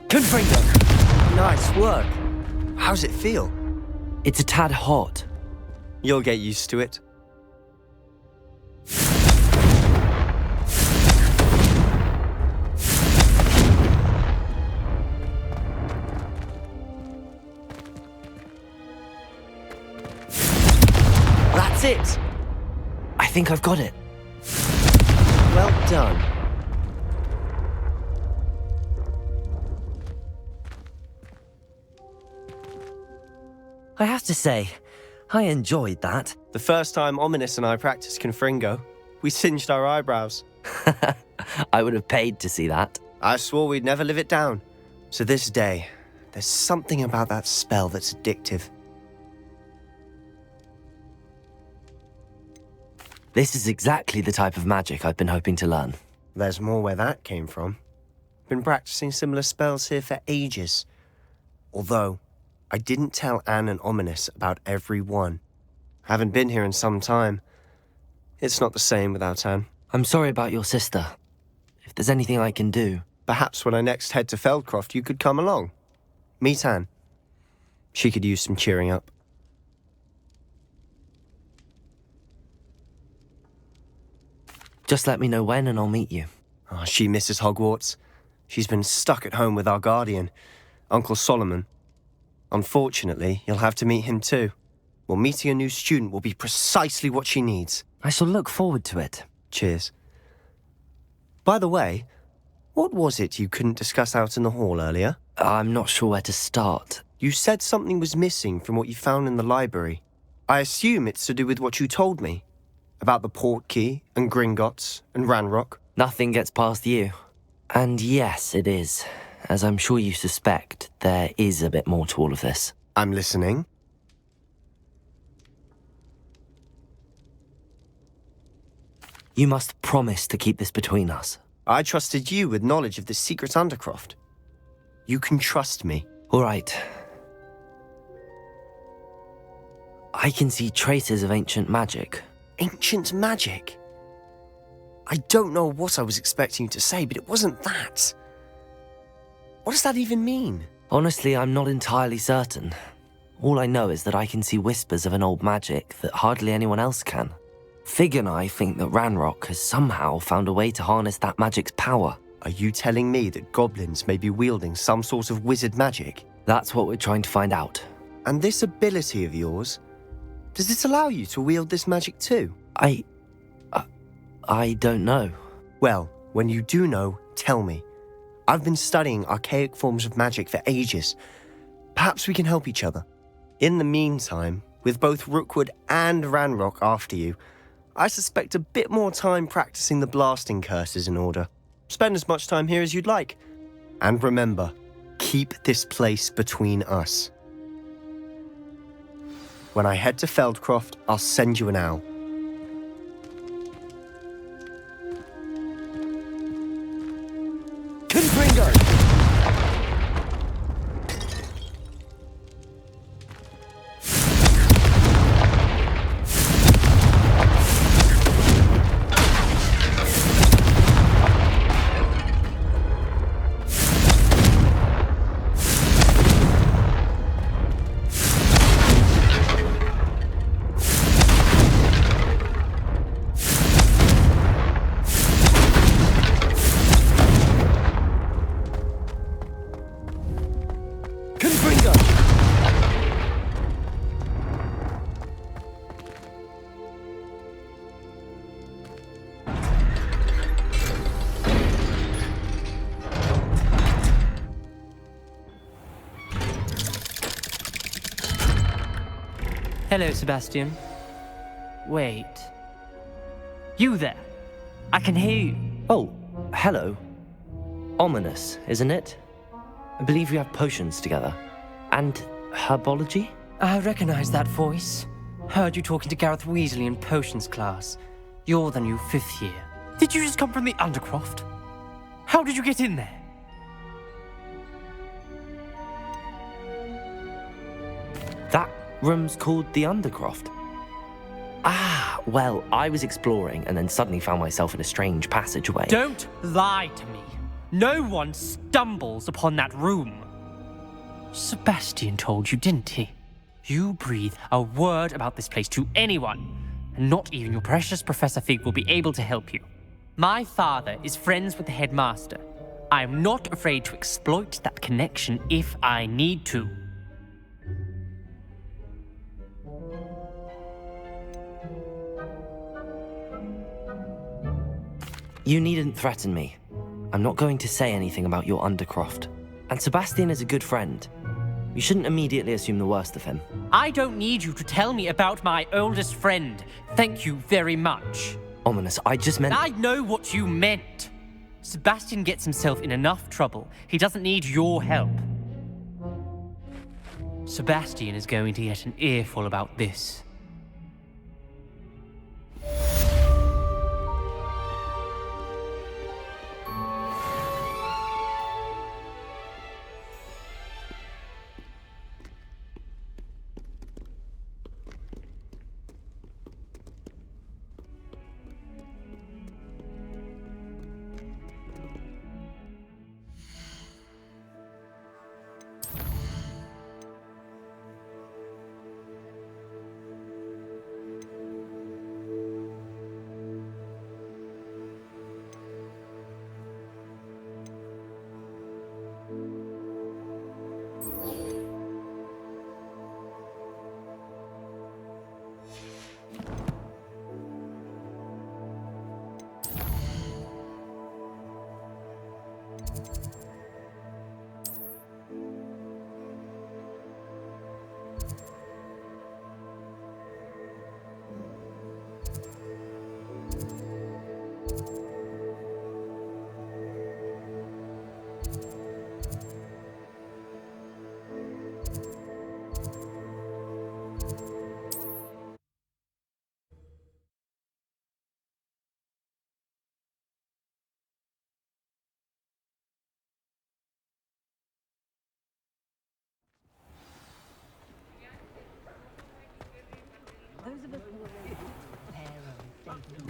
Confringo! Nice work. How's it feel? It's a tad hot. You'll get used to it. That's it. I think I've got it. Well done. I have to say, I enjoyed that. The first time Ominous and I practiced Confringo, we singed our eyebrows. I would have paid to see that. I swore we'd never live it down. To this day, there's something about that spell that's addictive. This is exactly the type of magic I've been hoping to learn. There's more where that came from. Been practicing similar spells here for ages. Although, I didn't tell Anne and Ominous about every one. Haven't been here in some time. It's not the same without Anne. I'm sorry about your sister. If there's anything I can do... Perhaps when I next head to Feldcroft, you could come along. Meet Anne. She could use some cheering up. Just let me know when and I'll meet you. Oh, she misses Hogwarts. She's been stuck at home with our guardian, Uncle Solomon. Unfortunately, you'll have to meet him too. Well, meeting a new student will be precisely what she needs. I shall look forward to it. Cheers. By the way, what was it you couldn't discuss out in the hall earlier? I'm not sure where to start. You said something was missing from what you found in the library. I assume it's to do with what you told me. About the Portkey, and Gringotts, and Ranrock. Nothing gets past you. And yes, it is. As I'm sure you suspect, there is a bit more to all of this. I'm listening. You must promise to keep this between us. I trusted you with knowledge of the secret Undercroft. You can trust me. All right. I can see traces of ancient magic. Ancient magic? I don't know what I was expecting you to say, but it wasn't that. What does that even mean? Honestly, I'm not entirely certain. All I know is that I can see whispers of an old magic that hardly anyone else can. Fig and I think that Ranrock has somehow found a way to harness that magic's power. Are you telling me that goblins may be wielding some sort of wizard magic? That's what we're trying to find out. And this ability of yours, does it allow you to wield this magic too? I don't know. Well, when you do know, tell me. I've been studying archaic forms of magic for ages. Perhaps we can help each other. In the meantime, with both Rookwood and Ranrock after you, I suspect a bit more time practicing the blasting curse is in order. Spend as much time here as you'd like. And remember, keep this place between us. When I head to Feldcroft, I'll send you an owl. Confringo! Hello, Sebastian. Wait. You there? I can hear you. Oh, hello. Ominous, isn't it? I believe we have potions together. And herbology? I recognize that voice. Heard you talking to Gareth Weasley in potions class. You're the new 5th year. Did you just come from the Undercroft? How did you get in there? That room's called the Undercroft. Ah, well, I was exploring and then suddenly found myself in a strange passageway. Don't lie to me. No one stumbles upon that room. Sebastian told you, didn't he? You breathe a word about this place to anyone, and not even your precious Professor Fig will be able to help you. My father is friends with the headmaster. I am not afraid to exploit that connection if I need to. You needn't threaten me. I'm not going to say anything about your Undercroft. And Sebastian is a good friend. You shouldn't immediately assume the worst of him. I don't need you to tell me about my oldest friend. Thank you very much. Ominous, I just meant... I know what you meant. Sebastian gets himself in enough trouble. He doesn't need your help. Sebastian is going to get an earful about this.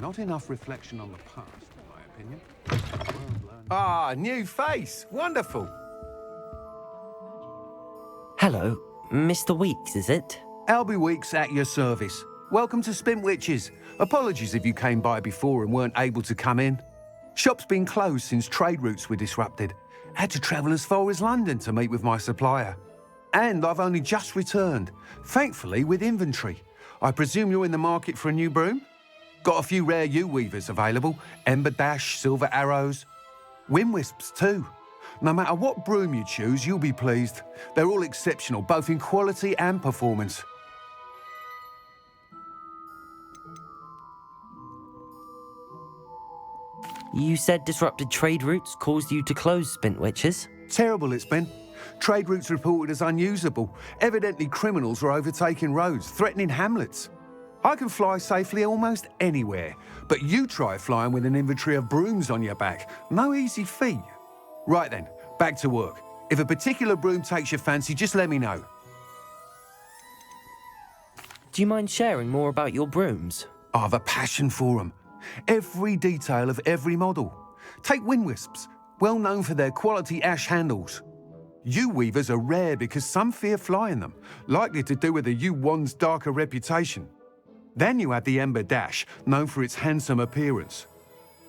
Not enough reflection on the past, in my opinion. Ah, new face. Wonderful. Hello, Mr. Weeks, is it? Albie Weeks at your service. Welcome to Spintwitches. Apologies if you came by before and weren't able to come in. Shop's been closed since trade routes were disrupted. Had to travel as far as London to meet with my supplier. And I've only just returned, thankfully with inventory. I presume you're in the market for a new broom? Got a few rare yew weavers available. Ember Dash, Silver Arrows. Wind Wisps too. No matter what broom you choose, you'll be pleased. They're all exceptional, both in quality and performance. You said disrupted trade routes caused you to close Spintwitches? Terrible it's been. Trade routes reported as unusable. Evidently criminals were overtaking roads, threatening hamlets. I can fly safely almost anywhere, but you try flying with an inventory of brooms on your back. No easy feat. Right then, back to work. If a particular broom takes your fancy, just let me know. Do you mind sharing more about your brooms? I've a passion for them. Every detail of every model. Take wind wisps, well known for their quality ash handles. U-weavers are rare because some fear flying them, likely to do with the U-wand's darker reputation. Then you have the Ember Dash, known for its handsome appearance.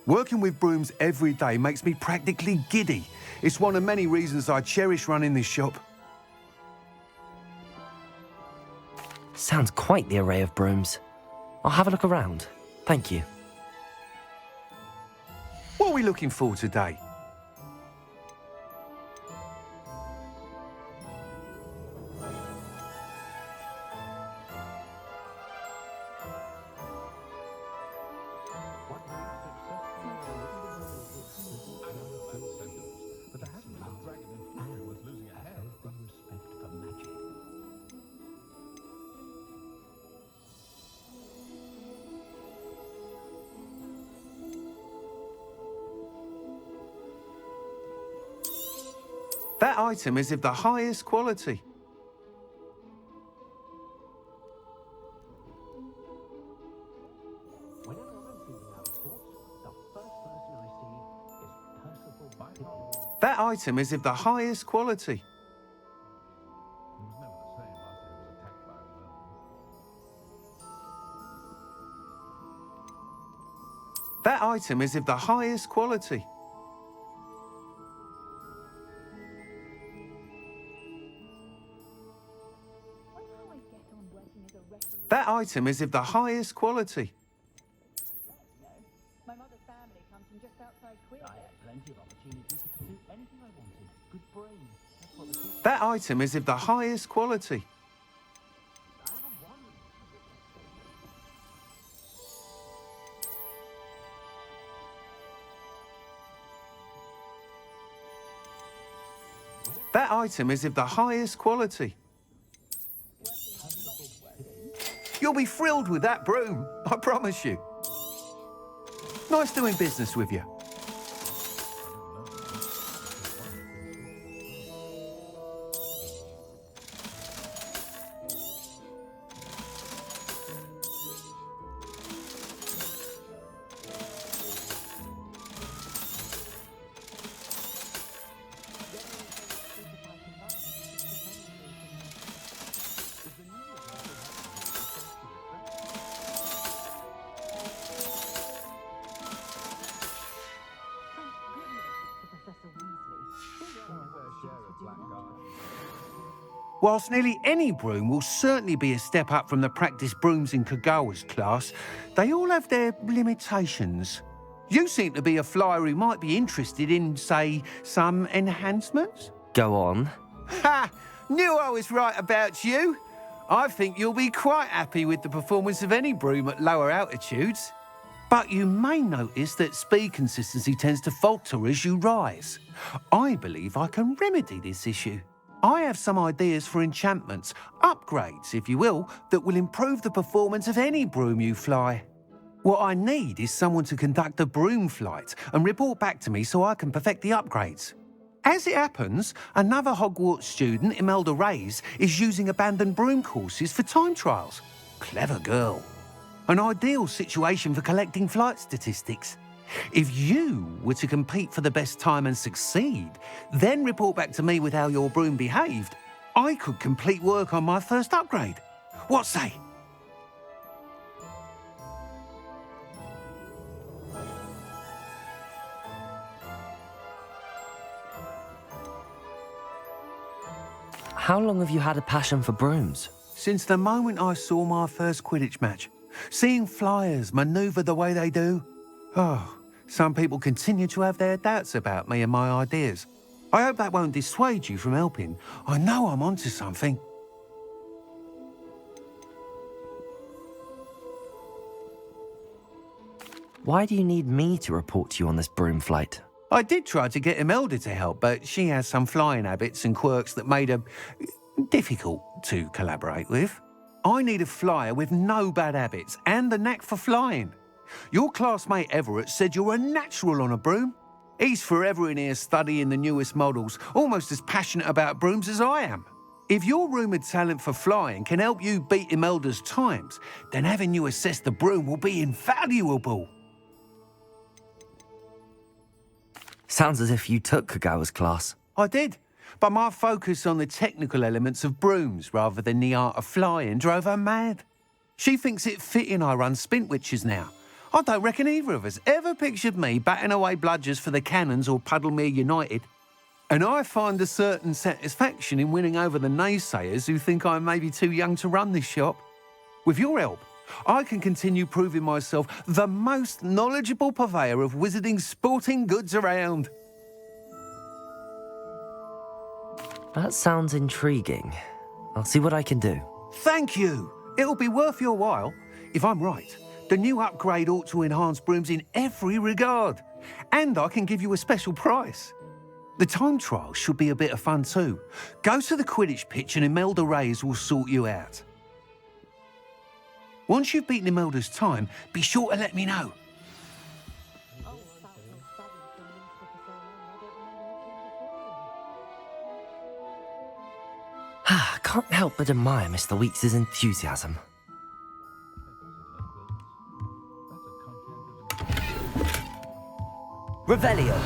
Working with brooms every day makes me practically giddy. It's one of many reasons I cherish running this shop. Sounds quite the array of brooms. I'll have a look around. Thank you. What are we looking for today? That item is of the highest quality. That item is of the highest quality. That item is of the highest quality. That item is of the highest quality. My mother's family comes from just outside Queen. I had plenty of opportunities to pursue anything I wanted. Good brain. That's what the That item is of the highest quality. That item is of the highest quality. You'll be thrilled with that broom, I promise you. Nice doing business with you. Whilst nearly any broom will certainly be a step up from the practice brooms in Kagawa's class, they all have their limitations. You seem to be a flyer who might be interested in, say, some enhancements? Go on. Ha! Knew I was right about you. I think you'll be quite happy with the performance of any broom at lower altitudes. But you may notice that speed consistency tends to falter as you rise. I believe I can remedy this issue. I have some ideas for enchantments, upgrades, if you will, that will improve the performance of any broom you fly. What I need is someone to conduct a broom flight and report back to me so I can perfect the upgrades. As it happens, another Hogwarts student, Imelda Reyes, is using abandoned broom courses for time trials. Clever girl. An ideal situation for collecting flight statistics. If you were to compete for the best time and succeed, then report back to me with how your broom behaved, I could complete work on my first upgrade. What say? How long have you had a passion for brooms? Since the moment I saw my first Quidditch match. Seeing flyers manoeuvre the way they do. Oh, some people continue to have their doubts about me and my ideas. I hope that won't dissuade you from helping. I know I'm onto something. Why do you need me to report to you on this broom flight? I did try to get Imelda to help, but she has some flying habits and quirks that made her difficult to collaborate with. I need a flyer with no bad habits and the knack for flying. Your classmate Everett said you're a natural on a broom. He's forever in here studying the newest models, almost as passionate about brooms as I am. If your rumoured talent for flying can help you beat Imelda's times, then having you assess the broom will be invaluable. Sounds as if you took Kagawa's class. I did, but my focus on the technical elements of brooms rather than the art of flying drove her mad. She thinks it fitting I run Spintwitches now. I don't reckon either of us ever pictured me batting away bludgers for the Cannons or Puddlemere United. And I find a certain satisfaction in winning over the naysayers who think I'm maybe too young to run this shop. With your help, I can continue proving myself the most knowledgeable purveyor of wizarding sporting goods around. That sounds intriguing. I'll see what I can do. Thank you. It'll be worth your while. If I'm right, the new upgrade ought to enhance brooms in every regard. And I can give you a special price. The time trial should be a bit of fun too. Go to the Quidditch pitch and Imelda Reyes will sort you out. Once you've beaten Imelda's time, be sure to let me know. Can't help but admire Mr. Weeks' enthusiasm. Revelio.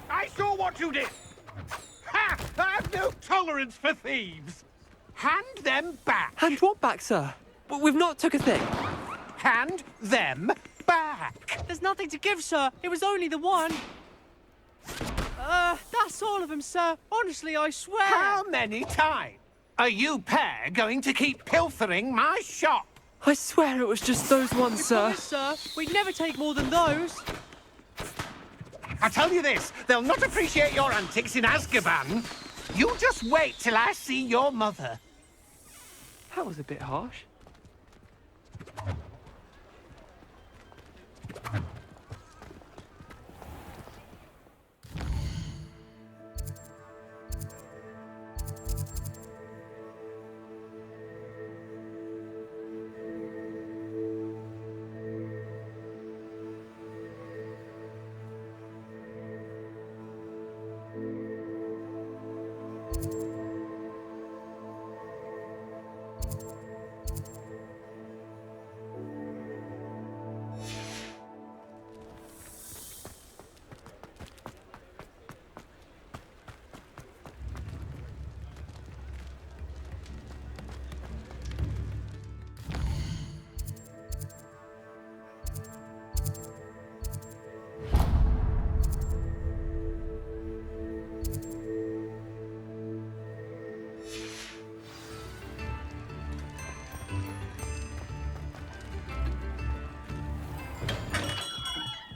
I saw what you did! Ha! I have no tolerance for thieves! Hand them back! Hand what back, sir? We've not took a thing. Hand them back! There's nothing to give, sir. It was only the one. That's all of them, sir. Honestly, I swear. How many times are you pair going to keep pilfering my shop? I swear it was just those ones, sir. Promise, sir. We'd never take more than those. I tell you this, they'll not appreciate your antics in Azkaban. You just wait till I see your mother. That was a bit harsh.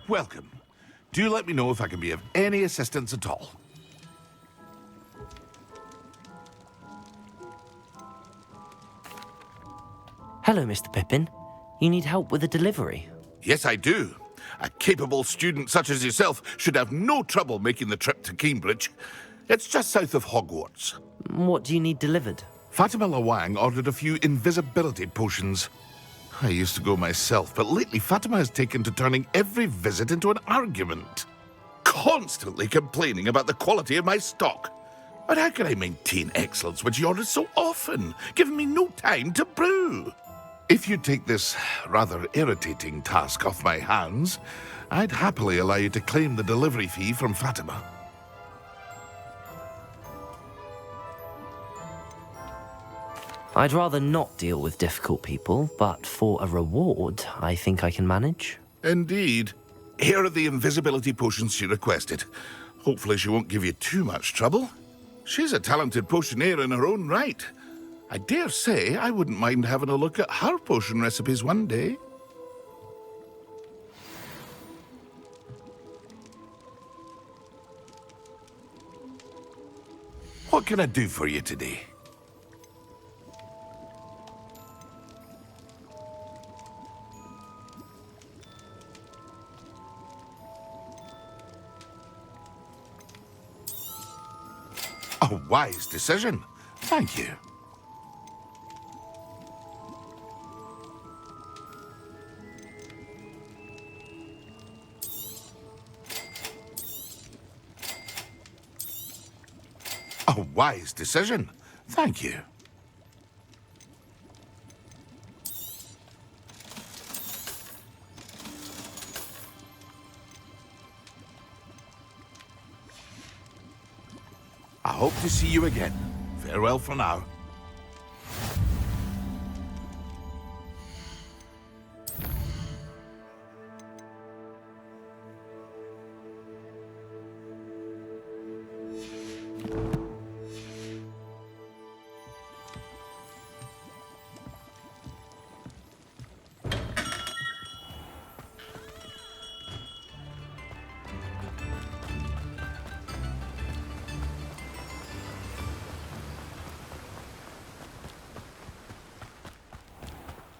Welcome. Do let me know if I can be of any assistance at all. Hello, Mr. Pippin. You need help with a delivery? Yes, I do. A capable student such as yourself should have no trouble making the trip to Cambridge. It's just south of Hogwarts. What do you need delivered? Fatima Lawang ordered a few invisibility potions. I used to go myself, but lately Fatima has taken to turning every visit into an argument. Constantly complaining about the quality of my stock. But how can I maintain excellence when she orders so often, giving me no time to brew? If you take this rather irritating task off my hands, I'd happily allow you to claim the delivery fee from Fatima. I'd rather not deal with difficult people, but for a reward, I think I can manage. Indeed. Here are the invisibility potions she requested. Hopefully she won't give you too much trouble. She's a talented potioneer in her own right. I dare say I wouldn't mind having a look at her potion recipes one day. What can I do for you today? A wise decision. Thank you. A wise decision. Thank you. I hope to see you again. Farewell for now.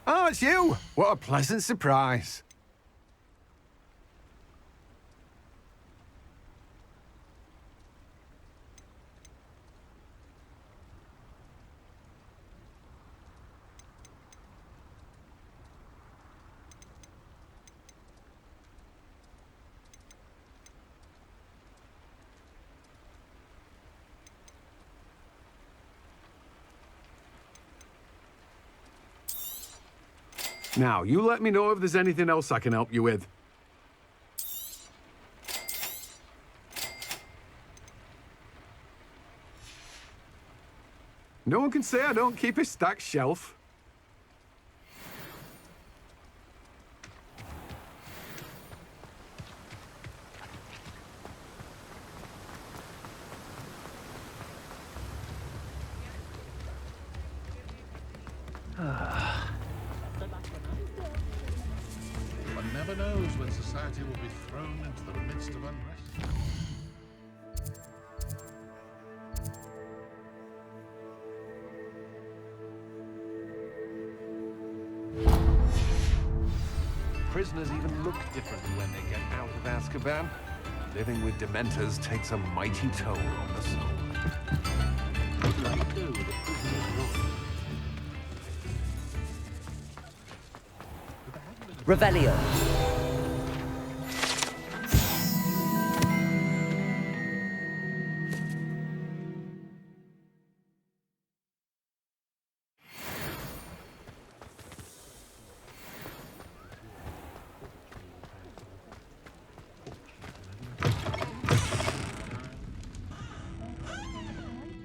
Oh, it's you! What a pleasant surprise. Now, you let me know if there's anything else I can help you with. No one can say I don't keep a stacked shelf. One never knows when society will be thrown into the midst of unrest. Prisoners even look differently when they get out of Azkaban. Living with Dementors takes a mighty toll on the soul. Revelio.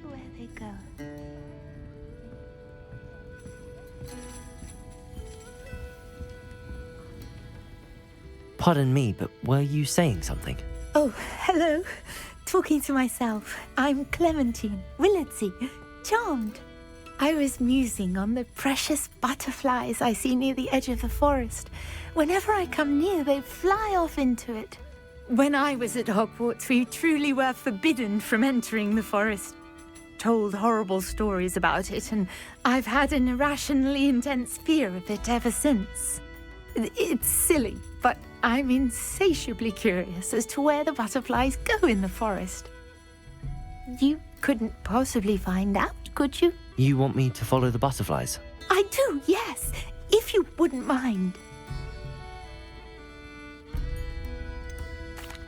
Where they go. Pardon me, but were you saying something? Oh, hello. Talking to myself. I'm Clementine Willardsey. Charmed. I was musing on the precious butterflies I see near the edge of the forest. Whenever I come near, they fly off into it. When I was at Hogwarts, we truly were forbidden from entering the forest. Told horrible stories about it, and I've had an irrationally intense fear of it ever since. It's silly, but I'm insatiably curious as to where the butterflies go in the forest. You couldn't possibly find out, could you? You want me to follow the butterflies? I do, yes, if you wouldn't mind.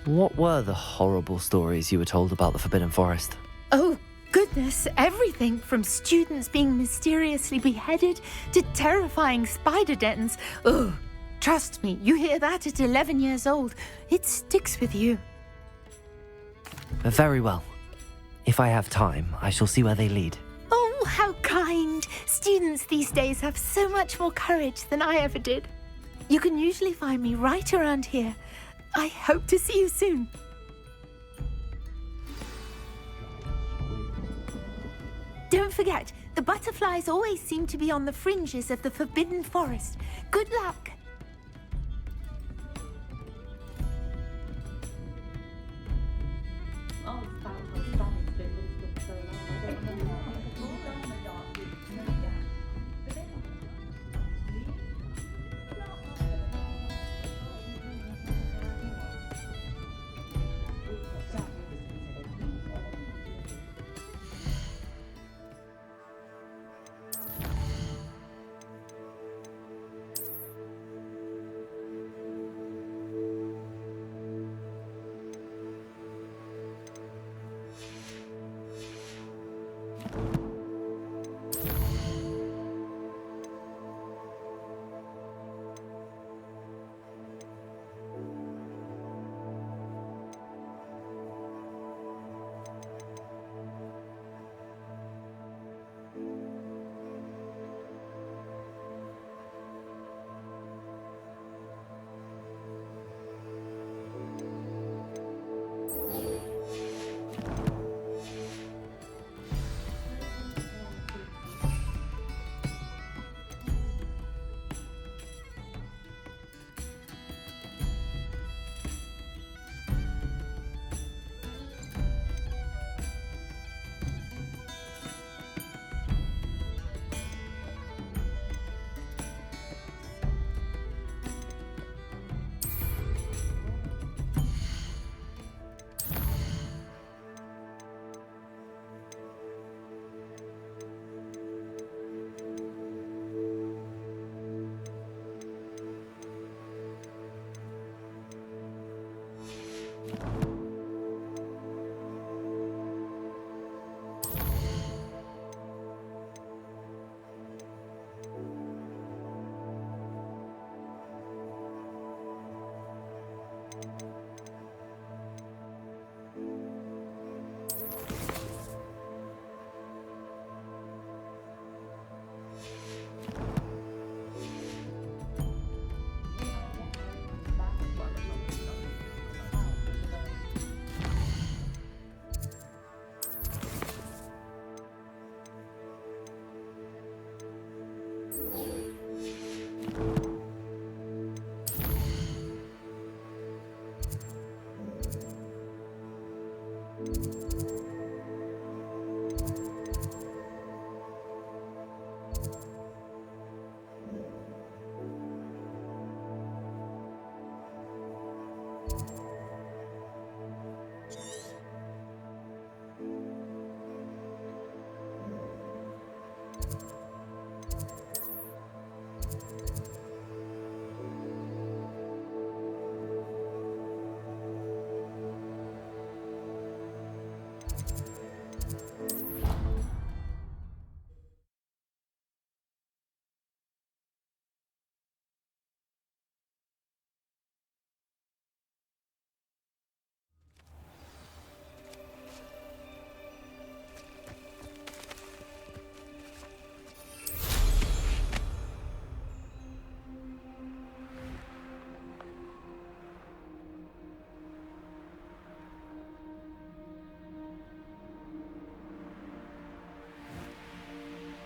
What were the horrible stories you were told about the Forbidden Forest? Oh, goodness, everything from students being mysteriously beheaded to terrifying spider dens. Ugh. Trust me, you hear that at 11 years old, it sticks with you. Very well. If I have time, I shall see where they lead. Oh, how kind. Students these days have so much more courage than I ever did. You can usually find me right around here. I hope to see you soon. Don't forget, the butterflies always seem to be on the fringes of the Forbidden Forest. Good luck.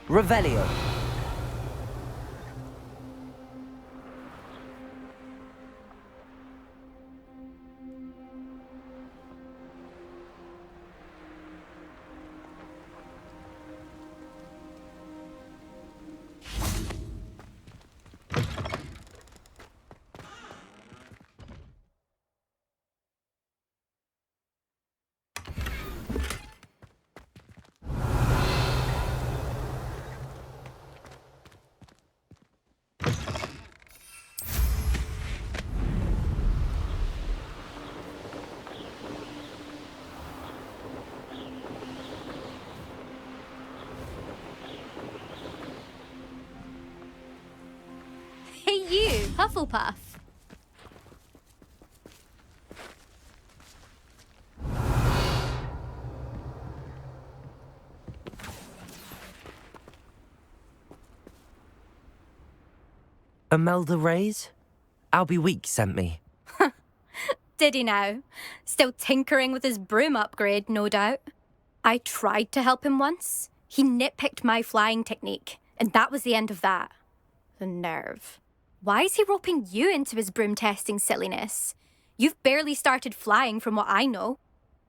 Revelio. Hufflepuff. Imelda Reyes? Albie Weeks sent me. Did he now? Still tinkering with his broom upgrade, no doubt. I tried to help him once. He nitpicked my flying technique, and that was the end of that. The nerve. Why is he roping you into his broom testing silliness? You've barely started flying from what I know.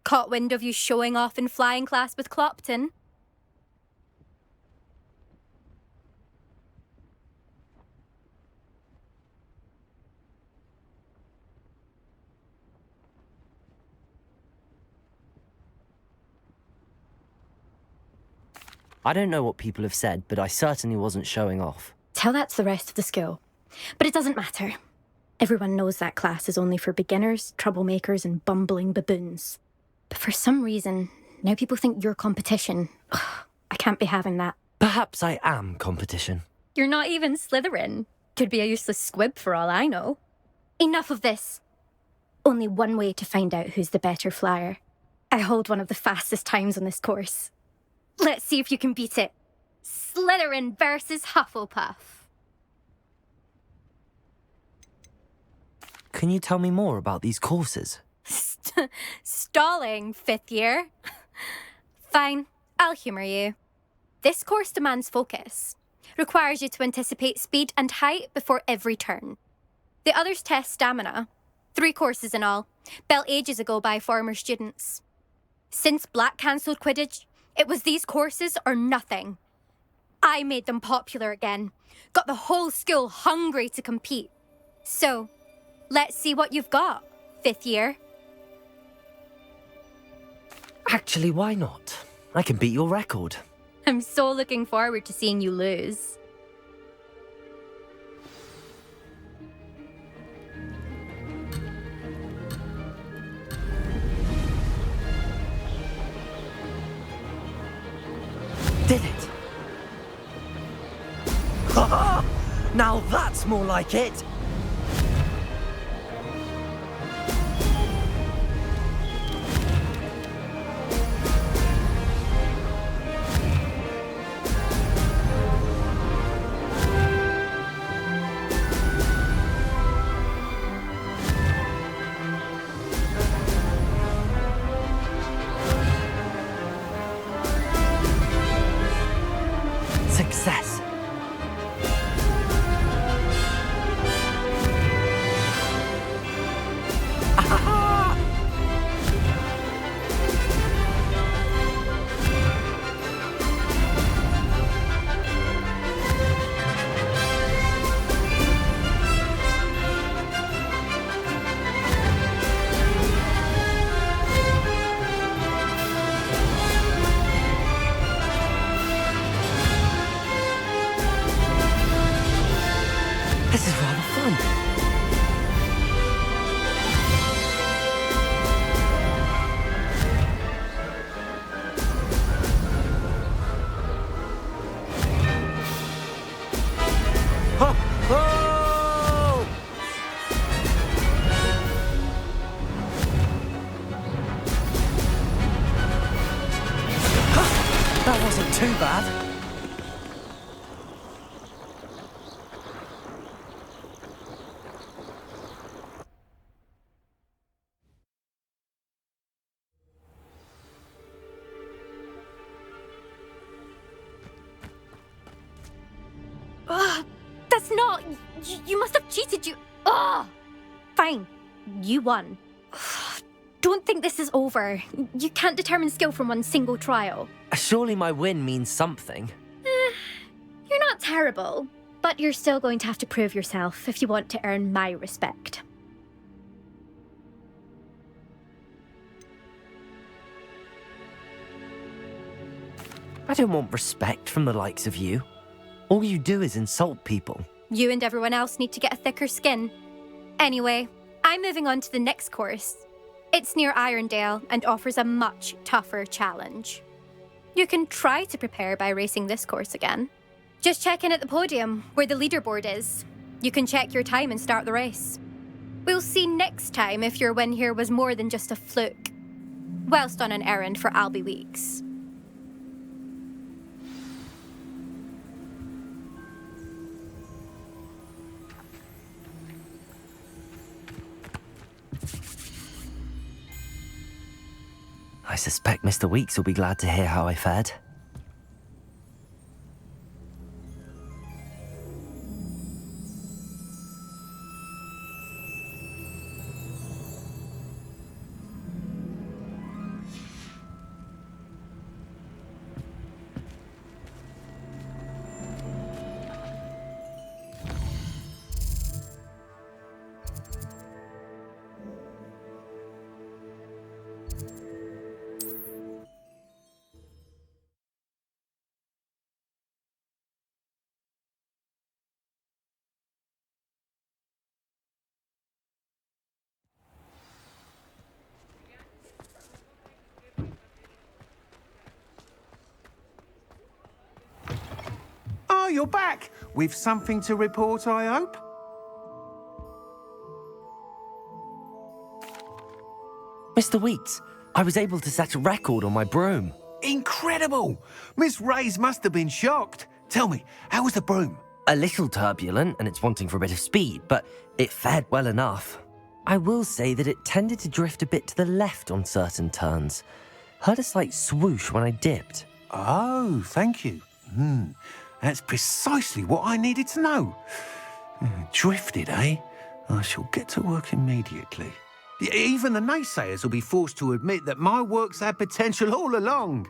Caught wind of you showing off in flying class with Clopton. I don't know what people have said, but I certainly wasn't showing off. Tell that to the rest of the school. But it doesn't matter. Everyone knows that class is only for beginners, troublemakers, and bumbling baboons. But for some reason, now people think you're competition. Ugh, I can't be having that. Perhaps I am competition. You're not even Slytherin. Could be a useless squib for all I know. Enough of this. Only one way to find out who's the better flyer. I hold one of the fastest times on this course. Let's see if you can beat it. Slytherin versus Hufflepuff. Can you tell me more about these courses? Stalling, 5th year. Fine, I'll humour you. This course demands focus. Requires you to anticipate speed and height before every turn. The others test stamina. 3 courses in all, built ages ago by former students. Since Black cancelled Quidditch, it was these courses or nothing. I made them popular again. Got the whole school hungry to compete. So, let's see what you've got, 5th year. Actually, why not? I can beat your record. I'm so looking forward to seeing you lose. Did it? Ha! Now that's more like it! Success. This is rather fun. Ho! Ho! That wasn't too bad. That's not... You must have cheated, you... Ugh! Fine. You won. Don't think this is over. You can't determine skill from one single trial. Surely my win means something. You're not terrible, but you're still going to have to prove yourself if you want to earn my respect. I don't want respect from the likes of you. All you do is insult people. You and everyone else need to get a thicker skin. Anyway, I'm moving on to the next course. It's near Irondale and offers a much tougher challenge. You can try to prepare by racing this course again. Just check in at the podium, where the leaderboard is. You can check your time and start the race. We'll see next time if your win here was more than just a fluke. Whilst on an errand for Albie Weeks. I suspect Mr. Weeks will be glad to hear how I fared. Oh, you're back! With something to report, I hope? Mr. Weeks, I was able to set a record on my broom. Incredible! Miss Reyes must have been shocked. Tell me, how was the broom? A little turbulent, and it's wanting for a bit of speed, but it fared well enough. I will say that it tended to drift a bit to the left on certain turns. Heard a slight swoosh when I dipped. Oh, thank you. That's precisely what I needed to know. Drifted, eh? I shall get to work immediately. Even the naysayers will be forced to admit that my work's had potential all along.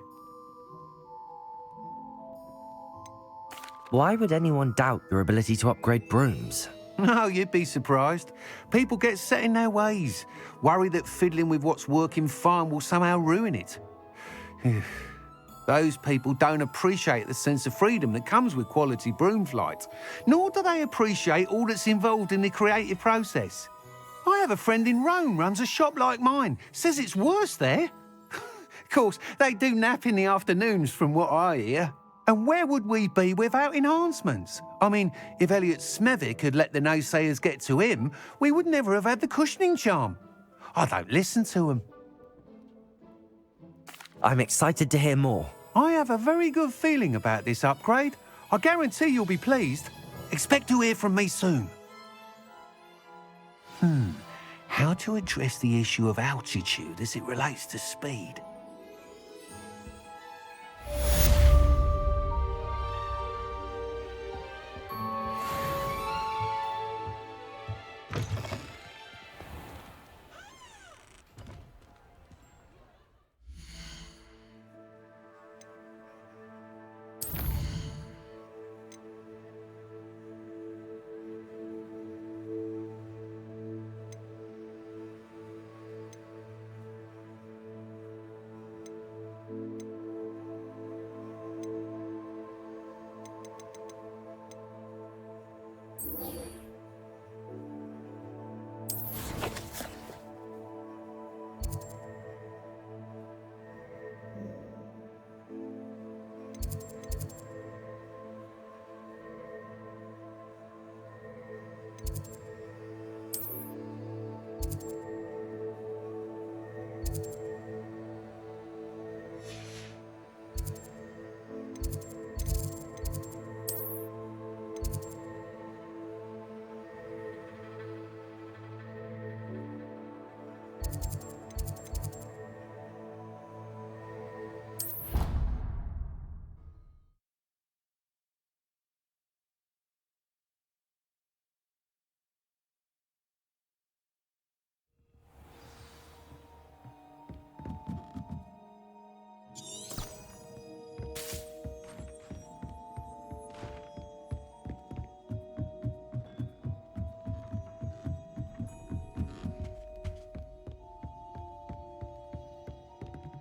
Why would anyone doubt your ability to upgrade brooms? No, you'd be surprised. People get set in their ways, worry that fiddling with what's working fine will somehow ruin it. Those people don't appreciate the sense of freedom that comes with quality broom flight, nor do they appreciate all that's involved in the creative process. I have a friend in Rome runs a shop like mine, says it's worse there. Of course, they do nap in the afternoons from what I hear. And where would we be without enhancements? I mean, if Elliot Smethwick had let the naysayers get to him, we would never have had the cushioning charm. I don't listen to them. I'm excited to hear more. I have a very good feeling about this upgrade. I guarantee you'll be pleased. Expect to hear from me soon. How to address the issue of altitude as it relates to speed?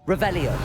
Revelio.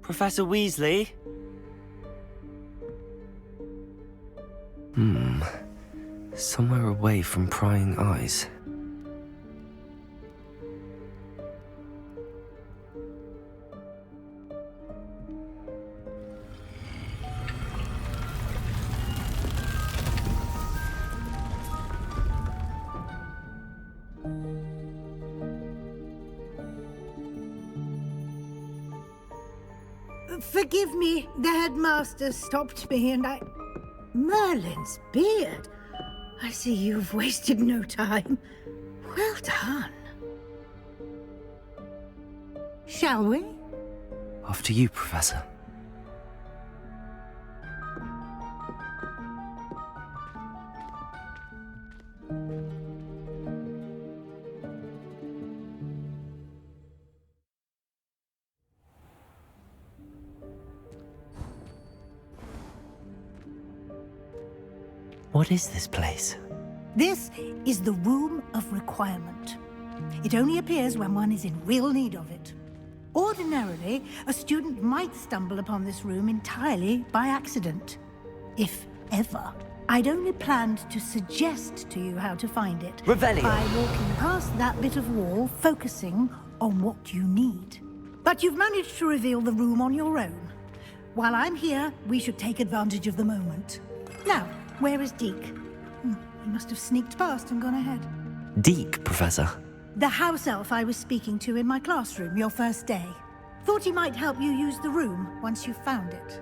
Professor Weasley? Somewhere away from prying eyes. Forgive me, the headmaster stopped me and I... Merlin's beard. I see you've wasted no time. Well done. Shall we? After you, Professor. What is this place? This is the Room of Requirement. It only appears when one is in real need of it. Ordinarily, a student might stumble upon this room entirely by accident. If ever. I'd only planned to suggest to you how to find it. Revelio. By walking past that bit of wall, focusing on what you need. But you've managed to reveal the room on your own. While I'm here, we should take advantage of the moment. Now, where is Deke? He must have sneaked past and gone ahead. Deke, Professor. The house elf I was speaking to in my classroom your first day. Thought he might help you use the room once you've found it.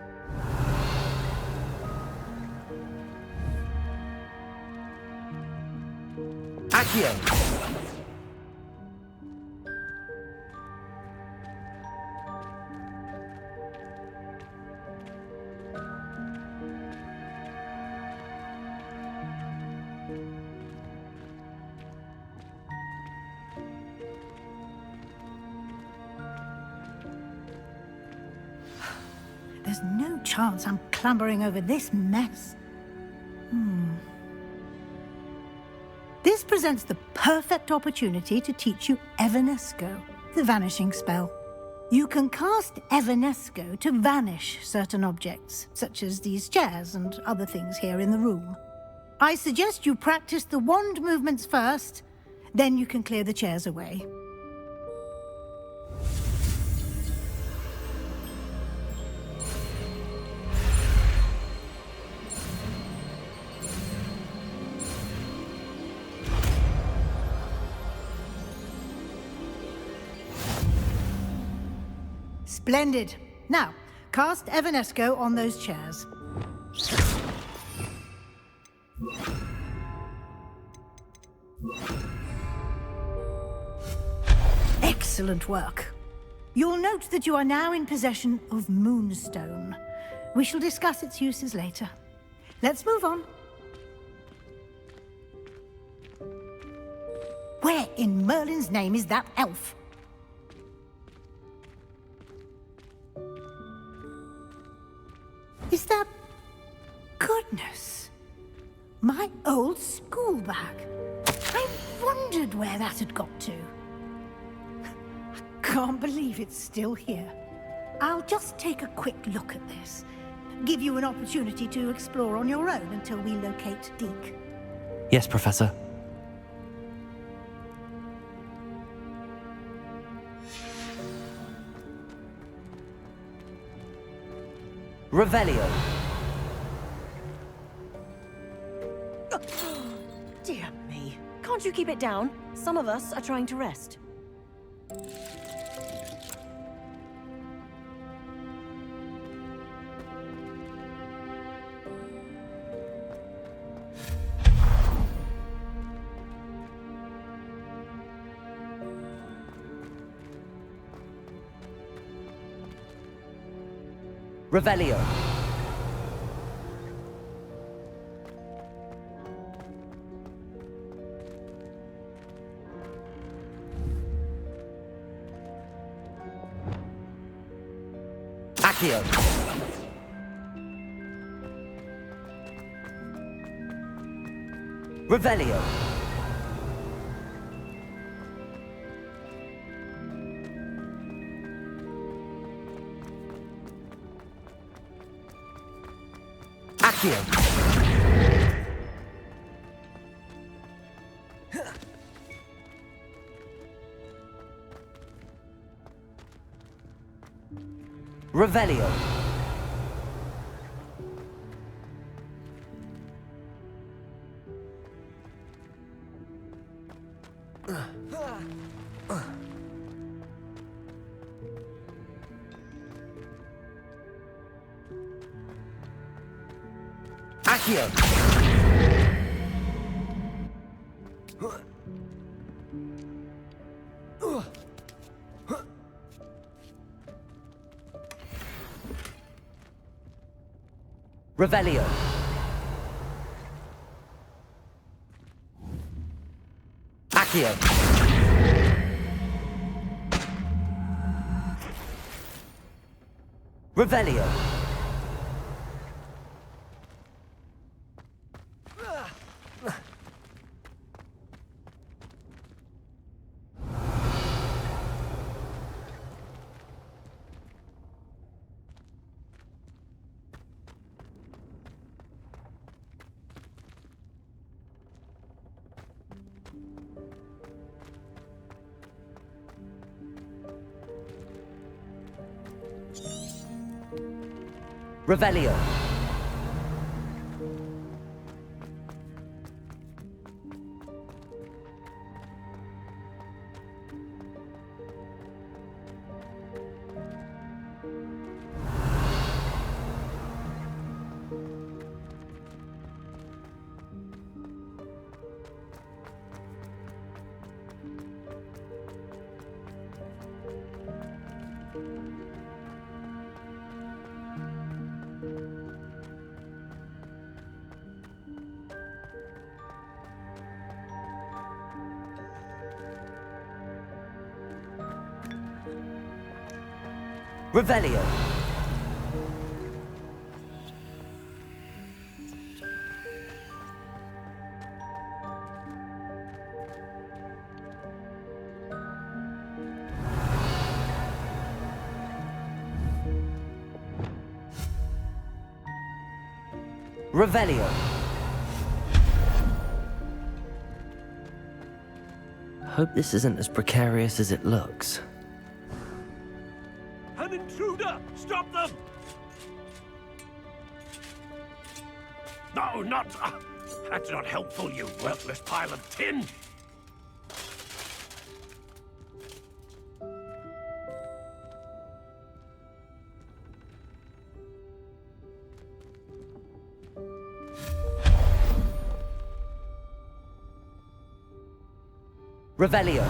Accio! There's no chance I'm clambering over this mess. This presents the perfect opportunity to teach you Evanesco, the vanishing spell. You can cast Evanesco to vanish certain objects, such as these chairs and other things here in the room. I suggest you practice the wand movements first, then you can clear the chairs away. Splendid. Now, cast Evanesco on those chairs. Excellent work. You'll note that you are now in possession of Moonstone. We shall discuss its uses later. Let's move on. Where in Merlin's name is that elf? Is that... Goodness. My old school bag. I wondered where that had got to. I can't believe it's still here. I'll just take a quick look at this. Give you an opportunity to explore on your own until we locate Deke. Yes, Professor. Revelio. Dear me. Can't you keep it down? Some of us are trying to rest. Revelio. Accio. Revelio. Revelio. Accio. Revelio. Accio. Revelio. Revelio. Revelio. Revelio. Hope this isn't as precarious as it looks. An intruder! Stop them! No, not... that's not helpful, you worthless pile of tin! Revelio.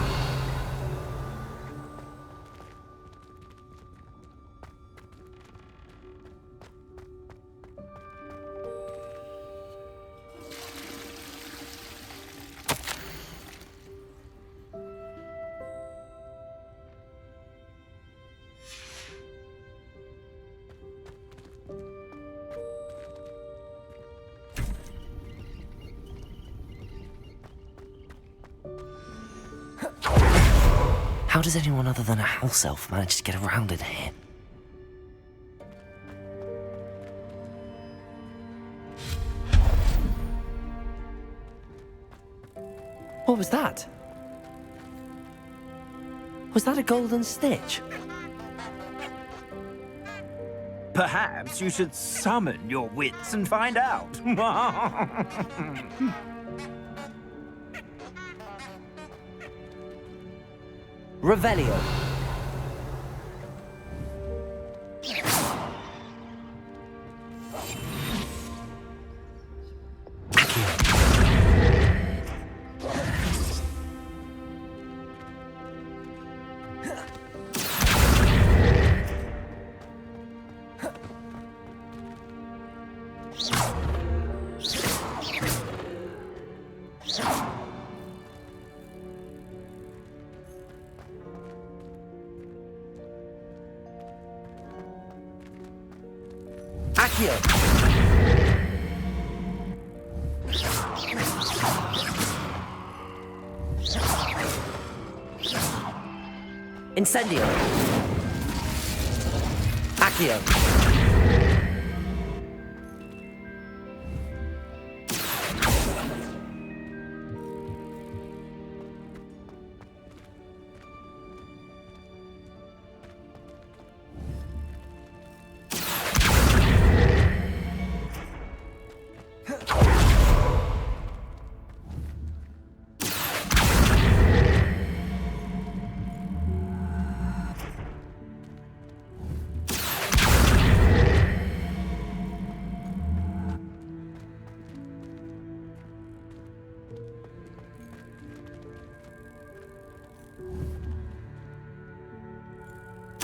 How does anyone other than a house elf manage to get around in here? What was that? Was that a golden stitch? Perhaps you should summon your wits and find out. Revelio. Accio. Incendio. Accio.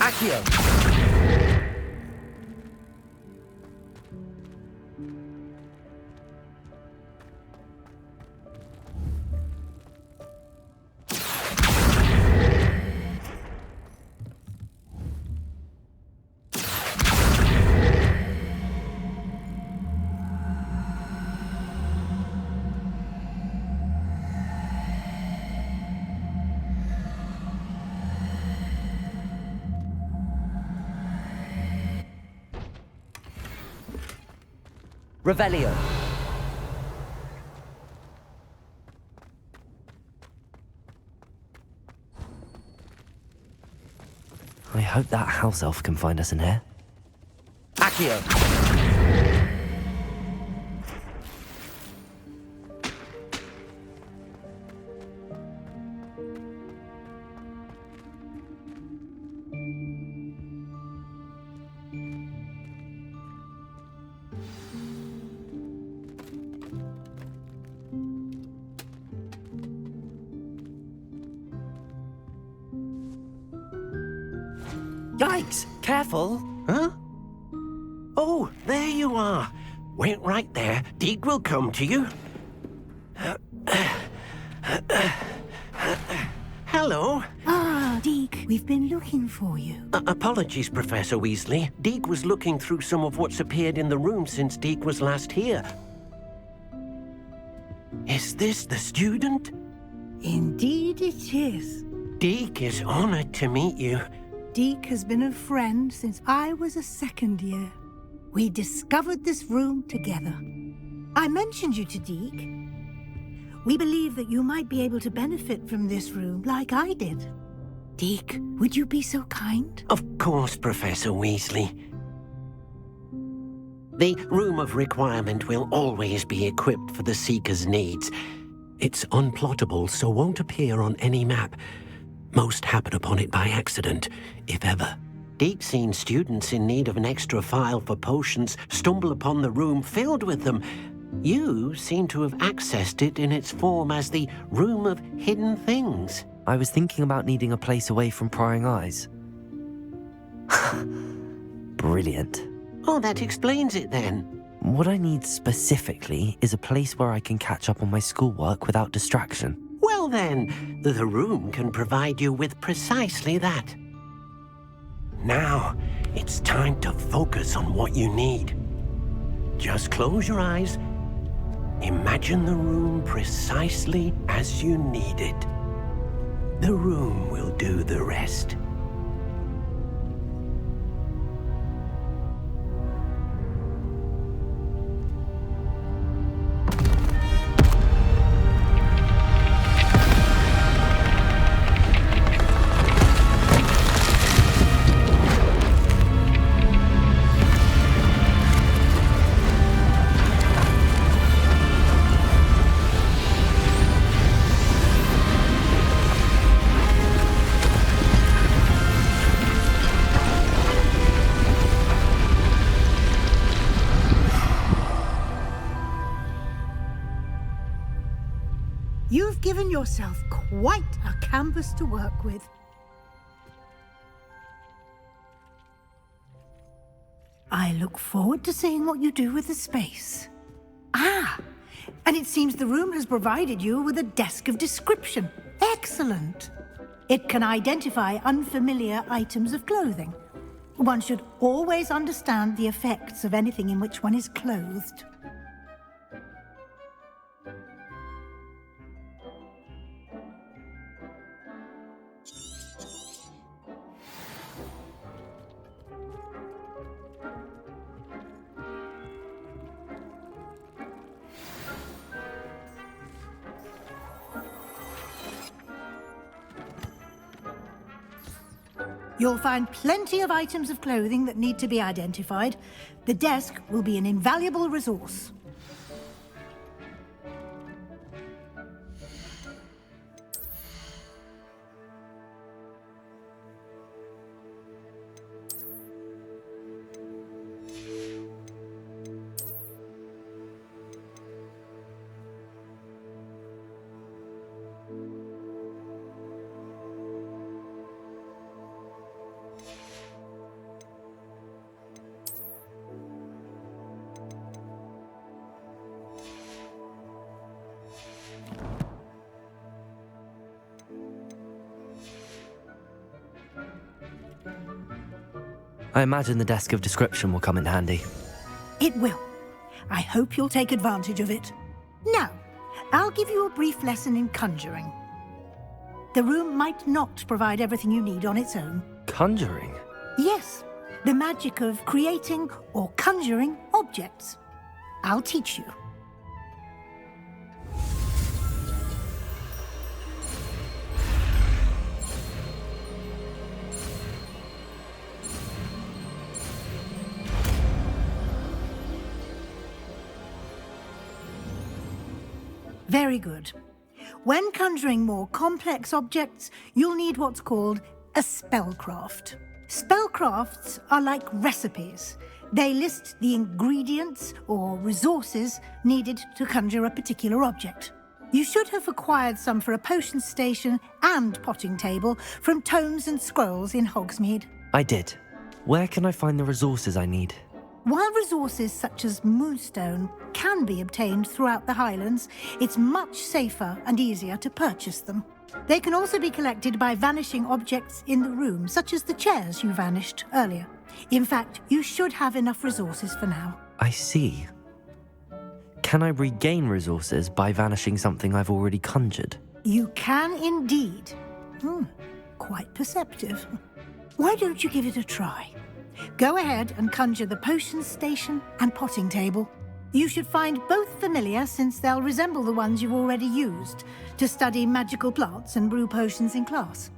Accio! Revelio. I hope that house elf can find us in here. Accio. Yikes! Careful! Huh? Oh, there you are. Wait right there. Deke will come to you. Hello. Ah, Deke, we've been looking for you. Apologies, Professor Weasley. Deke was looking through some of what's appeared in the room since Deke was last here. Is this the student? Indeed it is. Deke is honored to meet you. Deke has been a friend since I was a second year. We discovered this room together. I mentioned you to Deke. We believe that you might be able to benefit from this room like I did. Deke, would you be so kind? Of course, Professor Weasley. The Room of Requirement will always be equipped for the Seeker's needs. It's unplottable, so won't appear on any map. Most happen upon it by accident, if ever. Deke's seen students in need of an extra file for potions stumble upon the room filled with them. You seem to have accessed it in its form as the Room of Hidden Things. I was thinking about needing a place away from prying eyes. Brilliant. Oh, that explains it then. What I need specifically is a place where I can catch up on my schoolwork without distraction. Well then, the room can provide you with precisely that. Now, it's time to focus on what you need. Just close your eyes. Imagine the room precisely as you need it. The room will do the rest. You've given yourself quite a canvas to work with. I look forward to seeing what you do with the space. Ah, and it seems the room has provided you with a desk of description. Excellent. It can identify unfamiliar items of clothing. One should always understand the effects of anything in which one is clothed. You'll find plenty of items of clothing that need to be identified. The desk will be an invaluable resource. I imagine the desk of description will come in handy. It will. I hope you'll take advantage of it. Now, I'll give you a brief lesson in conjuring. The room might not provide everything you need on its own. Conjuring? Yes, the magic of creating or conjuring objects. I'll teach you. Very good. When conjuring more complex objects, you'll need what's called a spellcraft. Spellcrafts are like recipes. They list the ingredients or resources needed to conjure a particular object. You should have acquired some for a potion station and potting table from tomes and scrolls in Hogsmeade. I did. Where can I find the resources I need? While resources such as moonstone can be obtained throughout the Highlands, it's much safer and easier to purchase them. They can also be collected by vanishing objects in the room, such as the chairs you vanished earlier. In fact, you should have enough resources for now. I see. Can I regain resources by vanishing something I've already conjured? You can indeed. Quite perceptive. Why don't you give it a try? Go ahead and conjure the potion station and potting table. You should find both familiar, since they'll resemble the ones you've already used to study magical plants and brew potions in class.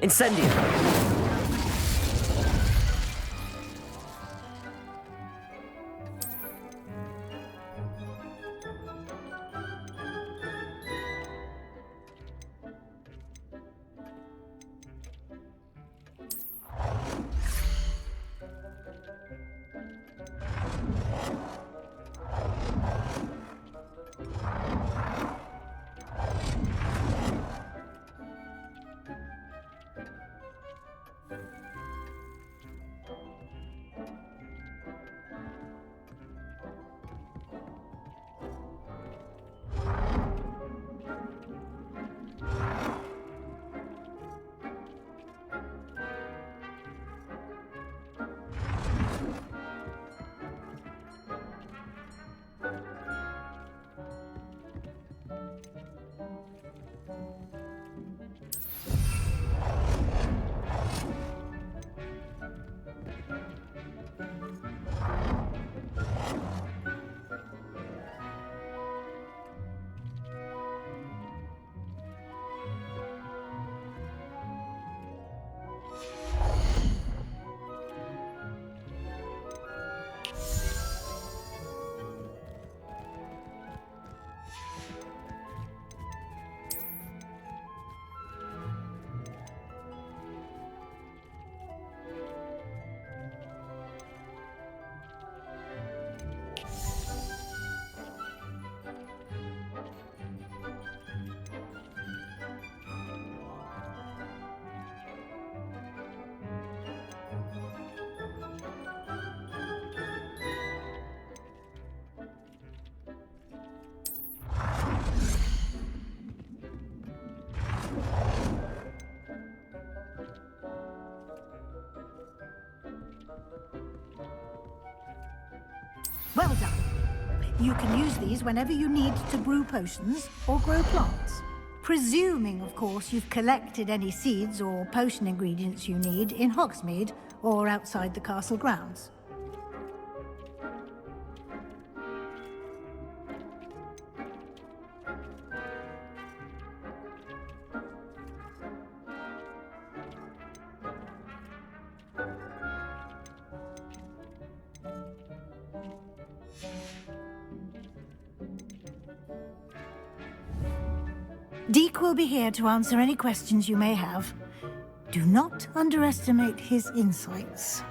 Incendio! Well done. You can use these whenever you need to brew potions or grow plants. Presuming, of course, you've collected any seeds or potion ingredients you need in Hogsmeade or outside the castle grounds. Deke will be here to answer any questions you may have. Do not underestimate his insights.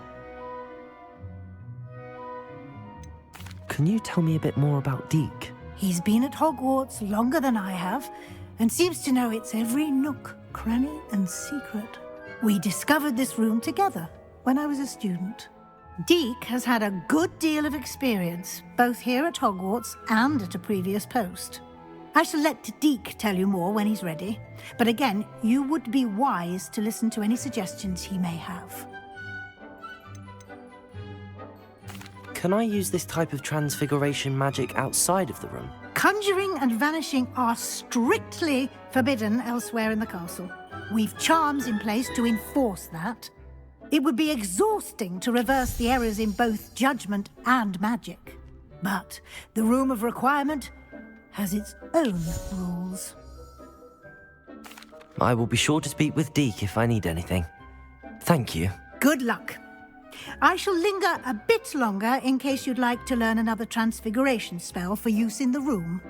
Can you tell me a bit more about Deke? He's been at Hogwarts longer than I have, and seems to know its every nook, cranny, and secret. We discovered this room together when I was a student. Deke has had a good deal of experience, both here at Hogwarts and at a previous post. I shall let Deke tell you more when he's ready, but again, you would be wise to listen to any suggestions he may have. Can I use this type of transfiguration magic outside of the room? Conjuring and vanishing are strictly forbidden elsewhere in the castle. We've charms in place to enforce that. It would be exhausting to reverse the errors in both judgment and magic. But the Room of Requirement has its own rules. I will be sure to speak with Deke if I need anything. Thank you. Good luck. I shall linger a bit longer in case you'd like to learn another transfiguration spell for use in the room.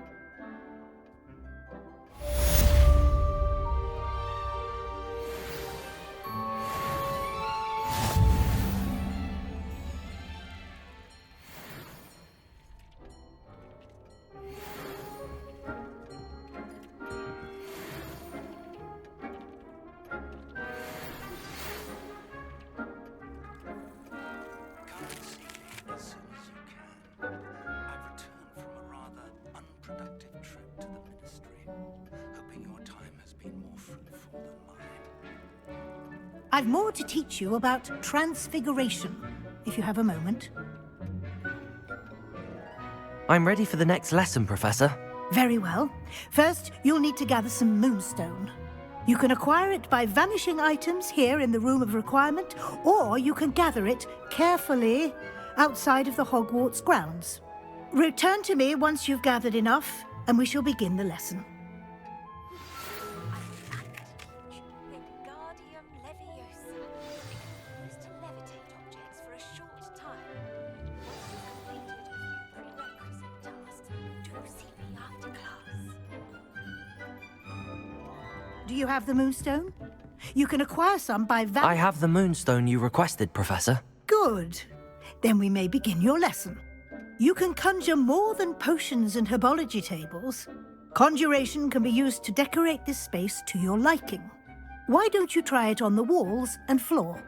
I've more to teach you about transfiguration, if you have a moment. I'm ready for the next lesson, Professor. Very well. First, you'll need to gather some moonstone. You can acquire it by vanishing items here in the Room of Requirement, or you can gather it carefully outside of the Hogwarts grounds. Return to me once you've gathered enough, and we shall begin the lesson. Do you have the moonstone? You can acquire some by I have the moonstone you requested, Professor. Good. Then we may begin your lesson. You can conjure more than potions and herbology tables. Conjuration can be used to decorate this space to your liking. Why don't you try it on the walls and floor?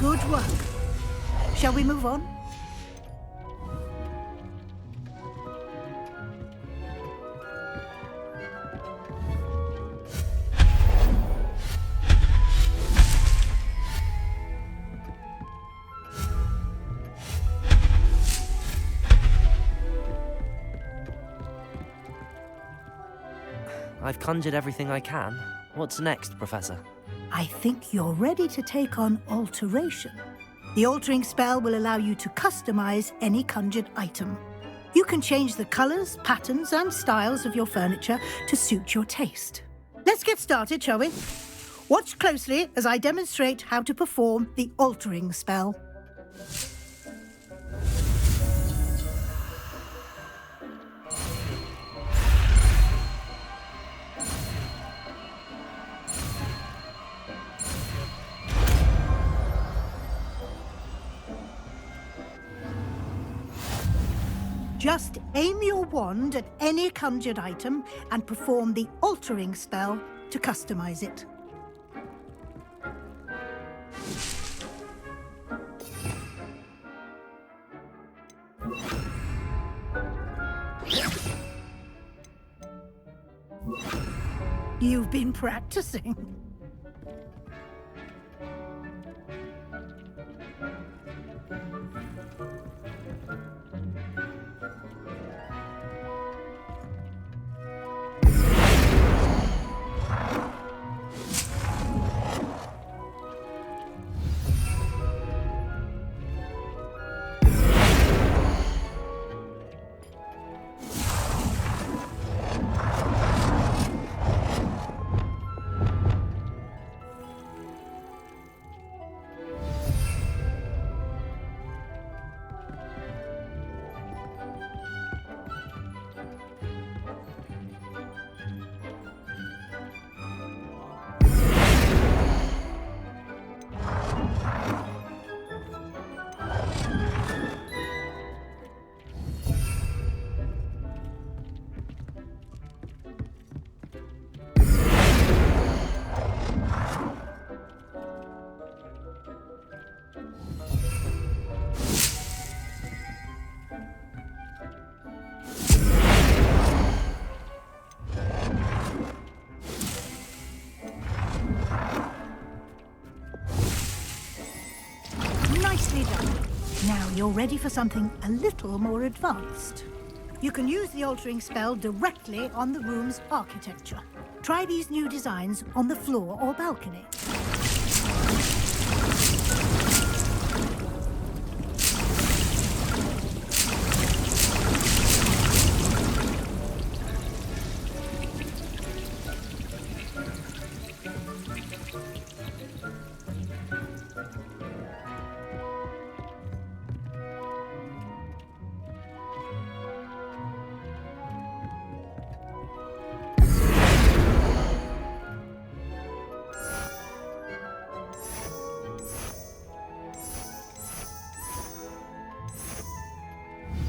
Good work. Shall we move on? I've conjured everything I can. What's next, Professor? I think you're ready to take on alteration. The altering spell will allow you to customize any conjured item. You can change the colors, patterns, and styles of your furniture to suit your taste. Let's get started, shall we? Watch closely as I demonstrate how to perform the altering spell. Just aim your wand at any conjured item and perform the altering spell to customize it. You've been practicing. Nicely done. Now you're ready for something a little more advanced. You can use the altering spell directly on the room's architecture. Try these new designs on the floor or balcony.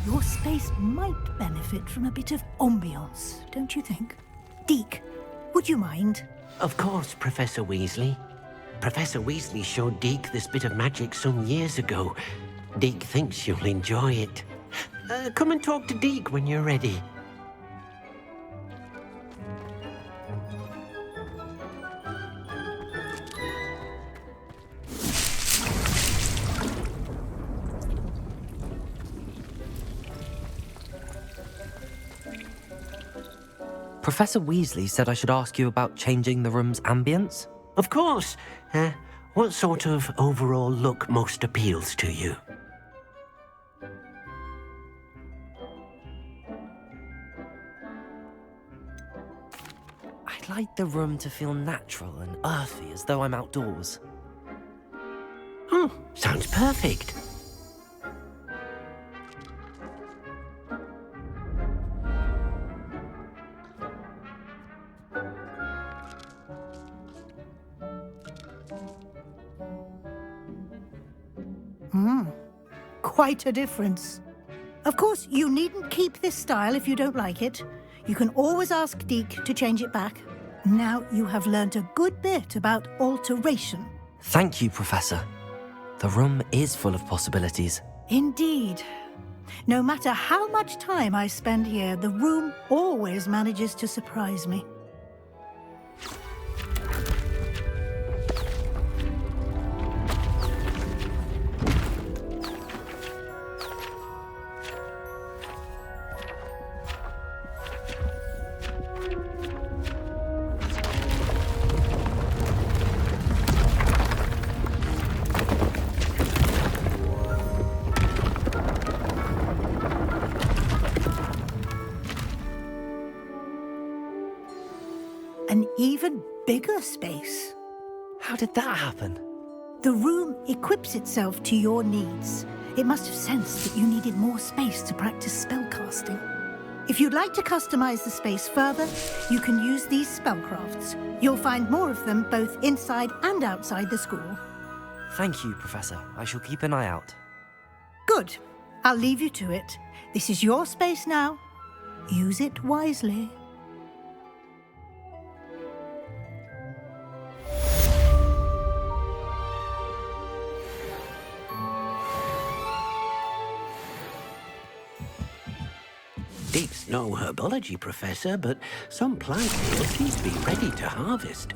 Your space might benefit from a bit of ambiance, don't you think? Deke, would you mind? Of course, Professor Weasley. Professor Weasley showed Deke this bit of magic some years ago. Deke thinks you'll enjoy it. Come and talk to Deke when you're ready. Professor Weasley said I should ask you about changing the room's ambience? Of course. What sort of overall look most appeals to you? I'd like the room to feel natural and earthy, as though I'm outdoors. Oh, sounds perfect. Quite a difference. Of course, you needn't keep this style if you don't like it. You can always ask Deke to change it back. Now you have learnt a good bit about alteration. Thank you, Professor. The room is full of possibilities. Indeed. No matter how much time I spend here, the room always manages to surprise me. An even bigger space. How did that happen? The room equips itself to your needs. It must have sensed that you needed more space to practice spellcasting. If you'd like to customize the space further, you can use these spellcrafts. You'll find more of them both inside and outside the school. Thank you, Professor. I shall keep an eye out. Good. I'll leave you to it. This is your space now. Use it wisely. It's no herbology, Professor, but some plants here seem to be ready to harvest.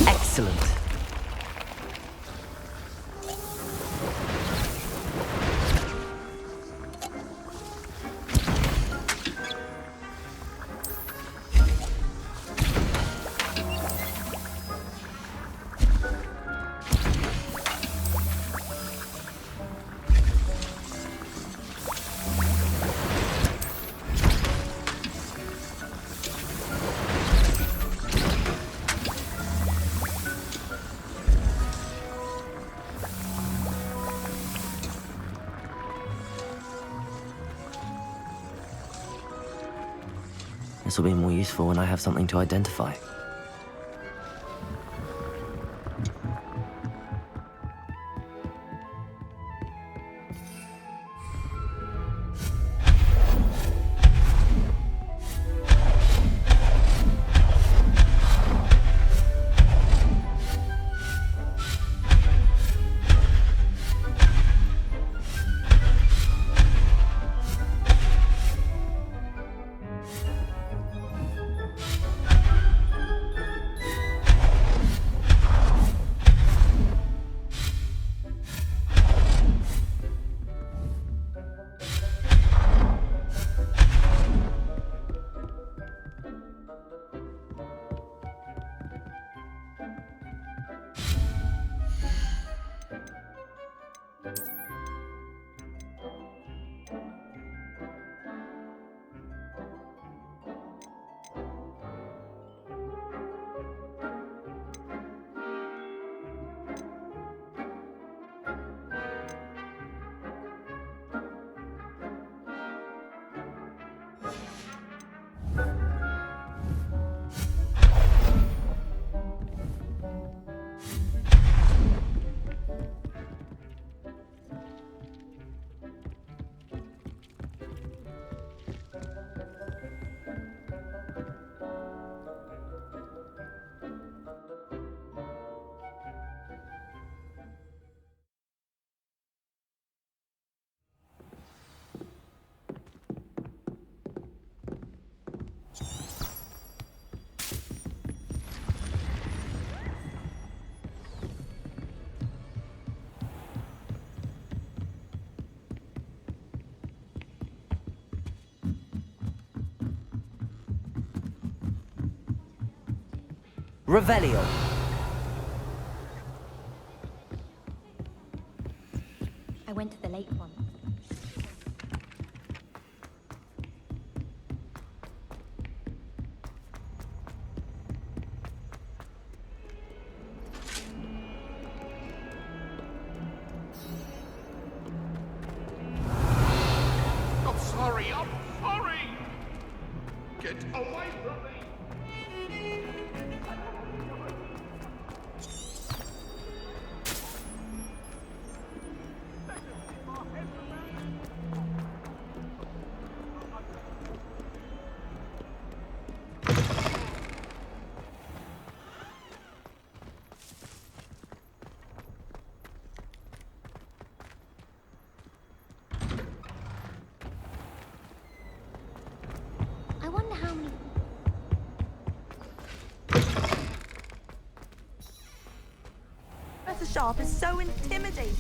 Excellent. This will be more useful when I have something to identify. Revelio. I went to the lake one. I'm sorry. Get away from me. I wonder how many... Professor Sharp is so intimidating.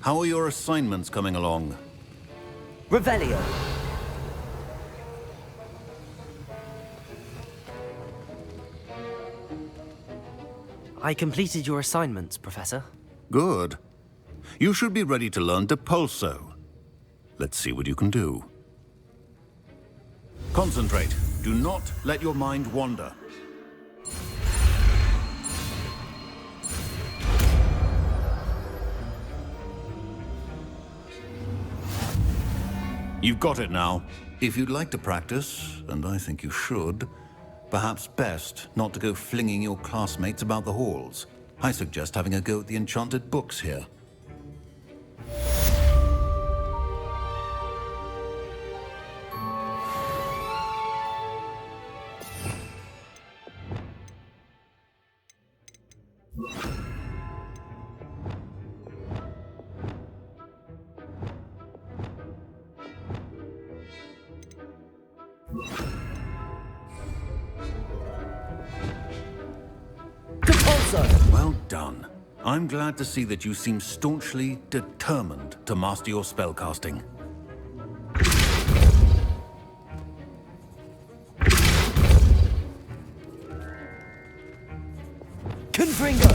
How are your assignments coming along? Revelio. I completed your assignments, Professor. Good. You should be ready to learn Depulso. Let's see what you can do. Concentrate. Do not let your mind wander. You've got it now. If you'd like to practice, and I think you should, perhaps best not to go flinging your classmates about the halls. I suggest having a go at the enchanted books here. Well done. I'm glad to see that you seem staunchly determined to master your spellcasting. Confringo!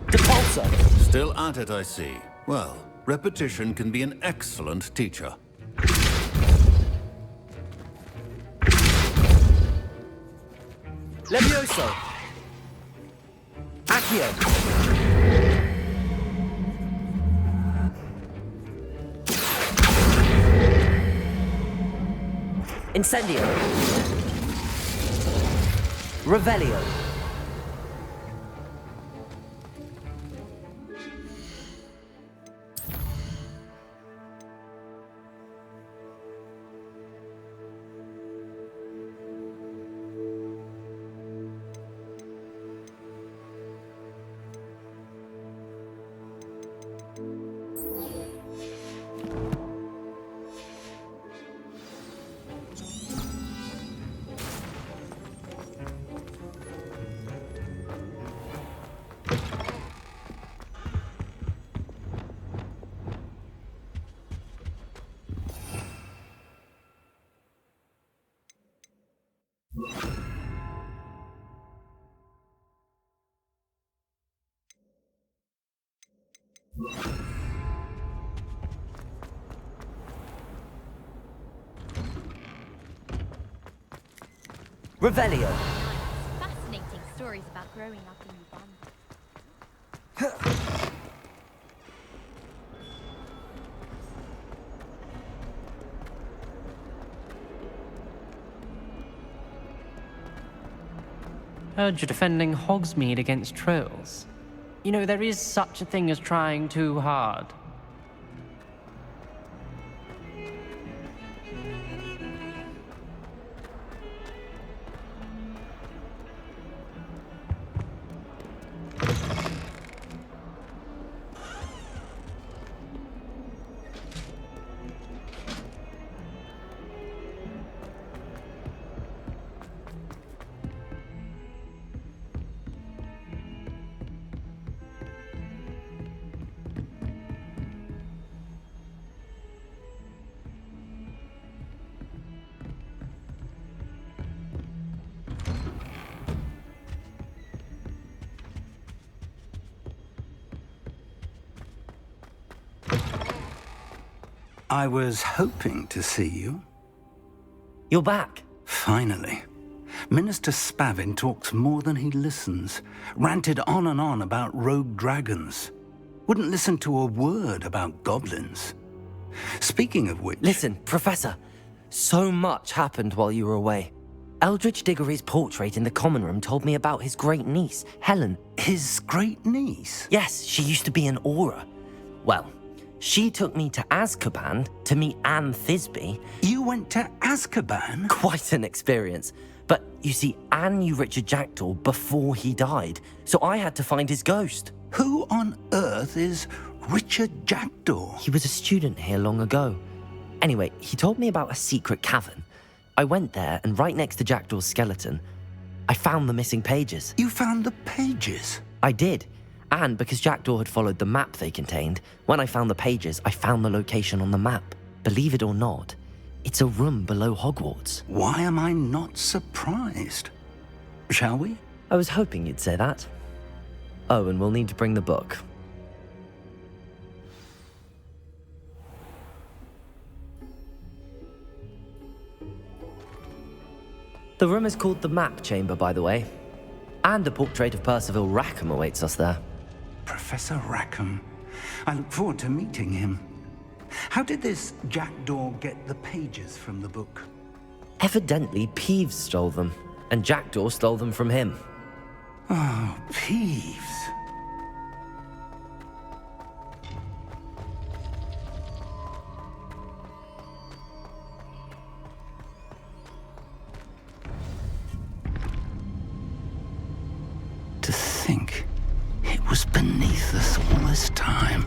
Depulso! Still at it, I see. Well, repetition can be an excellent teacher. Levioso! Accio! Incendio! Revelio! Revelio! Fascinating stories about growing up in Uganda. Heard you're defending Hogsmeade against trolls. You know, there is such a thing as trying too hard. I was hoping to see you. You're back. Finally. Minister Spavin talks more than he listens. Ranted on and on about rogue dragons. Wouldn't listen to a word about goblins. Speaking of which... Listen, Professor. So much happened while you were away. Eldridge Diggory's portrait in the common room told me about his great niece, Helen. His great niece? Yes, she used to be an Auror. Well, she took me to Azkaban to meet Anne Thisbe. You went to Azkaban? Quite an experience. But you see, Anne knew Richard Jackdaw before he died, so I had to find his ghost. Who on earth is Richard Jackdaw? He was a student here long ago. Anyway, he told me about a secret cavern. I went there, and right next to Jackdaw's skeleton, I found the missing pages. You found the pages? I did. And because Jackdaw had followed the map they contained, when I found the pages, I found the location on the map. Believe it or not, it's a room below Hogwarts. Why am I not surprised? Shall we? I was hoping you'd say that. Oh, and we'll need to bring the book. The room is called the Map Chamber, by the way. And a portrait of Percival Rackham awaits us there. Professor Rackham. I look forward to meeting him. How did this Jackdaw get the pages from the book? Evidently, Peeves stole them, and Jackdaw stole them from him. Oh, Peeves. To think it was beneath us all this time.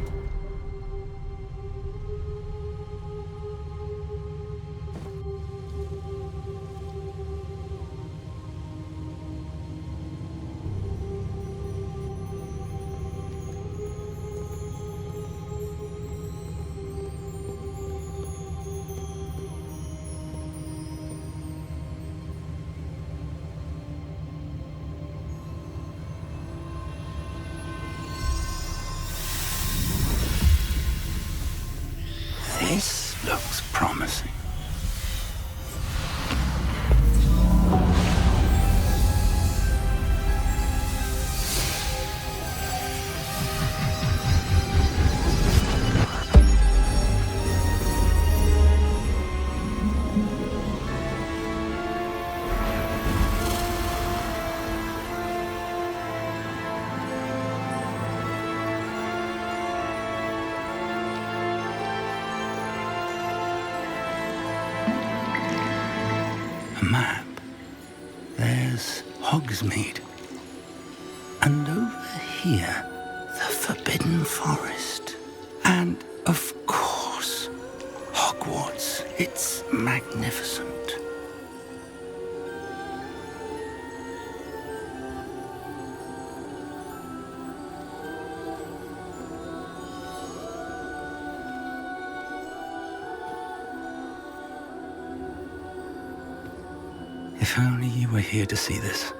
there's Hogsmeade. And over here, the Forbidden Forest. And, of course, Hogwarts. It's magnificent. If only you were here to see this.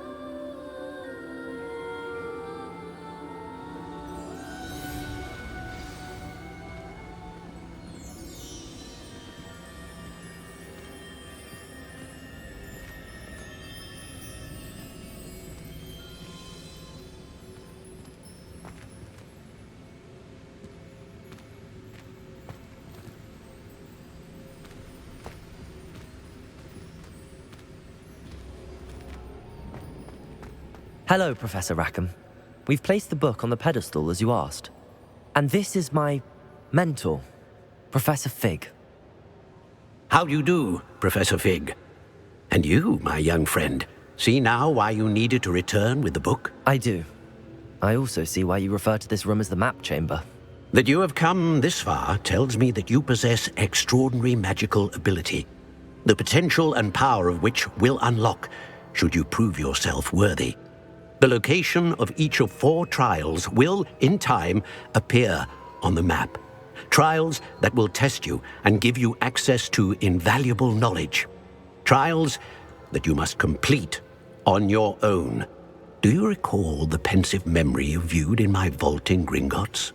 Hello, Professor Rackham. We've placed the book on the pedestal as you asked. And this is my mentor, Professor Fig. How do you do, Professor Fig? And you, my young friend, see now why you needed to return with the book? I do. I also see why you refer to this room as the map chamber. That you have come this far tells me that you possess extraordinary magical ability, the potential and power of which will unlock should you prove yourself worthy. The location of each of 4 trials will, in time, appear on the map. Trials that will test you and give you access to invaluable knowledge. Trials that you must complete on your own. Do you recall the pensive memory you viewed in my vault in Gringotts?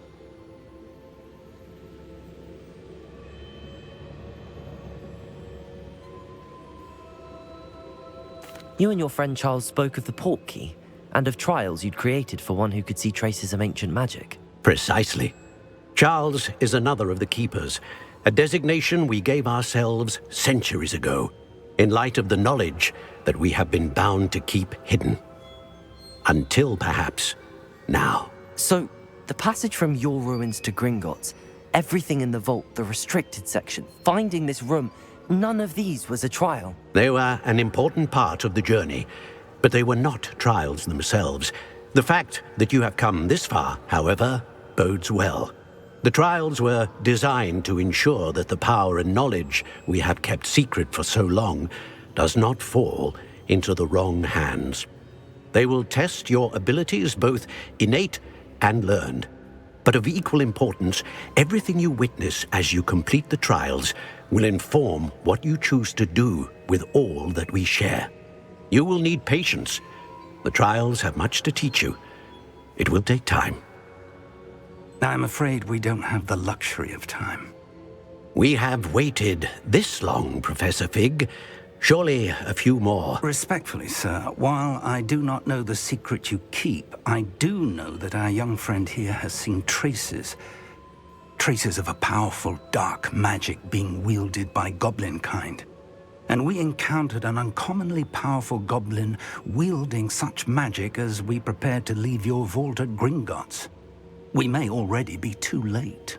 You and your friend Charles spoke of the Portkey, and of trials you'd created for one who could see traces of ancient magic. Precisely. Charles is another of the Keepers, a designation we gave ourselves centuries ago, in light of the knowledge that we have been bound to keep hidden. Until, perhaps, now. So, the passage from your ruins to Gringotts, everything in the vault, the restricted section, finding this room, none of these was a trial. They were an important part of the journey, but they were not trials themselves. The fact that you have come this far, however, bodes well. The trials were designed to ensure that the power and knowledge we have kept secret for so long does not fall into the wrong hands. They will test your abilities, both innate and learned. But of equal importance, everything you witness as you complete the trials will inform what you choose to do with all that we share. You will need patience. The trials have much to teach you. It will take time. I'm afraid we don't have the luxury of time. We have waited this long, Professor Fig. Surely a few more. Respectfully, sir, while I do not know the secret you keep, I do know that our young friend here has seen traces of a powerful dark magic being wielded by goblin kind. And we encountered an uncommonly powerful goblin wielding such magic as we prepared to leave your vault at Gringotts. We may already be too late.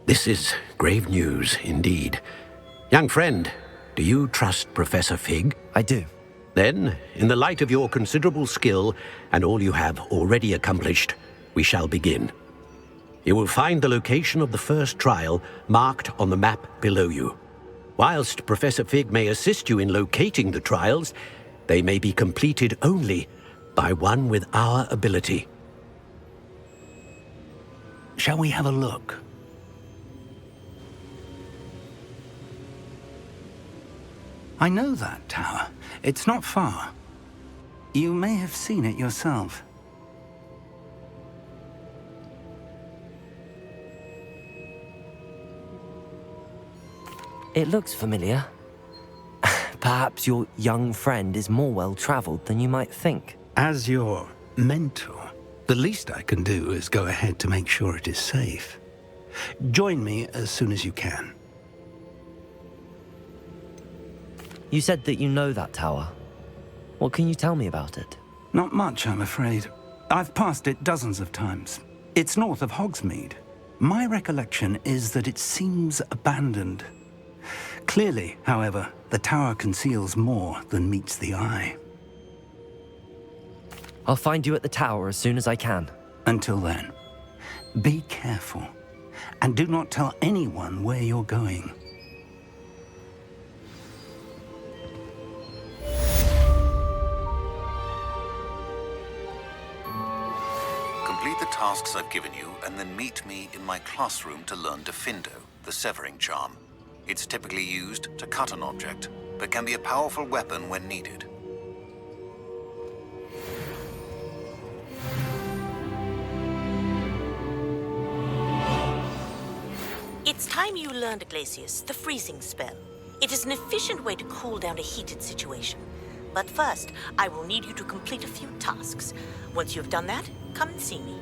This is grave news indeed. Young friend, do you trust Professor Fig? I do. Then, in the light of your considerable skill and all you have already accomplished, we shall begin. You will find the location of the first trial marked on the map below you. Whilst Professor Fig may assist you in locating the trials, they may be completed only by one with our ability. Shall we have a look? I know that tower. It's not far. You may have seen it yourself. It looks familiar. Perhaps your young friend is more well-traveled than you might think. As your mentor, the least I can do is go ahead to make sure it is safe. Join me as soon as you can. You said that you know that tower. What can you tell me about it? Not much, I'm afraid. I've passed it dozens of times. It's north of Hogsmeade. My recollection is that it seems abandoned. Clearly, however, the tower conceals more than meets the eye. I'll find you at the tower as soon as I can. Until then, be careful. And do not tell anyone where you're going. Complete the tasks I've given you, and then meet me in my classroom to learn Defindo, the severing charm. It's typically used to cut an object, but can be a powerful weapon when needed. It's time you learned, Glacius, the freezing spell. It is an efficient way to cool down a heated situation. But first, I will need you to complete a few tasks. Once you've done that, come and see me.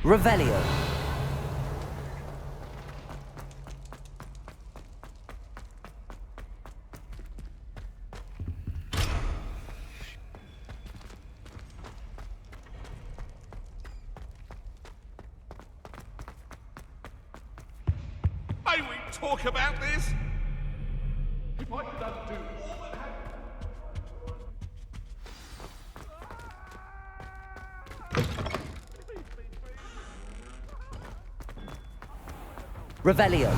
Revelio. May we talk about this? If I could undo all that happened. Revelio.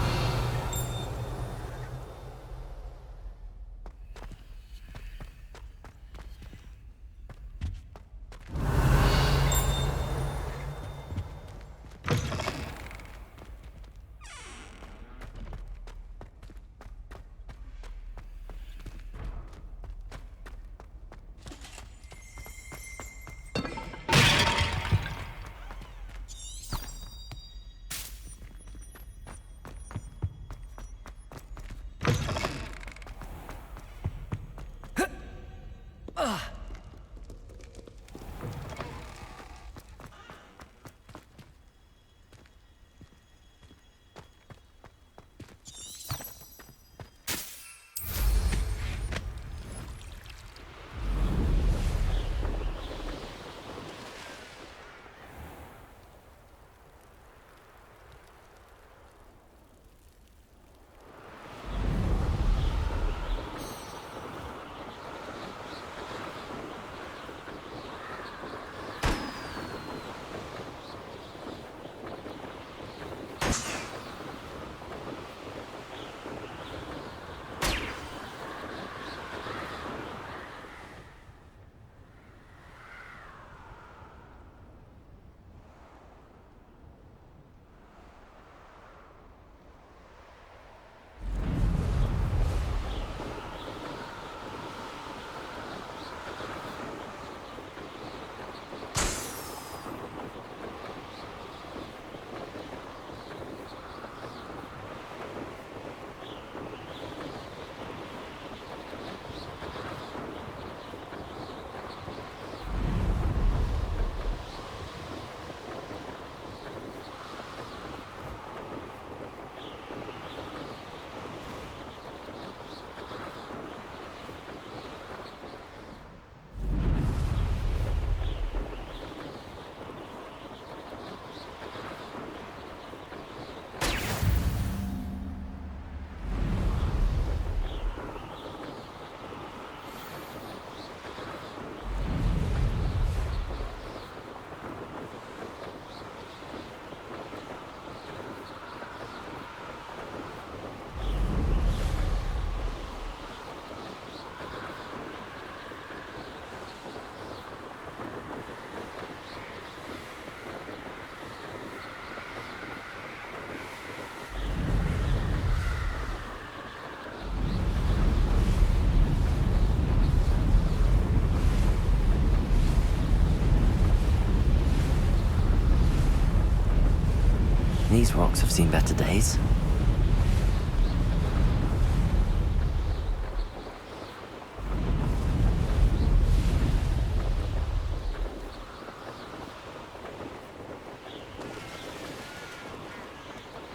these rocks have seen better days.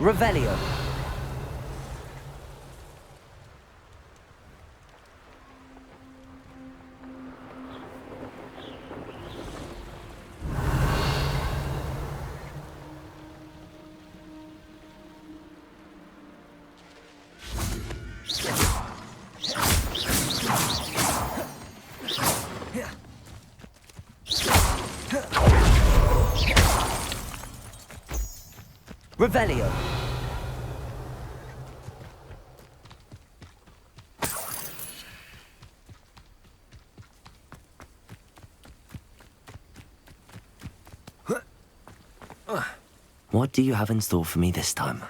Revelio. Revelio. What do you have in store for me this time?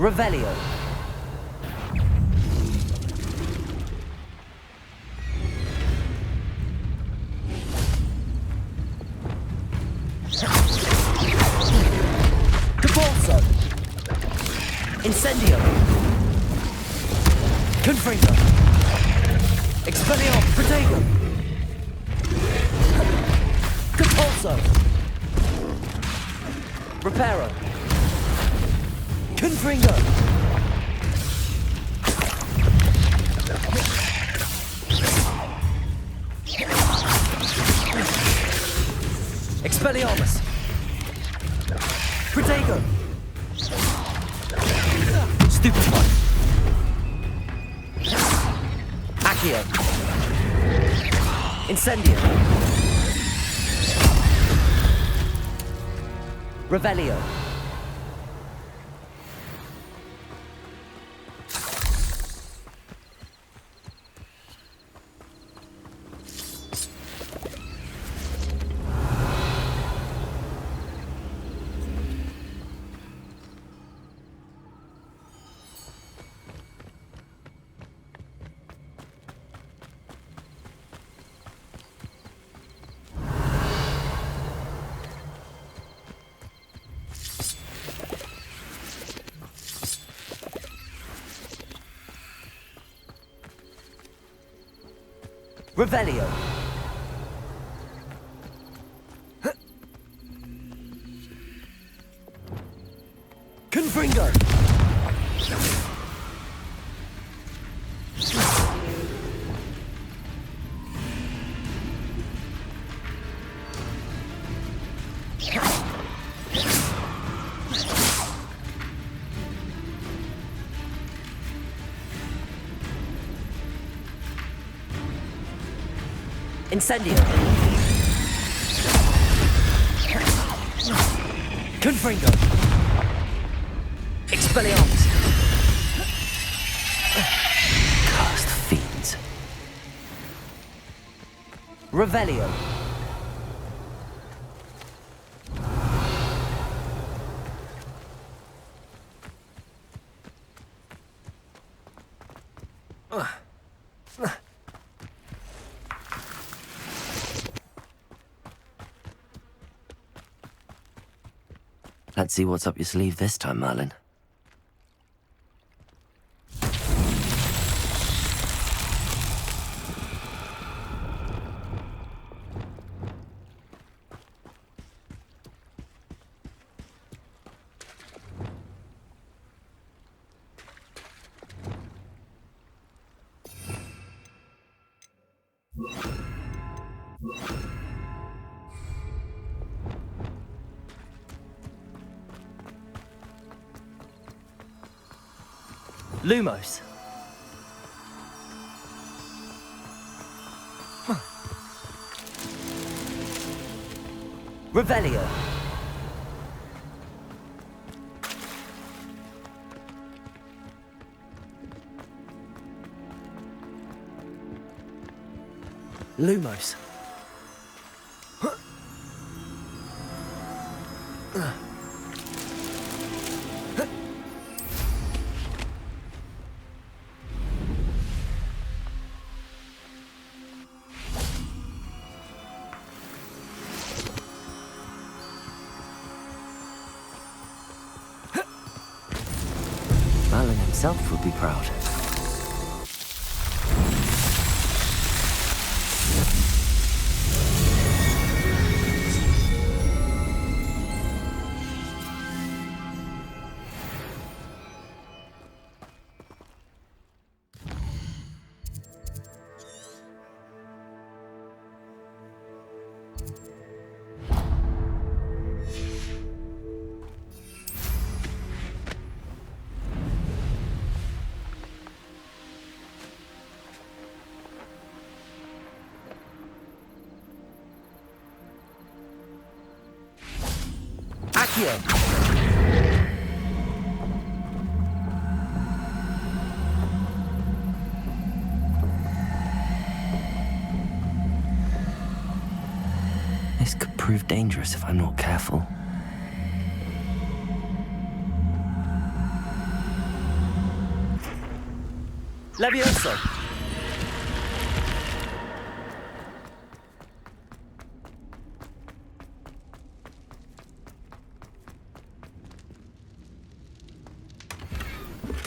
Revelio. Capolso. Incendio. Confringo. Expelliarmus. Protego. Capolso. Reparo. Confringo. Expelliarmus. Protego. Stupefy. Accio. Incendio. Revelio. Revelio. Confringo. Incendio. Confringo. Expelliarmus. Cursed fiends. Revelio. Let's see what's up your sleeve this time, Merlin. Lumos. Revelio. Lumos. Merlin himself would be proud. Accio. This could prove dangerous if I'm not careful. Levioso.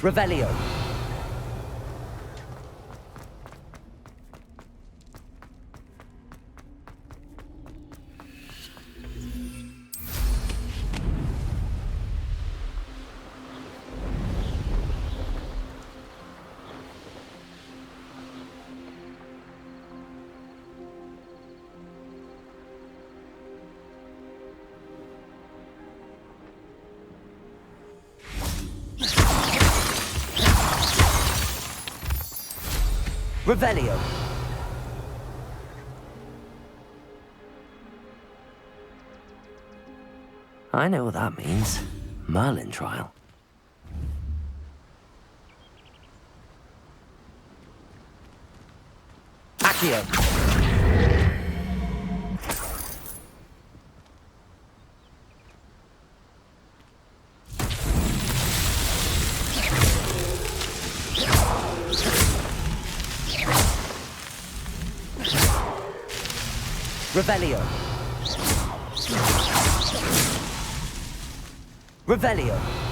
Revelio. Revelio. I know what that means. Merlin trial. Accio. Revelio. Revelio.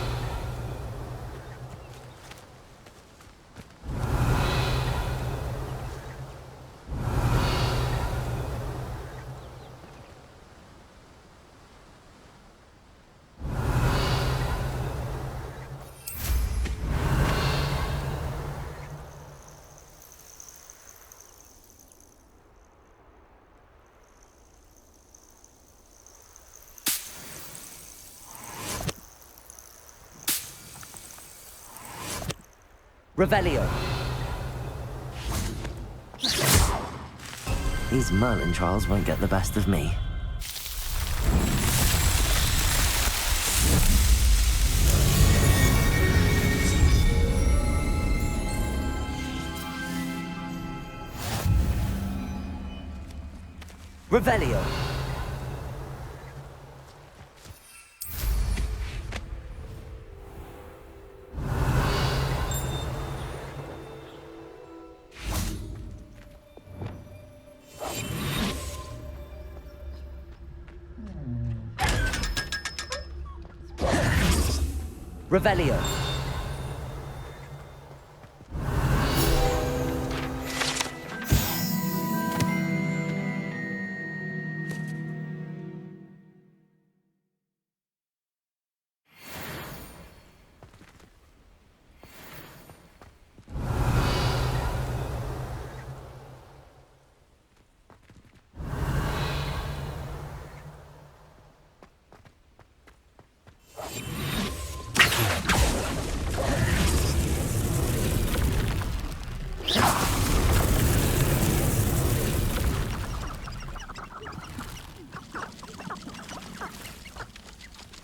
Revelio. These Merlin trials won't get the best of me. Revelio. Revelio.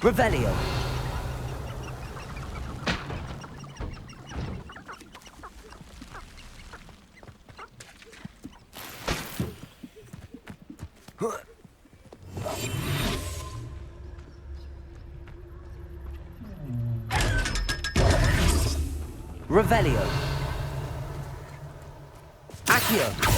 Revelio. Revelio. Accio.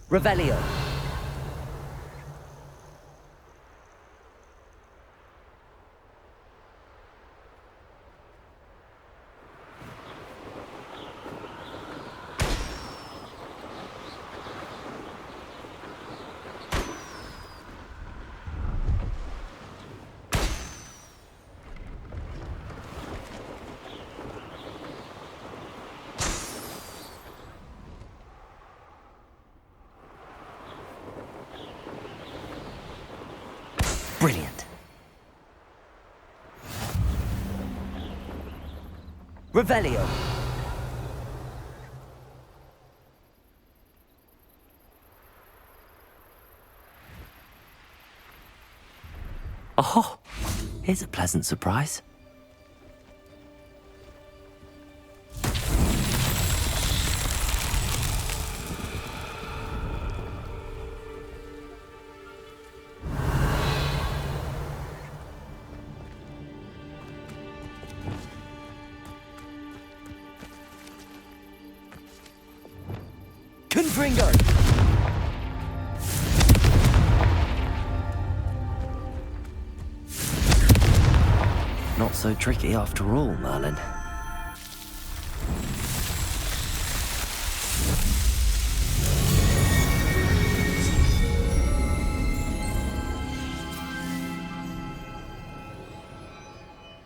Revelio. Brilliant. Revelio. Oh, here's a pleasant surprise. Confringo! Not so tricky after all, Merlin.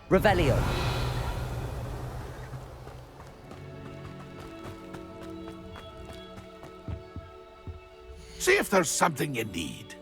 Revelio. See if there's something you need.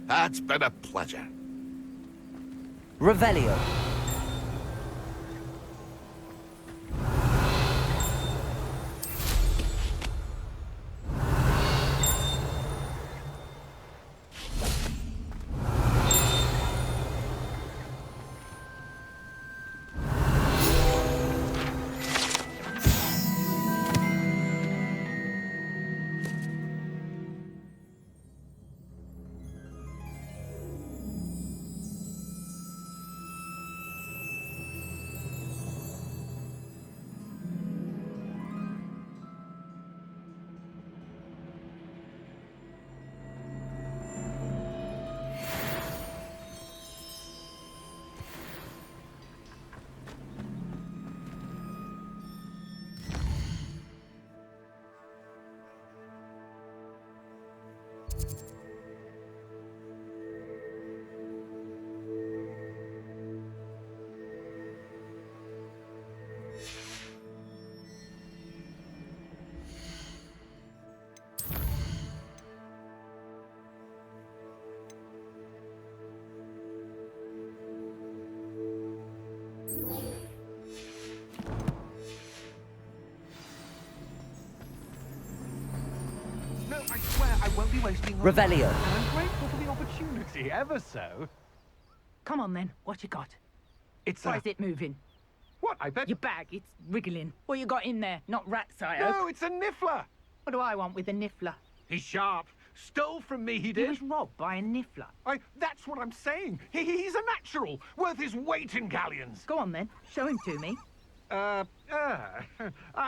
That's been a pleasure. Revelio. No, I swear I won't be wasting your Revelio. time, and I'm grateful for the opportunity, ever so. Come on then, what you got? It's Why is it moving? What, I bet... Your bag, it's wriggling. What you got in there? Not rats, I hope. No, it's a niffler! What do I want with a niffler? He's sharp. Stole from me, he He did. was robbed by a niffler. That's what I'm saying. He's a natural, worth his weight in galleons. Go on then, show him to me. I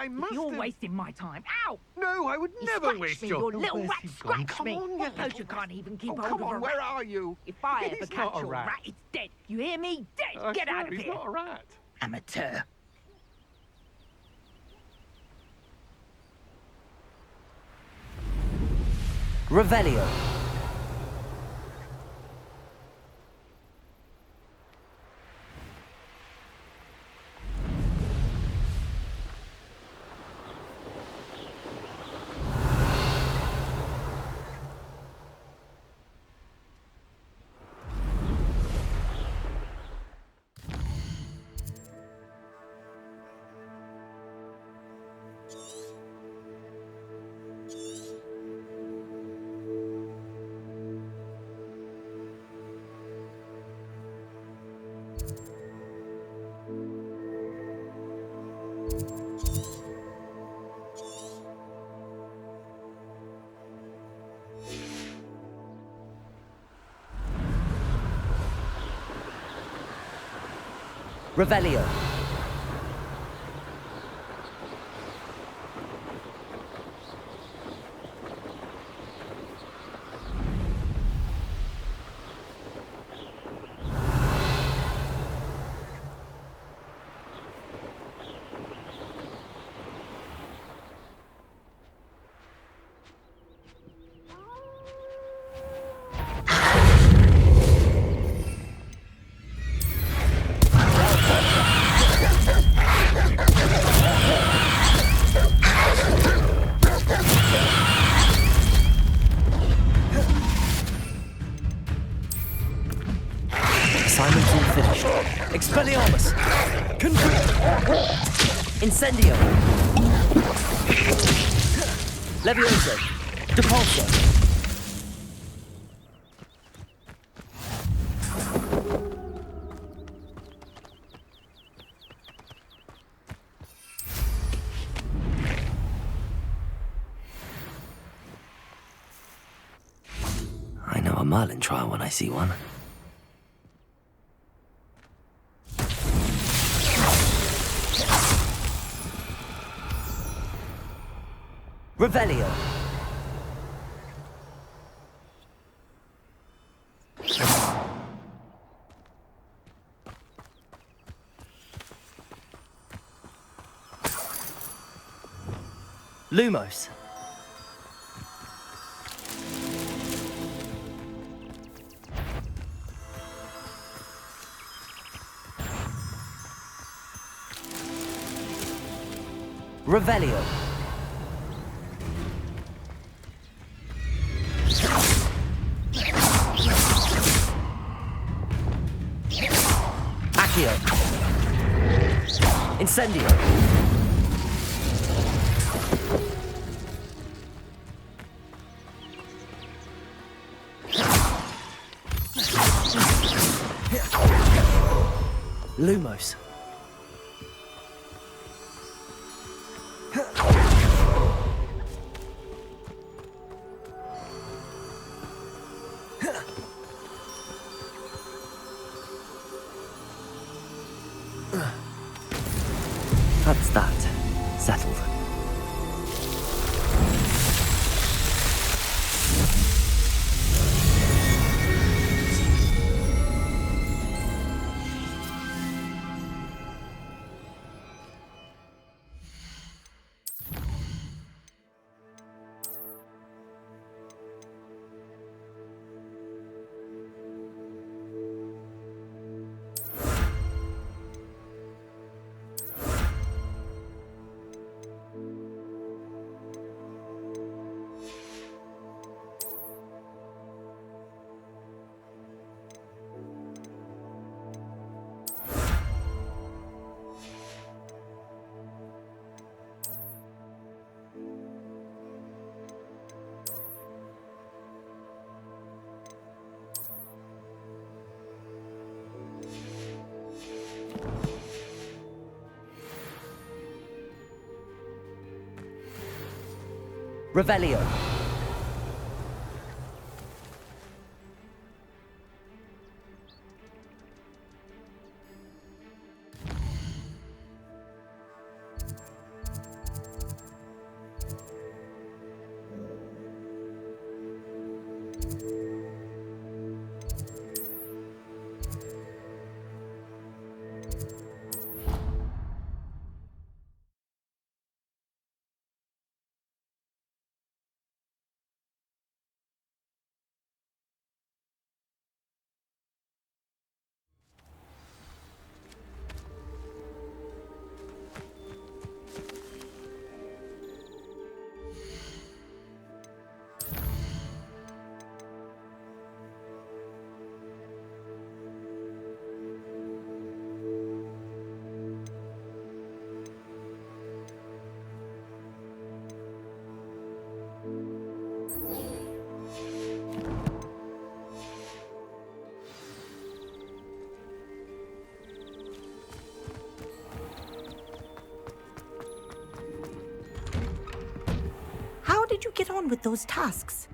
must You're have... wasting my time. Ow! No, I would You never scratched waste me, your... you little Where's rat, he gone? scratch me. Come on, you What, little you can't even keep Oh, hold come of on, a where rat? are you? If I He's ever catch not a your rat. rat, it's dead. You hear me? Dead. Get out of He's here. not a rat. Amateur. Revelio. Revelio. Assignment's all finished. Expelliarmus! Concrete! Incendio! Levioso! Depulso! I know a Merlin trial when I see one. Revelio. Lumos. Revelio. Accio. Incendio. Lumos. That's that. Settled. Revelio. How did you get on with those tasks?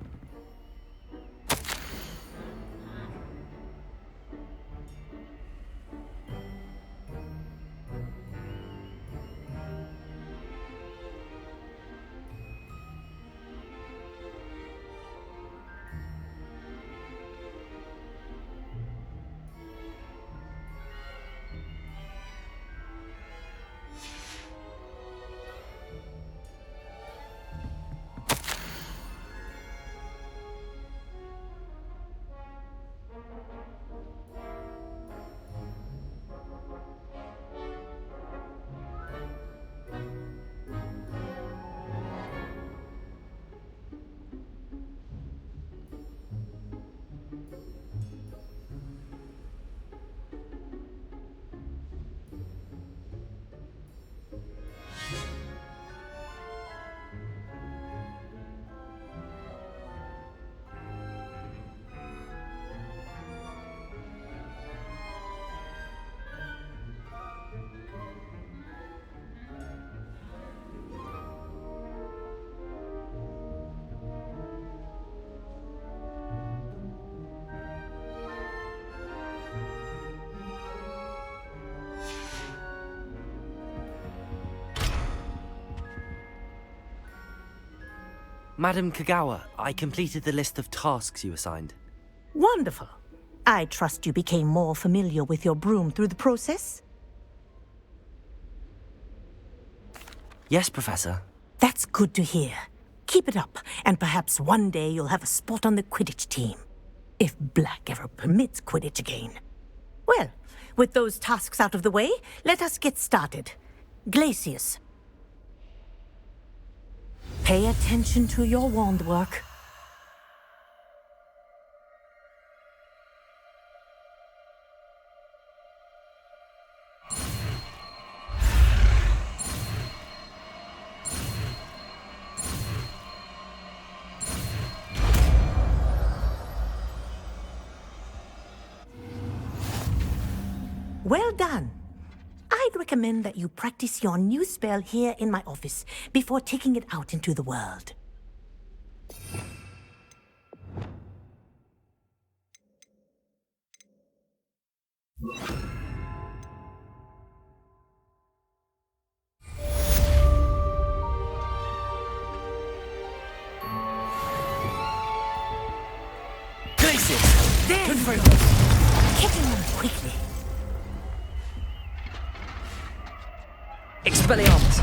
Madam Kagawa, I completed the list of tasks you assigned. Wonderful. I trust you became more familiar with your broom through the process? Yes, Professor. That's good to hear. Keep it up, and perhaps one day you'll have a spot on the Quidditch team. If Black ever permits Quidditch again. Well, with those tasks out of the way, let us get started. Glacius. Pay attention to your wand work. Well done. I'd recommend that you practice your new spell here in my office before taking it out into the world. Glacius! There! Confirm. Hitting them quickly. Expelliarmus!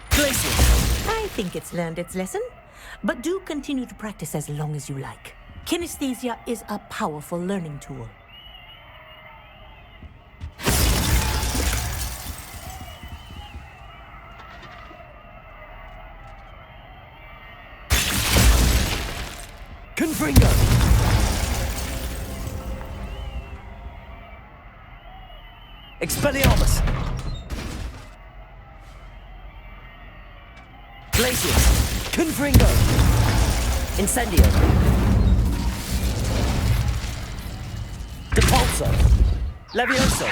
Glacius! I think it's learned its lesson, but do continue to practice as long as you like. Kinesthesia is a powerful learning tool. Confringo! Expelliarmus! Glacius! Confringo! Incendio. Depulso. Levioso.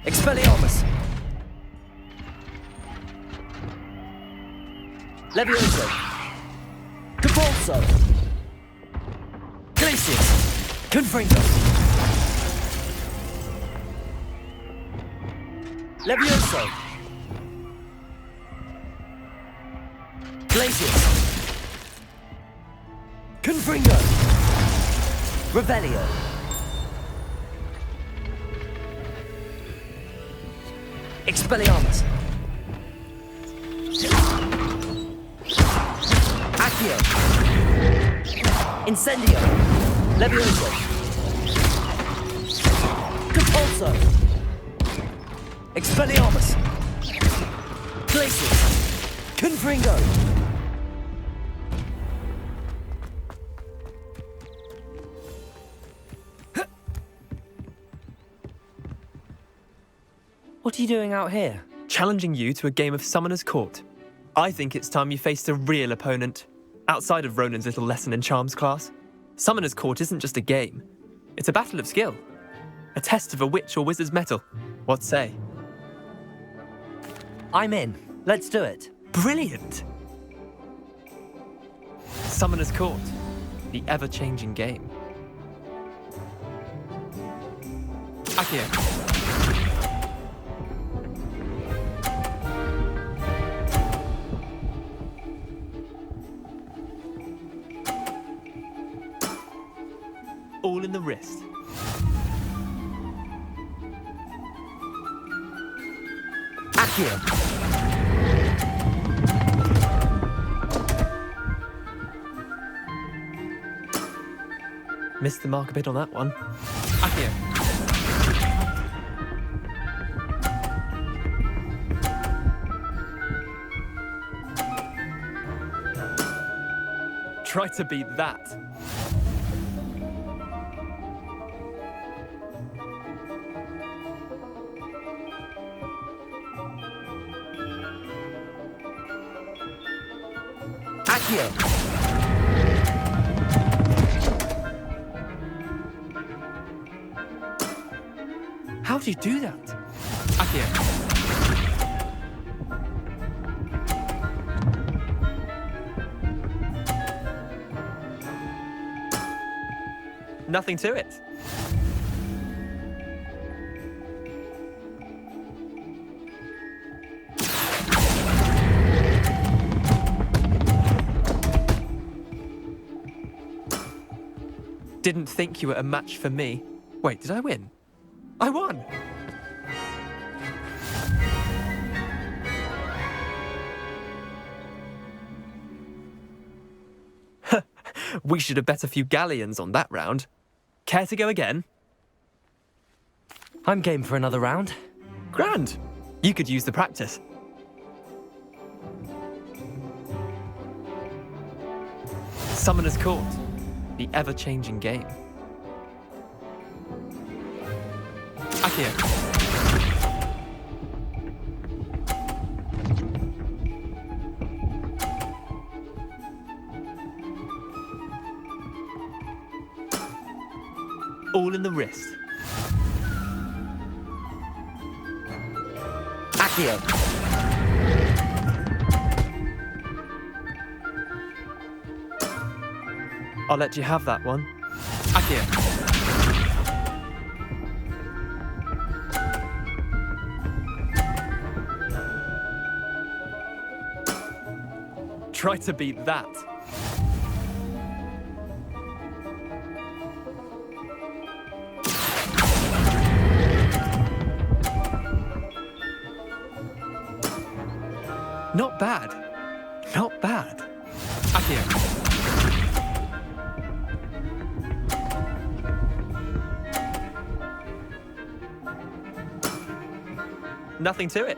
Expelliarmus. Levioso. Depulso. Glacius. Confringo. Levioso. Glacius. Confringo. Revelio. Expelliarmus. Accio. Incendio. Levioso. Compulso. Expelliarmus. Glacius. Confringo. What are you doing out here? Challenging you to a game of Summoner's Court. I think it's time you faced a real opponent, outside of Ronan's little lesson in charms class. Summoner's Court isn't just a game. It's a battle of skill. A test of a witch or wizard's mettle. What say? I'm in. Let's do it. Brilliant! Summoner's Court. The ever-changing game. Accio. All in the wrist. Accio. Missed the mark a bit on that one. Accio. Try to beat that. Accio. How do you do that? Accio. Nothing to it. Didn't think you were a match for me. Wait, did I win? I won! We should have bet a few galleons on that round. Care to go again? I'm game for another round. Grand! You could use the practice. Summoner's Court. The ever-changing game. Accio. All in the wrist. Accio. I'll let you have that one. Accio. Try to beat that. Not bad. Not bad. Accio. Nothing to it.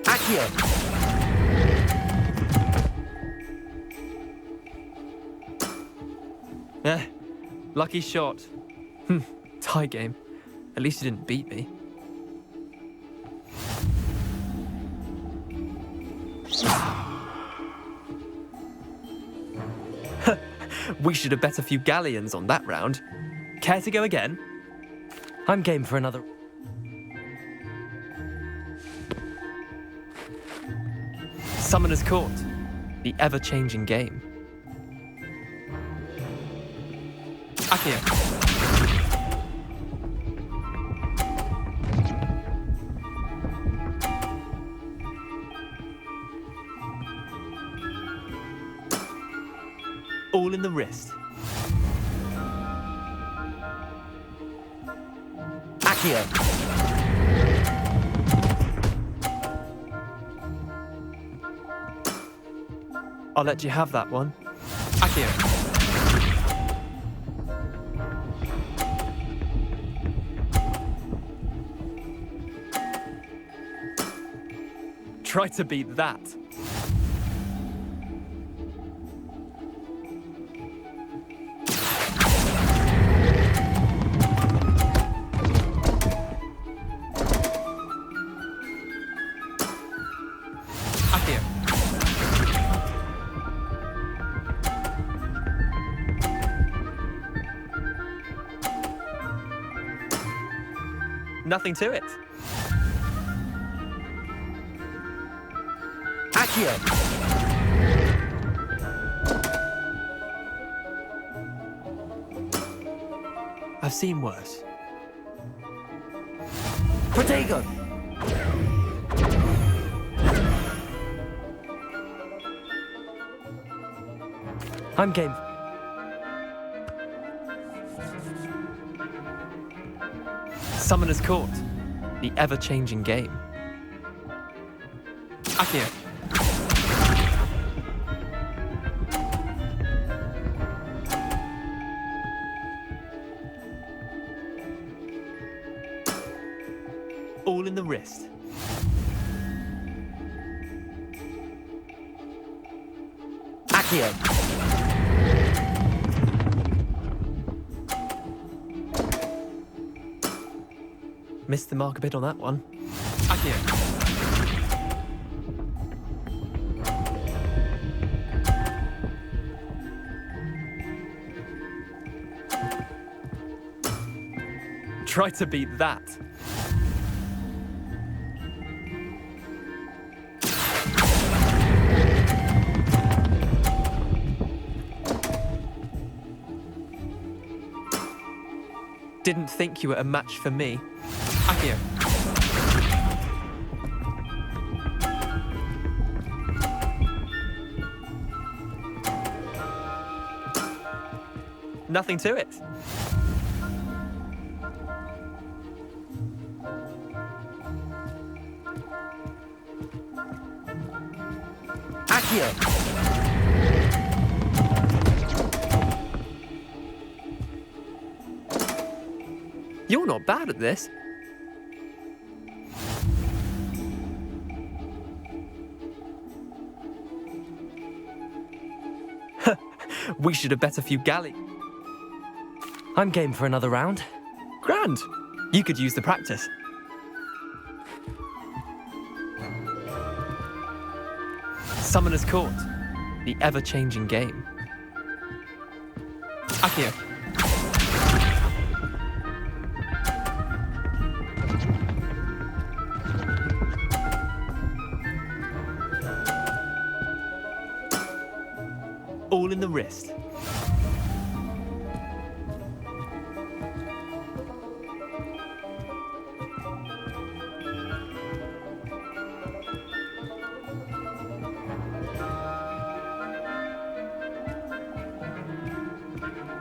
Accio. Lucky shot. Tie game. At least you didn't beat me. We should have bet a few galleons on that round. Care to go again? I'm game for another. Summoner's Court. The ever-changing game. Akio. All in the wrist. Akio. I'll let you have that one. Akio. Try to beat that. Nothing to it. Akio. I've seen worse. Protego. I'm game. Summoner's Court. The ever-changing game. Akio. All in the wrist. Akio. Missed the mark a bit on that one. Akio. Try to beat that. Didn't think you were a match for me. Akio. Nothing to it. Akio. You're not bad at this. We should have bet a few galley. I'm game for another round. Grand. You could use the practice. Summoner's Court. The ever-changing game. Akio. All in the wrist.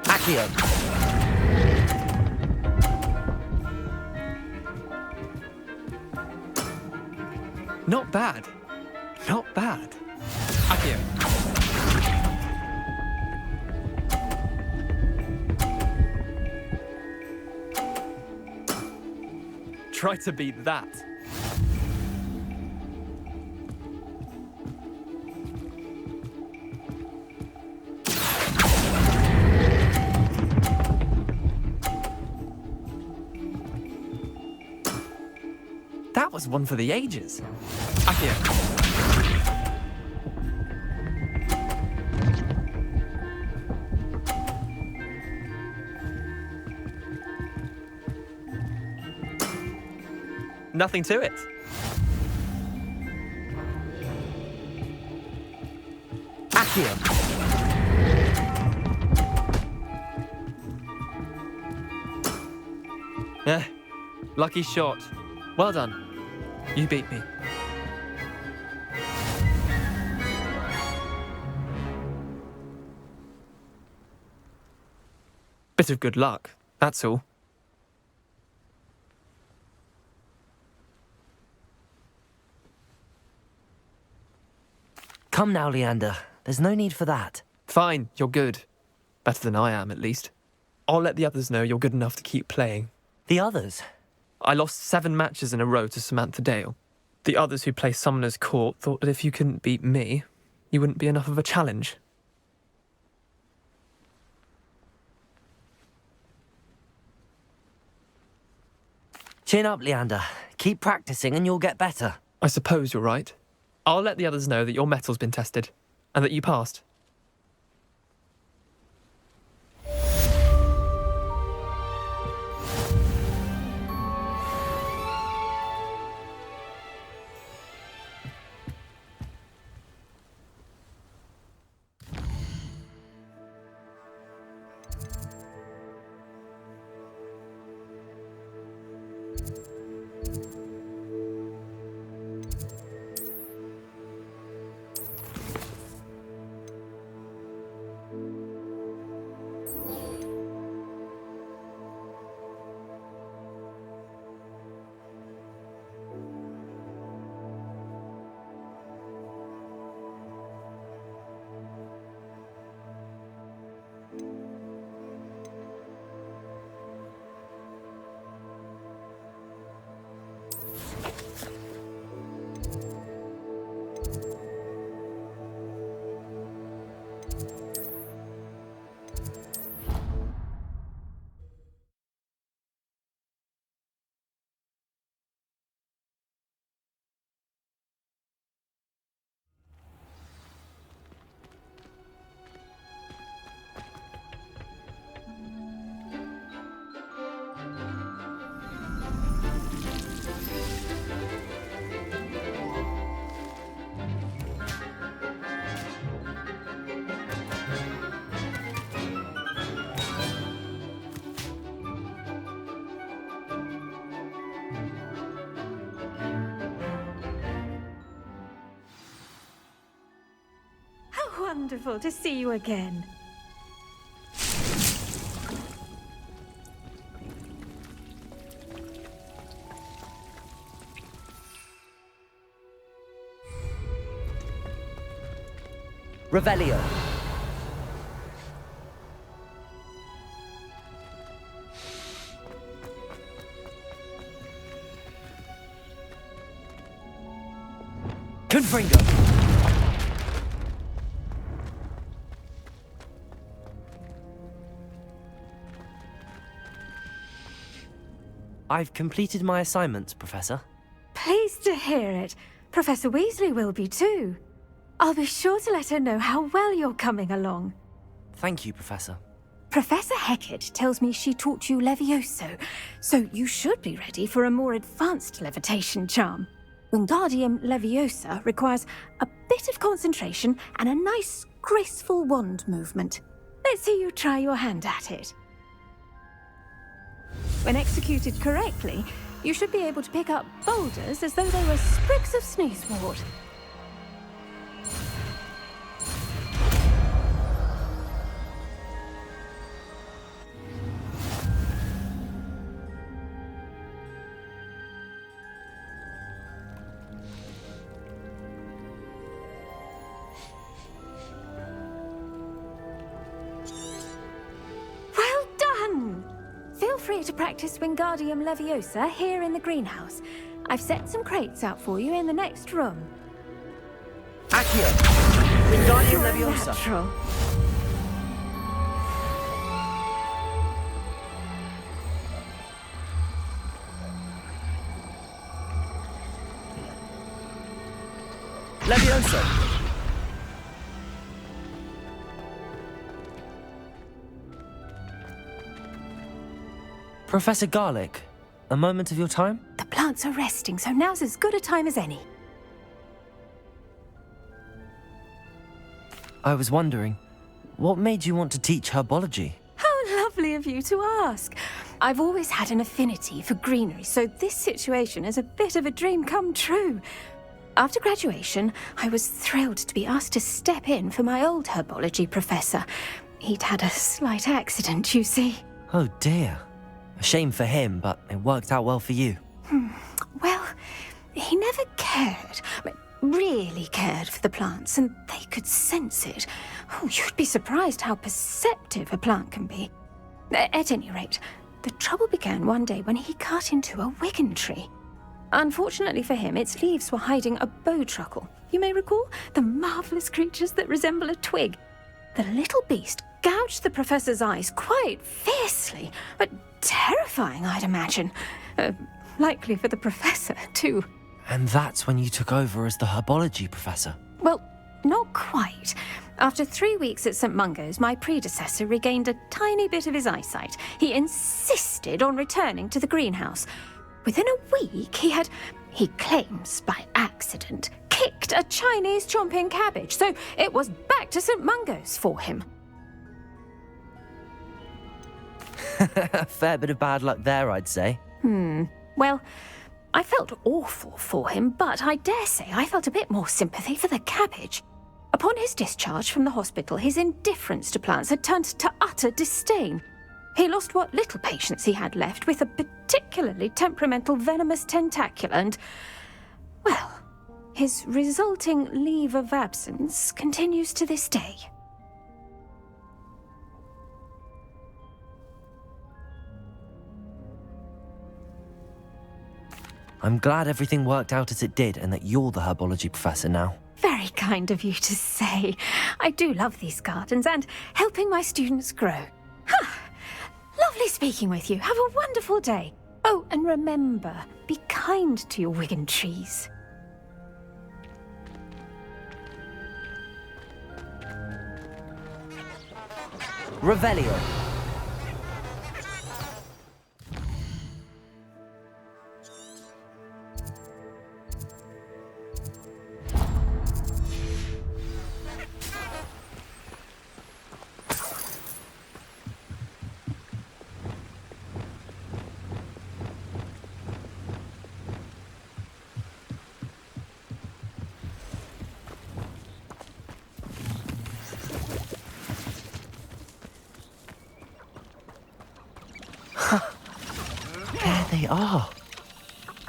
Akio. Not bad. Not bad. Akio. Try to beat that. was one for the ages. Accio. Nothing to it. Accio. Lucky shot. Well done. You beat me. Bit of good luck, that's all. Come now, Leander. There's no need for that. Fine, you're good. Better than I am, at least. I'll let the others know you're good enough to keep playing. The others? I lost 7 matches in a row to Samantha Dale. The others who play Summoner's Court thought that if you couldn't beat me, you wouldn't be enough of a challenge. Chin up, Leander. Keep practicing and you'll get better. I suppose you're right. I'll let the others know that your metal's been tested, and that you passed. Wonderful to see you again. Revelio. Confringo. I've completed my assignments, Professor. Pleased to hear it. Professor Weasley will be too. I'll be sure to let her know how well you're coming along. Thank you, Professor. Professor Hecat tells me she taught you Levioso, so you should be ready for a more advanced levitation charm. Wingardium Leviosa requires a bit of concentration and a nice, graceful wand movement. Let's see you try your hand at it. When executed correctly, you should be able to pick up boulders as though they were sprigs of sneezewort. Well done! Feel free to practice Wingardium Leviosa here in the greenhouse. I've set some crates out for you in the next room. Accio. Wingardium You're Leviosa. natural. Levioso! Professor Garlic, a moment of your time? The plants are resting, so now's as good a time as any. I was wondering, what made you want to teach herbology? How lovely of you to ask. I've always had an affinity for greenery, so this situation is a bit of a dream come true. After graduation, I was thrilled to be asked to step in for my old herbology professor. He'd had a slight accident, you see. Oh dear. A shame for him, but it worked out well for you. Well, he never cared, really cared for the plants, and they could sense it. Oh, you'd be surprised how perceptive a plant can be. At any rate, the trouble began one day when he cut into a wigan tree. Unfortunately for him, its leaves were hiding a bowtruckle. You may recall the marvellous creatures that resemble a twig. The little beast gouged the professor's eyes quite fiercely, but terrifying, I'd imagine. Likely for the professor, too. And that's when you took over as the herbology professor? Well, not quite. After 3 weeks at St. Mungo's, my predecessor regained a tiny bit of his eyesight. He insisted on returning to the greenhouse. Within a week, he claims by accident, kicked a Chinese chomping cabbage, so it was back to St. Mungo's for him. A fair bit of bad luck there, I'd say. Well, I felt awful for him, but I dare say I felt a bit more sympathy for the cabbage. Upon his discharge from the hospital, his indifference to plants had turned to utter disdain. He lost what little patience he had left with a particularly temperamental venomous tentacula and, well, his resulting leave of absence continues to this day. I'm glad everything worked out as it did and that you're the herbology professor now. Very kind of you to say. I do love these gardens and helping my students grow. Lovely speaking with you. Have a wonderful day. Oh, and remember, be kind to your wigan trees. Revelio. There they are.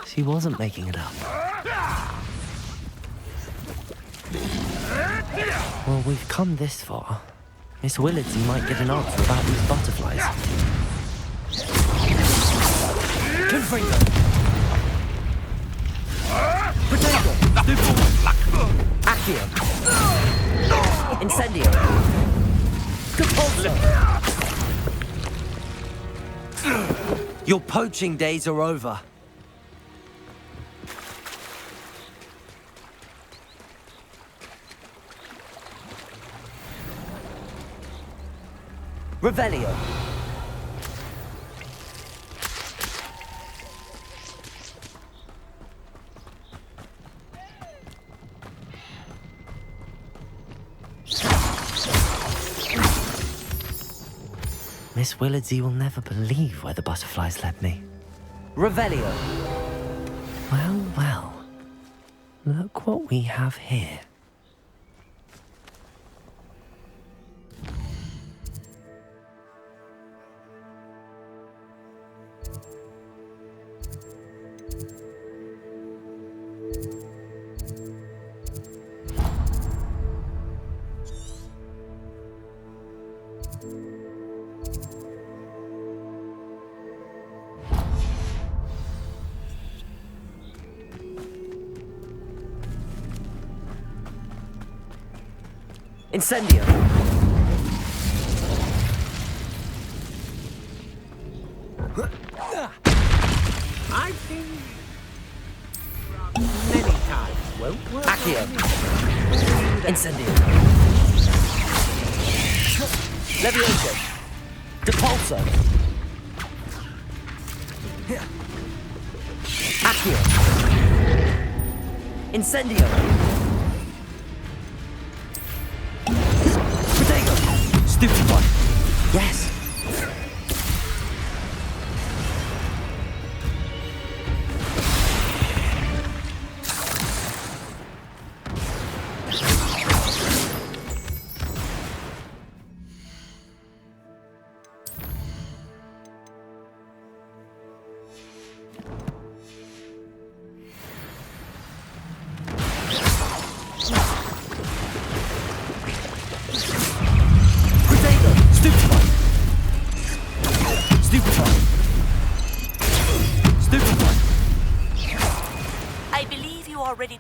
She wasn't making it up. Well, we've come this far. Miss Willardsy might get an answer about these butterflies. Confringo! Potato! Accio! Incendio! Compulso! Your poaching days are over. Revelio. Miss Willardsy will never believe where the butterflies led me. Revelio. Well, well. Look what we have here. Incendio! I've seen many time won't work. Accio. Incendio. Levioso. Depulso. Accio. Incendio. Protego. Stupid one. Yes.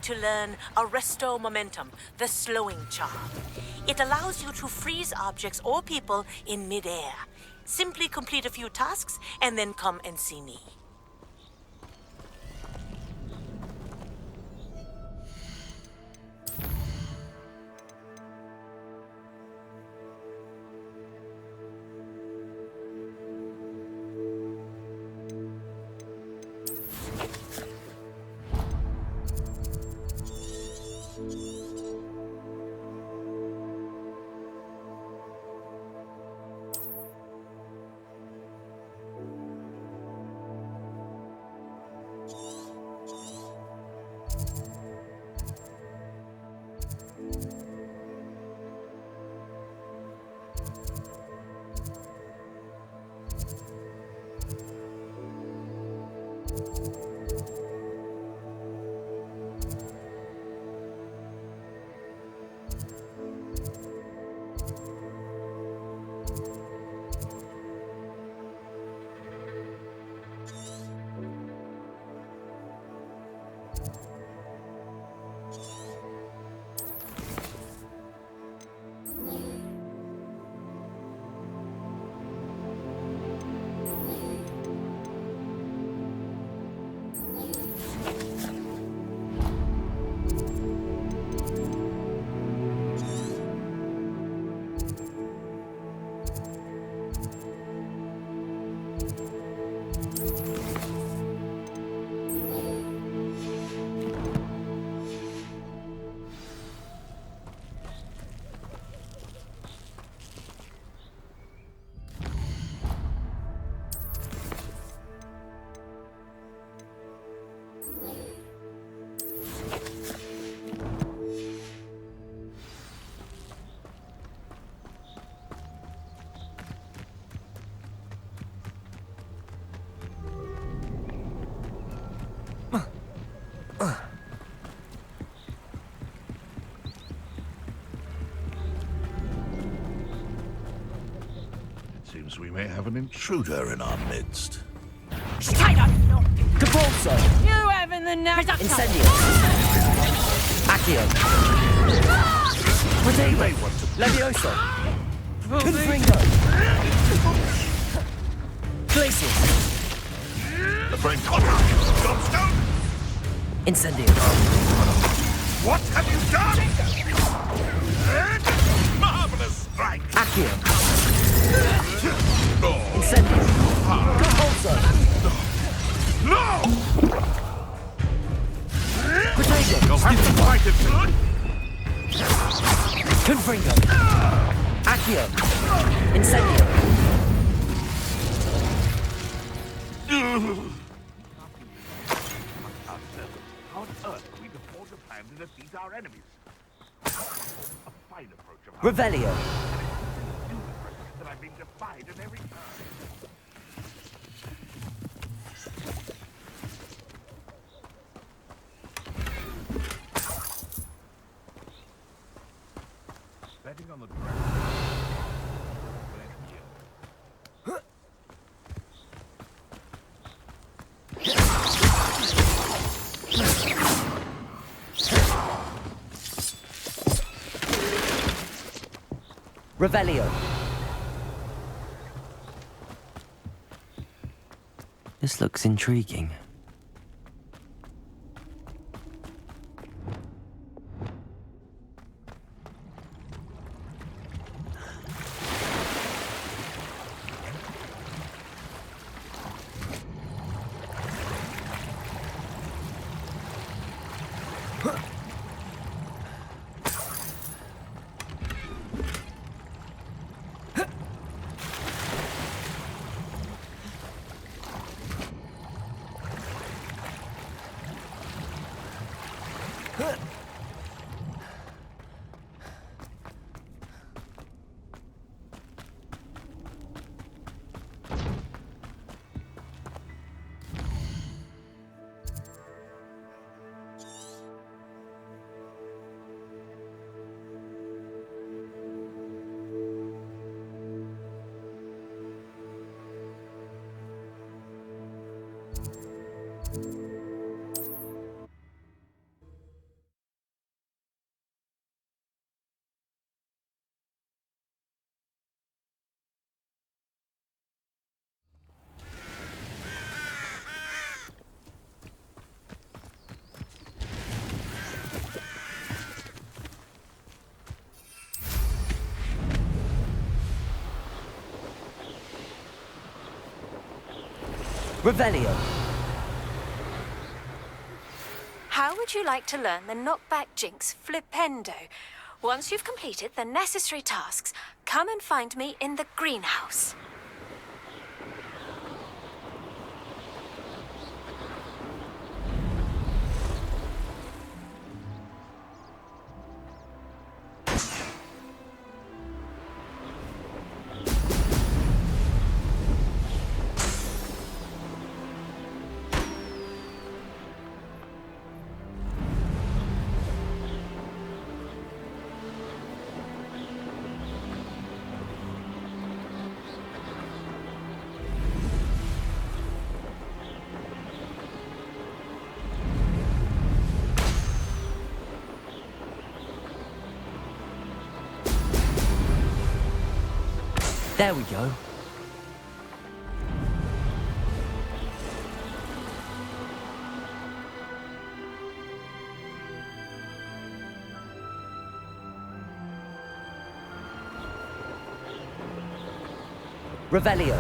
To learn Arresto Momentum, the slowing charm. It allows you to freeze objects or people in midair. Simply complete a few tasks and then come and see me. Seems we may have an intruder in our midst. Depulso. You having the nerve? Incendio. Accio. Protego. Levioso. Confringo. Glacius. The flame contra. Gobstone. Incendio. What have you done? Marvelous strike. Accio. Incendio. Depulso. No! Protego. You'll have to fight it good. Confringo. Accio. Incendio. How on earth are we to forge a plan to defeat our enemies? A fine approach of Revelio. that I've been defied in every turn. Betting on the Revelio. This looks intriguing. Revelio. How would you like to learn the knockback jinx Flipendo? Once you've completed the necessary tasks, come and find me in the greenhouse. There we go. Revelio.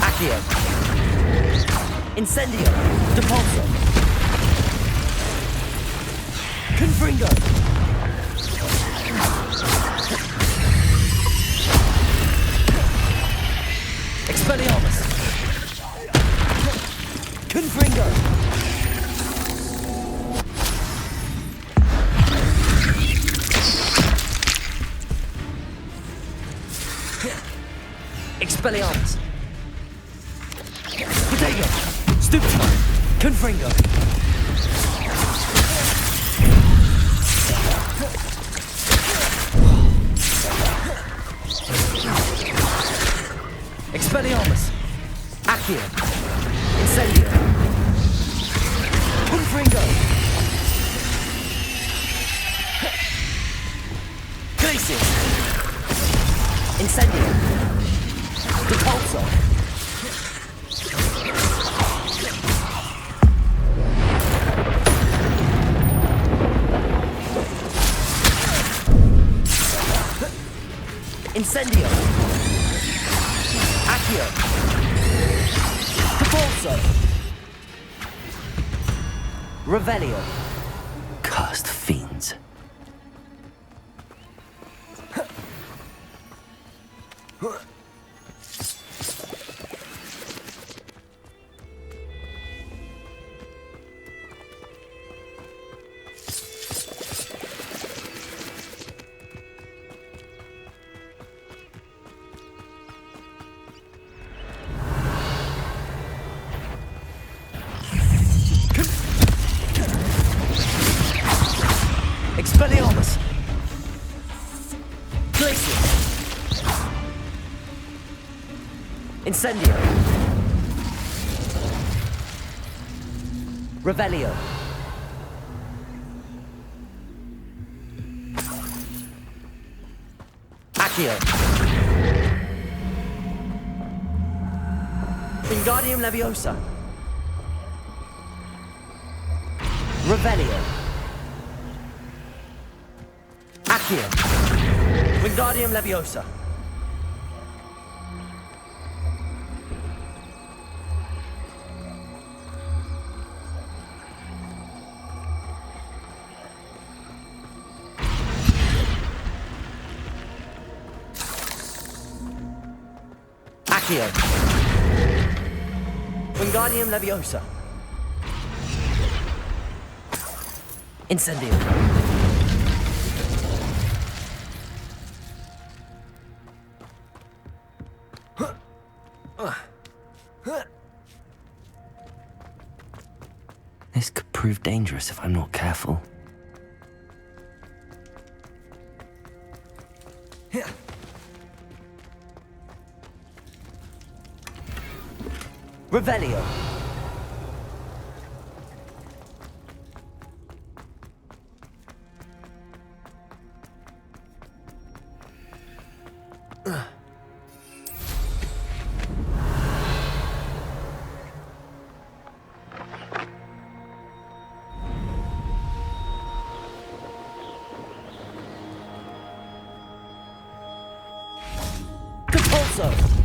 Accio. Incendio. Depulso. Confringo. Expelliarmus. Confringo. Expelliarmus. Potato. Stupefy. Confringo. Expelliarmus. Accio. Incendio. Confringo. Glacius. Incendio. Depulso. Incendio. Accio. Depulso. Revelio. Cursed fiends. Expelliarmus. Glacius. Incendio. Revelio. Accio. Wingardium Leviosa. Revelio. Accio. Wingardium Leviosa. Accio. Wingardium Leviosa. Incendio. This could prove dangerous if I'm not careful. Revelio. Compulso.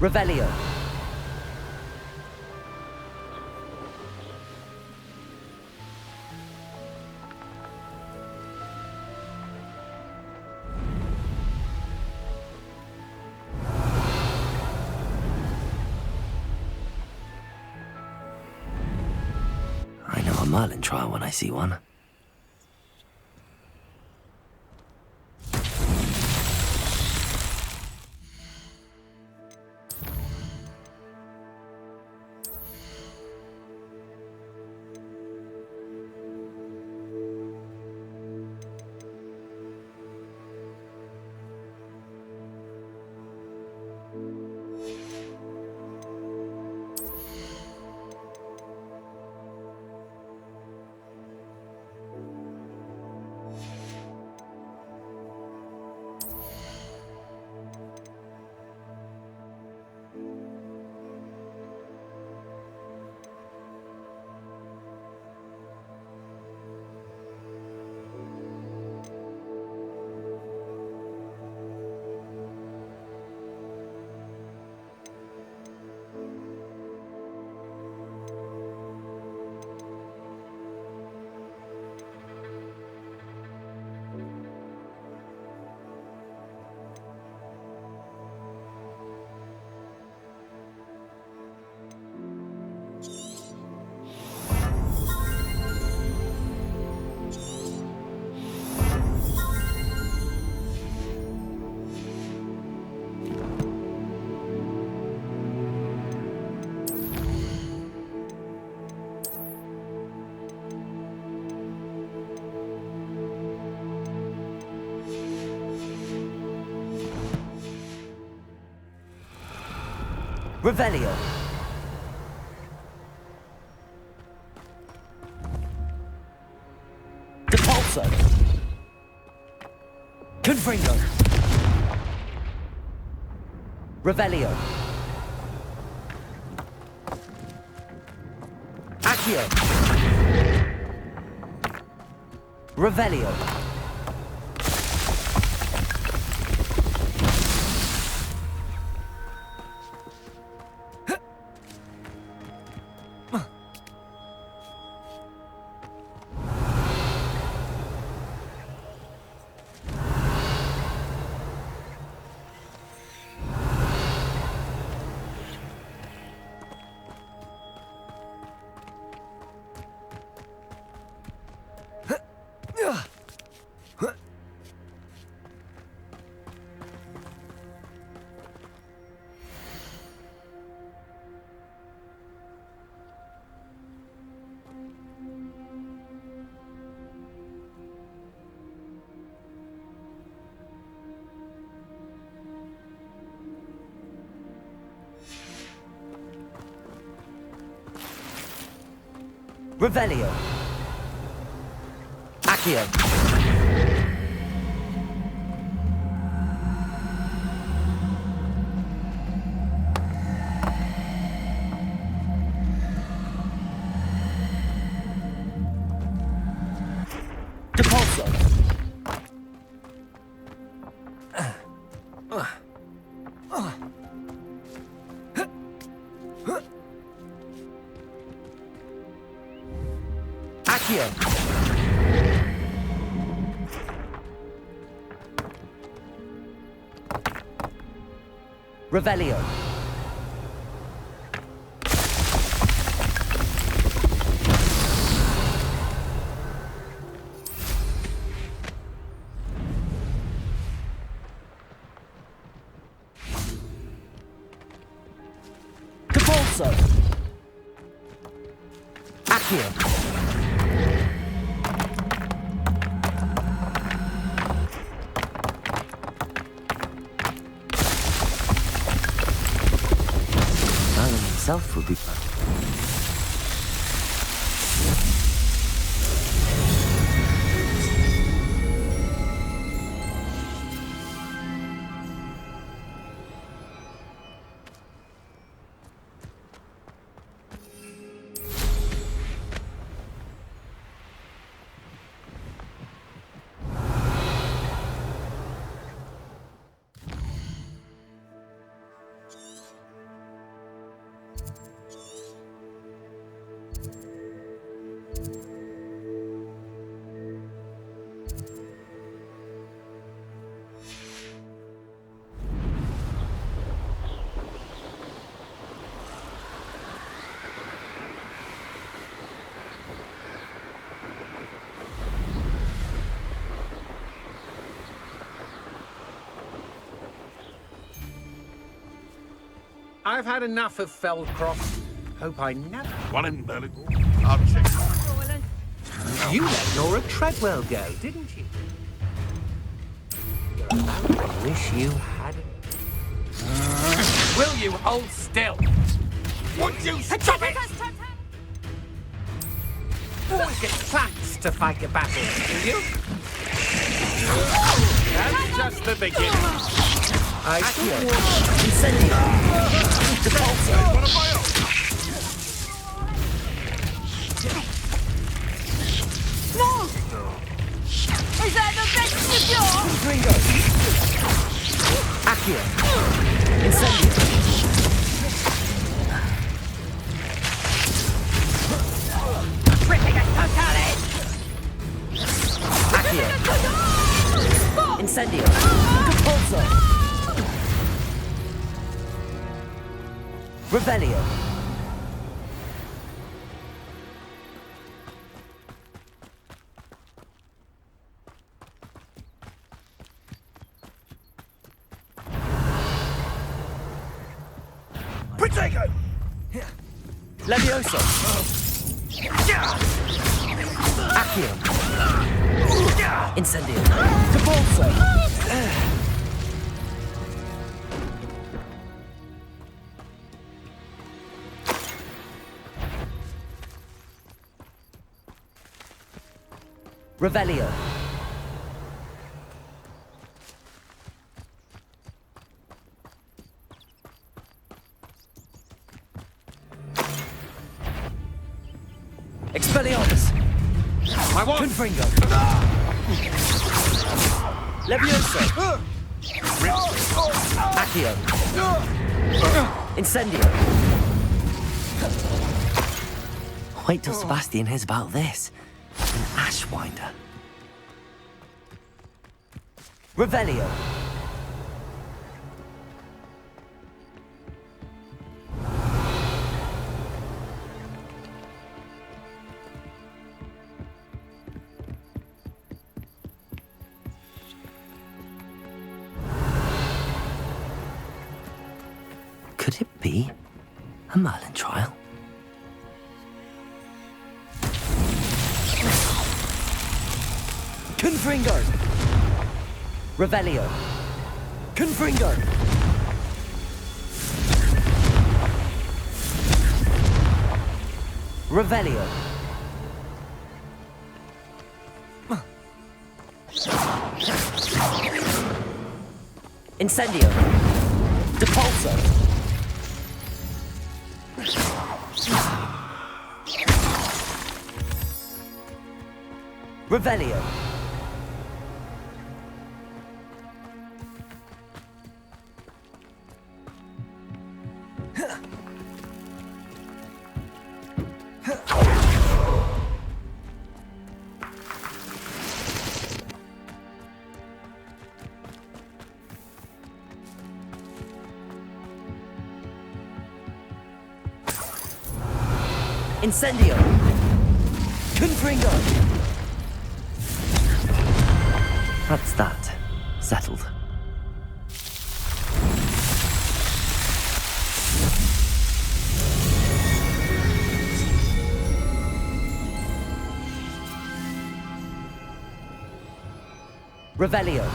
Revelio. I know a Merlin trial when I see one. Revelio. Depulso. Confringo. Revelio. Accio. Revelio. Revelio. Accio. Depulso. Accio. Revelio. Capolso. Accio. Himself would be fun. I've had enough of Feldcroft. Hope I never... One in Merlin. I'll check. You let Nora Treadwell go, didn't you? I wish you hadn't. Will you hold still? Would you stop it? Always get plants to fight your battles, do you? That's just the beginning. I feel Incendio. Defaulto. What am I up? No! Is that the best to do? Gringo. Accio. Incendio. Ripping a totale! Accio. Incendio. Compulso. Revelio. Protego! Levioso. Accio. Incendio. Compulso. Revelio. Expelliarmus. I want... Confringo. Levioso. Accio. Incendio. Wait till Sebastian hears about this. An Ashwinder. Revelio. Could it be a Merlin trial? Confringo! Revelio! Confringo! Revelio! Incendio! Depulso! Revelio! Incendio! Confringo! That's that. Settled. Revelio.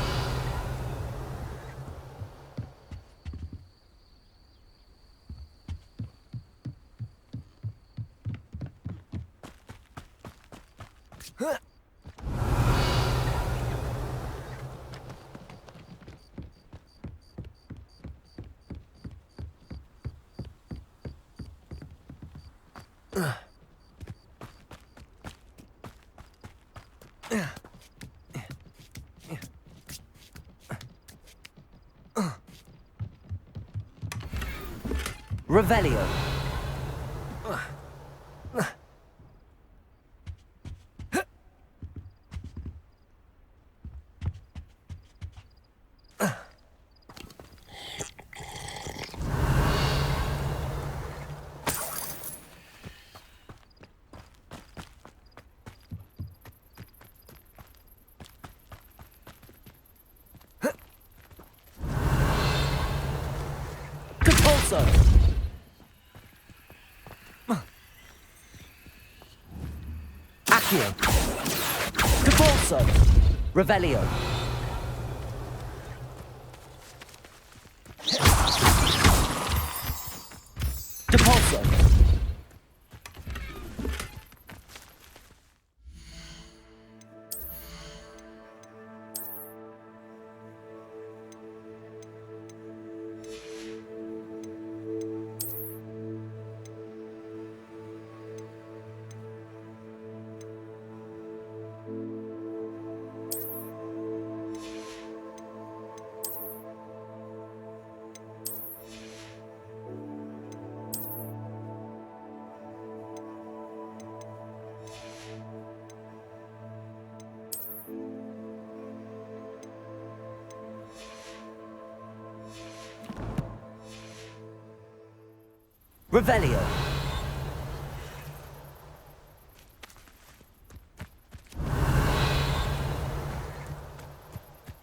Revelio. Compulso. Accio. Compulso. Revelio. Depulso. Revelio.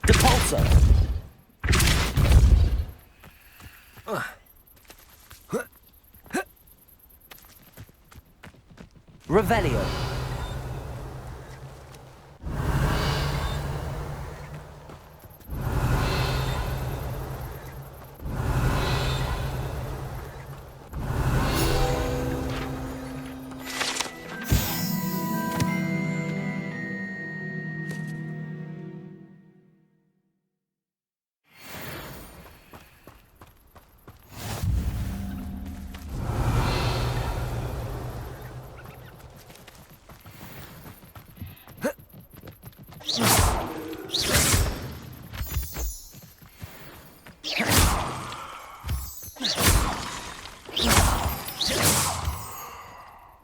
Depulso. Revelio.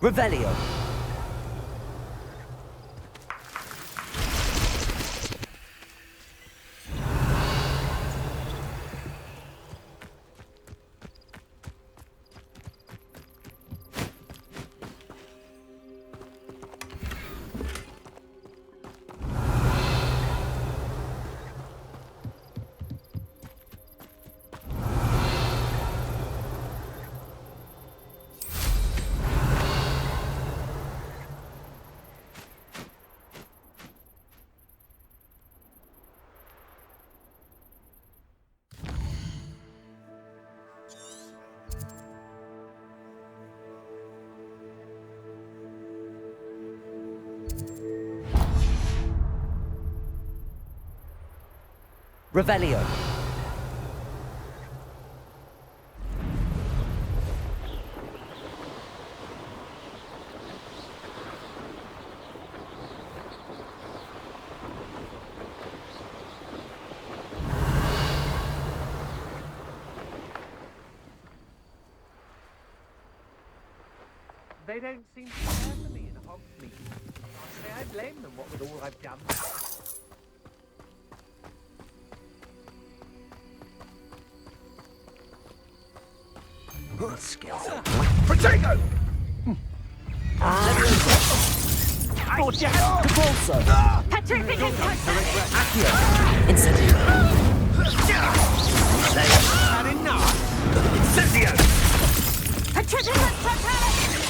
Revelio. Revelio. They don't seem to care for me in Hogsmeade. I say I blame them, what with all I've done. Protego! Repulsor! Petrificus Totalis! Accio! Incendio! Had enough? Incendio! Petrificus Totalis!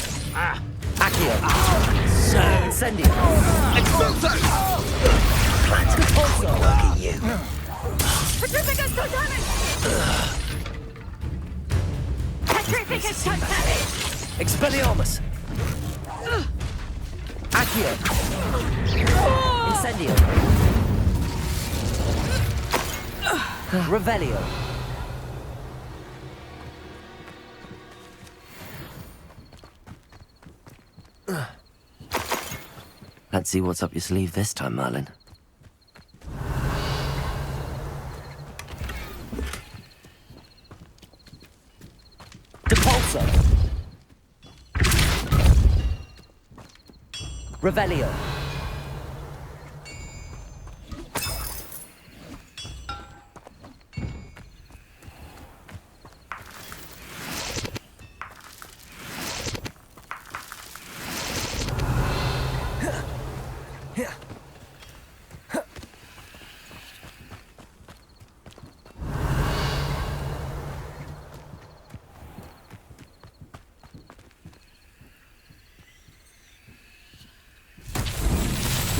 Accio! Incendio! Expulso! Repulsor! Look at you. Petrificus Totalis! Petrificus Totalis! Expelliarmus! Accio! Incendio! Revelio! Let's see what's up your sleeve this time, Merlin. Depulso! Revelio!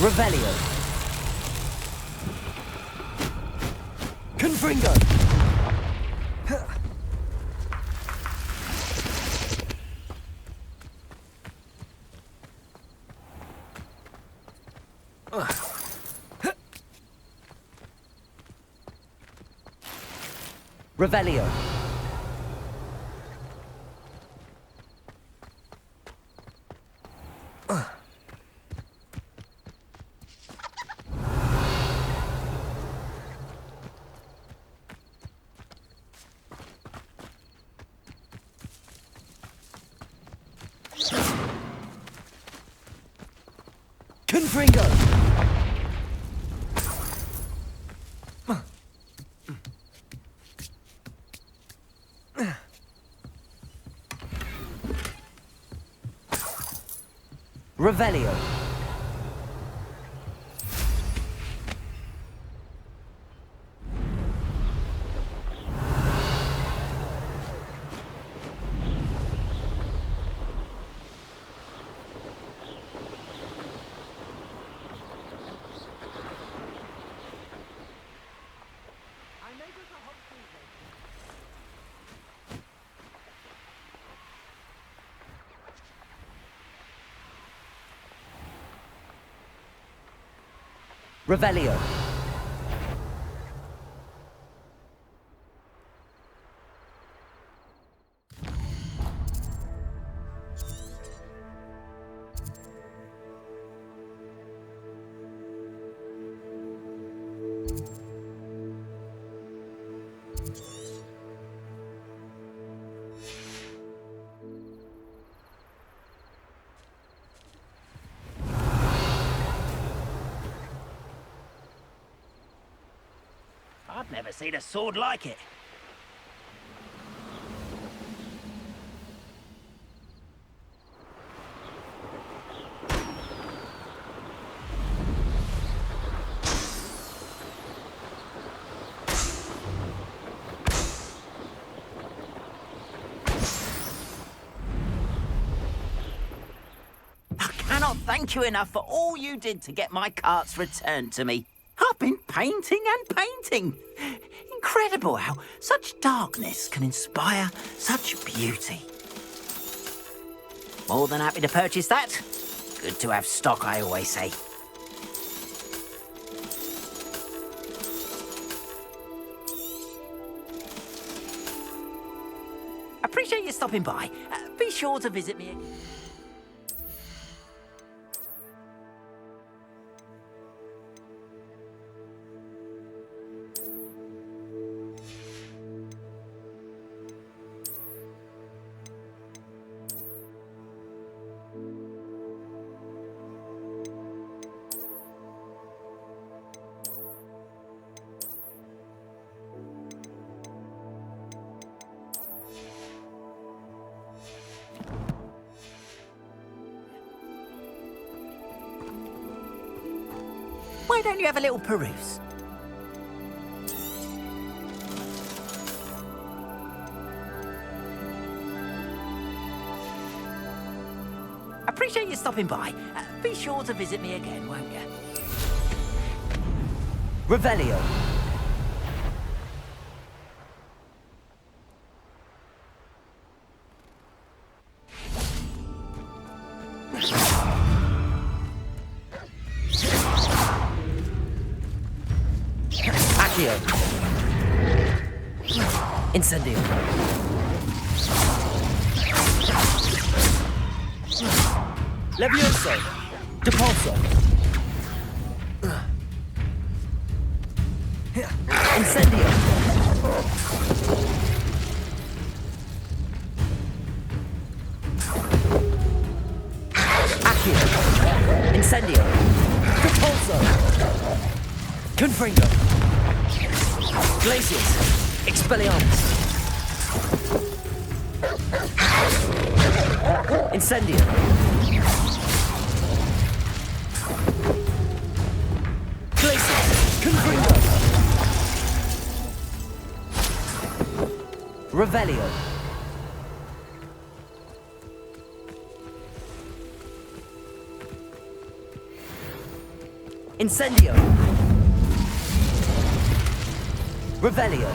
Revelio! Confringo! Revelio! Confringo! Revelio! Revelio! I've never seen a sword like it. I cannot thank you enough for all you did to get my carts returned to me. I've been painting and painting. Incredible how such darkness can inspire such beauty. More than happy to purchase that. Good to have stock, I always say. Appreciate you stopping by. Be sure to visit me again. Why don't you have a little peruse? Appreciate you stopping by. Be sure to visit me again, won't you? Revelio. Accio. Incendio. Levioso. Depulso. Incendio. Accio. Incendio. Depulso. Confringo. Glacius. Expelliarmus. Incendio. Glacius. Confringo. Revelio. Incendio. Revelio.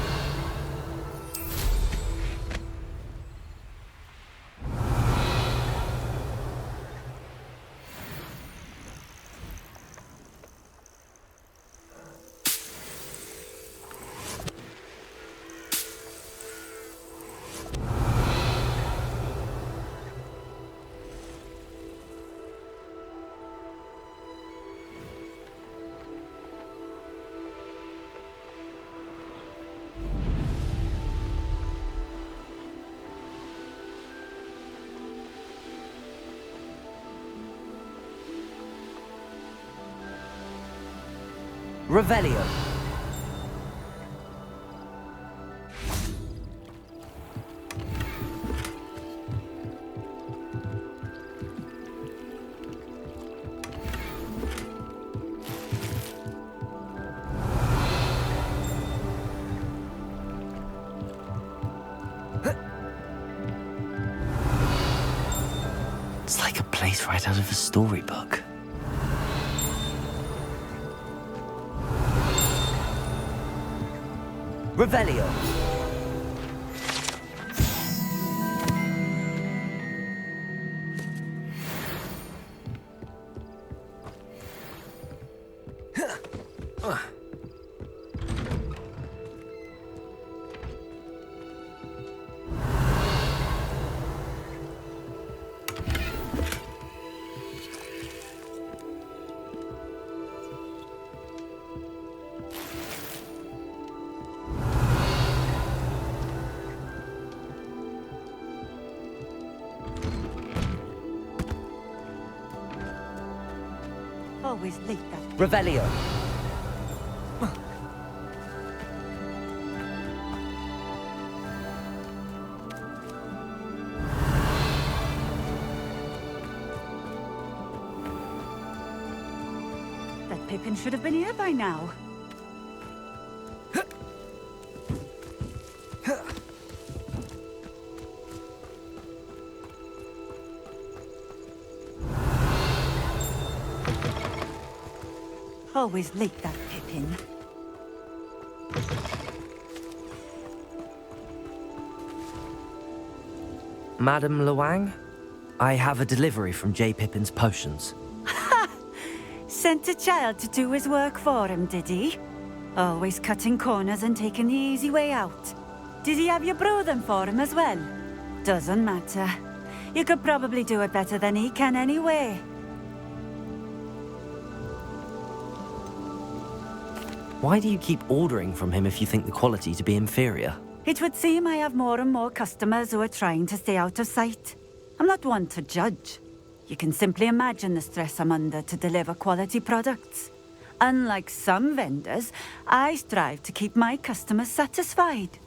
Revelio. It's like a place right out of a storybook. Revelio. Always leave that. Revelio. That Pippin should have been here by now. Always leak that Pippin. Madam Luang, I have a delivery from J. Pippin's Potions. Ha! Sent a child to do his work for him, did he? Always cutting corners and taking the easy way out. Did he have you brew them for him as well? Doesn't matter. You could probably do it better than he can anyway. Why do you keep ordering from him if you think the quality to be inferior? It would seem I have more and more customers who are trying to stay out of sight. I'm not one to judge. You can simply imagine the stress I'm under to deliver quality products. Unlike some vendors, I strive to keep my customers satisfied.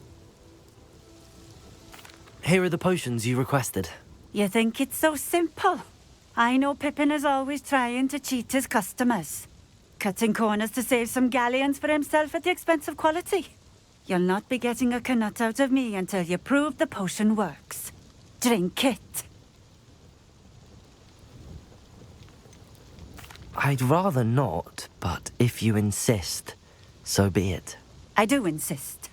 Here are the potions you requested. You think it's so simple? I know Pippin is always trying to cheat his customers. cutting corners to save some galleons for himself at the expense of quality. You'll not be getting a canut out of me until you prove the potion works. Drink it. I'd rather not, but if you insist, so be it. I do insist.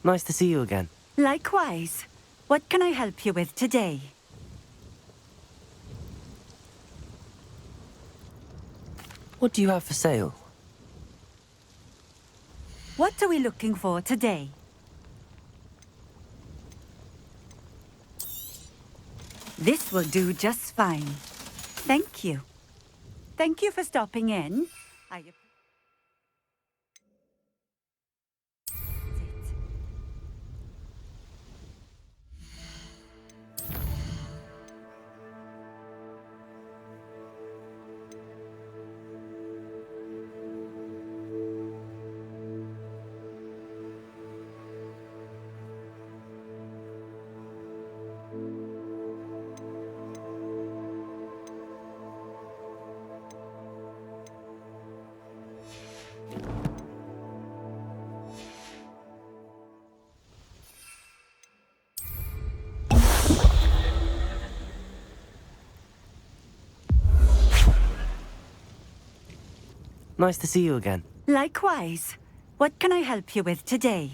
Nice to see you again. Likewise. What can I help you with today? What do you have for sale? What are we looking for today? This will do just fine. Thank you. Thank you for stopping in. Nice to see you again. Likewise. What can I help you with today?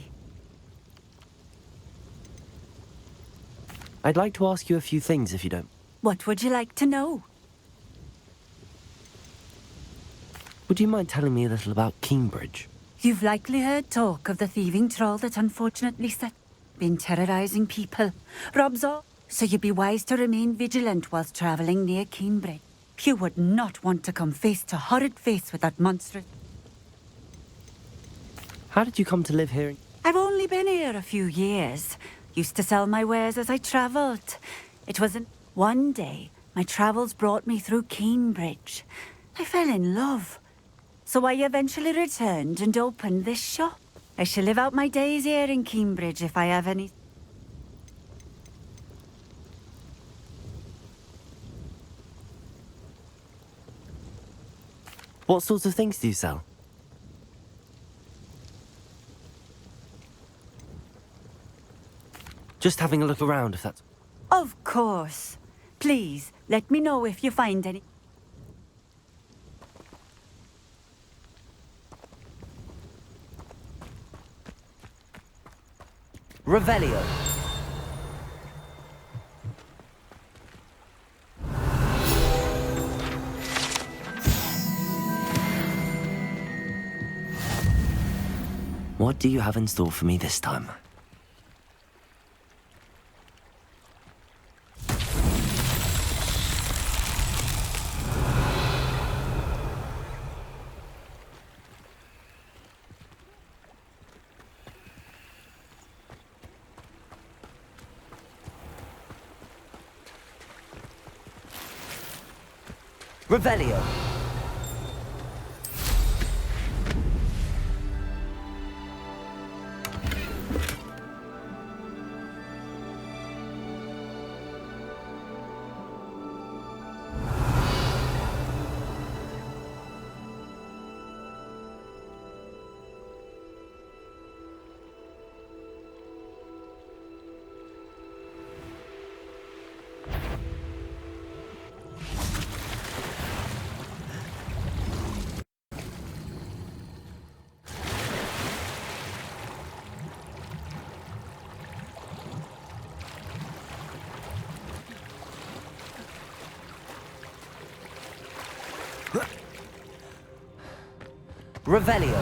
I'd like to ask you a few things if you don't. What would you like to know? Would you mind telling me a little about Cambridge? You've likely heard talk of the thieving troll that unfortunately been terrorizing people. Robs all, so you'd be wise to remain vigilant whilst travelling near Cambridge. You would not want to come face to horrid face with that monstrous... How did you come to live here? I've only been here a few years. Used to sell my wares as I travelled. It wasn't... One day, my travels brought me through Cambridge. I fell in love. So I eventually returned and opened this shop. I shall live out my days here in Cambridge if I have any... What sorts of things do you sell? Just having a look around, if that's... Of course. Please, let me know if you find any... Revelio. What do you have in store for me this time? Revelio. Revelio.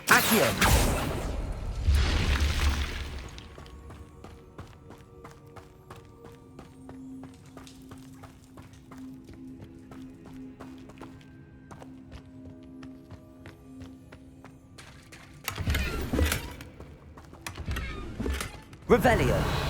Accio. Revelio.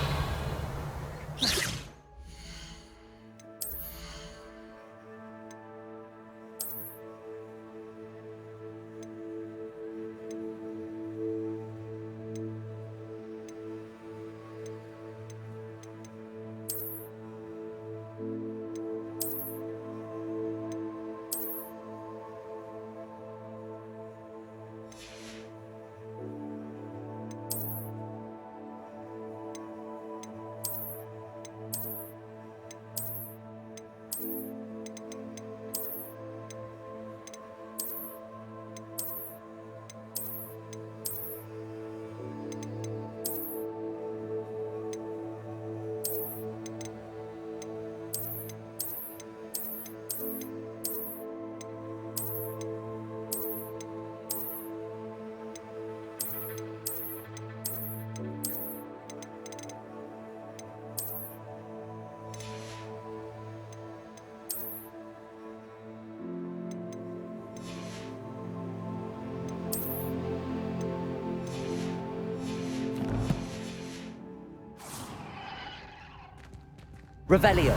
Revelio.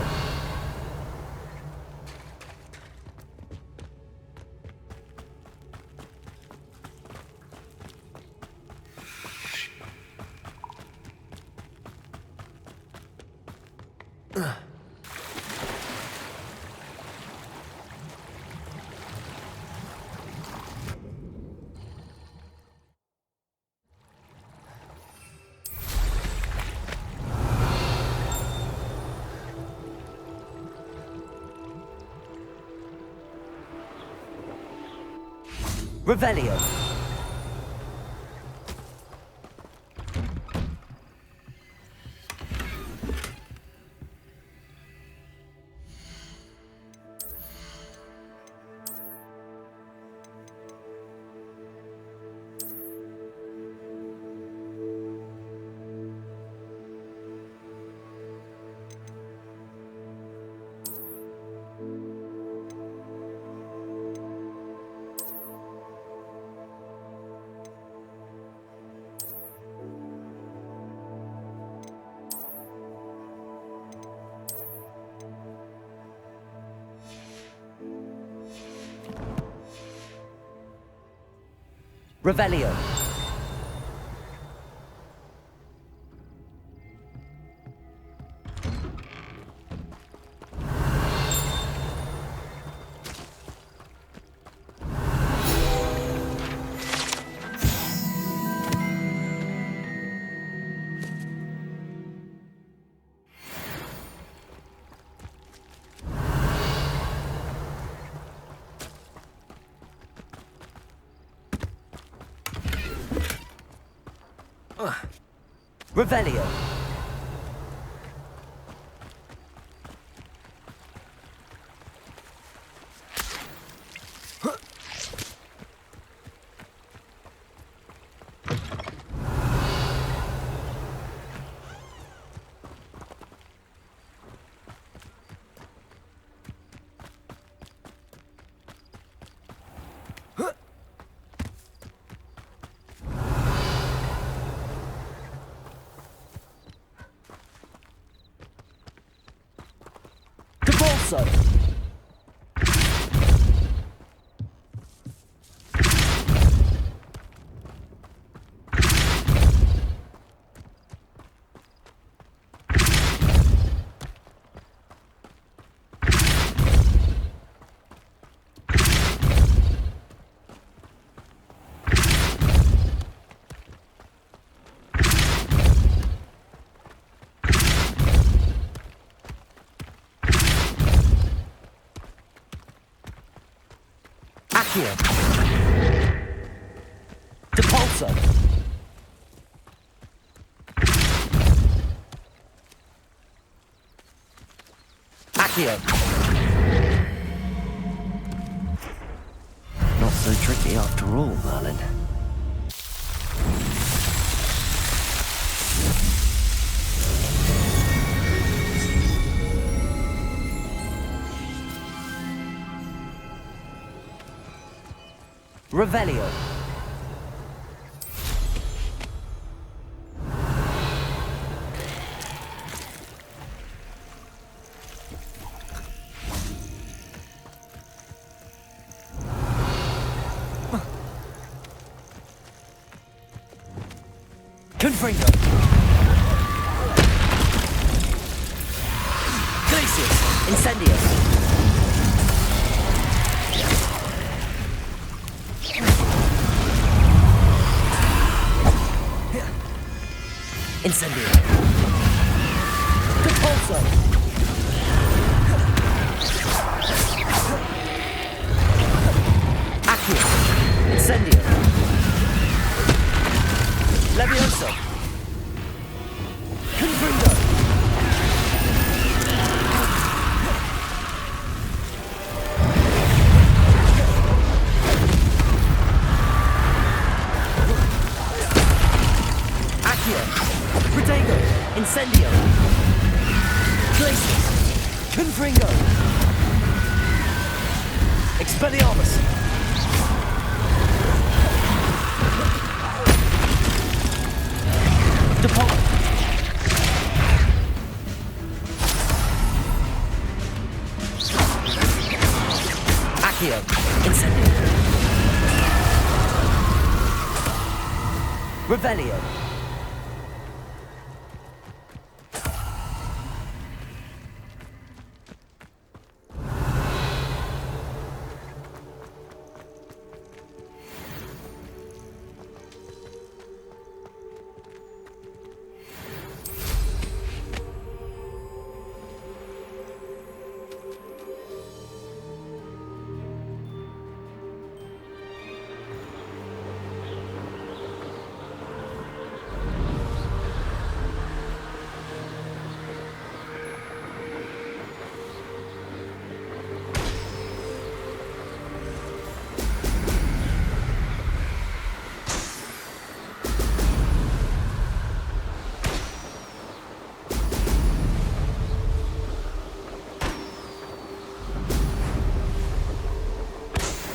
Revelio. Revelio. Revelio. So. Depulso. Accio. Not so tricky after all, Merlin. Revelio. Confringo. Glacius. Incendius. Incendio. Depulso. Accio. Incendio. Levioso. Confringo. Incendio. Glacius. Confringo. Expelliarmus. Depart. Revelio.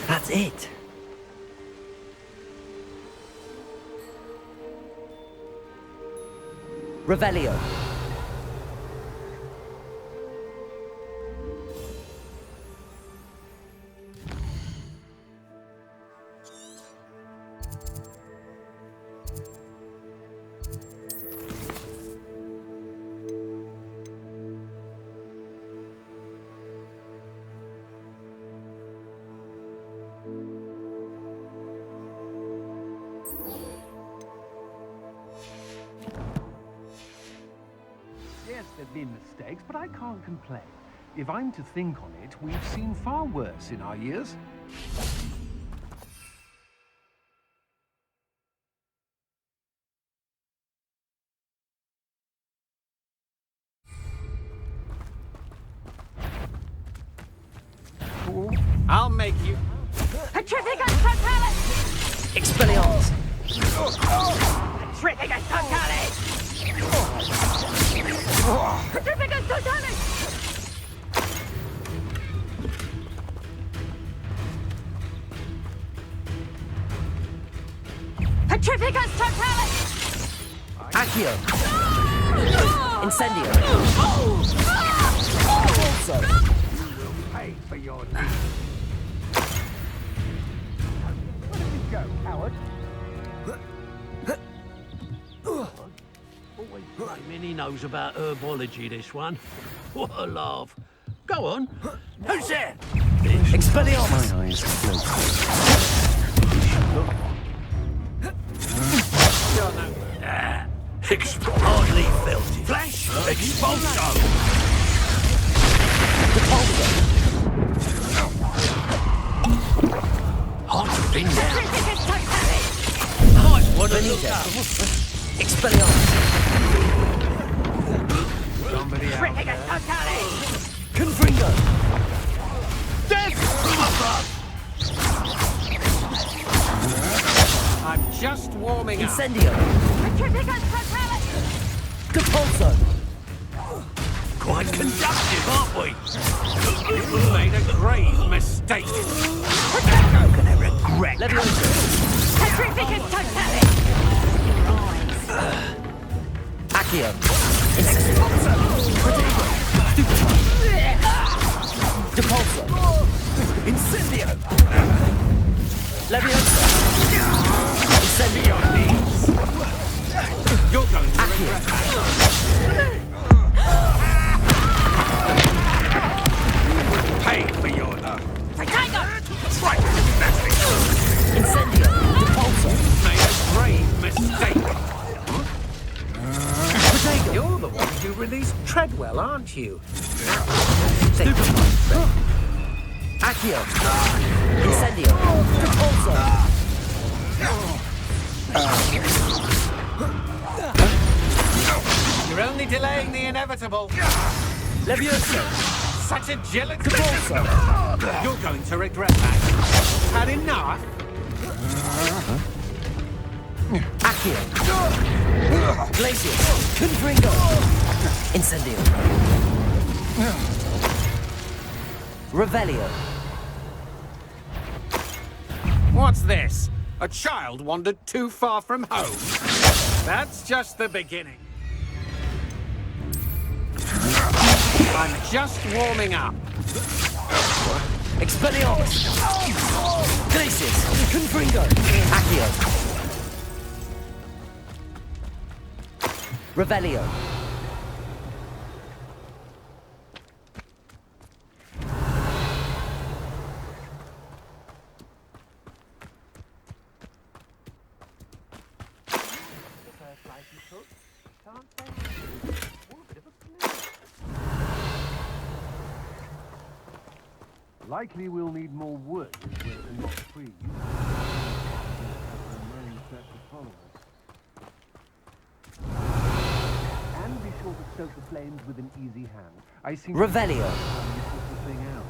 That's it. Revelio. Yes, there've been mistakes, but I can't complain. If I'm to think on it, we've seen far worse in our years. I'll make you. Petrificus Totalis! Expelliarmus! Petrificus Totalis! Petrificus Totalis! Petrificus Totalis! Accio! Incendio! Also! Pay for your deeds. Where did you go, coward? Always claiming he knows about herbology, this one. What a laugh. Go on. Who's there? Expelliarmus! My eyes closed. Hardly felt it. Flash! Expulso! Hard to pin down. Nice one to look at. Expelliarmus! Somebody else. Petrificus Totalis! Confringo! Death from above! I'm just warming up. Incendio! Petrificus Totalis! Capulso! Quite conductive, aren't we? You made a grave mistake. How can I regret? Levioso! Petrificus Totalis! Accio! Incendio! Depulso! Incendio! Levioso! Incendio! You're going to Accio! regret that. Pay for your love. Potato! That's right. That's it. Incendio! Depulso! Made a grave mistake. Potato! You're the one who released Treadwell, aren't you? Accio! Incendio! Depulso! You're only delaying the inevitable. Levioso! Such agility. Depulso! You're going to regret that. Had enough? Accio! Glacius! Confringo! Incendio! Revelio! What's this? A child wandered too far from home? That's just the beginning. I'm just warming up. Expelliarmus! Glacius! Confringo! Accio! Revelio. Likely we'll need more wood as well to knock free. And be sure to stoke the flames with an easy hand. I seem Revelio. to put the thing out.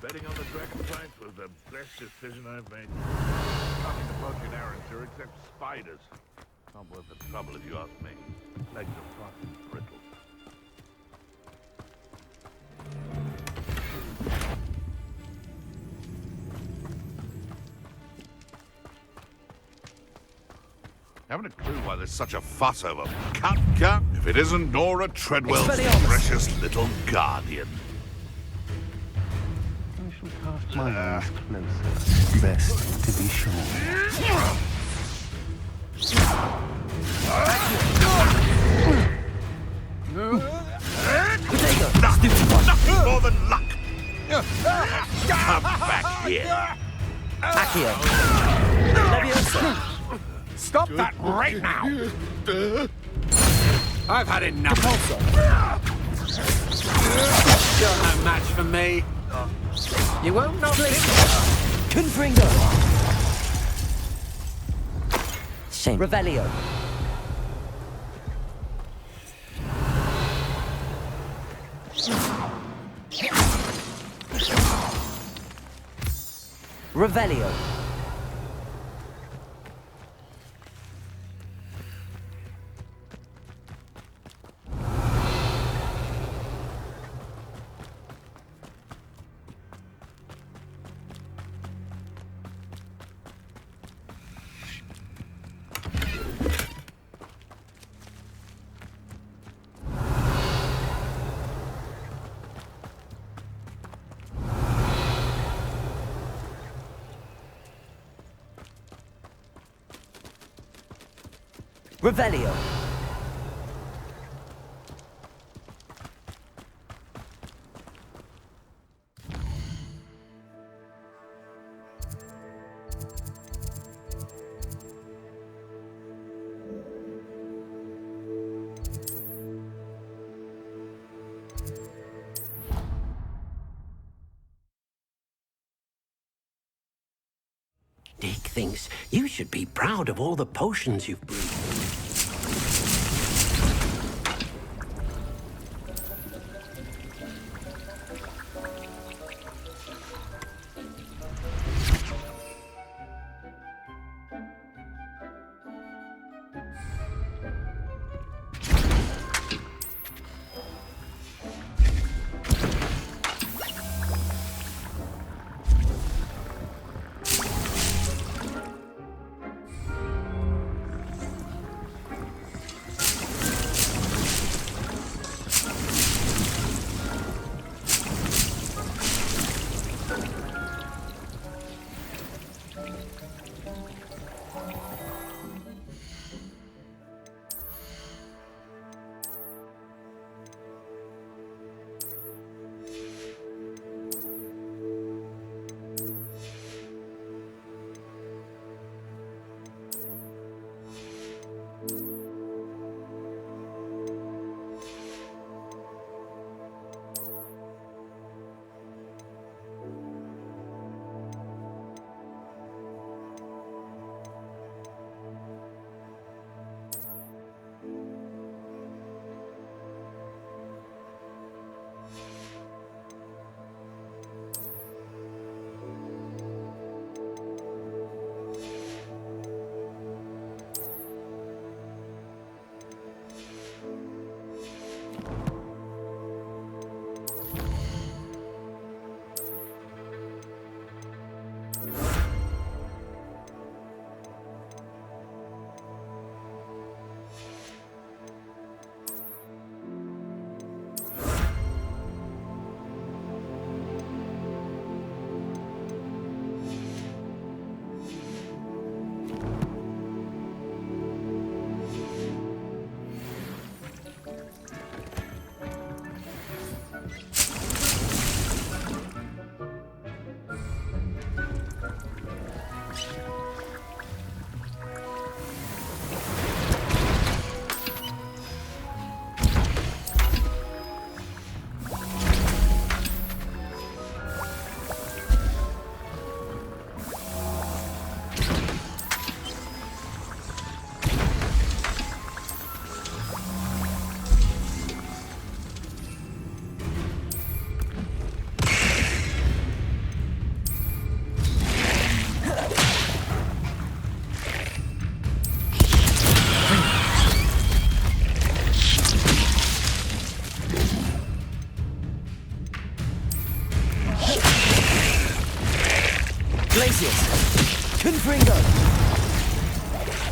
Betting on the dragon fight was the best decision I've made. Nothing to poke in Arranger except spiders. Not worth the trouble if you ask me. Legs are fucking brittle. Haven't a clue why there's such a fuss over Cut, if it isn't Nora Treadwell's precious little guardian. Cast my eyes closer. Best to be sure. Nothing more than luck. Come back here. Accio. Leviosa. Stop that right now! I've had enough. You're no match for me. You won't notice. Confringo. Shame. Revelio. Revelio. Revelio. Dick thinks you should be proud of all the potions you've brewed.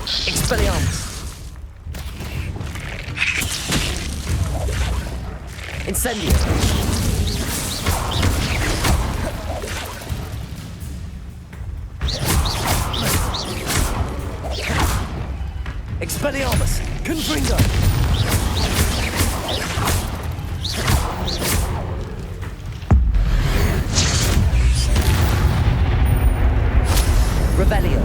Expelliarmus! Incendio! Expelliarmus! Confringo! Revelio!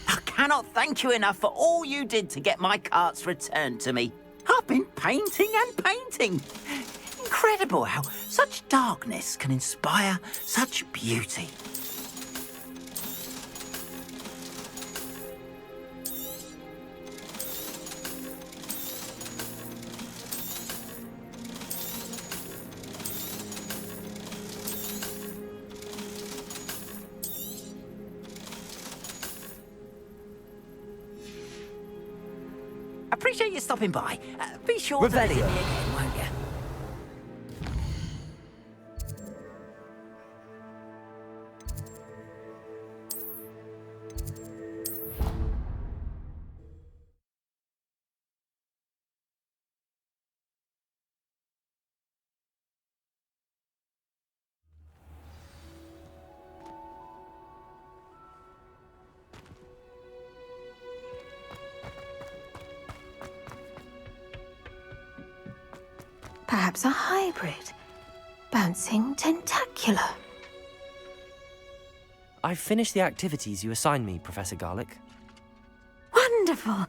I cannot thank you enough for all you did to get my carts returned to me. I've been painting and painting. Incredible how such darkness can inspire such beauty. Appreciate you stopping by. Be sure to visit me again, won't you? Perhaps a hybrid. Bouncing tentacular. I've finished the activities you assigned me, Professor Garlick. Wonderful!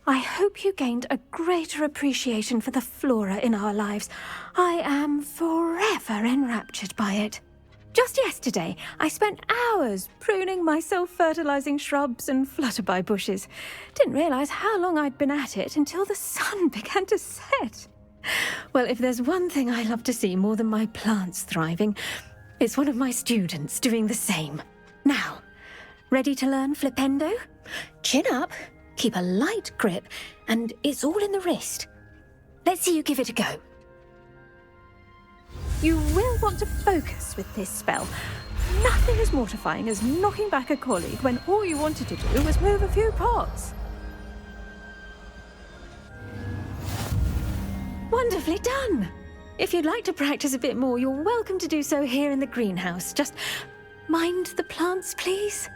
I hope you gained a greater appreciation for the flora in our lives. I am forever enraptured by it. Just yesterday, I spent hours pruning my self-fertilizing shrubs and flutterby bushes. Didn't realize how long I'd been at it until the sun began to set. Well, if there's one thing I love to see more than my plants thriving, it's one of my students doing the same. Now, ready to learn Flipendo? Chin up, keep a light grip, and it's all in the wrist. Let's see you give it a go. You will want to focus with this spell. Nothing as mortifying as knocking back a colleague when all you wanted to do was move a few pots. Wonderfully done! If you'd like to practice a bit more, you're welcome to do so here in the greenhouse. Just mind the plants, please.